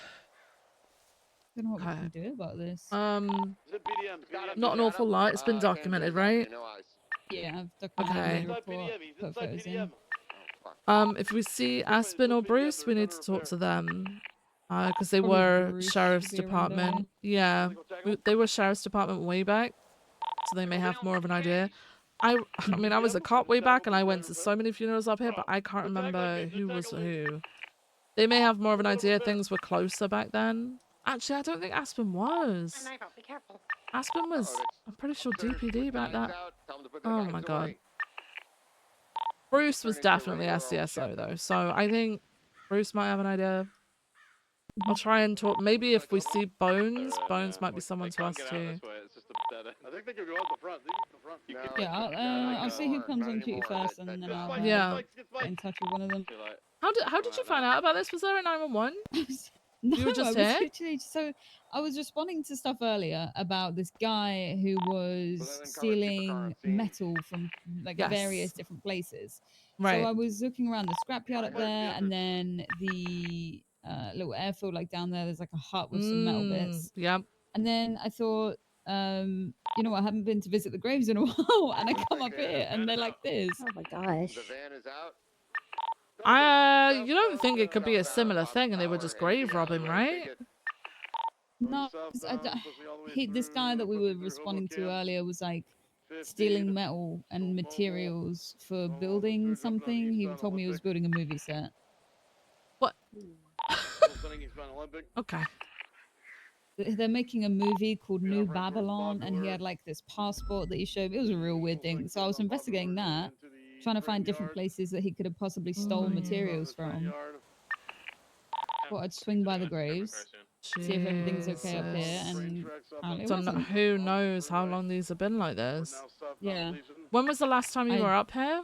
S17: I don't know what we can do about this.
S1: Not an awful lot. It's been documented, right?
S17: Yeah, I've documented the report, put photos in.
S1: If we see Aspen or Bruce, we need to talk to them. Because they
S17: Probably
S1: were
S17: Bruce
S1: Sheriff's
S17: should be around
S1: Department.
S17: there.
S1: Yeah, they were Sheriff's Department way back. So they may have more of an idea. I mean, I was a cop way back and I went to so many funerals up here, but I can't remember who was who. They may have more of an idea. Things were closer back then. Actually, I don't think Aspen was.
S6: Be careful.
S1: Aspen was, I'm pretty sure DPD back that. Oh my god. Bruce was definitely SCSO though, so I think Bruce might have an idea. I'll try and talk. Maybe if we see Bones, Bones might be someone to us too.
S8: I think they could go out the front. They can go
S17: Yeah, I'll see who comes on duty first, and then I'll
S1: Yeah.
S17: get in touch with one of them.
S1: How did you find out about this? Was there a 911?
S17: No,
S1: You were just
S17: I was
S1: here?
S17: literally so I was responding to stuff earlier about this guy who was stealing metal from like
S1: Yes.
S17: various different places.
S1: Right.
S17: So I was looking around the scrapyard up there, and then the little airfield like down there. There's like a hut with some metal bits.
S1: Yep.
S17: And then I thought, you know, I haven't been to visit the graves in a while, and I come up here, and they're like this.
S19: Oh my gosh.
S9: The van is out.
S1: You don't think it could be a similar thing and they were just grave robbing, right?
S17: No, 'cause this guy that we were responding to earlier was like stealing metal and materials for building something. He told me he was building a movie set.
S1: What? Okay.
S17: They're making a movie called New Babylon, and he had like this passport that he showed me. It was a real weird thing. So I was investigating that, trying to find different places that he could have possibly stolen materials from. Thought I'd swing by the graves, see if everything's okay up here, and apparently it wasn't.
S1: Who knows how long these have been like this?
S17: Yeah.
S1: When was the last time you were up here?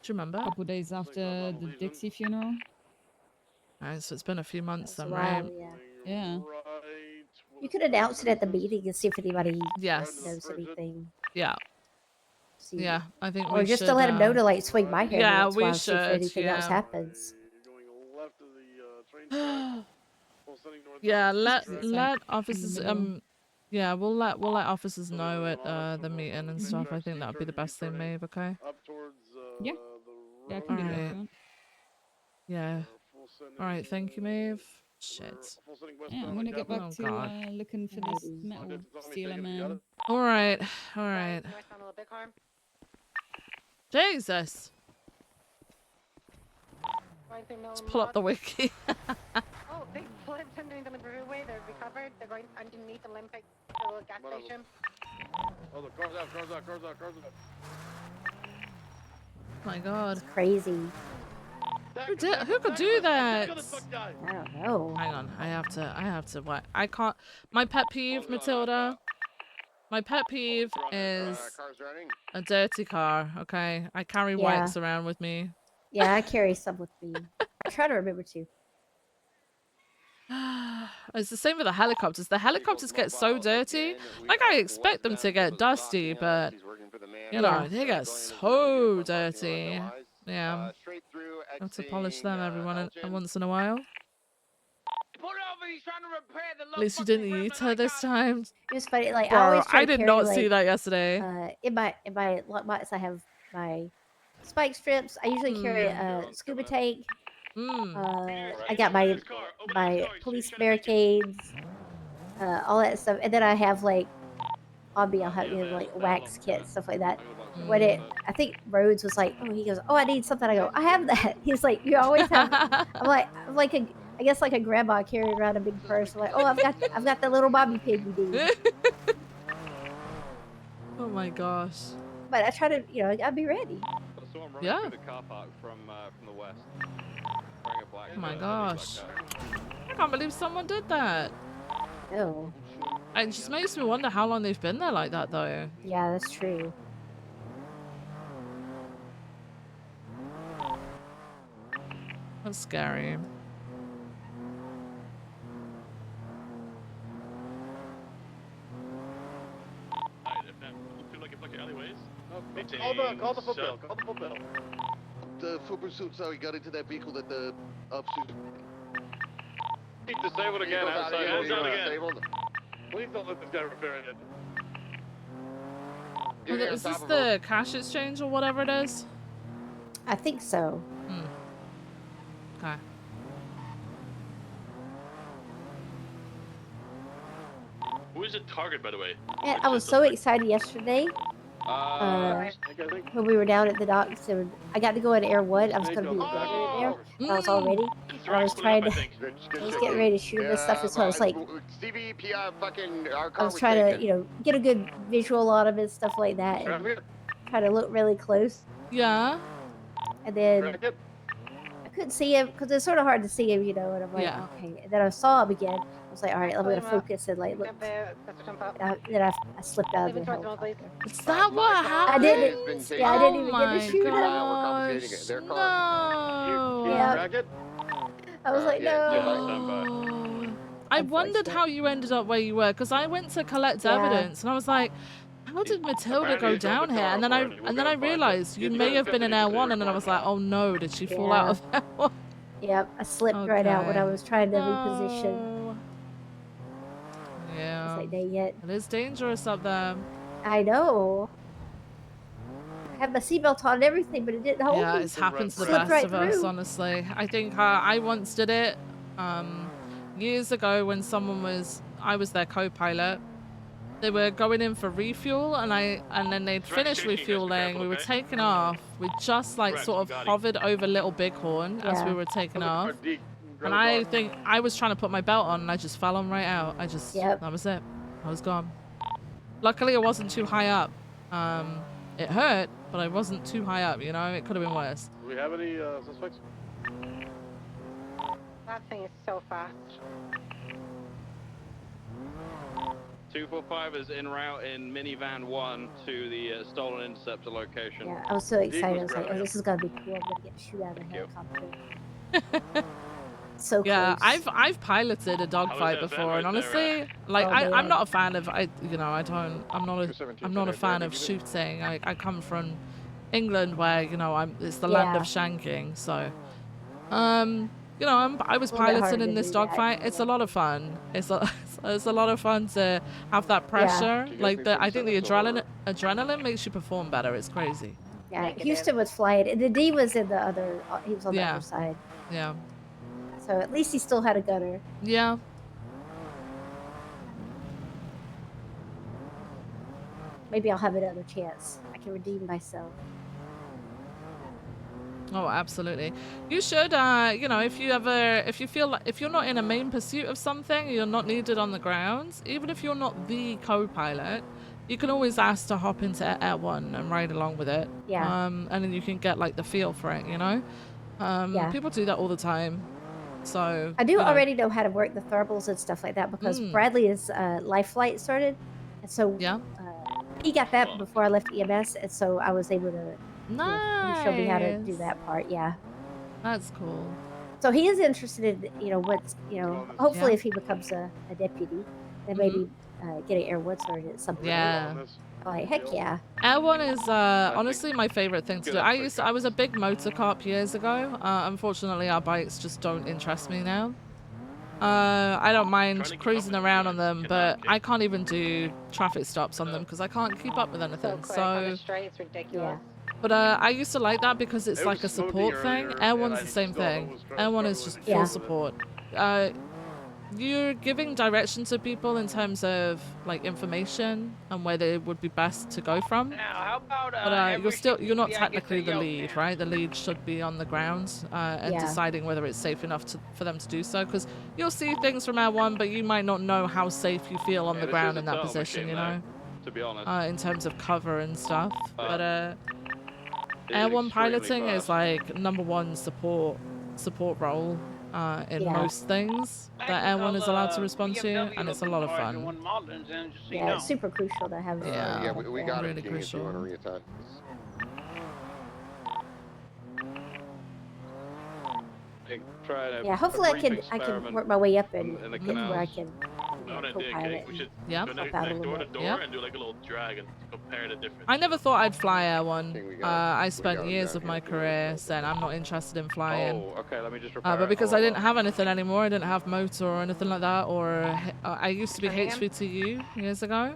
S1: Do you remember?
S17: A couple days after the Dixie funeral.
S1: Alright, so it's been a few months then,
S19: Wow,
S1: right?
S19: yeah.
S17: Yeah.
S19: You could announce it at the meeting and see if anybody
S1: Yes.
S19: knows anything.
S1: Yeah.
S19: See.
S1: Yeah, I think
S19: Or
S1: we
S19: just
S1: should,
S19: to let them know to like swing my hair
S1: yeah,
S19: once
S1: we
S19: while see if
S1: should,
S19: anything else
S1: yeah.
S19: happens.
S1: Yeah, let
S17: It's like
S1: officers
S17: in the middle.
S1: yeah, we'll let officers know at the meeting and stuff. I think that would be the best thing, Maeve, okay?
S17: Yeah. Yeah, I can do that if
S1: Alright.
S17: you want.
S1: Yeah. Alright, thank you, Maeve. Shit.
S17: Yeah, I'm gonna get back
S1: Oh,
S17: to
S1: God.
S17: looking for this metal stealer man.
S1: Alright, alright. Jesus. Let's pull up the wiki.
S6: Oh, they flipped underneath the brewery. They're recovered. They're going underneath Olympic, the little gas station.
S8: Oh, the car's out, car's out, car's out, car's out.
S1: My God.
S19: Crazy.
S1: Who could do that?
S19: I don't know.
S1: Hang on, I have to what? I can't. My pet peeve, Matilda. My pet peeve is a dirty car. Okay, I carry
S19: Yeah.
S1: wipes around with me.
S19: Yeah, I carry some with me. I try to remember to.
S1: It's the same with the helicopters. The helicopters get so dirty. Like I expect them to get dusty, but you know they get so dirty. Yeah, I have to polish them once in a while. At least you didn't eat her this time.
S19: It was funny. Like
S1: Bro,
S19: I always try
S1: I
S19: to
S1: did
S19: carry,
S1: not
S19: like,
S1: see that yesterday.
S19: In my lockbox, I have my spike strips. I usually carry a scuba tank, I got my police barricades, all that stuff, and then I have like on me, I'll have like wax kits, stuff like that. When I think Rhodes was like, oh, he goes, oh, I need something. I go, I have that. He's like, you always have. I'm like I guess like a grandma carrying around a big purse. I'm like, oh, I've got the little bobby pin you need.
S1: Oh my gosh.
S19: But I try to, I gotta be ready.
S12: So I'm running through the car park from the west. Wearing a black
S1: Oh my
S12: shirt,
S1: gosh. I can't believe someone did that.
S19: Oh.
S1: It just makes me wonder how long they've been there like that, though.
S19: Yeah, that's true.
S1: That's scary.
S2: Call the footbill. Call the footbill. The foot pursuit, sorry, got into that vehicle that the officers.
S12: Keep disabled again outside.
S2: Hold down again.
S12: Disabled. Please don't let this guy repair it.
S1: Is this the cash exchange or whatever it is?
S19: I think so.
S1: Okay.
S3: Who is it target, by the way?
S19: And I was so excited yesterday. When we were down at the docks, and I got to go in Air 1. I was going to be the governor in there. I was all ready. And I was trying to. I was getting ready to shoot this stuff, and so I was like. I was trying to, get a good visual on him and stuff like that, and try to look really close.
S1: Yeah.
S19: And then I couldn't see him because it's sort of hard to see him, and I'm like, okay. And then I saw him again. I was like, all right, I'm gonna focus and like look. And then I slipped out of the helicopter.
S1: Is that what happened?
S19: I didn't. Yeah, I didn't even get to shoot him.
S1: No.
S19: Yeah. I was like, no.
S1: I wondered how you ended up where you were because I went to collect evidence and I was like, how did Matilda go down here? And then I realized you may have been in Air 1, and then I was like, oh no, did she fall out of Air 1?
S19: Yep, I slipped right out when I was trying to reposition.
S1: Yeah.
S19: Like, dang it.
S1: It is dangerous up there.
S19: I know. I had my seatbelt on and everything, but it didn't hold me.
S1: Yeah, it's happened to the best of us, honestly. I think I once did it years ago when I was their co-pilot. They were going in for refuel, and then they'd finished refueling. We were taking off. We just sort of hovered over Little Bighorn as we were taking off. And I think I was trying to put my belt on, and I just fell on right out. That was it. I was gone. Luckily, it wasn't too high up. It hurt, but I wasn't too high up. It could have been worse.
S12: Do we have any suspects?
S14: That thing is so fast.
S12: 245 is en route in minivan 1 to the stolen interceptor location.
S19: Yeah, I was so excited. I was like, oh, this is going to be cool. I'm going to get to shoot out of the helicopter. So
S1: yeah,
S19: close.
S1: I've piloted a dogfight before, and honestly, I'm not a fan of I'm not a fan of shooting. I come from England where it's the land of shanking, so I was piloting in this dogfight. It's a lot of fun. It's a lot of fun to have that pressure. I think the adrenaline makes you perform better. It's crazy.
S19: Yeah, Houston was flying, and the D was in the other. He was on the other side.
S1: Yeah.
S19: So at least he still had a gunner.
S1: Yeah.
S19: Maybe I'll have another chance. I can redeem myself.
S1: Oh, absolutely. You should, if you feel like, if you're not in a main pursuit of something, you're not needed on the ground, even if you're not the co-pilot, you can always ask to hop into Air 1 and ride along with it.
S19: Yeah.
S1: And then you can get, the feel for it, People do that all the time. So
S19: I do already know how to work the thermals and stuff like that because Bradley's life flight started. And so he got that before I left EMS, and so I was able to he showed me how to do that part. Yeah,
S1: that's cool.
S19: So he is interested in hopefully if he becomes a deputy, then maybe getting Air 1 started at some point.
S1: Yeah.
S19: Like, heck yeah.
S1: Air 1 is honestly my favorite thing to do. I was a big motor cop years ago. Unfortunately, our bikes just don't interest me now. I don't mind cruising around on them, but I can't even do traffic stops on them because I can't keep up with anything.
S14: So quick on the straight, it's ridiculous.
S1: But I used to like that because it's
S8: It
S1: like a
S8: was smoothing
S1: support thing.
S8: earlier,
S1: Air
S8: and
S1: One's
S8: I
S1: the same
S8: still
S1: thing.
S8: was
S1: Air One is just
S8: struggling
S1: full support. You're giving direction to people in terms of like information and where they would be best to go from.
S6: Now, how about
S1: But you're not
S6: I get
S1: technically
S6: to
S1: the
S6: yoke
S1: lead,
S6: now?
S1: right? The lead should be on the ground and
S19: Yeah.
S1: deciding whether it's safe enough for them to do so. Because you'll see things from Air One, but you might not know how safe you feel on the
S12: this
S1: ground
S12: is a
S1: in that
S12: turtle
S1: position.
S12: machine,
S1: You know,
S12: to be honest.
S1: in terms of cover and stuff. But
S12: It
S1: Air
S12: is
S1: One
S12: extremely
S1: piloting is
S12: fast.
S1: like #1 support role in
S19: Yeah.
S1: most things that Air One is allowed to respond to, and it's a lot of fun.
S19: Yeah, it's super crucial to have.
S1: Yeah,
S9: Yeah, we got
S1: really
S9: it, King, if you want to
S1: crucial.
S9: reattach this.
S19: Yeah, hopefully I can work my way up and
S12: in the
S19: get to where I
S12: canals.
S19: can
S3: Not an idea,
S19: co-pilot
S3: Kate. We should
S1: Yeah.
S3: go
S19: help
S3: next
S19: out a
S3: door
S19: little
S3: to
S19: bit.
S3: door
S1: Yep.
S3: and do like a little drag and compare the difference.
S1: I never thought I'd fly Air One.
S9: We
S1: I
S9: got
S1: spent
S9: him
S1: years
S9: down
S1: of
S9: here
S1: my
S9: if you want to
S1: career
S9: go
S1: saying I'm not interested in flying.
S12: Oh, okay, let me just repair
S1: But
S12: it.
S1: because
S12: Oh,
S1: I didn't
S12: well.
S1: have anything anymore, I didn't have motor or anything like that, or I used to be HVTU years ago.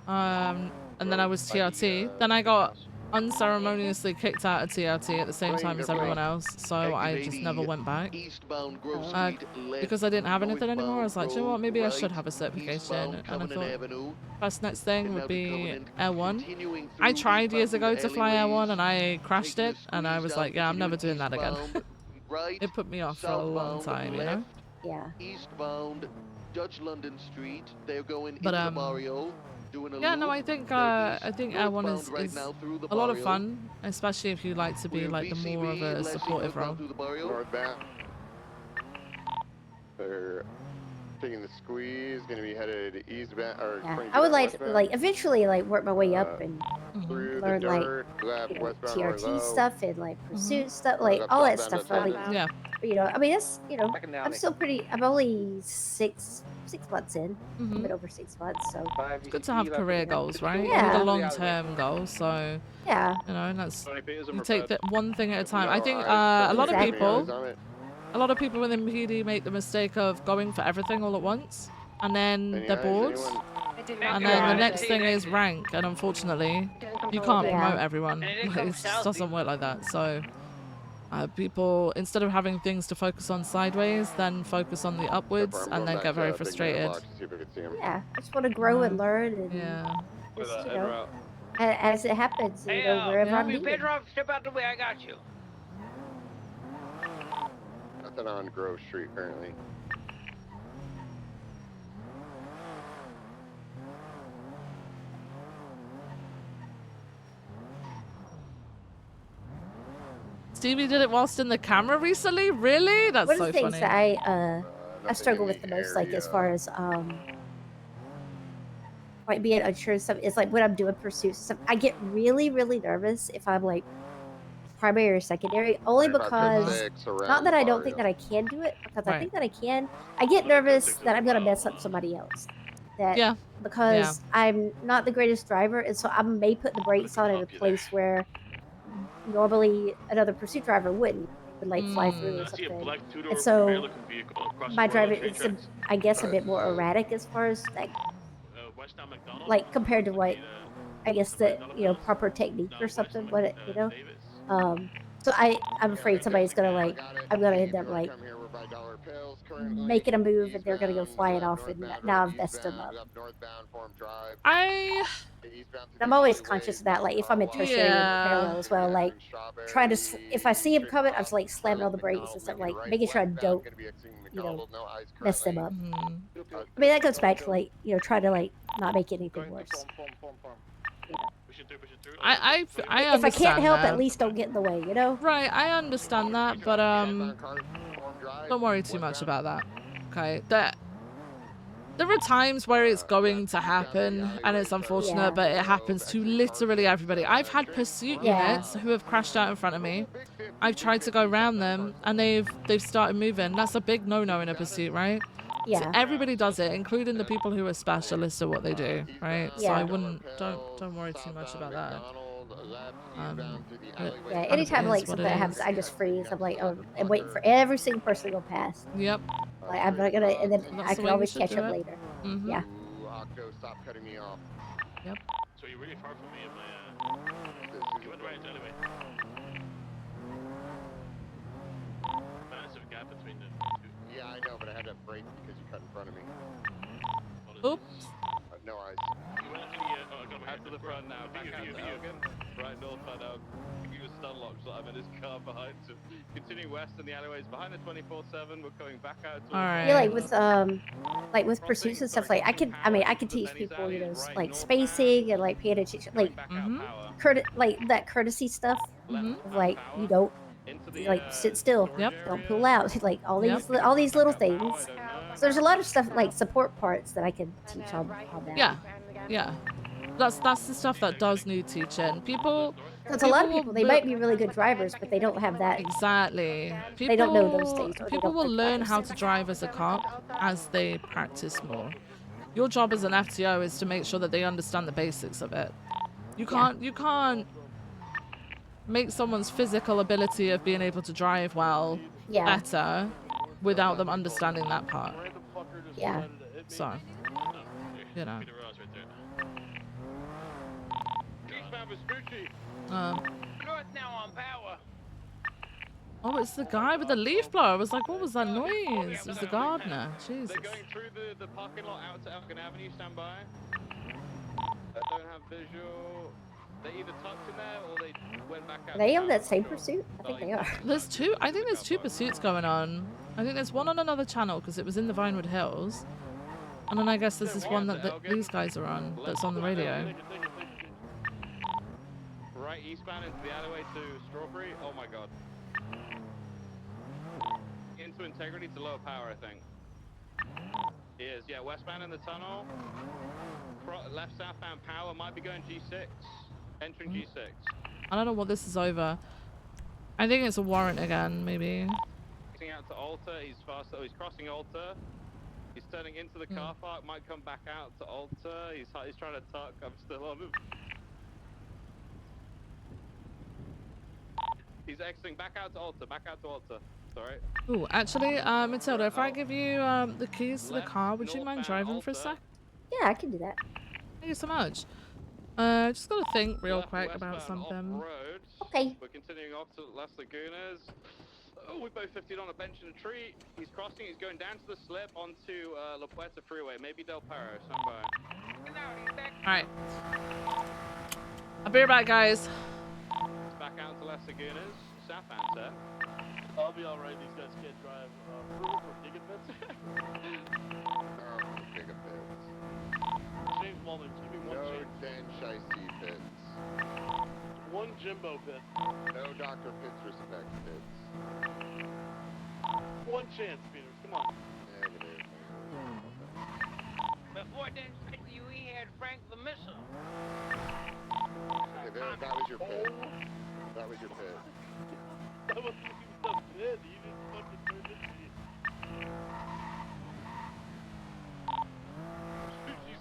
S1: And then I was TRT. Then I got unceremoniously kicked out of TRT at the same time as everyone else, so I just never went back.
S2: Eastbound Grove
S1: Uh,
S2: Street, left,
S1: because I didn't have anything anymore, I was like,
S2: northbound
S1: you know what, maybe I should
S2: Grove,
S1: have a certification.
S2: eastbound
S1: And I
S2: Covenant
S1: thought,
S2: Avenue,
S1: first next thing
S2: and
S1: would
S2: now to
S1: be
S2: Covenant,
S1: Air One.
S2: continuing
S1: I
S2: through
S1: tried years
S2: eastbound
S1: ago to fly Air One and
S2: alleyways,
S1: I crashed
S2: taking
S1: it,
S2: the
S1: and I
S2: squeeze
S1: was
S2: down,
S1: like, yeah, I'm never
S2: continuing
S1: doing that again.
S2: eastbound, right,
S1: It put me off for a long
S2: southbound,
S1: time, you
S2: left,
S1: know?
S19: Yeah.
S2: eastbound Dutch London Street. They're going
S1: But,
S2: into the barrio, doing a
S1: yeah,
S2: loop.
S1: no, I think
S2: They're
S1: Air One
S2: northbound
S1: is
S2: right now through the
S1: a lot of
S2: barrio.
S1: fun, especially if you like to be
S2: We're
S1: like the more of
S2: BCB,
S1: a
S2: lessee
S1: supportive role.
S2: northbound through the barrio.
S9: Northbound. They're taking the squeeze, going to be headed eastbound or
S19: Yeah,
S9: 22
S19: I would like to,
S9: westbound.
S19: eventually work my way up and
S9: Through
S19: learn
S9: the dirt, left, westbound
S19: TRT
S9: Orlo.
S19: stuff and pursuit stuff,
S9: Or left
S19: all that
S9: southbound
S19: stuff.
S9: to
S19: Really,
S1: yeah.
S19: I mean that's I'm still pretty. I'm only six months in, a bit over 6 months. So
S1: It's good to have career goals, right?
S19: Yeah.
S1: You need a long-term goal, so
S19: yeah,
S1: you know, and that's
S12: Peters and
S1: you take
S12: repaired.
S1: that one thing at a time. I think
S9: eyes,
S1: a lot of
S19: Exactly.
S1: people,
S9: on it.
S1: a lot of people within PD make the mistake of going for everything all at once, and then
S9: Any
S1: they're
S9: eyes,
S1: bored.
S9: anyone?
S1: And then the next thing is rank, and unfortunately, you can't
S19: Yeah.
S1: promote everyone.
S6: And it
S1: Like,
S6: comes
S1: it just
S6: south,
S1: doesn't work like that. So, people, instead of having things to focus on sideways, then focus on the upwards,
S9: I'm
S1: and
S9: going
S1: then
S9: back
S1: get very
S9: to Big
S1: frustrated.
S9: Mailbox to see if I can see him.
S19: yeah. I just want to grow and learn, and
S1: Yeah.
S12: With
S19: just,
S12: that en route.
S19: as it happens,
S6: Hey,
S19: wherever I'm
S6: you
S19: needed.
S6: better off step out the way. I got you.
S9: Nothing on Grove Street currently.
S1: Stevie did it whilst in the camera recently? Really? That's
S19: One
S1: so
S19: of the things
S1: funny.
S19: that I struggle with the most, as far as being unsure and stuff, is when I'm doing pursuits. Stuff, I get really nervous if I'm primary or secondary, only because not that I don't think that I can do it, because I think that I can. I get nervous that I'm gonna mess up somebody else. That because I'm not the greatest driver, and so I may put the brakes on in a place where normally another pursuit driver wouldn't, would fly through or something. And so my driving is, I guess, a bit more erratic as far as compared to what I guess the proper technique or something. What so I'm afraid somebody's gonna I'm gonna end up making a move and they're gonna go flying off, and now I've messed them up. I'm always conscious of that. If I'm in tertiary and parallel as well, trying to if I see him coming, I'm just slamming on the brakes and stuff, making sure I don't mess them up. I mean that goes back to try to not make anything worse.
S1: I
S19: if I can't help,
S1: that.
S19: at least don't get in the way,
S1: Right, I understand that, but don't worry too much about that. Okay, there are times where it's going to happen, and it's unfortunate, but it happens to literally everybody. I've had pursuit units who have crashed out in front of me. I've tried to go around them, and they've started moving. That's a big no-no in a pursuit, right?
S19: Yeah.
S1: So everybody does it, including the people who are specialists at what they do, right? So I wouldn't, don't worry too much about that.
S19: Yeah, anytime something happens, I just freeze. I'm I'm waiting for every single person to go past.
S1: Yep.
S19: I'm not gonna, and then
S1: That's
S19: I
S1: the
S19: can
S1: way we
S19: always
S1: should
S19: catch
S1: do
S19: up
S1: it.
S19: later.
S1: Mhm.
S19: Yeah.
S9: Octo, stop cutting me off.
S1: Yep.
S3: So you're really far from me in my, you went right anyway. Massive gap between the two.
S9: Yeah, I know, but I had to brake because you cut in front of me.
S1: Oops.
S9: No eyes.
S3: You went into the, oh, I got my
S12: Out to the front now, back out to Elgin. Right northbound Elgin. He was stun locked, so I'm in his car behind him. Continuing west in the alleyways behind the 24/7. We're going back out to
S1: All
S19: I feel
S1: right.
S19: like with pursuits and stuff, like I could teach people, you know, like spacing and like paying attention, like like that courtesy stuff of like, you don't like sit still, don't pull out, like all these little things. So there's a lot of stuff like support parts that I can teach on that.
S1: Yeah. That's the stuff that does need teaching. People,
S19: because a lot of people, they might be really good drivers, but they don't have that.
S1: Exactly.
S19: They don't know those things, or they
S1: People
S19: don't
S1: will
S19: think about
S1: learn
S19: those
S1: how
S19: things.
S1: to drive as a cop as they practice more. Your job as an FTO is to make sure that they understand the basics of it. You can't make someone's physical ability of being able to drive well better without them understanding that part.
S19: Yeah.
S1: So, you know.
S6: North now on power.
S1: Oh, it's the guy with the leaf blower. I was like, what was that noise? It was the gardener. Jesus.
S12: They're going through the parking lot out to Elgin Avenue. Stand by. I don't have visual. They either tucked in there or they went back out.
S19: Are they on that same pursuit? I think they are.
S1: There's two. I think there's two pursuits going on. I think there's one on another channel because it was in the Vinewood Hills. And then I guess this is one that these guys are on that's on the radio.
S12: Right eastbound into the alleyway to Strawberry. Oh my god. Into Integrity to lower power, I think. He is, yeah, westbound in the tunnel. Left southbound power, might be going G6. Entering G6.
S1: I don't know what this is over. I think it's a warrant again, maybe.
S12: He's out to Alta, he's fast, he's crossing Alta. He's turning into the car park, might come back out to Alta. He's trying to tuck, I'm still on him. He's exiting back out to Alta, Sorry.
S1: Ooh, actually, Matilda, if I give you the keys to the car, would you mind driving for a sec?
S19: Yeah, I can do that.
S1: Thank you so much. Just gotta think real quick about something.
S19: Okay.
S12: We're continuing off to Las Lagunas. Oh, we both 15 on a bench in a tree. He's crossing, he's going down to the slip onto La Puerta Freeway, maybe Del Perro, stand by.
S1: Alright. I'll be right back, guys.
S12: Back out to Las Lagunas, southbound, sir.
S3: I'll be alright, these guys can't drive. Proof or gigabits?
S9: Gigabits.
S3: James Mullen, give me one chance.
S9: No Dan Shiesty Pitts.
S3: One Jimbo pit.
S9: No Dr. Pitts respect Pitts.
S3: One chance, Peter. Come on.
S9: Negative.
S6: Before then, we had Frank the Missile.
S9: Okay, that was your pit. That was your pit.
S3: That wasn't even the pit. You just fucking turned it to me.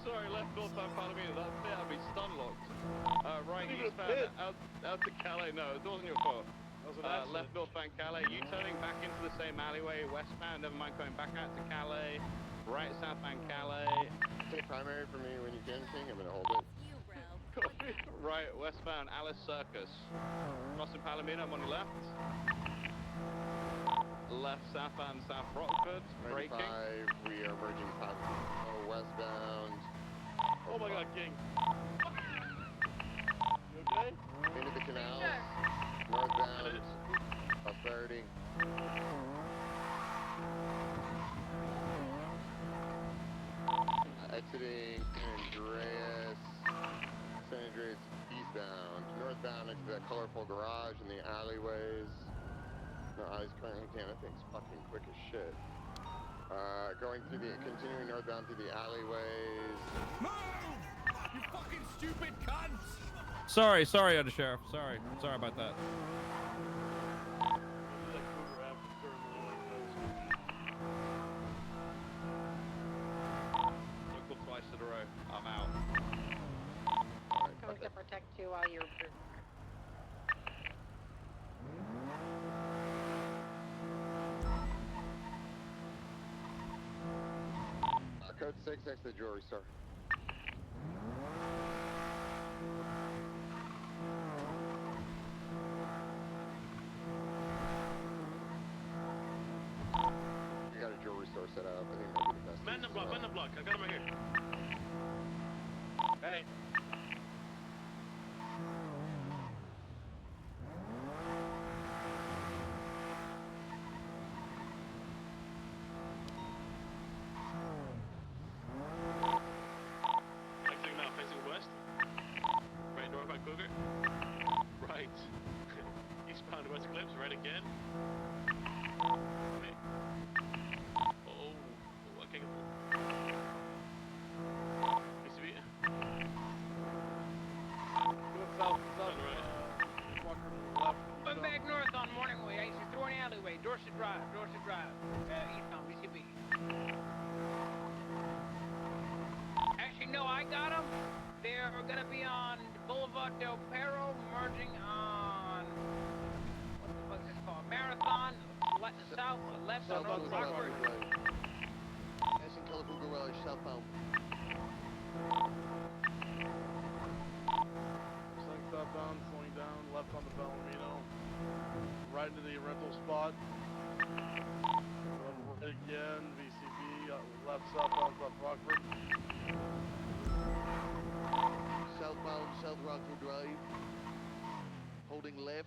S12: Sorry, left northbound Palomino. That pit had me stun locked. Right eastbound out to Calais. No, it wasn't your fault. Left northbound Calais. You turning back into the same alleyway. Westbound, never mind going back out to Calais. Right southbound Calais.
S9: Take primary for me when you can, King. I'm gonna hold it.
S12: Right westbound Alice Circus. Crossing Palomino, I'm on your left. Left southbound South Rockford. Braking.
S9: 95, we are merging Palomino westbound.
S3: Oh my god, King. You okay?
S9: Into the canals. Northbound. Prosperity. Exiting San Andreas. San Andreas eastbound. Northbound into that colorful garage in the alleyways. No, eyes currently can't. That thing's fucking quick as shit. Continuing northbound through the alleyways.
S22: Move! You fucking stupid cunts!
S14: Sorry, Undersheriff. Sorry about that.
S12: Local twice in a row. I'm out.
S21: Coming to protect you while you're.
S9: Code 6, exit the jewelry store.
S3: lock. I got him right here. Hey. Exiting now, facing west. Right north by Cougar. Right. Eastbound West Clips, right again. Okay. Oh, I can't get through. PCB.
S12: South,
S3: Turn right.
S12: Walker left.
S6: Going back north on Morning Way. I see through an alleyway. Dorset Drive. Eastbound BCB. Actually, no, I got them. They're gonna be on Boulevard Del Perro, merging on what the fuck is this called? Marathon, south, left on North Rockford.
S2: Passing Colorful Garage, southbound.
S12: Slowing southbound, slowing down, left on the Palomino. Right into the rental spot. Going right again, VCB, left southbound, South Rockford.
S2: Southbound, South Rockford Drive. Holding left.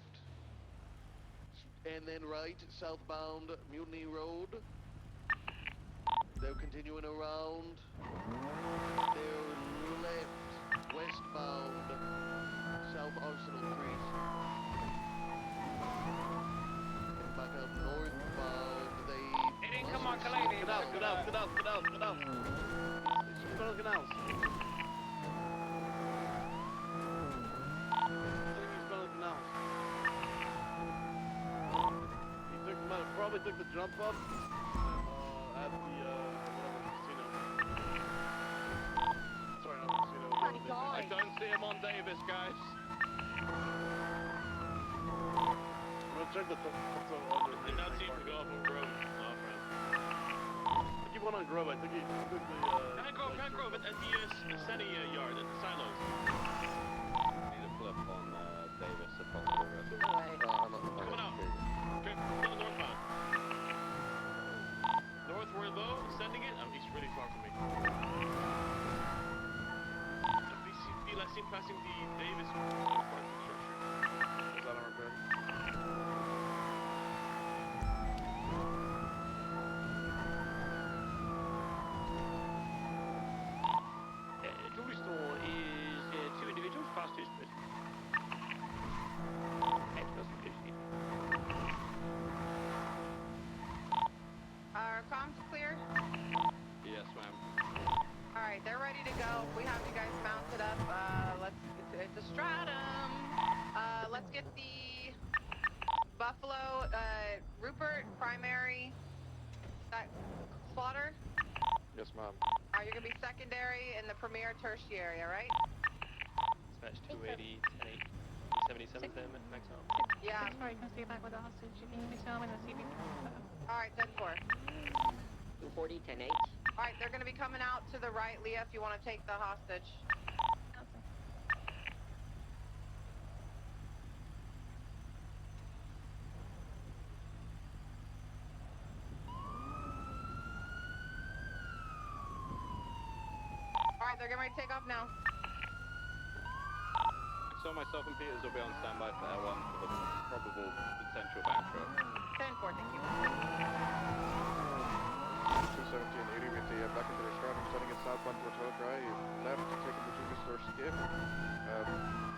S2: And then right, southbound, Mutiny Road. They're continuing around. They're left, westbound, South Arsenal Street. And back up northbound, they
S6: didn't come on Calais.
S12: Get out. Eastbound Canals. Probably took the jump up at the whatever casino. Sorry, not casino.
S6: Oh my God.
S12: I don't see him on Davis, guys. I'm gonna check the top.
S3: Did not see him go up on Grove. Oh, friend.
S12: I keep one on Grove. I think he took the.
S3: Can Grove at the SETI yard at the silos.
S20: Need a flip on Davis upon the rest.
S3: Coming out. Okay, northbound. North where low, sending it. Oh, he's really far from me. BCB last seen passing the Davis parking structure.
S12: Is that on repair?
S6: Jewelry store is two individuals, fast two split.
S7: Are comms clear?
S20: Yes, ma'am.
S7: Alright, they're ready to go. We have you guys mounted up. It's a stratum. Let's get the Buffalo, Rupert, primary, Slaughter.
S20: Yes, ma'am.
S7: You're gonna be secondary and the premier tertiary, alright?
S3: Smash 280, 1080, 77 them max out.
S7: Yeah.
S16: Sorry, can stay back with the hostage. You can tell him in the CB.
S7: Alright, 10-4.
S18: 240, 10-8.
S7: Alright, they're gonna be coming out to the right, Leah, if you want to take the hostage. Alright, they're getting ready to take off now.
S20: So myself and Peters will be on standby for L1 for the probable potential backdrop.
S7: 10-4, thank you.
S9: 217, 80 with the back into the stratum, setting it southbound towards Hill Drive. Left, taking the junior store skip.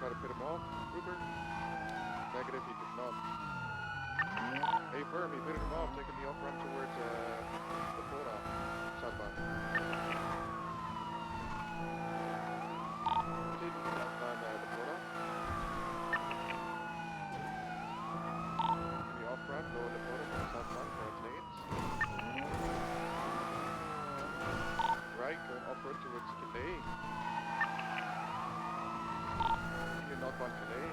S9: Try to pit him off. Rupert. Negative, he did not. Hey, firm, he pitted him off, taking the off ramp towards the Flora, southbound. Taking southbound the Flora. The off ramp, lower the Flora, southbound, correct lanes. Right, going off-road towards Calais. You're northbound Calais.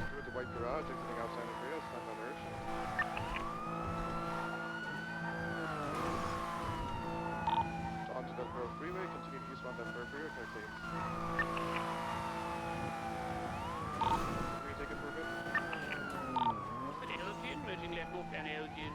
S9: Towards the white garage, exiting out San Andreas, southbound Urchin. So onto Del Perro Freeway, continue eastbound Del Perro Freeway, correct lanes. Can you take it for a bit?
S6: Elgin, merging left north down Elgin.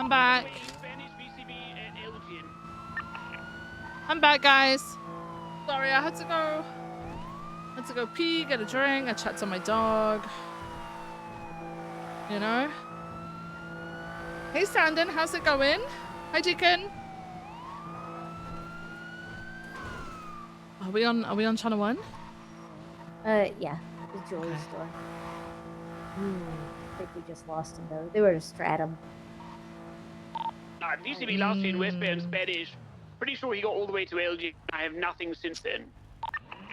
S1: I'm back. I'm back, guys. Sorry, I had to go pee, get a drink, I chat to my dog. You know? Hey, Sandon, how's it going? Hi, Deacon. Are we on channel 1?
S19: Yeah, the jewelry store. I think we just lost them though. They were at Stratum.
S6: VCB last in westbound Spanish. Pretty sure he got all the way to LG. I have nothing since then.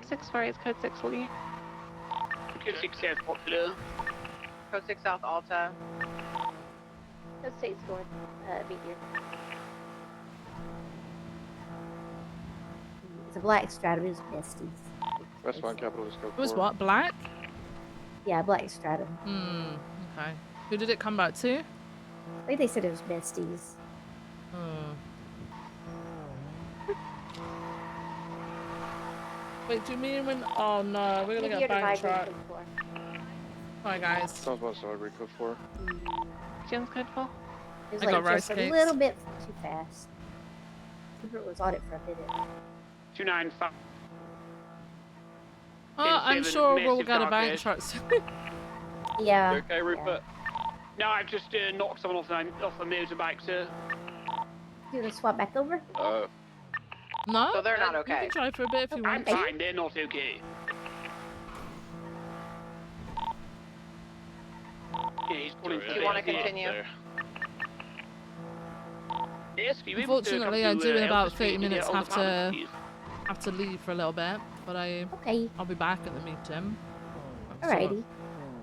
S16: 648 is code 6 Lee.
S6: Code 6 South Popular.
S7: Code 6 South Alta.
S19: Code 6 North Meteor. It's a black Stratum. It was besties.
S8: Westbound Capital is code 4.
S1: It was what? Black?
S19: Yeah, black Stratum.
S1: Okay. Who did it come back to?
S19: I think they said it was besties.
S1: Wait, do you mean when? Oh no, we're gonna get bank truck. Hi guys.
S8: Sounds about Strawberry code 4.
S16: Jim's code 4.
S19: It was
S1: I
S19: like
S1: got rice
S19: just a
S1: cakes.
S19: little bit too fast. Cooper was on it for a minute.
S6: 295.
S1: I'm sure we'll get a bank truck soon.
S19: Yeah.
S12: You okay, Rupert?
S6: No, I've just knocked someone off the motorbike, sir.
S19: You gonna swap back over?
S1: No?
S7: So they're not
S1: You
S7: okay.
S1: can try for a bit if you
S6: I'm
S1: want.
S6: fine, they're not okay. Yeah, he's pulling
S7: Do you want to continue?
S6: Yes, we
S1: Unfortunately, I do in about 30 minutes have to leave for a little bit, but I'll be back at the meeting.
S19: Alrighty.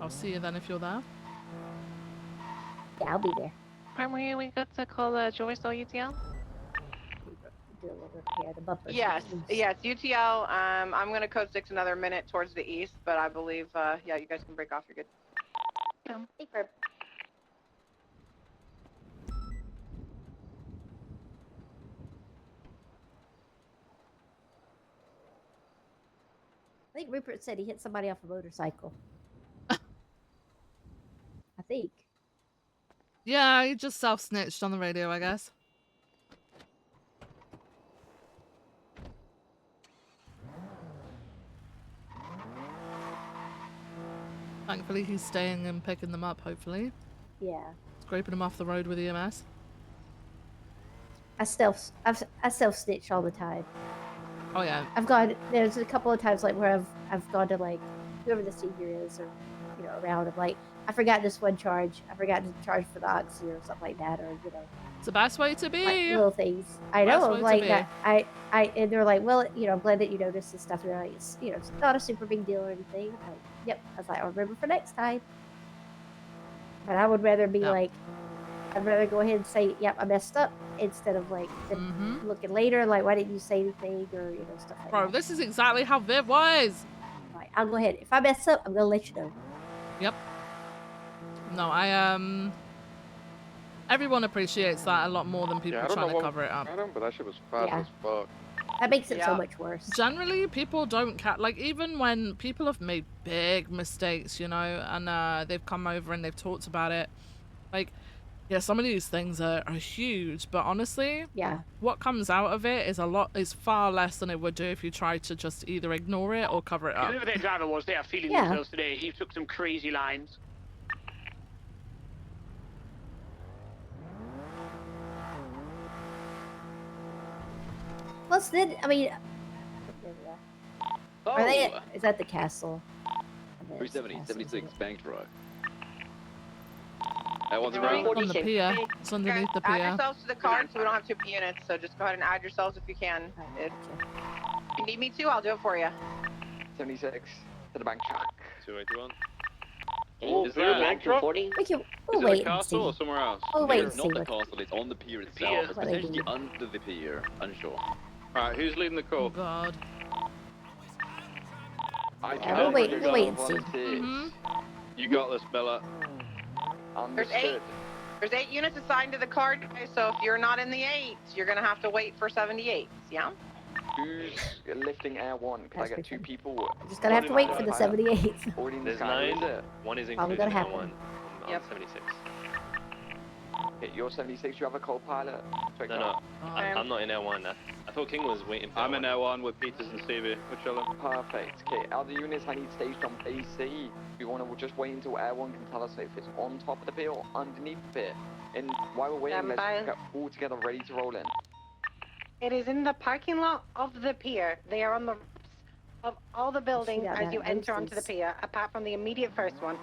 S1: I'll see you then if you're there.
S19: Yeah, I'll be there.
S16: Primary, we got to call the jewelry store UTL.
S19: Do a little repair. The bumpers.
S7: Yes, yeah, it's UTL. I'm gonna code 6 another minute towards the east, but I believe, yeah, you guys can break off. You're good.
S19: Hey, Ferb. I think Rupert said he hit somebody off a motorcycle. I think.
S1: Yeah, he just self-snitched on the radio, I guess. Thankfully, he's staying and picking them up, hopefully.
S19: Yeah.
S1: Scraping them off the road with EMS.
S19: I self-snitch all the time.
S1: Oh, yeah.
S19: There's a couple of times like where I've gone to like whoever the senior is or, you know, around. I'm like, I forgot this one charge. I forgot to charge for the oxy or something like that, or, you know.
S1: It's the best way to be.
S19: Like little things. I know, like that. And they're like, well, you know, I'm glad that you noticed this stuff. And they're like, it's, you know, it's not a super big deal or anything. I'm like, yep. I was like, I'll remember for next time. But I would rather be like, I'd rather go ahead and say, yep, I messed up, instead of like looking later, like, why didn't you say anything, or, you know, stuff like that.
S1: Bro, this is exactly how Viv was.
S19: Like, I'll go ahead. If I mess up, I'm gonna let you know.
S1: Yep. No, everyone appreciates that a lot more than people trying to cover it up.
S8: But that shit was fast as fuck.
S19: That makes it so much worse.
S1: Generally, people don't like, even when people have made big mistakes, you know, and they've come over and they've talked about it, like, yeah, some of these things are huge, but honestly, what comes out of it is far less than it would do if you tried to just either ignore it or cover it up.
S6: Whoever their driver was, they are feeling themselves today. He took some crazy lines.
S19: Plus, then, I mean, are they? Is that the castle?
S15: 370, 76 bank truck.
S1: On the pier. It's underneath the
S7: Add
S1: pier.
S7: yourselves to the card so we don't have 2 units, so just go ahead and add yourselves if you can. If you need me to, I'll do it for you.
S15: 76 to the bank truck.
S12: 281.
S15: Is there a bank truck?
S19: We can,
S15: Is
S19: we'll
S15: it
S19: wait
S15: the
S19: and
S15: castle
S19: see.
S15: or somewhere else?
S19: We'll wait and see.
S15: Not the
S19: what-
S15: castle, it's on the pier itself.
S6: pier.
S15: It's
S19: What they
S15: potentially
S19: do.
S15: under the pier. Unsure.
S12: Alright, who's leading the call?
S1: Oh, God.
S19: Yeah, we'll wait and see.
S12: You got this, Bella.
S7: There's 8 units assigned to the card, guys, so if you're not in the 8, you're gonna have to wait for 78s, yeah?
S15: Who's lifting Air 1? Can I get 2 people?
S19: Just gonna have to wait for the 78.
S15: Already in the
S3: There's
S15: sky,
S3: 9.
S15: is it?
S3: One is
S19: Probably
S3: included
S19: gonna
S3: in that
S19: happen.
S3: one.
S7: Yep.
S3: 76.
S15: Okay, you're 76. You have a co-pilot.
S3: No, I'm not in L1. I thought King was waiting for
S12: I'm
S3: L1.
S12: in L1 with Peters and Stevie. We're chilling.
S15: Perfect. Okay, other units I need staged on BC. We want to just wait until Air 1 can tell us if it's on top of the pier or underneath the pier. And while we're waiting, let's get all together ready to roll in.
S4: It is in the parking lot of the pier. They are on the roofs of all the buildings as you enter onto the pier, apart from the immediate first one.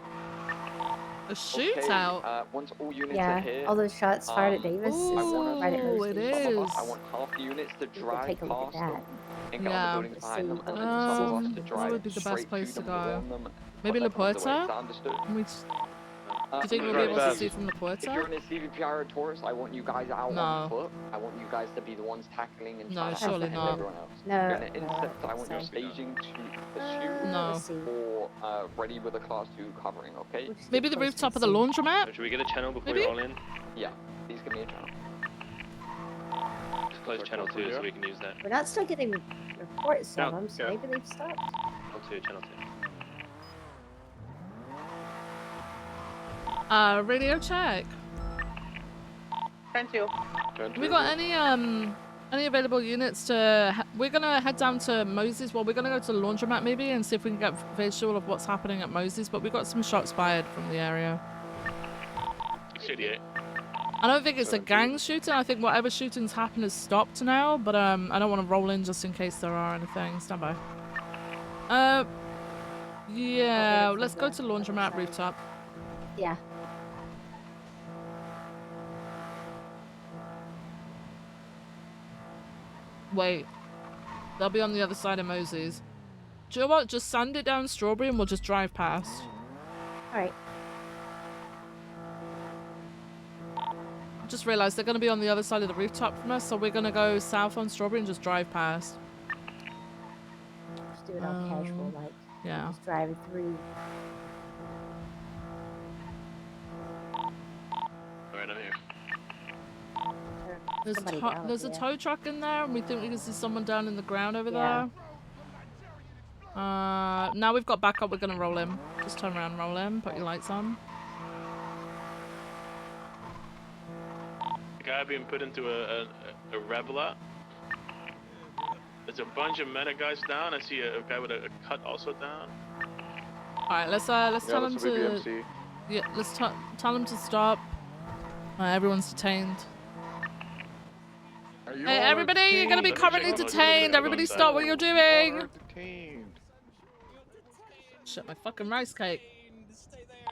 S1: A shootout.
S15: Once all units
S19: Yeah,
S15: are here,
S19: all those shots fired at Davis is right at
S1: Ooh, it is.
S15: I want half the units to drive
S19: take a look at
S15: past them
S19: that.
S15: and get on the buildings behind them, and then some of us to
S1: Where
S15: drive
S1: would be the best
S15: straight
S1: place to
S15: them,
S1: go?
S15: warn them,
S1: Maybe
S15: when
S1: La
S15: they're on the way.
S1: Puerta?
S15: Is that understood?
S1: Do you think we'll be able to see from La Puerta?
S15: If you're in a CVPR or Taurus, I want you guys out on foot. I want you guys to be the ones tackling and trying to
S1: surely
S15: apprehend
S1: not.
S15: everyone else.
S19: No,
S15: If you're in an intercept, I want your staging to pursue or ready with a class 2 covering, okay?
S1: Maybe the rooftop of the laundromat?
S3: Should we get a channel before
S1: Maybe?
S3: we roll in?
S15: Yeah, please give me a channel.
S3: Just close channel 2 so we can use that.
S19: We're not still getting reports
S3: No,
S19: of them, so
S3: yeah.
S19: maybe they've stopped.
S3: Channel 2.
S1: Radio check.
S4: Turn 2.
S1: We got any available units to? We're gonna head down to Moses. Well, we're gonna go to the laundromat maybe and see if we can get visual of what's happening at Moses. But we got some shots fired from the area.
S3: 68.
S1: I don't think it's a gang shooting. I think whatever shootings happened has stopped now. But I don't want to roll in just in case there are anything. Stand by. Yeah. Let's go to laundromat rooftop.
S19: Yeah.
S1: Wait. They'll be on the other side of Moses. Do you know what? Just sand it down Strawberry and we'll just drive past.
S19: Alright.
S1: Just realised they're going to be on the other side of the rooftop from us, so we're going to go south on Strawberry and just drive past.
S19: Just do it all casual, like.
S1: Yeah.
S19: Just driving through.
S3: Alright, I'm here.
S1: There's a tow truck in there, and we think we can see someone down in the ground over there. Now we've got backup, we're gonna roll him. Just turn around, roll him, put your lights on.
S3: The guy being put into a Reveler. There's a bunch of meta guys down. I see a guy with a cut also down.
S1: Alright, let's tell him to... Yeah, let's tell him to stop. Everyone's detained. Hey, everybody, you're gonna be currently detained. Everybody stop what you're doing. Shit, my fucking rice cake.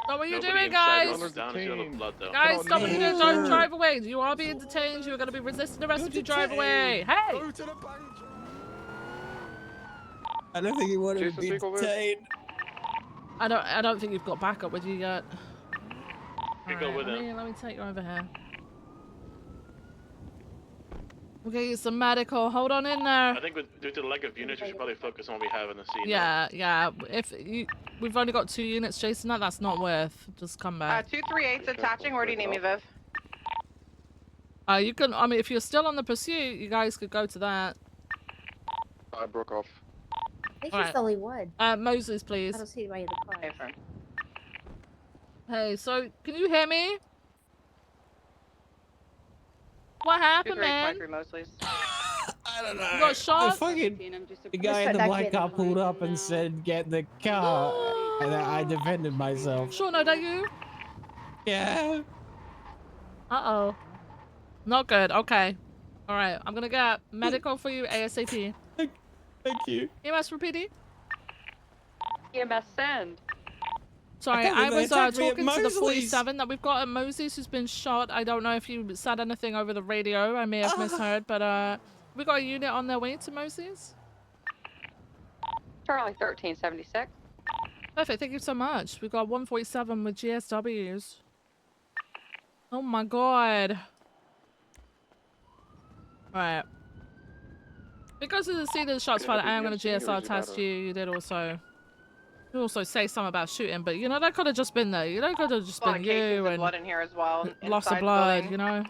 S1: Stop what you're doing, guys. Guys, stop what you're doing. Don't drive away. You are being detained. You are gonna be resisting arrest if you drive away. Hey!
S21: I don't think you want to be detained.
S1: I don't think you've got backup with you yet.
S3: Go with him.
S1: Let me take you over here. We'll get you some medical. Hold on in there.
S3: I think due to the lack of units, we should probably focus on what we have in the scene.
S1: Yeah. We've only got 2 units chasing that. That's not worth. Just come back.
S4: 238's attaching. Where do you need me, Viv?
S1: You can. I mean, if you're still on the pursuit, you guys could go to that.
S9: I broke off.
S19: I think she's the only one.
S1: Moses, please.
S19: I don't see anybody in the car.
S1: Hey, so can you hear me? What happened, man?
S21: I don't know.
S1: You got shot?
S21: The guy in the black car pulled up and said, "Get the car," and I defended myself.
S1: Sure, no, don't you?
S21: Yeah.
S1: Uh-oh. Not good. Okay. All right. I'm gonna get medical for you ASAP.
S21: Thank you.
S1: EMS for PD?
S7: EMS send.
S1: Sorry,
S21: can't
S1: I
S21: believe
S1: was
S21: they attacked me at
S1: talking to the
S21: Mosley's.
S1: 47 that we've got at Moses who's been shot. I don't know if you said anything over the radio. I may have misheard, but we got a unit on their way to Moses.
S7: Charlie 1376.
S1: Perfect, thank you so much. We've got 147 with GSWs. Oh my god. Right. Because of the scene of the shots fired, I am going to GSR test you. You did also say something about shooting, but you know, that could have just been there. You know, could have just been you and
S4: blood in here as well.
S1: loss of blood, you know?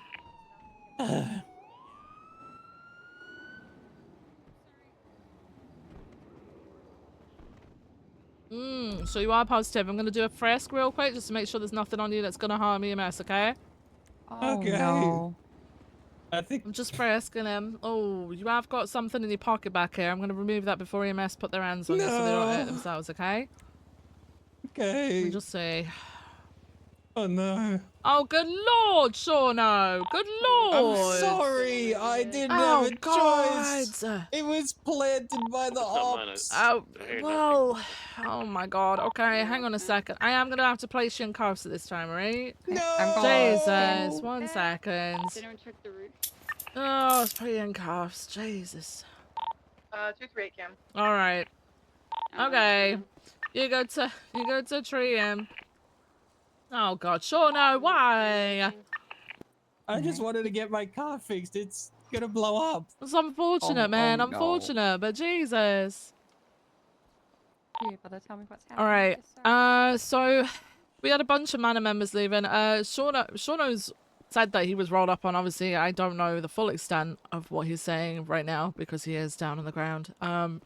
S1: So you are positive. I'm going to do a frisk real quick just to make sure there's nothing on you that's going to harm EMS, okay?
S17: Oh,
S21: Okay.
S17: no.
S21: I think
S1: I'm just asking him. Oh, you have got something in your pocket back here. I'm going to remove that before EMS put their hands on you so they don't hurt themselves, okay?
S21: Okay.
S1: Let me just see.
S21: Oh no.
S1: Oh, good lord, Shauno. Good lord.
S21: I'm sorry. I didn't
S1: Oh,
S21: have a
S1: God.
S21: choice. It was planted by the ops.
S1: Oh, well. Oh, my God. Okay, hang on a second. I am going to have to place you in cuffs at this time, right?
S21: No.
S1: Jesus. 1 second.
S5: Dinner and check the roof.
S1: Oh, let's put you in cuffs. Jesus.
S5: 238 cam.
S1: All right. Okay. You go to tree him. Oh God, sure no, why?
S21: I just wanted to get my car fixed. It's gonna blow up.
S1: It's unfortunate, man.
S21: no.
S1: Unfortunate, but Jesus.
S7: You able to tell me what's
S1: All
S7: happening?
S1: right. So we had a bunch of Manor members leaving. Shauno's said that he was rolled up on. Obviously, I don't know the full extent of what he's saying right now because he is down on the ground.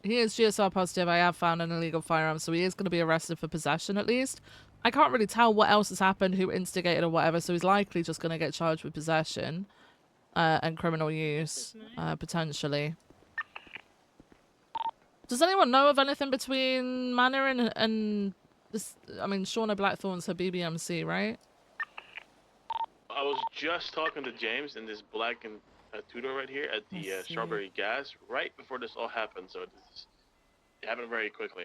S1: He is GSR positive. I have found an illegal firearm, so he is going to be arrested for possession at least. I can't really tell what else has happened, who instigated or whatever, so he's likely just going to get charged with possession and criminal use, potentially. Does anyone know of anything between Manor and this? I mean, Shauna Blackthorn's her BBMC, right?
S3: I was just talking to James in this black and two-door right here at the Strawberry Gas right before this all happened, so it happened very quickly.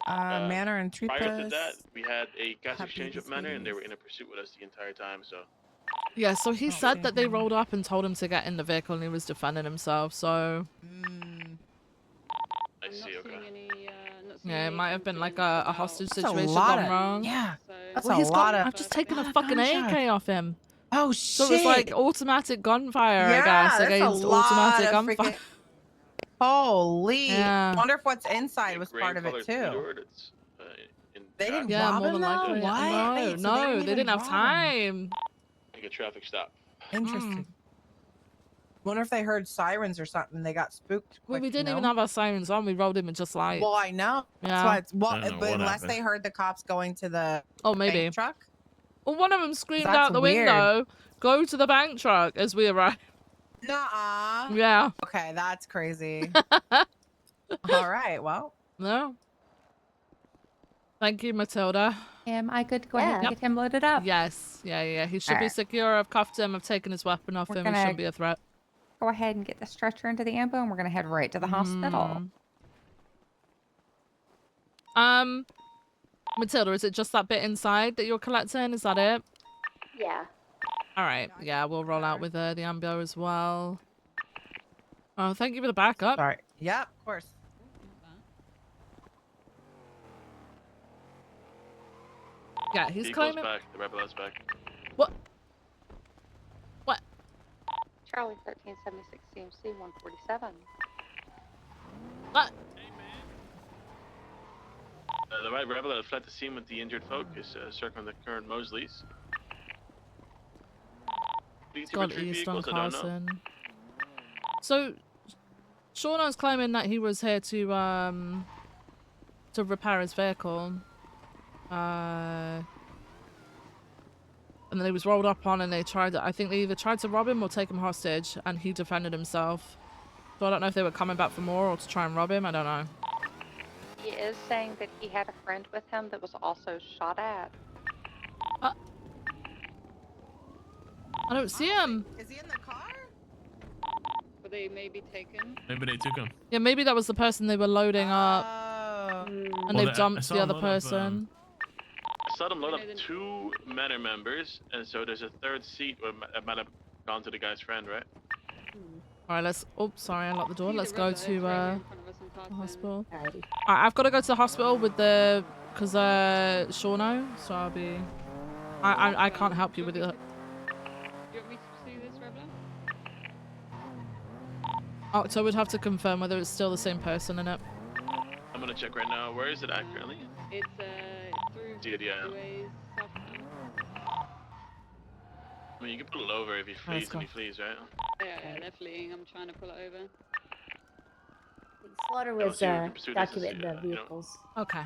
S13: Manor and
S3: Prior to
S13: Tripas.
S3: that, we had a gas exchange with Manor, and they were in a pursuit with us the entire time, so...
S1: Yeah, so he said that they rolled up and told him to get in the vehicle and he was defending himself, so...
S3: I see, okay.
S1: Yeah, it might have been like a hostage
S13: That's a
S1: situation
S13: lot
S1: gone
S13: of-
S1: wrong.
S13: yeah, that's
S1: Well,
S13: a
S1: he's
S13: lot
S1: got,
S13: of-
S1: I've just taken a
S13: Oh,
S1: fucking
S13: gunshot.
S1: AK off him.
S13: Oh,
S1: So it's like
S13: shit.
S1: automatic gunfire, I
S13: Yeah,
S1: guess,
S13: that's a
S1: against
S13: lot
S1: automatic
S13: of
S1: gunfire.
S13: freaking- Holy.
S1: Yeah.
S13: Wonder if what's inside was part of it
S3: Green-colored
S13: too.
S3: two-door that's,
S13: They didn't
S1: Yeah,
S13: rob
S1: more
S13: him
S1: than
S13: though?
S1: likely.
S13: What?
S1: No,
S13: Wait, so
S1: no, they
S13: even
S1: didn't have
S13: rob him.
S1: time.
S3: Like a traffic stop.
S13: Interesting. Wonder if they heard sirens or something. They got spooked.
S1: Well, we
S13: quick,
S1: didn't
S13: you
S1: even
S13: know?
S1: have our sirens on. We rolled in with just lights.
S13: Well, I know. That's
S1: Yeah.
S13: why it's
S10: I
S13: well,
S10: don't know
S13: but
S10: what
S13: unless
S10: happened.
S13: they heard the cops going to the
S1: Oh, maybe.
S13: bank truck.
S1: Well, one of them screamed
S13: That's
S1: out the
S13: weird.
S1: window, "Go to the bank truck," as we arrived.
S13: Nuh-uh.
S1: Yeah.
S13: Okay, that's crazy. All right, well.
S1: No. Thank you, Matilda.
S7: Am I good to go ahead and get him loaded up?
S1: Yes. Yeah. He should be
S7: Alright.
S1: secure. I've cuffed him. I've taken his weapon off
S7: We're
S1: him. He
S7: gonna-
S1: shouldn't be a threat.
S7: Go ahead and get the stretcher into the ambo, and we're gonna head right to the hospital.
S1: Matilda, is it just that bit inside that you're collecting? Is that it?
S19: Yeah.
S1: All right. Yeah, we'll roll out with the ambo as well. Oh, thank you for the backup.
S13: Sorry. Yeah, of course.
S1: Yeah, he's
S3: Vehicle's
S1: claiming.
S3: back. The rebel is back.
S1: What?
S4: Charlie 1376 CMC 147.
S1: What?
S3: The right rebel that fled the scene with the injured folk is circling the current Mosleys. Please
S1: Gone
S3: retrieve
S1: east on
S3: vehicles, I don't know.
S1: Carson. So, Shauno's claiming that he was here to repair his vehicle. And then he was rolled up on and they tried, I think they either tried to rob him or take him hostage, and he defended himself. So I don't know if they were coming back for more or to try and rob him, I don't know.
S4: He is saying that he had a friend with him that was also shot at.
S1: I don't see him.
S13: Is he in the car?
S5: Were they maybe taken?
S10: Maybe they took him.
S1: Yeah, maybe that was the person they were loading up. And they've
S10: I
S1: dumped
S10: saw
S1: the
S10: a
S1: other
S10: lot of,
S1: person.
S3: I saw them load up 2 Manor members, and so there's a third seat where it might have gone to the guy's friend, right?
S1: Alright, let's... Oh, sorry, I locked the door. Let's go to the hospital.
S19: Alrighty.
S1: I've got to go to the hospital with the... Because Shauno, so I'll be... I can't help you with it.
S5: Do you want me to pursue this, Rebel?
S1: Octo would have to confirm whether it's still the same person in it.
S3: I'm gonna check right now. Where is it at currently?
S5: It's through
S3: See it, yeah.
S5: ways.
S3: I mean, you can pull it over if he flees,
S1: go.
S3: and he flees, right?
S5: Yeah, they're fleeing. I'm trying to pull it over.
S19: Slaughter
S3: I don't
S19: was
S3: see where we can pursue this.
S19: documenting the
S3: You know,
S19: vehicles.
S1: Okay.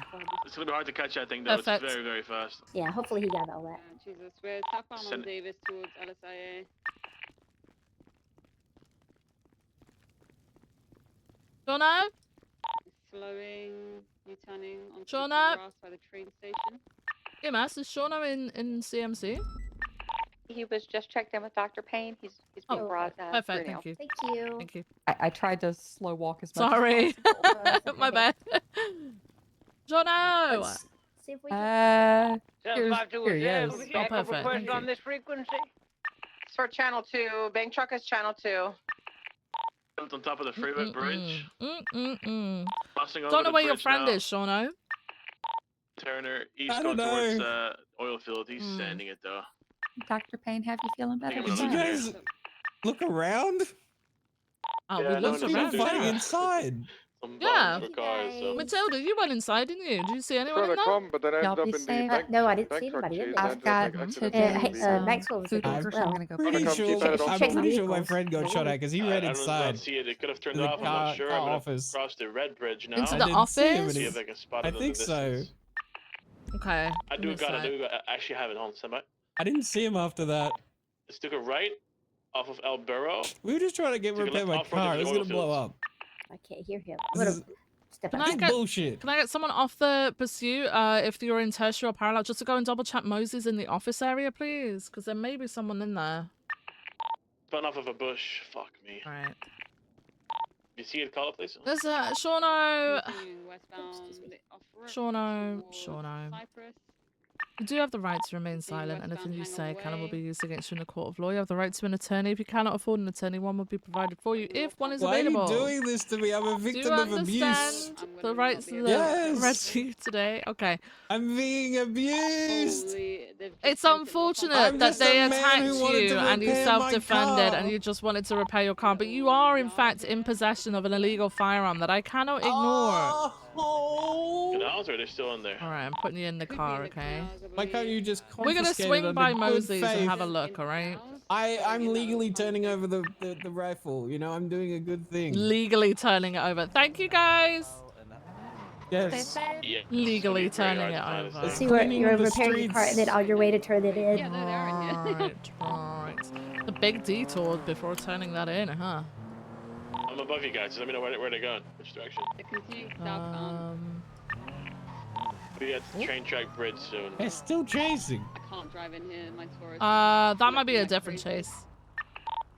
S3: it's gonna be hard to catch that thing though.
S1: Perfect.
S3: It's very, very fast.
S19: Yeah, hopefully he got all that.
S5: Jesus, we're southbound on Davis towards LSIA.
S1: Shauna?
S5: Slowing, U-turning onto the
S1: Shauna?
S5: grass by the train station.
S1: Yeah, Mass, is Shauna in CMC?
S11: He was just checked in with Dr. Payne. He's being brought
S1: Perfect,
S11: through now.
S1: thank you.
S19: Thank you.
S1: Thank you.
S22: I tried to slow walk as much
S1: Sorry.
S22: as possible.
S1: My bad. Shauna!
S19: Let's see if we can.
S22: Here he is.
S1: Oh, perfect. Thank
S7: on
S1: you.
S7: this frequency. It's for channel 2. Bank truck is channel 2.
S3: Built on top of the freeway bridge. Crossing over
S1: Don't know
S3: the
S1: where your
S3: bridge
S1: friend
S3: now.
S1: is, Shauno.
S3: Turner,
S21: I
S3: east
S21: don't
S3: going towards
S21: know.
S3: oil field. He's sanding it though.
S22: Dr. Payne, have you feeling better?
S3: Think I'm
S21: Did you
S3: gonna
S21: guys look around?
S1: Oh,
S3: Yeah,
S1: we
S3: no,
S1: looked
S3: no,
S21: People
S1: around.
S21: fighting
S1: Yeah.
S21: inside.
S3: Some
S1: Yeah.
S3: bombs for cars. So.
S1: Matilda, you went inside, didn't you? Did you see anyone in there?
S9: Come, but then I
S22: Y'all
S9: ended up
S22: be
S9: in the
S22: safe.
S9: bank.
S19: No, I didn't
S9: bank
S19: see
S9: truck
S19: anybody in
S9: chase,
S19: there.
S9: and
S22: I've
S9: ended up,
S22: got
S9: like, accidentally
S22: today's
S9: in the-
S19: Maxwell was in there
S21: I'm
S19: as
S22: I'm
S19: well.
S22: gonna go
S21: pretty
S9: How come
S21: sure.
S9: she said it on
S21: I'm
S19: Check the
S21: pretty sure my
S19: vehicles.
S21: friend got shot at because he ran
S3: I don't
S21: inside
S3: see it. It could have turned
S21: to the
S3: off. I'm not sure. I'm gonna
S21: office.
S3: cross the red bridge now.
S1: Into
S21: I
S1: the
S21: didn't see him,
S1: office?
S3: See if I can spot
S21: I
S3: it in
S21: think
S3: the
S21: so.
S3: distance.
S1: Okay.
S3: I do got it. I actually have it on standby.
S21: I didn't see him after that.
S3: Let's take a right off of El Burro.
S21: We were just trying to get
S3: Took a
S21: repair
S3: left
S21: my
S3: off-road to
S21: car.
S3: the
S21: It was
S3: oil
S21: gonna blow
S3: fields.
S21: up.
S19: I can't hear him. I'm
S21: This
S19: gonna
S21: is
S19: step
S1: Can
S19: out.
S1: I get
S21: bullshit.
S1: Can I get someone off the pursuit if you're in tertiary or parallel just to go and double check Moses in the office area, please? Because there may be someone in there.
S3: Spun off of a bush. Fuck me.
S1: Alright.
S3: You see it, call it, please.
S1: There's Shauno.
S5: Continuing westbound, off-road
S1: Shauno.
S5: towards
S1: Shauno.
S5: Cyprus.
S1: You do have the right to remain silent. Anything you say can will be used against you in a court of law. You have the right to an attorney. If you cannot afford an attorney, one will be provided for you if one is
S21: Why
S1: available.
S21: are you doing this to me? I'm a
S1: Do
S21: victim
S1: you
S21: of abuse.
S1: understand the rights of the
S21: Yes.
S1: rescue today? Okay.
S21: I'm being abused.
S1: It's unfortunate
S21: I'm
S1: that
S21: just
S1: they
S21: a man
S1: attacked
S21: who wanted
S1: you
S21: to
S1: and you
S21: repair my
S1: self-defended
S21: car.
S1: and you just wanted to repair your car, but you are in fact in possession of an illegal firearm that I cannot ignore.
S3: Good odds, or are they still in there?
S1: Alright, I'm putting you in the car, okay?
S21: Why can't you just
S1: We're gonna
S21: confiscate it
S1: swing
S21: under
S1: by
S21: good
S1: Mosley's and
S21: faith?
S1: have a look, alright?
S21: I'm legally turning over the rifle. You know, I'm doing a good thing.
S1: Legally turning it over. Thank you, guys!
S21: Yes.
S3: Yeah.
S1: Legally turning it over.
S19: So you're repairing your car and then on your way to turn it in.
S5: Yeah, they are in here.
S1: Right. A big detour before turning that in, huh?
S3: I'm above you guys. Just let me know where they're going. Which direction?
S5: They continue southbound.
S3: We got the train track bridge soon.
S21: They're still chasing.
S5: I can't drive in here. My Taurus.
S1: That might be a different chase.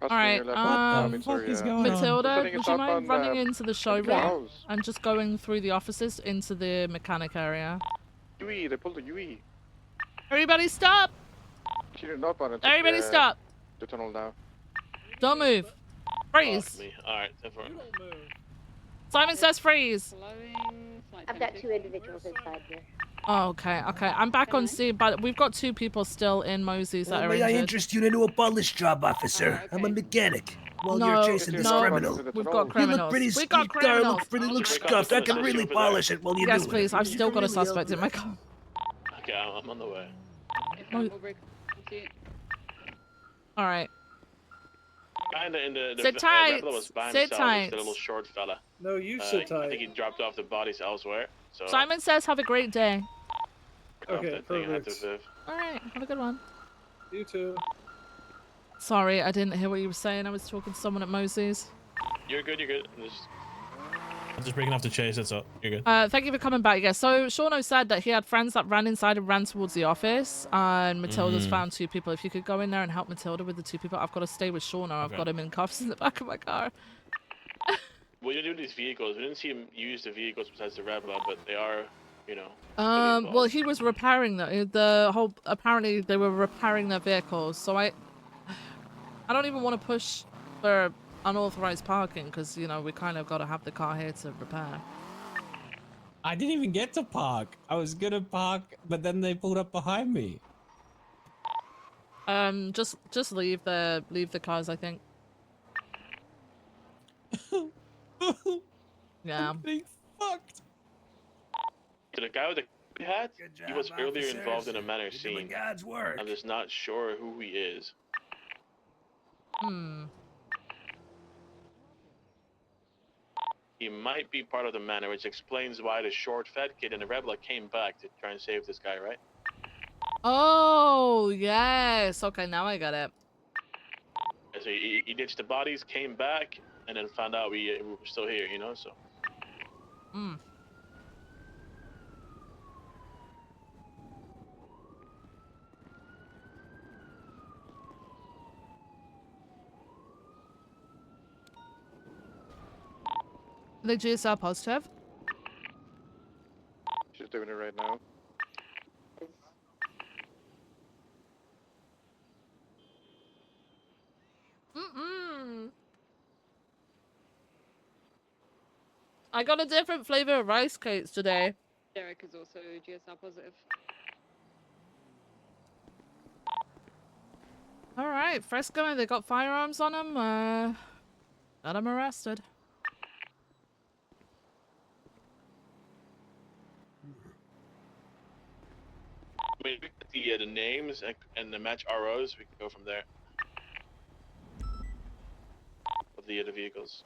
S1: Alright,
S21: What the fuck is going on?
S1: Matilda, would you mind running into the showroom
S9: Yeah.
S1: and just going through the offices into the mechanic area?
S9: UE, they pulled the UE.
S1: Everybody stop!
S9: She did not want to
S1: Everybody stop!
S9: the tunnel now.
S1: Don't move. Freeze!
S3: Fuck me. Alright, time for it.
S1: Simon says freeze!
S19: I've got 2 individuals inside here.
S1: Oh, okay, okay. I'm back on scene, but we've got 2 people still in Mosey's that are
S23: May I
S1: injured.
S23: interest you in a new polish job, officer? I'm a mechanic. While you're chasing this criminal.
S1: We've got criminals.
S23: We've got criminals. Your car look scuffed. I can really polish it while you're
S1: Yes,
S23: doing
S1: please.
S23: it.
S1: I've still got a suspect in my car.
S3: Okay, I'm on the way.
S1: Alright.
S3: Behind the
S1: Sit tight.
S3: rebel was behind
S1: Sit
S3: the salvage,
S1: tight.
S3: the little short fella.
S23: No, you sit tight.
S3: I think he dropped off the bodies elsewhere. So
S1: Simon says have a great day.
S23: Okay, perfect.
S1: Alright, have a good one.
S23: You too.
S1: Sorry, I didn't hear what you were saying. I was talking to someone at Mosey's.
S3: You're good.
S21: I'm just breaking off the chase. That's all. You're good.
S1: Thank you for coming back. Yeah, so Shauno said that he had friends that ran inside and ran towards the office, and Matilda's found 2 people. If you could go in there and help Matilda with the 2 people, I've got to stay with Shauno. I've got him in cuffs in the back of my car.
S3: What do you do with these vehicles? We didn't see him use the vehicles besides the rebel, but they are, you know.
S1: Well, he was repairing the whole. Apparently, they were repairing their vehicles. So I don't even want to push for unauthorized parking because you know we kind of got to have the car here to repair.
S21: I didn't even get to park. I was gonna park, but then they pulled up behind me.
S1: Just leave the cars. I think. Yeah.
S21: I'm getting fucked.
S3: So the guy with the hat, he was earlier
S23: officers.
S3: involved in a manor scene.
S23: God's work.
S3: I'm just not sure who he is. he might be part of the manor, which explains why the short fat kid and the Rebel came back to try and save this guy, right?
S1: Oh, yes. Okay, now I get it.
S3: And so he ditched the bodies, came back, and then found out we were still here, you know, so.
S1: Mm. The GSR positive?
S20: She's doing it right now.
S1: Mm-mm. I got a different flavor of rice cakes today.
S5: Derek is also GSR positive.
S1: Alright, Fresco, they got firearms on them. Got them arrested.
S3: I mean, we get the names and the match ROs, we can go from there. Of the vehicles.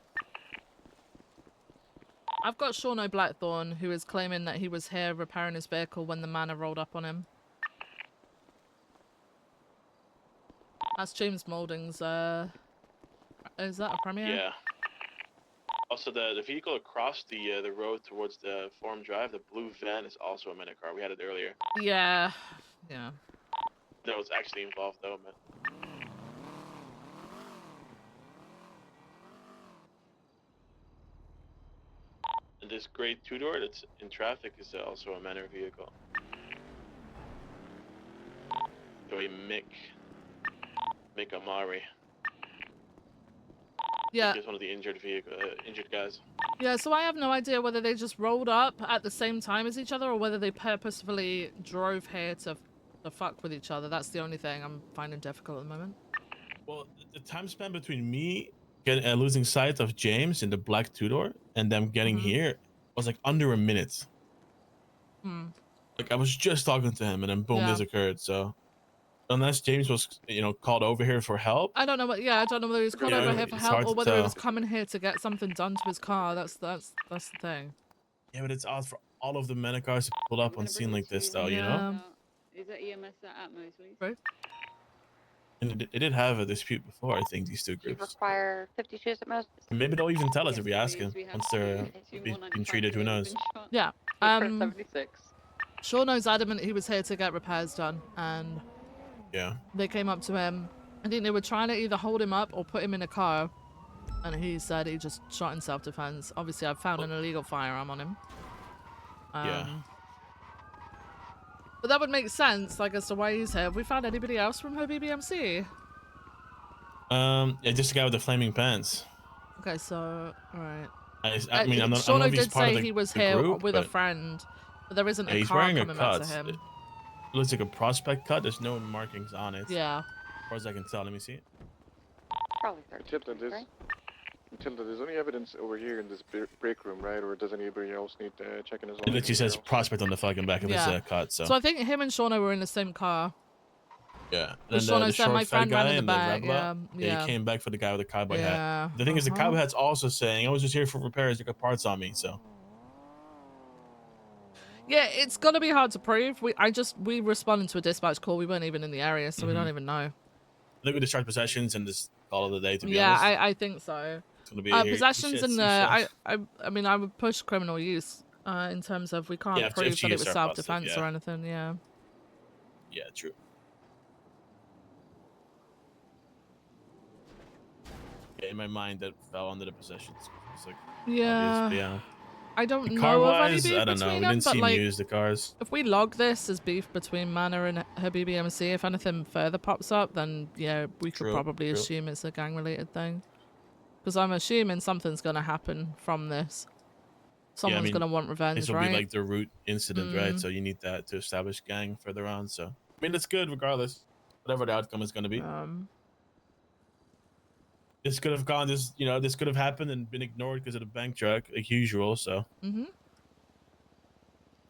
S1: I've got Sean O'Blackthorn, who is claiming that he was here repairing his vehicle when the manor rolled up on him. That's James Moulding's, is that a premiere?
S3: Yeah. Also, the vehicle across the road towards the Forum Drive, the blue van, is also a minute car. We had it earlier.
S1: Yeah. Yeah.
S3: That was actually involved, though, man. And this gray two-door that's in traffic is also a manor vehicle. So a Mick Amari.
S1: Yeah.
S3: He's one of the injured guys.
S1: Yeah, so I have no idea whether they just rolled up at the same time as each other or whether they purposefully drove here to fuck with each other. That's the only thing I'm finding difficult at the moment.
S2: Well, the time span between me losing sight of James in the black two-door and them getting here was like under a minute.
S1: Hmm.
S2: Like I was just talking to him and then boom, this occurred. So unless James was, called over here for help.
S1: I don't know what. Yeah, I don't know whether he was called over here for
S2: it's
S1: help
S2: hard
S1: or
S2: to
S1: whether he
S2: tell.
S1: was coming here to get something done to his car. That's the thing.
S2: Yeah, but it's odd for all of the manor cars to pull up on scene like this, though. You know.
S5: Is that EMS at Atmos, please?
S1: Right.
S2: And it did have a dispute before. I think these two
S11: You
S2: groups.
S11: require 50 shoes at most.
S2: And maybe they'll even tell us
S5: Yes,
S2: if we ask
S5: please.
S2: him
S5: We have
S2: once they're being treated. Who knows?
S1: Yeah.
S11: 76.
S1: Sean knows adamant he was here to get repairs done, and
S2: yeah,
S1: they came up to him. I think they were trying to either hold him up or put him in a car, and he said he just shot in self-defense. Obviously, I've found an illegal firearm on him.
S2: Yeah.
S1: But that would make sense, like, as to why he's here. Have we found anybody else from her BBMC?
S2: Yeah, just the guy with the flaming pants.
S1: Okay, so alright.
S2: I mean, I'm not.
S1: Sean
S2: I don't know if he's
S1: did
S2: part of
S1: say
S2: the,
S1: he was
S2: the
S1: here
S2: group,
S1: with a
S2: but
S1: friend, but there isn't a
S2: he's
S1: car
S2: wearing a
S1: coming back
S2: cut.
S1: to him.
S2: It looks like a prospect cut. There's no markings on it.
S1: Yeah.
S2: As far as I can tell, let me see it.
S11: Probably 30.
S20: Tilda, there's only evidence over here in this break room, right? Or does anybody else need to check in as well?
S2: It literally says prospect on the fucking back of his cut. So
S1: I think him and Shauna were in the same car.
S2: yeah.
S1: The
S2: And then
S1: Shauna
S2: the
S1: said
S2: short
S1: my
S2: fat
S1: friend ran
S2: guy
S1: in the
S2: and
S1: back.
S2: the
S1: Yeah,
S2: rebel, he came back for the guy with the cowboy
S1: Yeah,
S2: hat. The thing is, the cowboy hat's also saying, "I was just here for repairs. I got parts on me." So
S1: yeah, it's gonna be hard to prove. We responded to a dispatch call. We weren't even in the area, so we don't even know.
S2: I think we just start possessions and just call it a day. To be
S1: Yeah,
S2: honest,
S1: I think so.
S2: it's gonna be
S1: Possessions
S2: shit,
S1: and
S2: shit.
S1: I mean I would push criminal use in terms of we can't
S2: Yeah, if
S1: prove that it was
S2: GSR
S1: self-defense
S2: positive,
S1: or
S2: yeah.
S1: anything. Yeah.
S2: Yeah, true. Yeah, in my mind, that fell under the possessions. It's like
S1: Yeah.
S2: obvious, but yeah.
S1: I don't
S2: And
S1: know of any
S2: car-wise,
S1: beef
S2: I don't know.
S1: between
S2: We
S1: them,
S2: didn't
S1: but
S2: see him
S1: like,
S2: use the cars.
S1: if we log this as beef between Manor and her BBMC, if anything further pops up, then yeah, we could probably assume it's a gang-related thing. Because I'm assuming something's gonna happen from this. Someone's gonna want revenge,
S2: This will
S1: right?
S2: be like the root incident, right? So you need that to establish gang further on. So I mean, it's good regardless, whatever the outcome is going to be. This could have gone. This could have happened and been ignored because of the bank truck, like usual. So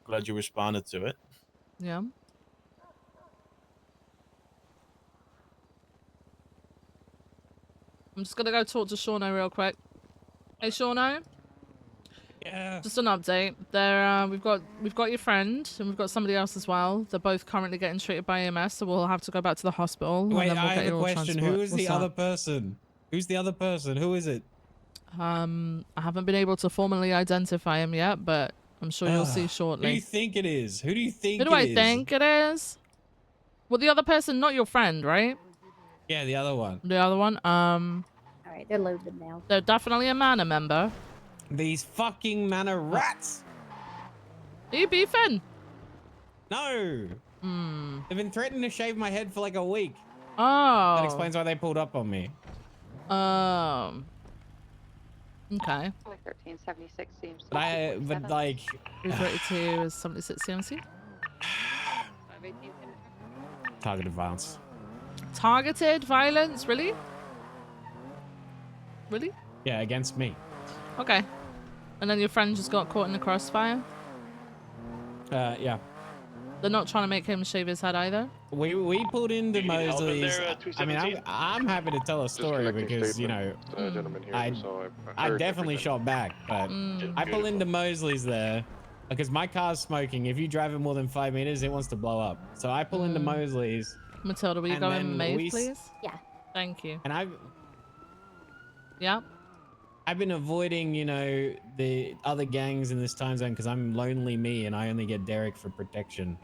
S2: glad you responded to it.
S1: Yeah. I'm just gonna go talk to Shauno real quick. Hey, Shauno?
S21: Yeah.
S1: Just an update. There, we've got your friend and we've got somebody else as well. They're both currently getting treated by EMS, so we'll have to go back to the hospital.
S21: Wait,
S1: and then we'll
S21: I
S1: get
S21: have
S1: you
S21: a
S1: all
S21: question.
S1: transport.
S21: Who is the
S1: What's
S21: other
S1: up?
S21: person? Who's the other person? Who is it?
S1: I haven't been able to formally identify him yet, but I'm sure you'll see
S21: Who do
S1: shortly.
S21: you think it is? Who do you think
S1: Who do
S21: it
S1: I
S21: is?
S1: think it is? Well, the other person, not your friend, right?
S21: Yeah, the other one.
S1: The other one.
S19: All right, they're loaded now.
S1: They're definitely a Mana member.
S21: These fucking Mana rats.
S1: Are you beefing?
S21: No. They've been threatening to shave my head for like a week.
S1: Oh.
S21: That explains why they pulled up on me.
S1: Okay.
S11: 1376 seems.
S21: But like.
S1: 332 is 76 CMC.
S21: Targeted violence.
S1: Targeted violence? Really? Really?
S21: Yeah, against me.
S1: Okay. And then your friend just got caught in the crossfire?
S21: Yeah.
S1: They're not trying to make him shave his head either?
S21: We pulled into
S3: need help in
S21: Mosley's.
S3: there,
S21: I mean,
S3: 217?
S21: I'm happy to tell a story because, you know, I definitely shot back, but I pull into Mosley's there because my car's smoking. If you drive it more than 5 meters, it wants to blow up. So I pull into Mosley's.
S1: Matilda, will you
S21: and
S1: go
S21: then
S1: in Maeve, please?
S19: Yeah.
S1: Thank you.
S21: And
S1: Yeah.
S21: I've been avoiding, you know, the other gangs in this time zone because I'm lonely me and I only get Derek for protection.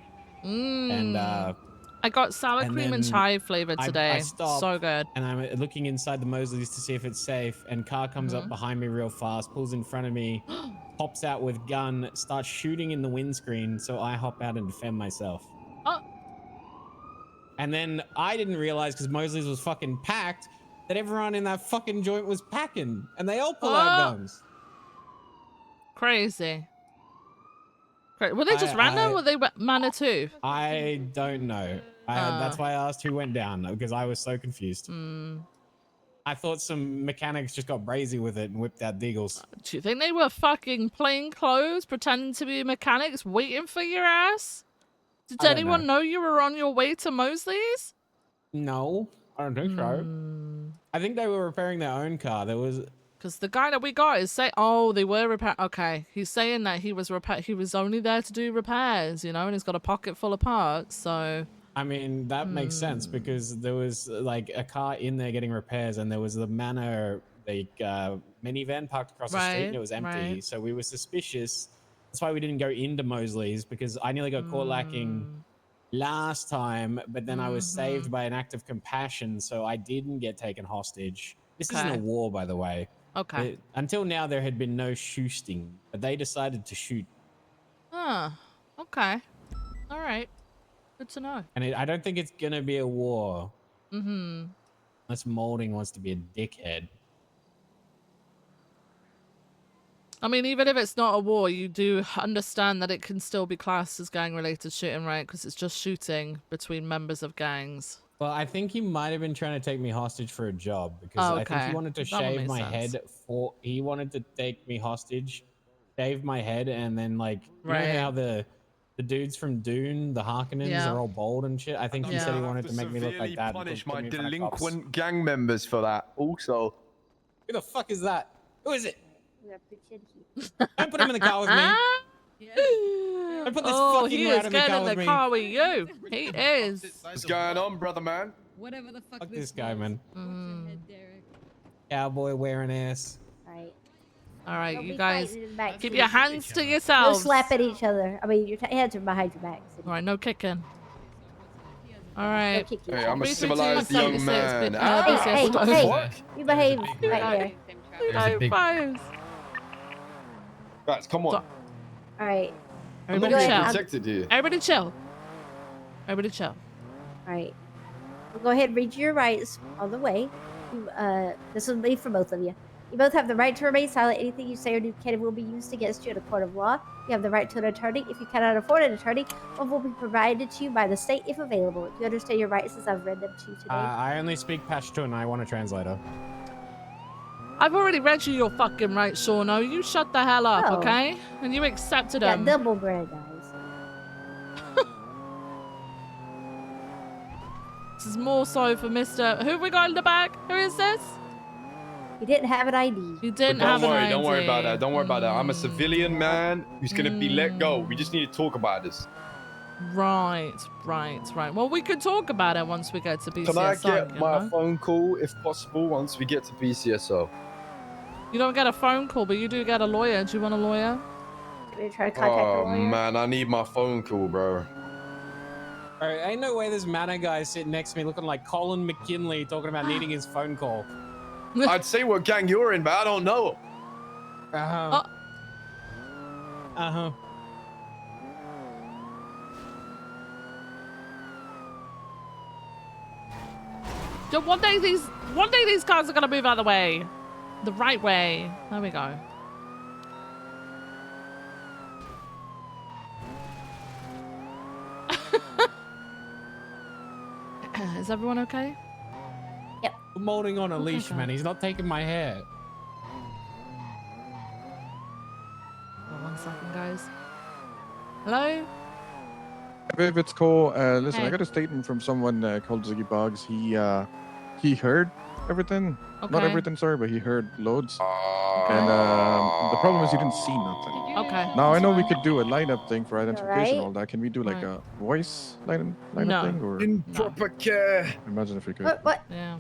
S21: And
S1: I got sour cream and chive flavor today.
S21: I stopped,
S1: so good.
S21: And I'm looking inside the Mosleys to see if it's safe. And car comes up behind me real fast, pulls in front of me, pops out with gun, starts shooting in the windscreen. So I hop out and defend myself.
S1: Oh.
S21: And then I didn't realize because Mosley's was fucking packed that everyone in that fucking joint was packing and they all pull out guns.
S1: Crazy. Were they just random or were they Mana too?
S21: I don't know. That's why I asked who went down because I was so confused. I thought some mechanics just got brazy with it and whipped out deagles.
S1: Do you think they were fucking plain clothes pretending to be mechanics waiting for your ass? Did anyone know you were on your way to Mosley's?
S21: No, I don't think so. I think they were repairing their own car. There was
S1: because the guy that we got is saying, oh, they were repair. Okay, he's saying that he was He was only there to do repairs, you know, and he's got a pocket full of parts. So
S21: I mean that makes sense because there was like a car in there getting repairs, and there was the Manor minivan parked across the street, and it was empty. So we were suspicious. That's why we didn't go into Mosley's because I nearly got caught lacking last time, but then I was saved by an act of compassion, so I didn't get taken hostage. This isn't a war, by the way.
S1: Okay.
S21: Until now, there had been no shooting, but they decided to shoot.
S1: Huh. Okay. All right. Good to know.
S21: And I don't think it's gonna be a war. Unless Molding wants to be a dickhead.
S1: I mean, even if it's not a war, you do understand that it can still be classed as gang-related shooting, right? Because it's just shooting between members of gangs.
S21: Well, I think he might have been trying to take me hostage for a job because I think he wanted to shave my head for. He wanted to take me hostage, shave my head, and then like you know how the dudes from Dune, the Harkonnens, are all bald and shit. I think he said he wanted to make me look like that.
S14: Punish my delinquent gang members for that. Also,
S21: who the fuck is that? Who is it? Don't put him in the car with me. Don't put this fucking rat in the car with me.
S1: He is getting in the car with you. He is.
S14: What's going on, brother man?
S17: Whatever the fuck
S21: this guy, man.
S17: Head, Derek.
S21: Cowboy wearing ass.
S1: All right,
S19: Don't
S1: you
S19: be
S1: guys,
S19: fighting in the back
S1: keep
S19: seat.
S1: your hands to
S19: No
S1: yourselves.
S19: slapping each other. I mean, your hands are behind your backs.
S1: All right, no kicking. All right.
S14: Hey, I'm a civilized young man.
S19: Hey, you behave right there.
S1: High fives.
S14: Guys, come on.
S19: All right.
S1: Everybody chill.
S14: Protected here.
S1: Everybody chill. Everybody chill.
S19: All right. We'll go ahead and read your rights on the way. This will be for both of you. You both have the right to remain silent. Anything you say or do can and will be used against you in a court of law. You have the right to an attorney. If you cannot afford an attorney, one will be provided to you by the state if available. Do you understand your rights as I've read them to you today?
S21: I only speak Pashto and I want a translator.
S1: I've already read you your fucking rights, Shauno. You shut the hell up,
S19: Oh.
S1: okay? And you accepted them.
S19: Yeah, double bread, guys.
S1: This is more so for Mr. Who have we got in the back? Who is this?
S19: He didn't have an ID.
S1: He
S14: But
S1: didn't
S14: don't
S1: have an
S14: worry,
S1: ID.
S14: don't worry about that. Don't worry about that. I'm a civilian man who's gonna be let go. We just need to talk about this.
S1: Right. Well, we could talk about it once we get to BCSO.
S14: Can I get
S1: you
S14: my
S1: know?
S14: phone call if possible once we get to BCSO?
S1: You don't get a phone call, but you do get a lawyer. Do you want a lawyer?
S19: Maybe try to contact the
S14: Oh
S19: lawyer.
S14: man, I need my phone call, bro.
S21: Alright, ain't no way this Manor guy sitting next to me looking like Colin McKinley talking about needing his phone call.
S14: I'd say what gang you're in, but I don't know.
S1: Yo, one day these cars are gonna move out of the way. The right way. There we go. Is everyone okay?
S19: Yep.
S21: I'm holding on a
S1: Okay,
S21: leash,
S1: good.
S21: man. He's not taking my hair.
S1: Hold on 1 second, guys. Hello?
S8: Viv, it's cool. Listen,
S1: Hey.
S8: I got a statement from someone called Ziggy Boggs. He heard everything. Not
S1: Okay.
S8: everything, sorry, but he heard loads. And the problem is he didn't see nothing.
S1: Okay.
S8: Now I
S1: that's
S8: know we
S1: fine.
S8: could do a lineup thing for identification and all
S19: Alright.
S8: that. Can we do like
S1: Right.
S8: a voice lineup
S1: No.
S8: thing or
S14: Improper care.
S8: imagine if we could?
S19: What?
S1: Yeah.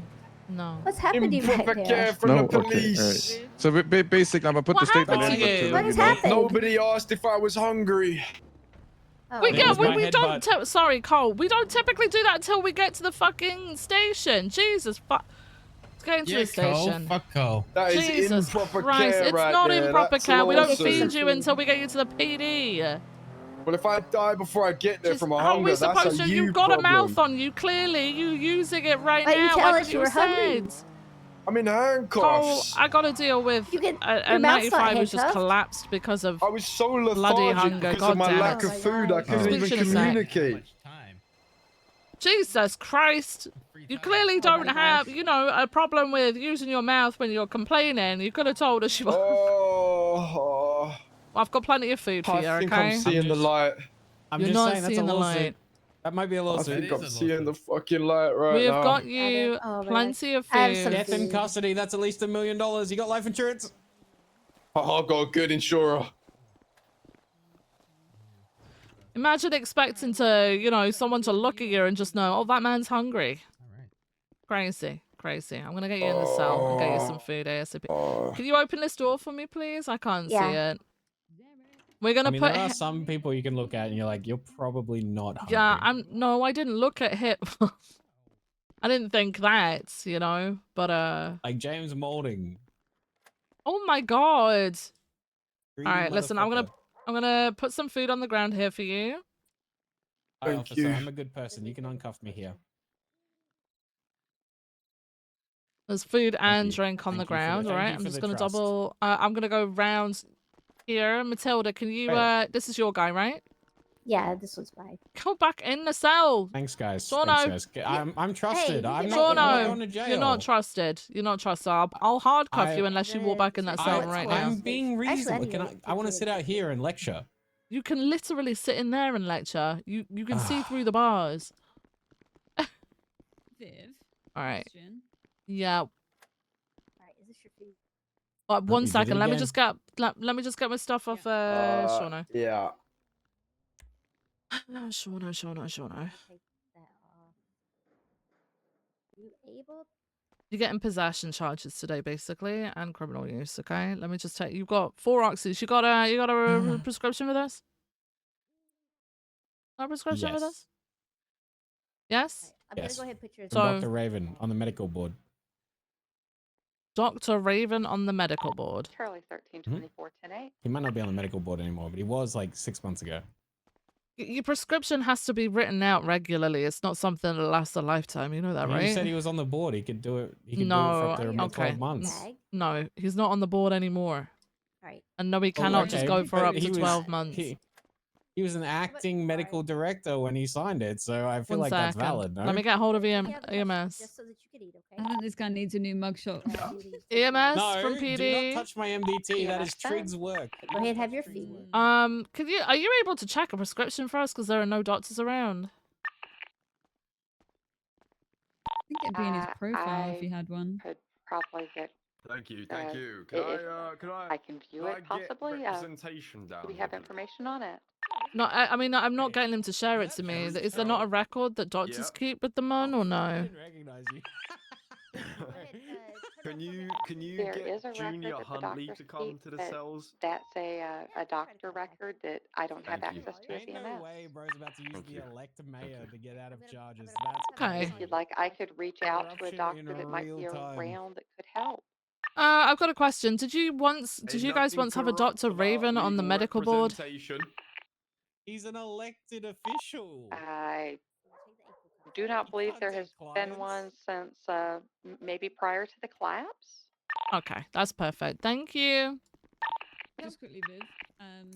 S1: No.
S19: What's happening right
S14: Improper
S19: there?
S14: care from
S8: No,
S14: the
S8: okay,
S14: police.
S8: alright. So basically, I'm gonna put
S1: What
S8: the statement
S1: happened
S8: in.
S1: to you?
S8: But
S19: What has
S8: know.
S19: happened?
S14: Nobody asked if I was hungry.
S19: Oh,
S1: We
S21: It
S1: get
S21: was my
S1: we
S21: headbutt.
S1: don't sorry, Cole. We don't typically do that until we get to the fucking station. Jesus fuck. Let's get into the station.
S2: Fuck Cole.
S14: That is
S1: Jesus
S14: improper
S1: Christ,
S14: care
S1: it's
S14: right
S1: not
S14: there.
S1: improper
S14: That's
S1: care. We don't
S14: lawsuit.
S1: feed you until we get you to the PD.
S14: Well, if I die before I get there from a
S1: How are
S14: hunger,
S1: we
S14: that's
S1: supposed
S14: a
S1: to?
S14: you
S1: You've got
S14: problem.
S1: a mouth on you, clearly. You using it right
S19: Why didn't
S1: now.
S19: you tell
S1: Like
S19: us you were hungry?
S1: said.
S14: I'm in
S1: Cole,
S14: handcuffs.
S1: I gotta deal with
S19: You get
S1: a
S19: your mouth's not
S1: 95 who's just
S19: handcuffed.
S1: collapsed because of
S14: I was so
S1: bloody
S14: lethargic
S1: hunger.
S14: because
S1: God
S14: of my
S1: damn
S14: lack
S1: it.
S14: of food. I couldn't
S1: Speak
S14: even
S1: to the sec.
S14: communicate.
S1: Jesus Christ. You clearly don't have, you know, a problem with using your mouth when you're complaining. You could have told us you were.
S14: Oh,
S1: I've got plenty of food for
S14: I
S1: you,
S14: think
S1: okay?
S14: I'm seeing the light.
S21: I'm
S1: You're
S21: just
S1: not
S21: saying that's a
S1: seeing the
S21: lawsuit.
S1: light.
S21: That might be a
S14: I
S21: lawsuit.
S14: think I'm seeing the fucking light right
S1: We have
S14: now.
S1: got you
S19: Oh, man.
S1: plenty of
S19: I have some
S1: food.
S21: Death in
S19: food.
S21: custody. That's at least $1 million. You got life insurance?
S14: Oh, I've got a good insurer.
S1: Imagine expecting to, you know, someone to look at you and just know, oh, that man's hungry. Crazy, crazy. I'm gonna get you in the cell and get you some food ASAP. Can you open this door for me, please? I can't see it. We're gonna
S21: I mean,
S1: put.
S21: there are some people you can look at and you're like, you're probably not hungry.
S1: Yeah, no, I didn't look at him. I didn't think that, you know, but
S21: Like James Molding.
S1: oh my god.
S21: Greedy
S1: All right, listen, I'm
S21: motherfucker.
S1: gonna put some food on the ground here for you.
S21: Hi,
S14: Thank
S21: officer.
S14: you.
S21: I'm a good person. You can uncuff me here.
S1: There's food and
S21: you.
S1: drink on the
S21: Thank you for the-
S1: ground, all
S21: thank
S1: right?
S21: you
S1: I'm
S21: for
S1: just
S21: the
S1: gonna
S21: trust.
S1: double. I'm gonna go round here. Matilda, can you?
S21: Hey.
S1: This is your guy, right?
S19: Yeah, this one's fine.
S1: Go back in the cell.
S21: Thanks, guys.
S1: Shauno.
S21: Thanks, guys. I'm trusted.
S19: Hey,
S21: I'm
S19: you
S21: not,
S19: can
S21: I'm
S19: make
S21: not
S19: it
S21: going to jail.
S1: You're not trusted. You're not trusted. I'll hard cuff you unless you walk back in that cell right now.
S21: I'm being reasonable.
S19: Actually,
S21: I want to sit out here and lecture.
S1: You can literally sit in there and lecture. You can see through the bars.
S17: Viv.
S1: All right.
S17: Question.
S1: Yeah.
S19: Alright, is this your food?
S1: One
S21: you did
S1: second.
S21: it
S1: Let me
S21: again.
S1: just get let me just get my stuff off. Shauno.
S14: Yeah.
S1: Shauno.
S19: Take that off. You able?
S1: You're getting possession charges today, basically, and criminal use. Okay. Let me just take. You've got 4 oxys. You got a prescription with us? A prescription with
S21: Yes.
S1: us? Yes.
S19: I'm gonna
S21: Yes.
S19: go ahead and put yours.
S21: From
S1: So-
S21: Dr. Raven on the medical board.
S1: Dr. Raven on the medical board.
S11: Charlie 1324 10-8.
S21: He might not be on the medical board anymore, but he was like 6 months ago.
S1: Your prescription has to be written out regularly. It's not something that lasts a lifetime. You know that, right?
S21: He said he was on the board. He could do it. He could do it
S1: No,
S21: for up to
S1: okay.
S21: 12 months.
S1: No, he's not on the board anymore.
S19: Alright.
S1: And no, he
S21: Oh,
S1: cannot just
S21: okay,
S1: go for
S21: but
S1: up to
S21: he was-
S1: 12 months.
S21: He was an acting medical director when he signed it, so I feel
S1: One
S21: like that's
S1: second.
S21: valid, no?
S1: Let me get hold of
S19: Yeah, but
S1: EMS.
S19: just so that you can eat, okay?
S17: I think this guy needs a new mugshot.
S1: EMS
S21: No,
S1: from
S21: do
S1: PD.
S21: not touch my MDT. That is Trig's work.
S19: Go ahead and have your feed.
S1: Are you able to check a prescription for us? Because there are no doctors around.
S17: I think it'd be in his profile if he had one.
S11: Could probably get
S9: Thank you, thank you. Can
S11: I can view it possibly.
S9: representation down?
S11: Do we have information on it?
S1: No, I mean, I'm not getting him to share it to me. Is there not a record that doctors keep with the mon or no?
S21: Recognize you.
S9: Can you
S11: There
S9: get
S11: is a
S9: Junior
S11: record that the
S9: Huntley
S11: doctors
S9: to come
S11: keep,
S9: to the
S11: but
S9: cells?
S11: that's a doctor record that I don't have
S9: Thank you.
S11: access to as
S21: Ain't no
S11: EMS.
S21: way bro's about to use
S9: Thank
S21: the
S9: you.
S21: elect mayor to get out of charges.
S1: Okay.
S11: If you'd like, I could reach out to a
S21: Corruption
S11: doctor
S21: in
S11: that might be
S21: real time.
S11: around that could help.
S1: I've got a question. Did you guys once have a Dr. Raven on the medical board?
S21: He's an elected official.
S11: I do not believe there has been one since maybe prior to the collapse.
S1: Okay, that's perfect. Thank you.
S17: Just quickly, Viv.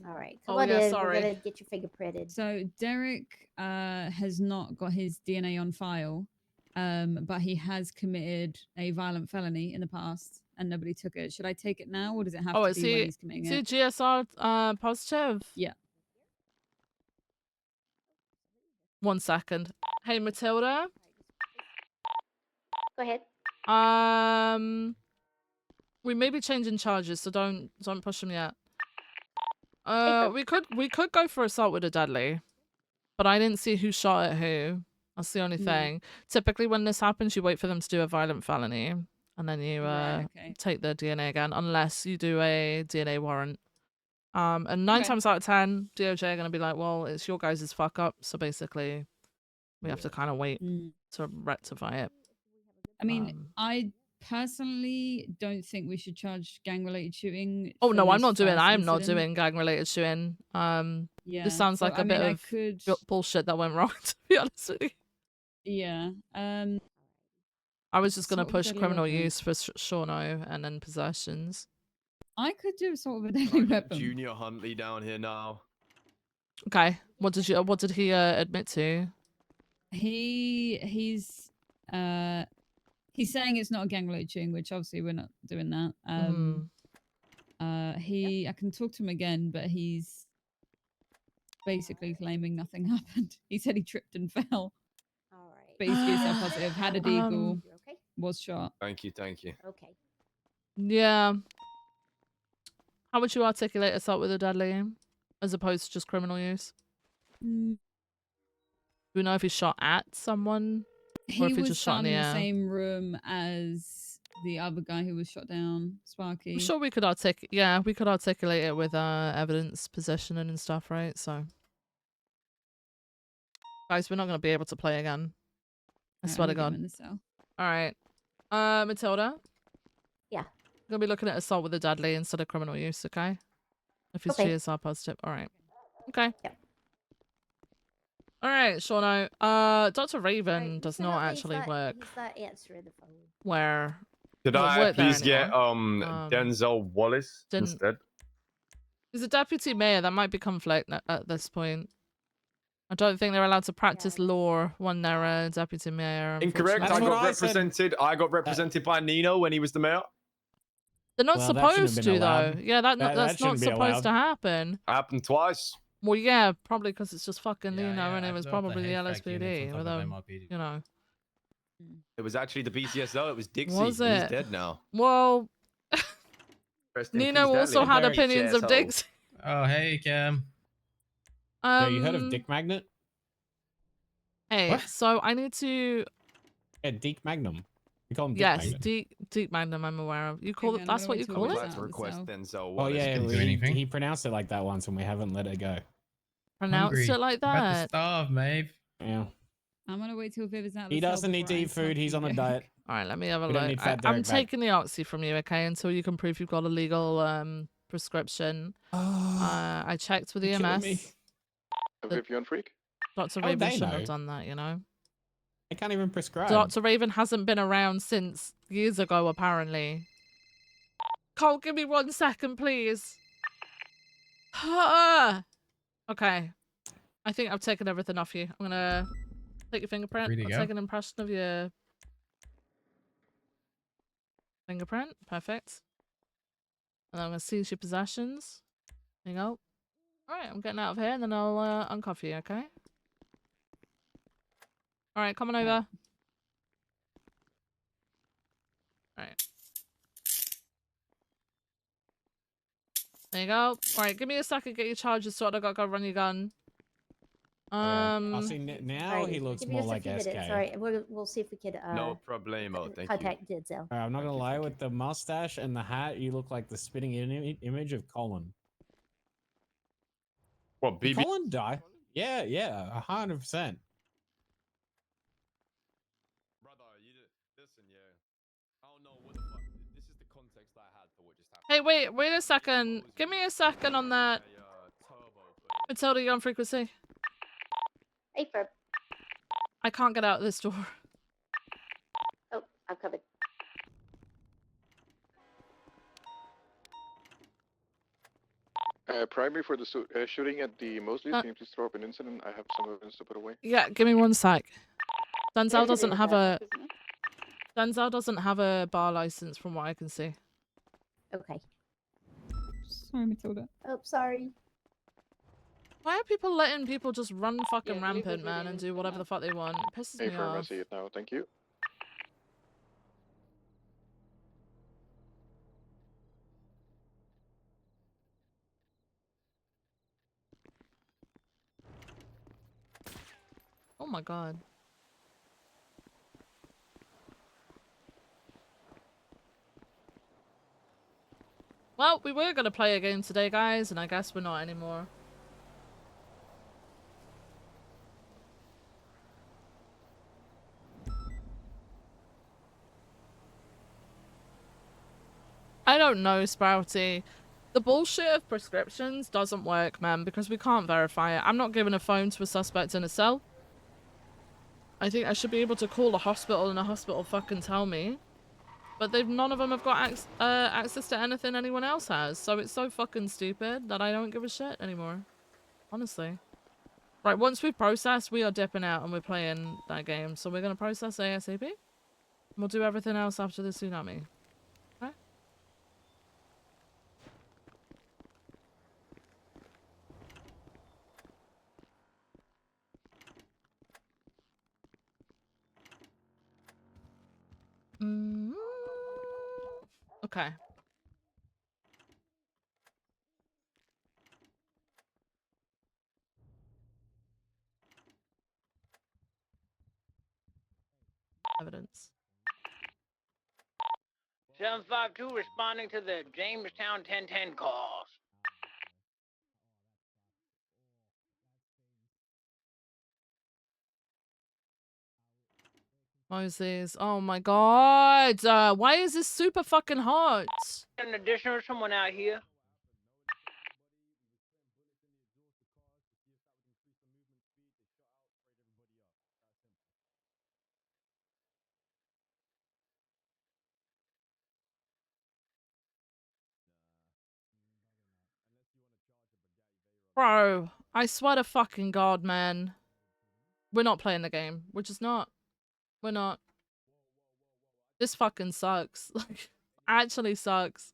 S19: All right, come on in. We're gonna get your fingerprinted.
S17: So Derek has not got his DNA on file, but he has committed a violent felony in the past, and nobody took it. Should I take it now, or does it have to be when he's committing it?
S1: Is he GSR positive?
S17: Yeah.
S1: 1 second. Hey, Matilda.
S19: Go ahead.
S1: We may be changing charges, so don't push them yet. We could go for assault with a deadly, but I didn't see who shot at who. That's the only thing. Typically, when this happens, you wait for them to do a violent felony, and then you take their DNA again, unless you do a DNA warrant. And 9 times out of 10, DOJ are gonna be like, well, it's your guys' fuck up, so basically, we have to kind of wait to rectify it.
S17: I mean, I personally don't think we should charge gang-related shooting.
S1: Oh
S17: for
S1: no, I'm
S17: this
S1: not doing.
S17: first
S1: I'm not
S17: incident.
S1: doing gang-related shooting.
S17: Yeah,
S1: This sounds
S17: so,
S1: like
S17: I
S1: a bit
S17: mean,
S1: of bullshit that went wrong. To be honest with you,
S17: Yeah.
S1: I was just gonna
S17: Assault with a
S1: push
S17: deadly
S1: criminal
S17: weapon.
S1: use for Shauno and then possessions.
S17: I could do assault with a deadly weapon.
S9: Junior Huntley down here now.
S1: Okay, what did he admit to?
S17: He's saying it's not a gang-related shooting, which obviously we're not doing that. I can talk to him again, but he's basically claiming nothing happened. He said he tripped and fell.
S19: All right.
S17: But he's GSL positive, had a deagle,
S19: You're okay?
S17: was shot.
S9: Thank you, thank you.
S19: Okay.
S1: Yeah. How would you articulate assault with a deadly, as opposed to just criminal use? Do we know if he shot at someone, or
S17: He
S1: if he
S17: was
S1: just shot
S17: shot
S1: in
S17: in
S1: the
S17: the
S1: air?
S17: same room as the other guy who was shot down, Sparky.
S1: I'm sure we could articulate it with evidence, positioning and stuff, right? So, guys, we're not going to be able to play again. I
S17: Alright,
S1: swear to
S17: I'm gonna get
S1: God.
S17: him in the cell.
S1: All right, Matilda.
S19: Yeah.
S1: We're gonna be looking at assault with a deadly instead of criminal use, okay? If he's
S19: Okay.
S1: GSR positive, all right. Okay.
S19: Yep.
S1: All right, Shauno. Dr. Raven does not actually work.
S19: He's not answering the phone.
S1: Where?
S9: Could
S1: Doesn't
S9: I
S1: work there
S9: please get
S1: anymore.
S9: Denzel Wallace
S1: didn't-
S9: instead?
S1: He's a deputy mayor. That might be conflict at this point. I don't think they're allowed to practice law when they're a deputy mayor.
S9: Incorrect. I
S1: unfortunately.
S9: got represented by Nino when he was the mayor.
S1: They're not
S21: Well, that shouldn't have
S1: supposed
S21: been
S1: to, though.
S21: allowed.
S1: Yeah, that's not
S21: shouldn't be
S1: supposed to
S21: allowed.
S1: happen.
S9: Happened twice.
S1: Well, yeah, probably because it's just fucking Nino, and
S6: I
S1: it was
S6: blew up the
S1: probably the
S6: HVAC units
S1: LSPD.
S6: on top of
S1: Although,
S6: MRPD.
S1: you know.
S9: It was actually the BCSO. It was Dixie.
S1: Was
S9: He's
S1: it?
S9: dead now.
S1: Well,
S9: Rest in
S1: Nino
S9: peace,
S1: also
S9: darling.
S1: had
S9: Very
S1: opinions of
S9: asshole.
S1: Dixie.
S6: Oh, hey, Cam.
S21: Yeah, you heard of Dick Magnet?
S1: Hey,
S21: What?
S1: so I need to.
S21: Yeah, Dick Magnum. We call him Dick
S1: Yes,
S21: Magnet.
S1: Deep Magnum. I'm aware of. You call
S17: Okay,
S1: it.
S17: I'm
S1: That's
S17: gonna
S1: what
S17: wait
S1: you
S17: till
S1: call
S17: he's
S1: it.
S17: out of the
S9: Request
S17: cell.
S9: Denzel
S21: Oh
S9: Wallace.
S21: yeah,
S6: Didn't do anything.
S21: he pronounced it like that once, and we haven't let it go.
S1: Pronounce
S6: Hungry.
S1: it like
S6: About to
S1: that.
S6: starve, Maeve.
S21: Yeah.
S17: I'm gonna wait till Viv is out of the
S21: He
S17: cell
S21: doesn't need
S17: before
S21: to
S17: I
S21: eat food.
S17: talk
S21: He's
S17: to
S21: on a
S17: you.
S21: diet.
S1: All right, let me have a
S21: We don't
S1: look.
S21: need Fat
S1: I'm
S21: Derek back.
S1: taking the oxy from you, okay? Until you can prove you've got a legal prescription. I checked with
S21: You're killing me.
S1: EMS.
S20: Viv, you on freak?
S1: Dr.
S21: How would
S1: Raven
S21: they
S1: shouldn't
S21: know?
S1: have done that, you know.
S21: I can't even prescribe.
S1: Dr. Raven hasn't been around since years ago, apparently. Cole, give me 1 second, please. Okay. I think I've taken everything off you. I'm gonna take your fingerprint.
S6: Free to
S1: I'll
S6: go.
S1: take an impression of your fingerprint. Perfect. And then I'm gonna seize your possessions. There you go. Alright, I'm getting out of here and then I'll uncuff you, okay? Alright, come on over. Alright. There you go. Alright, give me a second, get your charges sorted. I gotta go run your gun.
S21: I'll see now he
S19: Alrighty,
S21: looks
S19: give me
S21: more
S19: just a
S21: like
S19: few
S21: SK.
S19: minutes. All right, we'll see if we could
S14: No problemo. Thank you.
S19: contact Denzel.
S21: I'm not gonna lie, with the mustache and the hat, you look like the spitting image of Colin.
S14: What,
S21: Did
S14: BB?
S21: Colin die? Yeah, 100%.
S14: Brother, listen, yeah. I don't know what the fuck. This is the context I had for what just happened.
S1: Hey, wait a second. Give me a second on that. Matilda, you're on frequency.
S19: Hey, Fred.
S1: I can't get out of this door.
S19: Oh, I'm coming.
S20: Primary for the shooting at the Mosley. Can you please throw up an incident? I have some evidence to put away.
S1: Yeah, give me one sec. Denzel doesn't
S19: is
S1: have
S19: that,
S1: a Denzel doesn't have a bar license from what I can see.
S19: Okay.
S17: Sorry, Matilda.
S19: Oh, sorry.
S1: Why are people letting people just run fucking
S7: Yeah, leave
S1: rampant,
S7: this
S1: man,
S7: video
S1: and do whatever the fuck they want? It pisses
S20: Hey,
S1: me
S20: firm, I
S1: off.
S20: see it now. Thank you.
S1: Oh my god. Well, we were gonna play a game today, guys, and I guess we're not anymore. I don't know, Sprouty. The bullshit of prescriptions doesn't work, man, because we can't verify it. I'm not giving a phone to a suspect in a cell. I think I should be able to call a hospital and a hospital fucking tell me. But none of them have got access to anything anyone else has. So it's so fucking stupid that I don't give a shit anymore. Honestly. Right, once we've processed, we are dipping out and we're playing that game. So we're going to process ASAP. And we'll do everything else after the tsunami. Okay? Okay. Evidence.
S12: 752 responding to the Jamestown 1010 calls.
S1: Moses. Oh my god. Why is this super fucking hot?
S12: An additional someone out here.
S1: Bro, I swear to fucking god, man. We're not playing the game. We're just not. We're not. This fucking sucks. Like, actually sucks.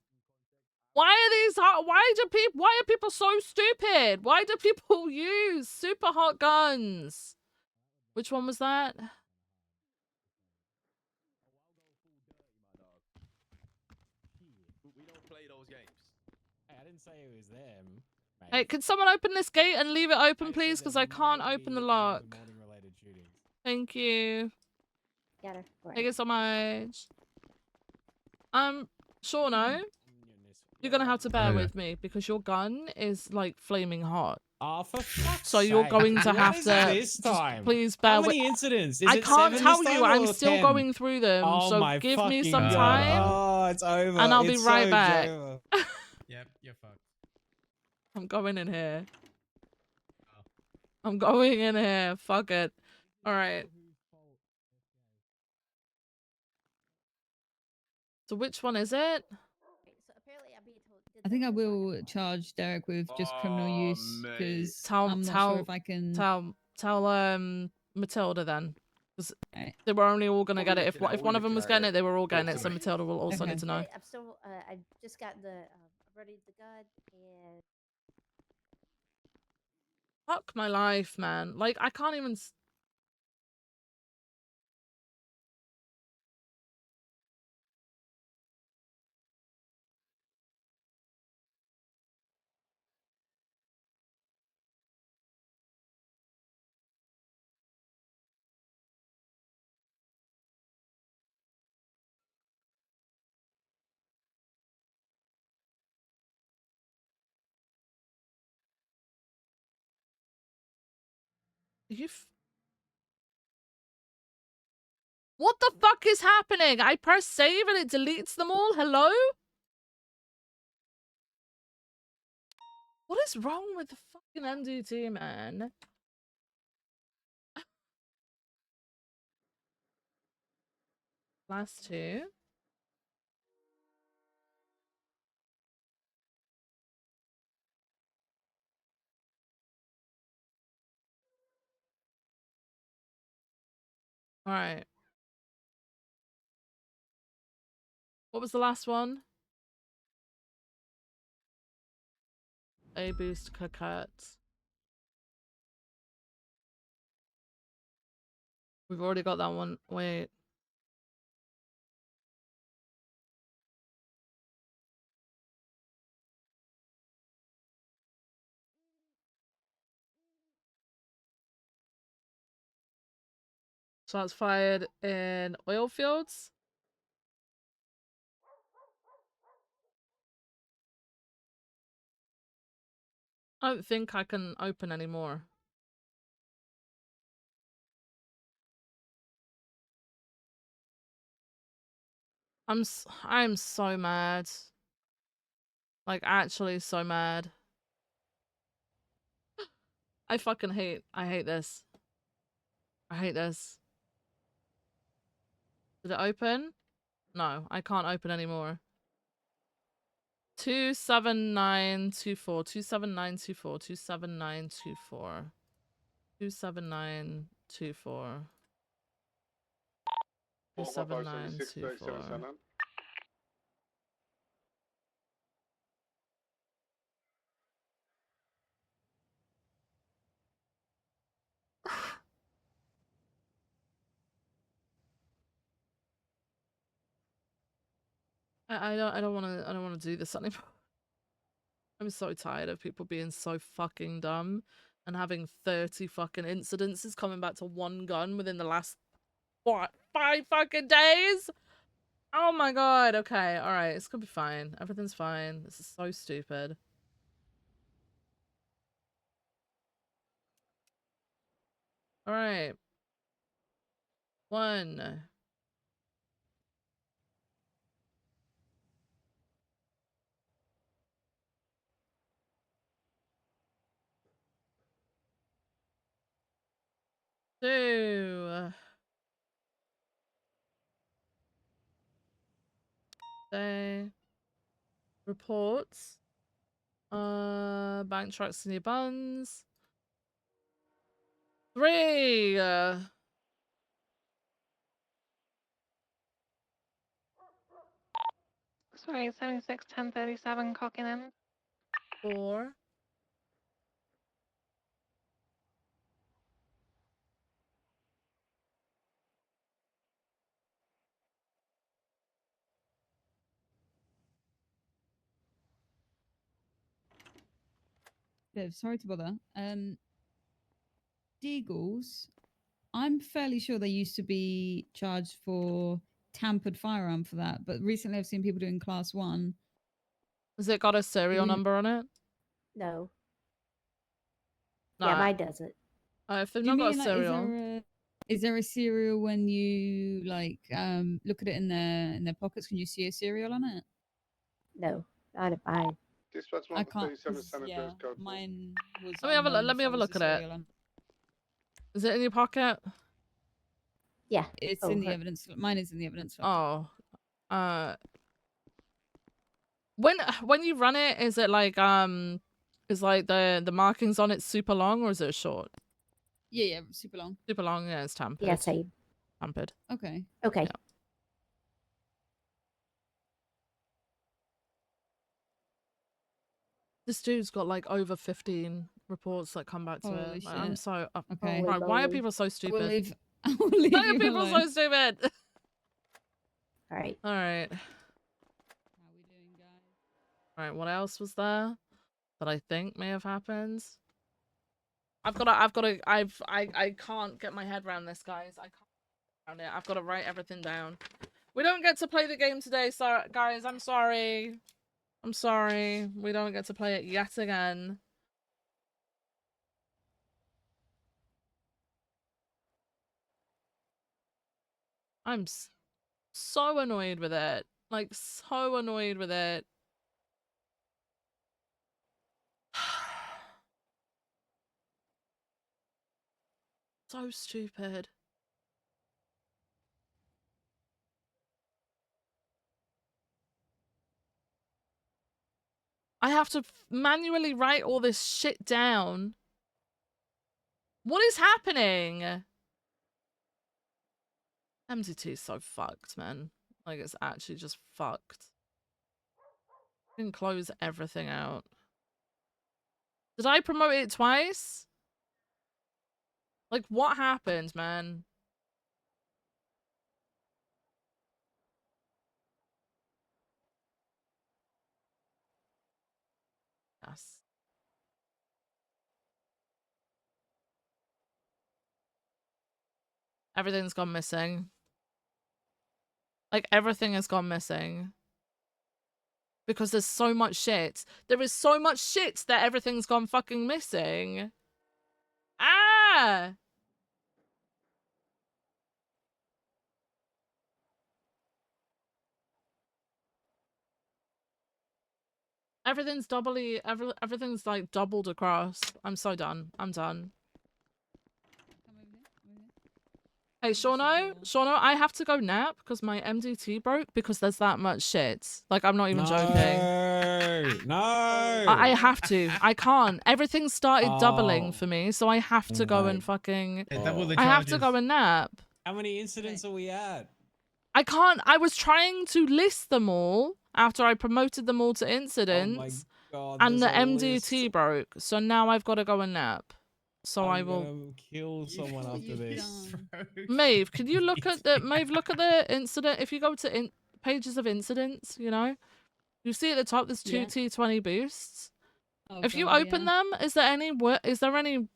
S1: Why are people so stupid? Why do people use super hot guns? Which one was that?
S14: We don't play those games.
S21: Hey, I didn't say it was them. Mate.
S1: Hey, can someone open this gate and leave it open, please? Because I can't open the lock. Thank you.
S19: Got her.
S1: Thank you so much. Shauno, you're gonna have to bear with me because your gun is like flaming hot.
S21: Oh, for fuck's
S1: So you're
S21: sake.
S1: going to
S21: What
S1: have
S21: is
S1: to
S21: this
S1: just
S21: time?
S1: please bear
S21: How
S1: with.
S21: many incidents? Is
S1: I
S21: it
S1: can't
S21: 7
S1: tell
S21: this
S1: you.
S21: time
S1: I'm
S21: or
S1: still
S21: 10?
S1: going through them.
S21: Oh
S1: So
S21: my
S1: give me
S21: fucking
S1: some
S21: God.
S1: time.
S21: Oh, it's over.
S1: And I'll be
S21: It's
S1: right
S21: so
S1: back.
S21: over. Yep, you're fucked.
S1: I'm going in here. I'm going in here. Fuck it. All right. So which one is it?
S19: So apparently I'm being told.
S17: I think I will charge Derek with just criminal use because I'm not sure if I can.
S1: Tell Matilda then. Because they were only all gonna get it. If one of them was getting it, they were all getting it. So Matilda will also need to know.
S19: I'm still. I just got the. I'm ready the gun and.
S1: Fuck my life, man. Like I can't even. What the fuck is happening? I press save and it deletes them all? Hello? What is wrong with the fucking MDT, man? Last two. Alright. What was the last one? A boost coquette. We've already got that one. Wait. Shots fired in oil fields. I don't think I can open anymore. I'm so mad. Like, actually so mad. I hate this. I hate this. Did it open? No, I can't open anymore. 27924, 27924, 27924, 27924, 27924. I don't wanna do this anymore. I'm so tired of people being so fucking dumb and having 30 fucking incidences coming back to one gun within the last, what, 5 fucking days? Oh my god, okay, alright, it's gonna be fine. Everything's fine. This is so stupid. Alright. 1. Two. They reports. Bank trucks in your buns. 3.
S4: Sorry, 76 1037 clocking in.
S1: 4.
S17: Viv, sorry to bother. Deagles, I'm fairly sure they used to be charged for tampered firearm for that, but recently I've seen people doing class 1.
S1: Has it got a serial number on it?
S19: No.
S1: No.
S19: Yeah, mine doesn't.
S1: If they've
S17: Do you
S1: not got a
S17: mean, like,
S1: serial.
S17: is there a serial when you like look at it in their pockets? Can you see a serial on it?
S19: No, not at mine.
S17: I can't. Yeah, mine was.
S1: Let me have a look at it. Is it in your pocket?
S19: Yeah.
S17: It's in the evidence. Mine is in the evidence.
S1: Oh. When you run it, is it like is like the markings on it super long or is it short?
S17: Yeah, super long.
S1: Super long, yeah, it's tampered.
S19: Yeah, same.
S1: Tampered.
S17: Okay.
S19: Okay.
S1: Yeah. This dude's got like over 15 reports that come back to
S17: Holy
S1: it. Like,
S17: shit.
S1: I'm so
S17: Okay.
S1: right. Why are people so stupid?
S17: We'll leave
S1: Why are
S17: you
S1: people
S17: alone.
S1: so stupid?
S19: All right.
S1: All right.
S17: How we doing, guys?
S1: All right. What else was there that I think may have happened? I can't get my head around this, guys. I can't get around it. I've got to write everything down. We don't get to play the game today, so guys, I'm sorry. I'm sorry. We don't get to play it yet again. I'm so annoyed with it. Like, so annoyed with it. So stupid. I have to manually write all this shit down. What is happening? MDT is so fucked, man. Like, it's actually just fucked. You can close everything out. Did I promote it twice? Like, what happened, man? Yes. Everything's gone missing. Like, everything has gone missing. Because there's so much shit. There is so much shit that everything's gone fucking missing. Ah! Everything's everything's like doubled across. I'm so done. I'm done. Hey, Shauno, I have to go nap because my MDT broke because there's that much shit. Like, I'm not even joking.
S21: No.
S1: I have to. I can't. Everything started doubling for me, so I have to go and fucking...
S21: Double the
S1: I have to
S21: charges.
S1: go and nap.
S21: How many incidents are we at?
S1: I can't. I was trying to list them all after I promoted them all to
S21: Oh my
S1: incidents,
S21: god.
S1: and the
S21: there's a
S1: MDT
S21: list.
S1: broke. So now I've got to go and nap. So I will...
S21: gonna kill someone after this.
S1: Maeve, can you look at the... Maeve, look at the incident. If you go to pages of incidents, you know, you see at the top there's two
S17: Yeah.
S1: T20 boosts.
S17: Oh,
S1: If you
S17: God,
S1: open
S17: yeah.
S1: them, is there any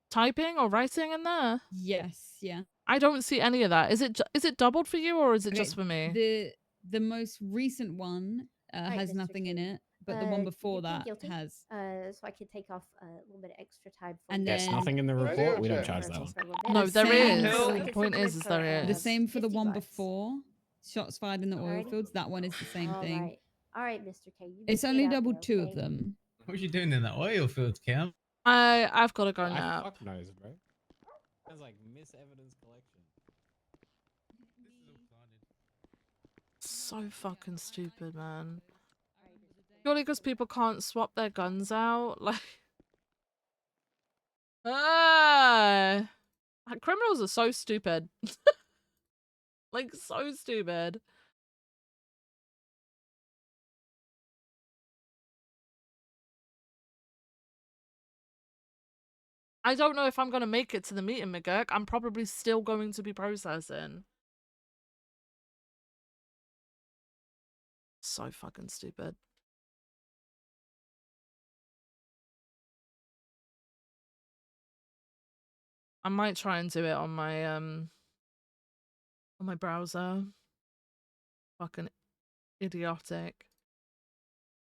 S1: typing or writing in there?
S17: Yes, yeah.
S1: I don't see any of that. Is it doubled for you or is it
S17: Okay,
S1: just for me?
S17: the most recent one
S19: Right,
S17: has
S19: Mr.
S17: nothing in
S19: King.
S17: it, but the one before
S19: you plead
S17: that
S19: guilty,
S17: has.
S19: so I can take off a little bit of extra time for
S17: And
S19: you.
S17: then
S21: Nothing in the
S19: Yeah,
S21: report.
S19: yeah,
S21: We don't
S19: yeah.
S21: charge that one.
S19: For a little bit.
S1: No,
S17: The
S1: there
S17: same
S1: is.
S17: for-
S1: The point is there
S17: The
S1: is.
S17: same for the
S19: 50
S17: one
S19: bucks.
S17: before. Shots fired in the oil
S19: Alrighty.
S17: fields. That one is the same thing.
S19: All right, Mr. K. You
S17: It's
S19: just
S17: only
S19: get out
S17: doubled
S19: there,
S17: two
S19: okay?
S17: of them.
S21: What are you doing in the oil field, Cam?
S1: I've got to go
S21: I
S1: nap.
S21: fuck knows, bro. Sounds like miss evidence collection.
S1: So fucking stupid, man. Purely because people can't swap their guns out, like... Criminals are so stupid. Like, so stupid. I don't know if I'm gonna make it to the meeting, McGurk. I'm probably still going to be processing. So fucking stupid. I might try and do it on my browser. Fucking idiotic.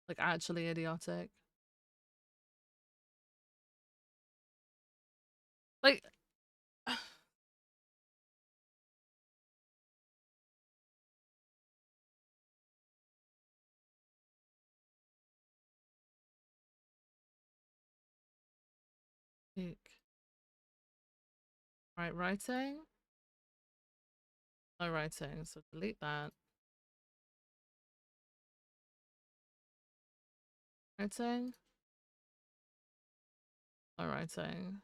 S1: Like, actually idiotic. Like... Peak. Right, writing? No writing, so delete that. Writing? No writing.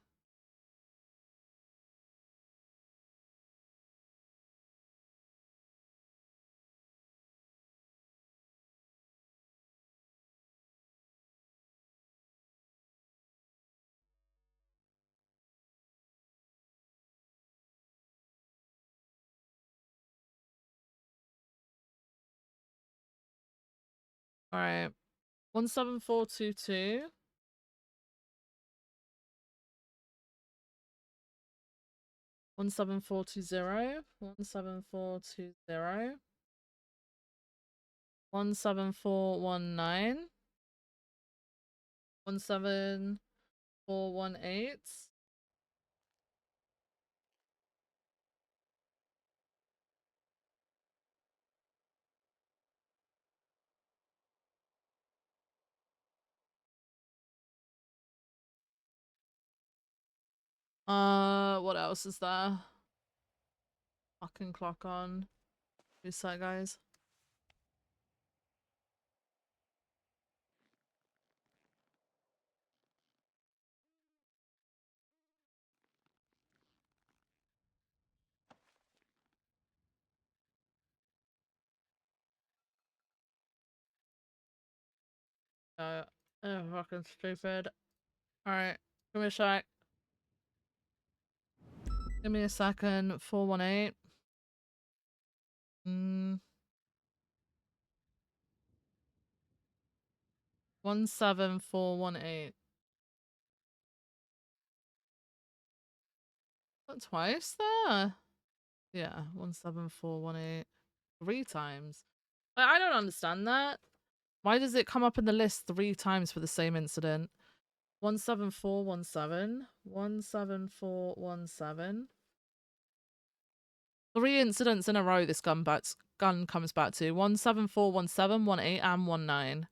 S1: Alright. 17422. 17420. 17420. 17419. 17418. What else is there? Fucking clock on. Reset, guys. Oh, fucking stupid. Alright, give me a sec. Give me a second. 418. 17418. What, twice there? Yeah, 17418. 3 times. I don't understand that. Why does it come up in the list 3 times for the same incident? 17417. 17417. 3 incidents in a row this gun comes back to. 17417, 18, and 19.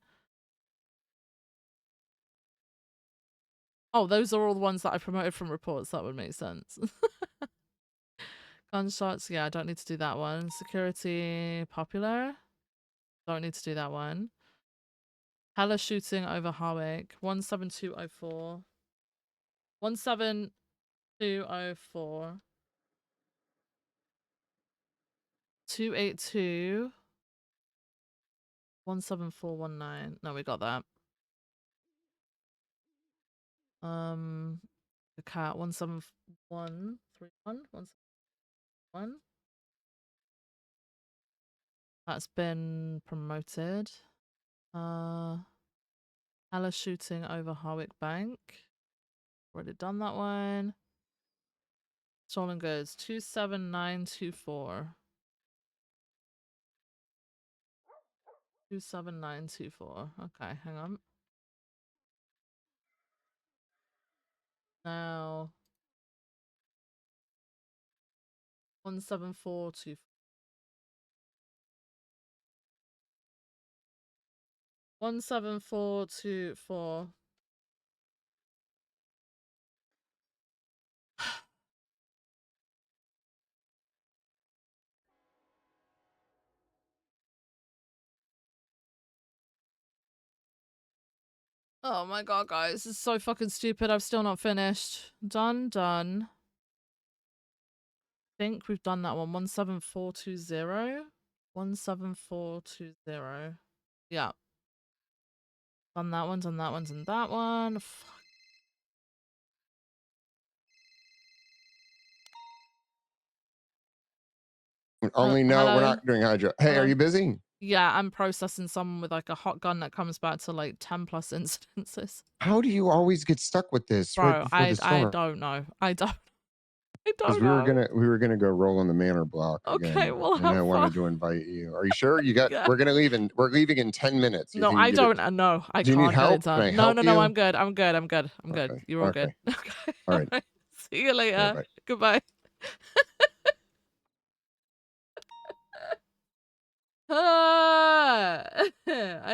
S1: Oh, those are all the ones that I promoted from reports. That would make sense. Gunshots, yeah, I don't need to do that one. Security, popular. Don't need to do that one. Hella shooting over Harwick. 17204. 17204. 282. 17419. No, we got that. The cat 17131. 171. That's been promoted. Hella shooting over Harwick Bank. Already done that one. Stolen goods 27924. 27924. Okay, hang on. Now 17424. 17424. Oh my god, guys, this is so fucking stupid. I've still not finished. Done. Think we've done that one. 17420. 17420. Yeah. Done that one, done that one, done that one. Fuck.
S9: Only no, we're not doing hydro. Hey, are you busy?
S1: Yeah, I'm processing someone with like a hot gun that comes back to like 10 plus incidences.
S9: How do you always get stuck with this right
S1: Bro,
S9: before the
S1: I
S9: storm?
S1: don't know. I don't
S9: Because
S1: know.
S9: we were gonna go roll on the manor block
S1: Okay,
S9: again,
S1: well,
S9: and
S1: have
S9: I wanted
S1: fun.
S9: to invite you. Are you sure? You got?
S1: Yeah.
S9: We're leaving in 10 minutes. You
S1: No,
S9: think you
S1: I
S9: get it?
S1: don't know. I
S9: Do you need
S1: can't get it
S9: help? Can I
S1: done. No,
S9: help
S1: no,
S9: you?
S1: no, I'm good. I'm good.
S9: Okay.
S1: You're all
S9: Okay.
S1: good. Okay.
S9: All right.
S1: See you later.
S9: Yeah, bye.
S1: Goodbye. I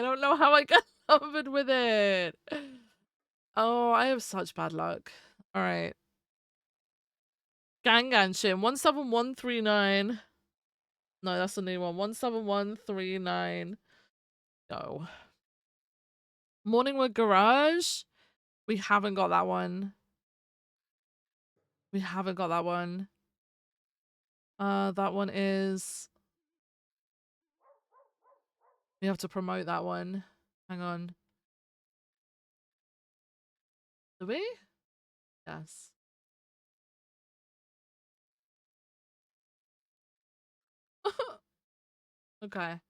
S1: don't know how I got covered with it. Oh, I have such bad luck. All right. Ganganshin 17139. No, that's a new one. 17139. Go. Morningwood Garage. We haven't got that one. That one is. We have to promote that one. Hang on. Do we? Yes. Okay.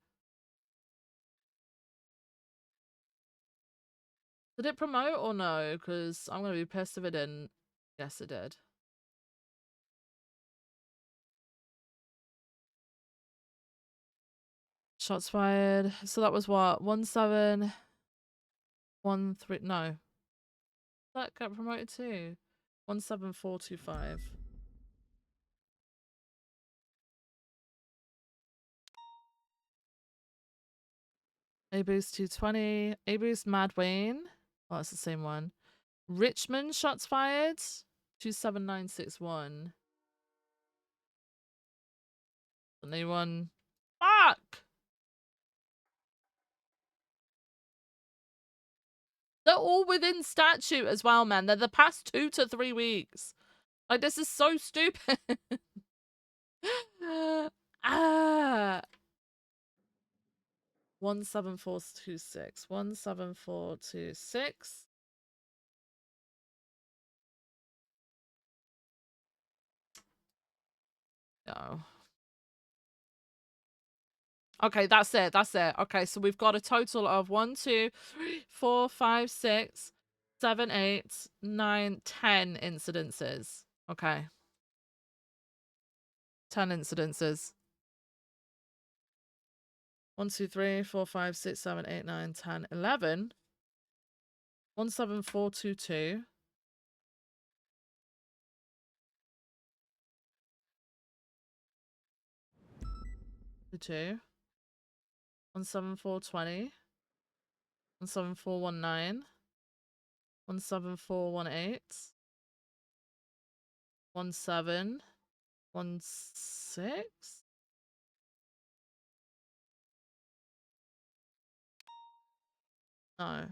S1: Did it promote or no? Because I'm going to be pissed if it didn't. Yes, it did. Shots fired. So that was what? 1713. No. That got promoted too. 17425. A-Boost 220. A-Boost Mad Wayne. Oh, that's the same one. Richmond shots fired. 27961. Anyone? Fuck! They're all within statute as well, man. They're the past 2 to 3 weeks. Like, this is so stupid. Ah. 17426. 17426. No. Okay, that's it. That's it. Okay, so we've got a total of 1, 2, 3, 4, 5, 6, 7, 8, 9, 10 incidences. Okay. 10 incidences. 1, 2, 3, 4, 5, 6, 7, 8, 9, 10, 11. 17422. 2. 17420. 17419. 17418. 17. 16. No.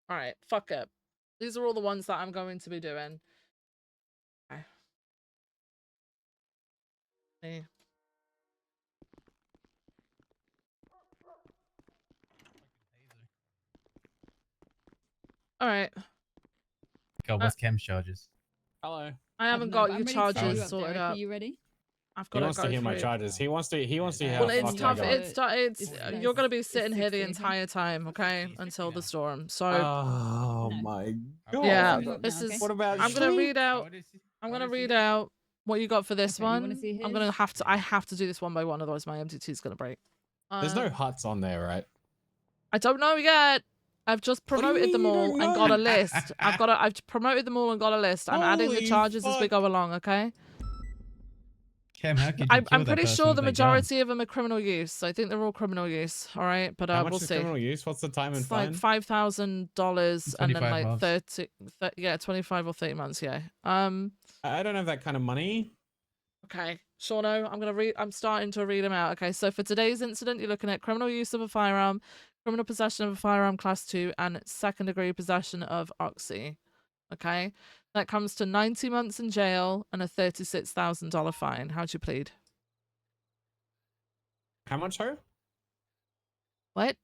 S1: Alright, fuck it. These are all the ones that I'm going to be doing. Okay. See. Alright.
S6: God, what's Cam's charges?
S21: Hello.
S1: I haven't got your charges sorted
S17: Derek,
S1: out.
S17: are you ready?
S1: I've
S21: He
S1: got
S21: wants to hear my
S1: through.
S21: charges. He wants to hear
S1: Well,
S21: how
S1: it's
S21: fucked I
S1: tough.
S21: got.
S1: It's you're gonna be sitting here the
S17: 60.
S1: entire time, okay, until the storm. So
S21: Oh my god.
S1: yeah,
S17: Now,
S1: this is.
S17: okay?
S21: What about
S1: I'm gonna
S21: sleep?
S1: read out. I'm gonna read out what you got for this
S17: Okay, you
S1: one.
S17: wanna see
S1: I'm gonna
S17: his?
S1: have to. I have to do this one by one, otherwise my MT2 is gonna break.
S21: There's no huts on there, right?
S1: I don't know yet. I've just
S21: What do you
S1: promoted
S21: mean
S1: them
S21: you
S1: all
S21: don't
S1: and got a
S21: know?
S1: list. I've promoted them all and got a list. I'm adding the
S21: Holy
S1: charges as we
S21: fuck.
S1: go along, okay?
S6: Cam, how could you
S1: I'm
S6: kill that
S1: pretty
S6: person
S1: sure
S6: with
S1: the
S6: that gun?
S1: majority of them are criminal use. I think they're all criminal use. All right, but
S21: How much
S1: we'll
S21: is
S1: see.
S21: criminal use? What's the time and
S1: It's like
S21: fine?
S1: $5,000 and then
S6: 25
S1: like
S6: months.
S1: 25 or 30 months. Yeah.
S21: I don't have that kind of money.
S1: Okay, Shauno, I'm starting to read them out. Okay, so for today's incident, you're looking at criminal use of a firearm, criminal possession of a firearm class 2, and second-degree possession of oxy. Okay, that comes to 90 months in jail and a $36,000 fine. How'd you plead?
S21: How much, sir?
S1: What?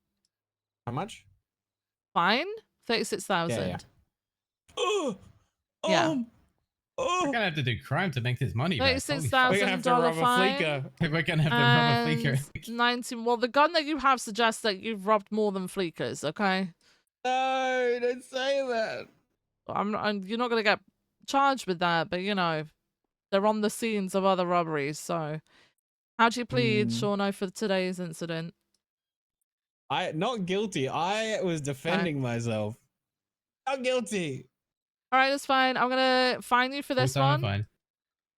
S21: How much?
S1: Fine? 36,000.
S21: Yeah. Oh,
S1: Yeah.
S6: We're gonna have to do crime to make this money back. Holy fuck.
S1: $36,000 fine.
S6: We're gonna have to rob a fleeker.
S1: 19. Well, the gun that you have suggests that you've robbed more than fleekers. Okay.
S21: No, don't say that.
S1: You're not gonna get charged with that, but you know, they're on the scenes of other robberies. So, how'd you plead, Shauno, for today's incident?
S21: I not guilty. I was defending myself. Not guilty.
S1: All right, that's fine. I'm gonna fine you for this one.
S6: Fine.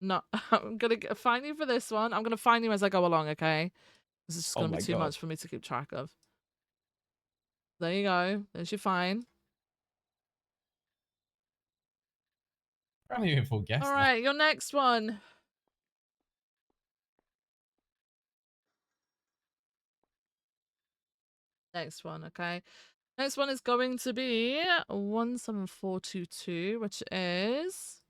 S1: No, I'm gonna fine you for this one. I'm gonna fine you as I go along. Okay. This is just gonna
S21: Oh
S1: be
S21: my
S1: too
S21: God.
S1: much for me to keep track of. There you go. There's your fine.
S6: I'm even full gas.
S1: All right, your next one. Next one, okay. Next one is going to be 17422, which is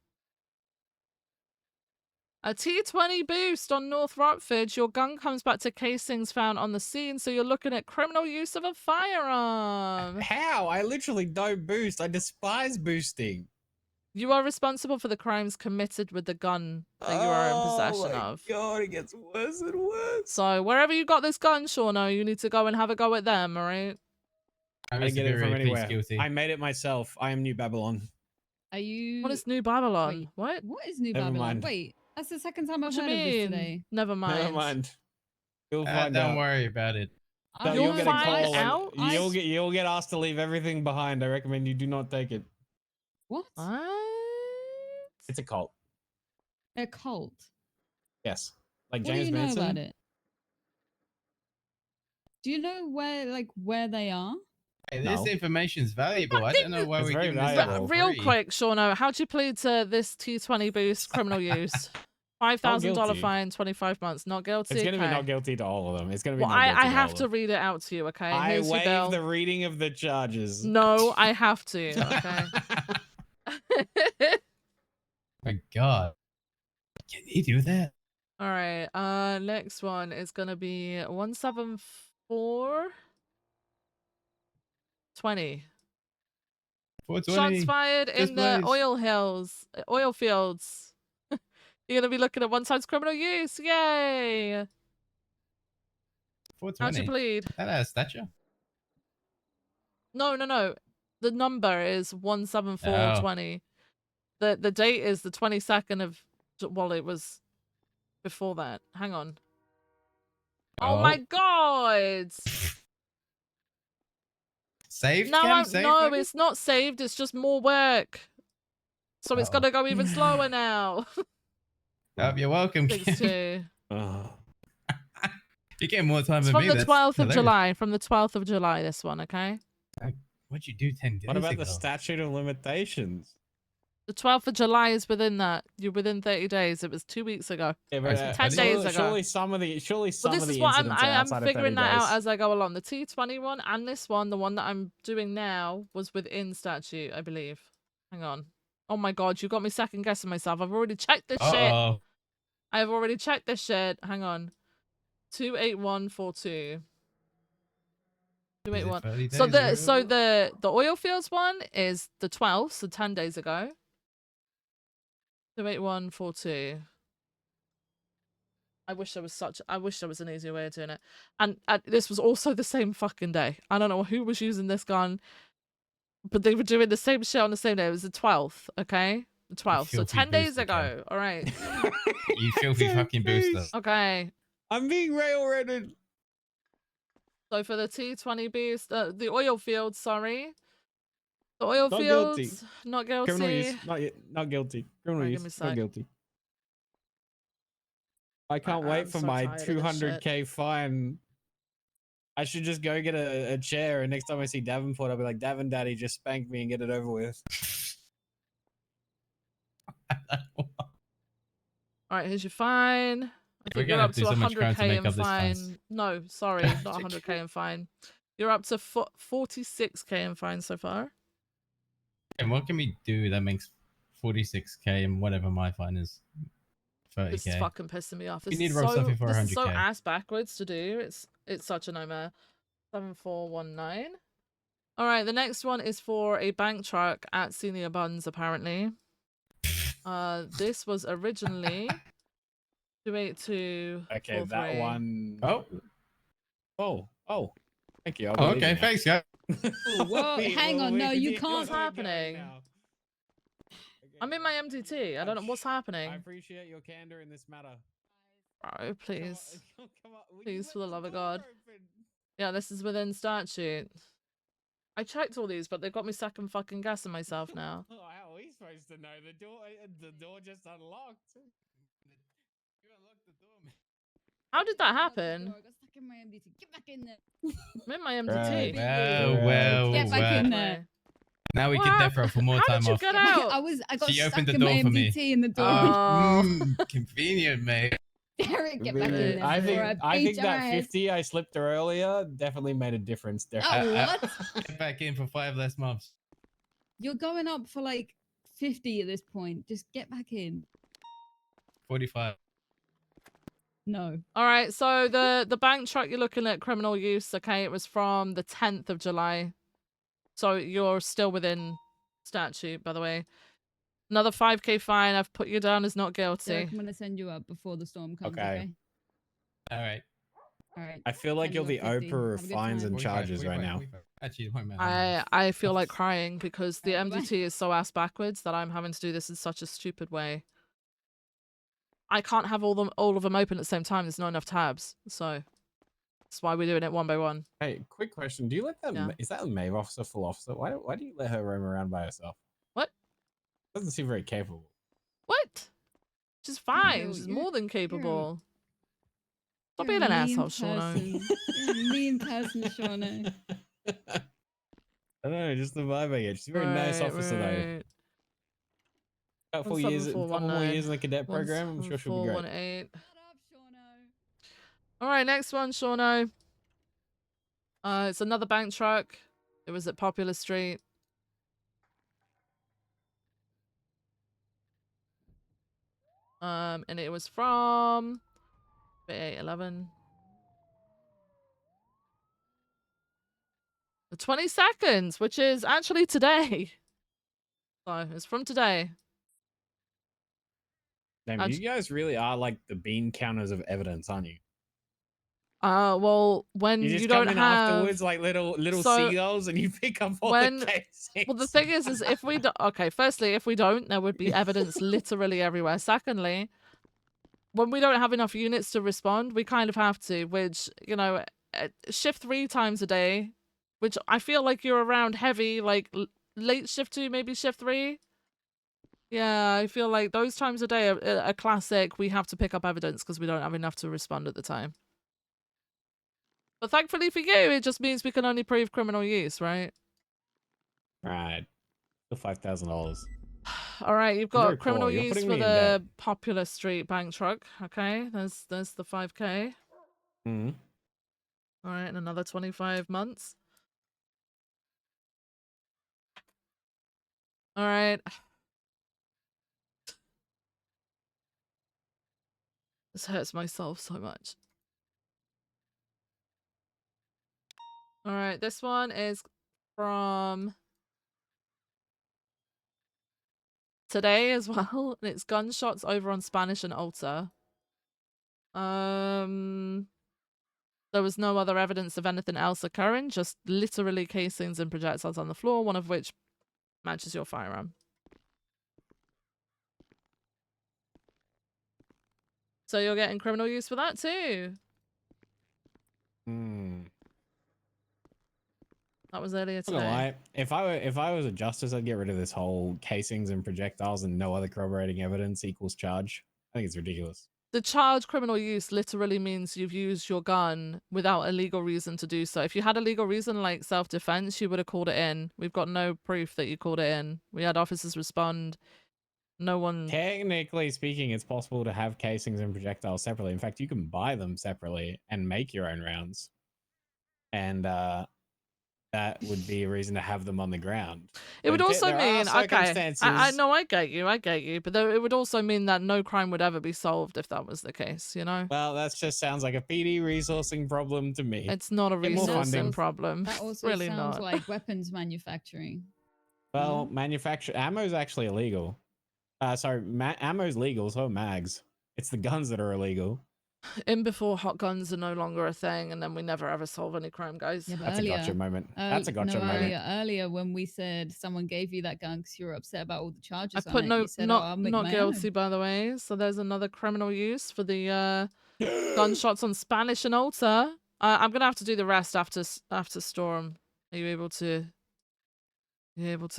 S1: a T20 boost on North Rockford. Your gun comes back to casings found on the scene, so you're looking at criminal use of a firearm.
S21: How? I literally don't boost. I despise boosting.
S1: You are responsible for the crimes committed with the gun that you are in possession of.
S21: Oh my god, it gets worse and worse.
S1: So wherever you got this gun, Shauno, you need to go and have a go at them, all right?
S21: I didn't get it from anywhere. I made it myself. I am New Babylon.
S17: Are you?
S1: What is New Babylon?
S17: Wait,
S1: what?
S17: What is New
S21: Never
S17: Babylon?
S21: mind.
S17: Wait, that's the second time I've
S1: What you
S17: heard of this
S1: mean?
S17: today.
S1: Never mind.
S21: Never mind. You'll find out.
S6: Don't worry about it.
S21: So
S1: You'll
S21: you'll get a
S1: find
S21: call.
S1: out?
S21: You'll get asked to leave everything behind. I recommend you do not take it.
S17: What?
S21: It's a cult.
S17: A cult.
S21: Yes. Like
S17: What
S21: James
S17: do you
S21: Manson.
S17: know about it? Do you know where they are?
S6: Hey, this
S8: No.
S6: information's valuable. I don't know why
S8: It's
S6: we're
S8: very
S6: giving this
S8: valuable.
S6: out for
S1: Real
S6: free.
S1: quick, Shauno, how do you plead to this T20 boost criminal use? $5,000
S8: guilty.
S1: fine, 25 months. Not guilty.
S8: It's going to be
S1: Okay.
S8: not guilty to all of them. It's going to be
S1: Well,
S8: not guilty
S1: I
S8: to
S1: have
S8: all
S1: to
S8: of them.
S1: read it out to you, okay?
S8: I
S1: Here's your
S8: waive
S1: bill.
S8: the reading of the charges.
S1: No, I have to. Okay.
S6: My God. Can you do that?
S1: All right. Next one is gonna be 17420.
S6: 420.
S1: Shots fired
S6: Yes,
S1: in the
S6: please.
S1: oil fields. You're gonna be looking at 1 times criminal use. Yay!
S6: 420.
S1: How'd you plead?
S6: That has stature.
S1: No. The number is 17420. The date is the 22nd of. Well, it was before that. Hang on. Oh my God!
S6: Saved?
S1: No,
S6: Cam? Saved,
S1: no,
S6: maybe?
S1: it's not saved. It's just more work. So it's gonna go even slower now.
S6: You're welcome,
S1: Thanks
S6: Cam.
S1: to.
S6: You're getting more time
S1: It's
S6: than
S1: from
S6: me.
S1: the
S6: That's
S1: 12th of
S6: hilarious.
S1: July. From the 12th of July, this one, okay?
S6: What'd you do 10 days
S8: What about
S6: ago?
S8: the statute of limitations?
S1: The 12th of July is within that. You're within 30 days. It was 2 weeks ago.
S8: Yeah, but,
S1: 10 days ago.
S8: Surely some of the
S1: Well, this
S8: of
S1: is
S8: the
S1: what
S8: incidents are
S1: I'm
S8: outside of 30
S1: figuring that out
S8: days.
S1: as I go along. The T20 one and this one, the one that I'm doing now, was within statute, I believe. Hang on. Oh my God, you got me second guessing myself. I've already checked this shit. I've already checked this shit. Hang on. 28142. 281. So the oil fields one is the 12th, so 10 days ago. 28142. I wish there was an easier way of doing it. And this was also the same fucking day. I don't know who was using this gun, but they were doing the same shit on the same day. It was the 12th, okay? The 12th. So 10 days ago. All right.
S6: You filthy fucking booster.
S1: Okay.
S8: I'm being railroaded.
S1: So for the T20 boost, the oil fields, sorry. The oil
S8: Not
S1: fields,
S8: guilty.
S1: not guilty.
S8: Criminal use, not guilty. Criminal
S1: Right, give me a
S8: use, not
S1: sec.
S8: guilty. I can't wait
S1: I'm
S8: for
S1: so
S8: my
S1: tired of this
S8: 200k fine. I should just go get a chair, and next time I see Davenport, I'll be like, Davin Daddy, just spank me and get it over with.
S1: All right, here's your fine. I
S6: We're
S1: think you're
S6: gonna
S1: up
S6: have
S1: to
S6: to do so much crime to
S1: 100k
S6: make
S1: in
S6: up this
S1: fine.
S6: fines.
S1: No, sorry, not 100k in fine. You're up to 46k in fine so far.
S6: And what can we do that makes 46k and whatever my fine is? 30k.
S1: This is fucking pissing me off.
S6: You
S1: This
S6: need
S1: is
S6: rob
S1: so
S6: something for
S1: this is so
S6: 100k.
S1: ass backwards to do. It's such a nightmare. 7419. All right, the next one is for a bank truck at Senior Buns, apparently. This was originally 282.
S8: Okay, that one. Oh. Thank you.
S6: Oh, okay, thanks, guys.
S17: Whoa, hang on. No, you can't.
S1: What's happening? I'm in my MDT. I don't know what's happening.
S8: I appreciate your candor in this matter.
S1: Oh, please. Please, for the love of God. Yeah, this is within statute. I checked all these, but they've got me second fucking guessing myself now.
S8: Oh, how are we supposed to know? The door just unlocked. You unlocked the door, man.
S1: How did that happen?
S17: I got stuck in my MDT. Get back in there.
S1: I'm in my MDT.
S6: Well,
S17: Get back in there.
S6: Now we can defer for more time off.
S1: Get out.
S17: I got
S6: She
S17: stuck
S6: opened the
S17: in
S6: door
S17: my
S6: for me.
S17: MDT in the door.
S6: Convenient, mate.
S17: Derek, get back in there.
S8: I think that
S17: HRS.
S8: 50 I slipped earlier definitely made a difference there.
S17: Oh, what?
S6: Get back in for 5 less months.
S17: You're going up for like 50 at this point. Just get back in.
S6: 45.
S17: No.
S1: All right, so the bank truck you're looking at criminal use, okay, it was from the 10th of July. So you're still within statute, by the way. Another 5k fine. I've put you down as not guilty.
S17: Derek, I'm going to send you up before the storm comes,
S8: Okay.
S6: All right.
S17: All right.
S8: I feel like you're the
S17: 50.
S8: Oprah
S17: Have
S8: of
S17: a good
S8: fines
S17: time.
S8: and charges right now.
S6: Actually, wait a minute.
S1: I feel like crying because the MDT is so ass backwards that I'm having to do this in such a stupid way. I can't have all of them open at the same time. There's not enough tabs, so that's why we're doing it one by one.
S8: Hey, quick question. Do you let that?
S1: Yeah.
S8: Is that a Maeve officer, full officer? Why do you let her roam around by herself?
S1: What?
S8: Doesn't seem very capable.
S1: What? She's fine.
S17: You're-
S1: She's
S17: you're-
S1: more than capable. Stop
S17: You're
S1: being
S17: a
S1: an
S17: mean
S1: asshole, Shauno.
S17: person. You're a mean person, Shauno.
S21: know, just the vibe I get. She's a very nice officer though. Couple more years in the cadet program, I'm sure she'll be great.
S1: 17418. All right, next one, Shauno. It's another bank truck. It was at Popular Street. And it was from 811. The 22nd, which is actually today. So it's from today.
S21: Damn, you guys really are like the bean counters of evidence, aren't you?
S1: Well, when
S21: You just
S1: you
S21: come
S1: don't
S21: in
S1: have
S21: afterwards like little
S1: so
S21: seagulls and you pick up all
S1: when
S21: the cases.
S1: well, the thing is if we do, okay, firstly, if we don't, there would be evidence literally everywhere. Secondly, when we don't have enough units to respond, we kind of have to, which, you know, shift 3 times a day, which I feel like you're around heavy, like late shift 2, maybe shift 3. Yeah, I feel like those times a day are classic. We have to pick up evidence because we don't have enough to respond at the time. But thankfully for you, it just means we can only prove criminal use, right?
S21: Right. The $5,000.
S1: All right, you've
S21: Very
S1: got criminal
S21: poor. You're
S1: use
S21: putting
S1: for
S21: me in debt.
S1: the Popular Street bank truck. Okay, there's the 5K.
S21: Mm-hmm.
S1: All right, and another 25 months. All right. This hurts myself so much. All right, this one is from today as well, and it's gunshots over on Spanish and Alta. There was no other evidence of anything else occurring, just literally casings and projectiles on the floor, one of which matches your firearm. So you're getting criminal use for that too. That was earlier
S21: I'm not gonna
S1: today.
S21: lie. If I was a justice, I'd get rid of this whole casings and projectiles and no other corroborating evidence equals charge. I think it's ridiculous.
S1: The charge criminal use literally means you've used your gun without a legal reason to do so. If you had a legal reason like self-defense, you would have called it in. We've got no proof that you called it in. We had officers respond. No one...
S21: Technically speaking, it's possible to have casings and projectiles separately. In fact, you can buy them separately and make your own rounds. And that would be a reason to have them on the ground.
S1: It would also mean, okay, I know, I get you, but it would also mean that no crime would ever be solved if that was the case, you know?
S21: Well, that just sounds like a PD resourcing problem to me.
S1: It's not a resourcing problem.
S17: That also
S1: Really
S17: sounds
S1: not.
S17: like weapons manufacturing.
S21: Well, ammo is actually illegal. Sorry, ammo's legal, so are mags. It's the guns that are illegal.
S1: In before hot guns are no longer a thing, and then we never ever solve any crime, guys.
S17: Yeah, but
S21: That's
S17: earlier,
S21: a gotcha moment. That's a gotcha moment.
S17: Earlier when we said someone gave you that gun because you were upset about all the charges
S1: I put
S17: on it,
S1: no,
S17: you said,
S1: not
S17: my
S1: guilty,
S17: own.
S1: by the way. So there's another criminal use for the gunshots on Spanish and Alta. I'm gonna have to do the rest after Storm. Are you able to?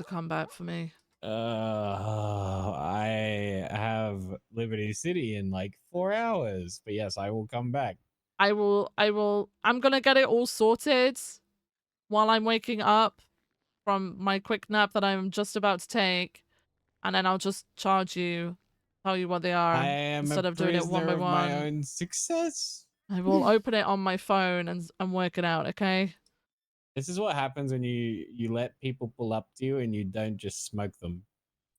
S1: Come back for me?
S21: I have Liberty City in like 4 hours, but yes, I will come back.
S1: I will. I'm gonna get it all sorted while I'm waking up from my quick nap that I'm just about to take, and then I'll just charge you, tell you what they are,
S21: I am
S1: instead
S21: a
S1: of doing it one by
S21: prisoner of
S1: one.
S21: my own success.
S1: I will open it on my phone and work it out. Okay.
S21: This is what happens when you let people pull up to you and you don't just smoke them.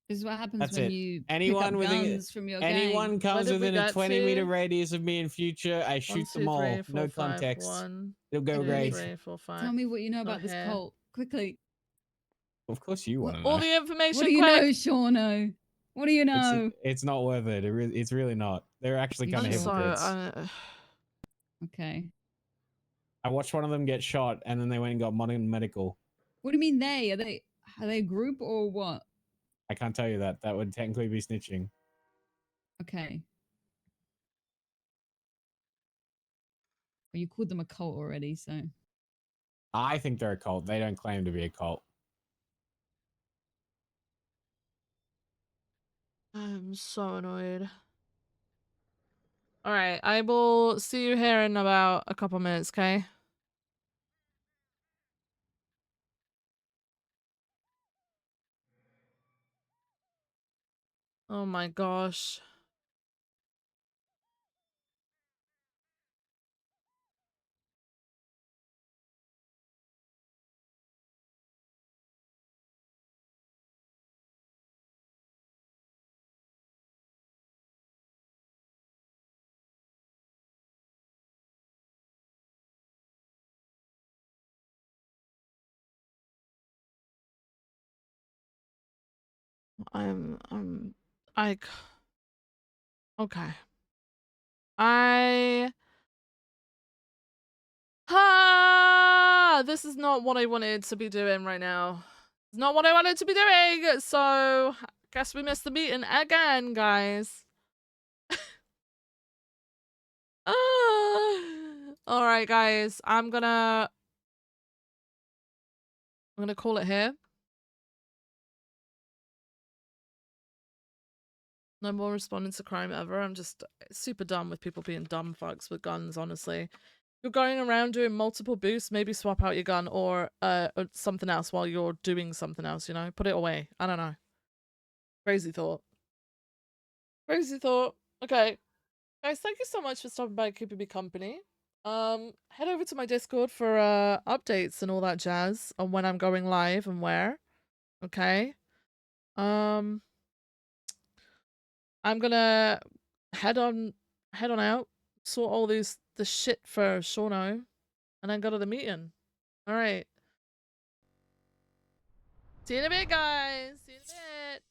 S17: This is what happens
S21: That's
S17: when
S21: it.
S17: you
S21: Anyone
S17: pick up
S21: within
S17: guns from your
S21: anyone
S17: gang.
S21: comes within a 20-meter
S1: to?
S21: radius of me in future, I shoot them all. No context. It'll go great.
S1: 4, 5.
S17: Tell me what you know
S1: Got
S17: about this
S1: here.
S17: cult quickly.
S21: Of course you want to
S1: All
S21: know.
S1: the information.
S17: What do you
S1: quick.
S17: know, Shauno? What do you know?
S21: It's not worth it. It's really not. They're actually kind of hypocrites.
S17: Okay.
S21: I watched one of them get shot, and then they went and got modern medical.
S17: What do you mean they? Are they a group or what?
S21: I can't tell you that. That would technically be snitching.
S17: Okay. Well, you called them a cult already, so.
S21: I think they're a cult. They don't claim to be a cult.
S1: I'm so annoyed. All right, I will see you here in about a couple minutes, okay? Oh my gosh. I okay. This is not what I wanted to be doing right now. It's not what I wanted to be doing. So, guess we missed the meeting again, guys. All right, guys. I'm gonna call it here. No more responding to crime ever. I'm just super dumb with people being dumb fucks with guns, honestly. You're going around doing multiple boosts, maybe swap out your gun or something else while you're doing something else, you know? Put it away. I don't know. Crazy thought. Crazy thought. Okay. Guys, thank you so much for stopping by and keeping me company. Head over to my Discord for updates and all that jazz on when I'm going live and where. Okay. I'm gonna head on out, sort all this shit for Shauno, and then go to the meeting. All right. See you in a bit, guys. See you in a bit.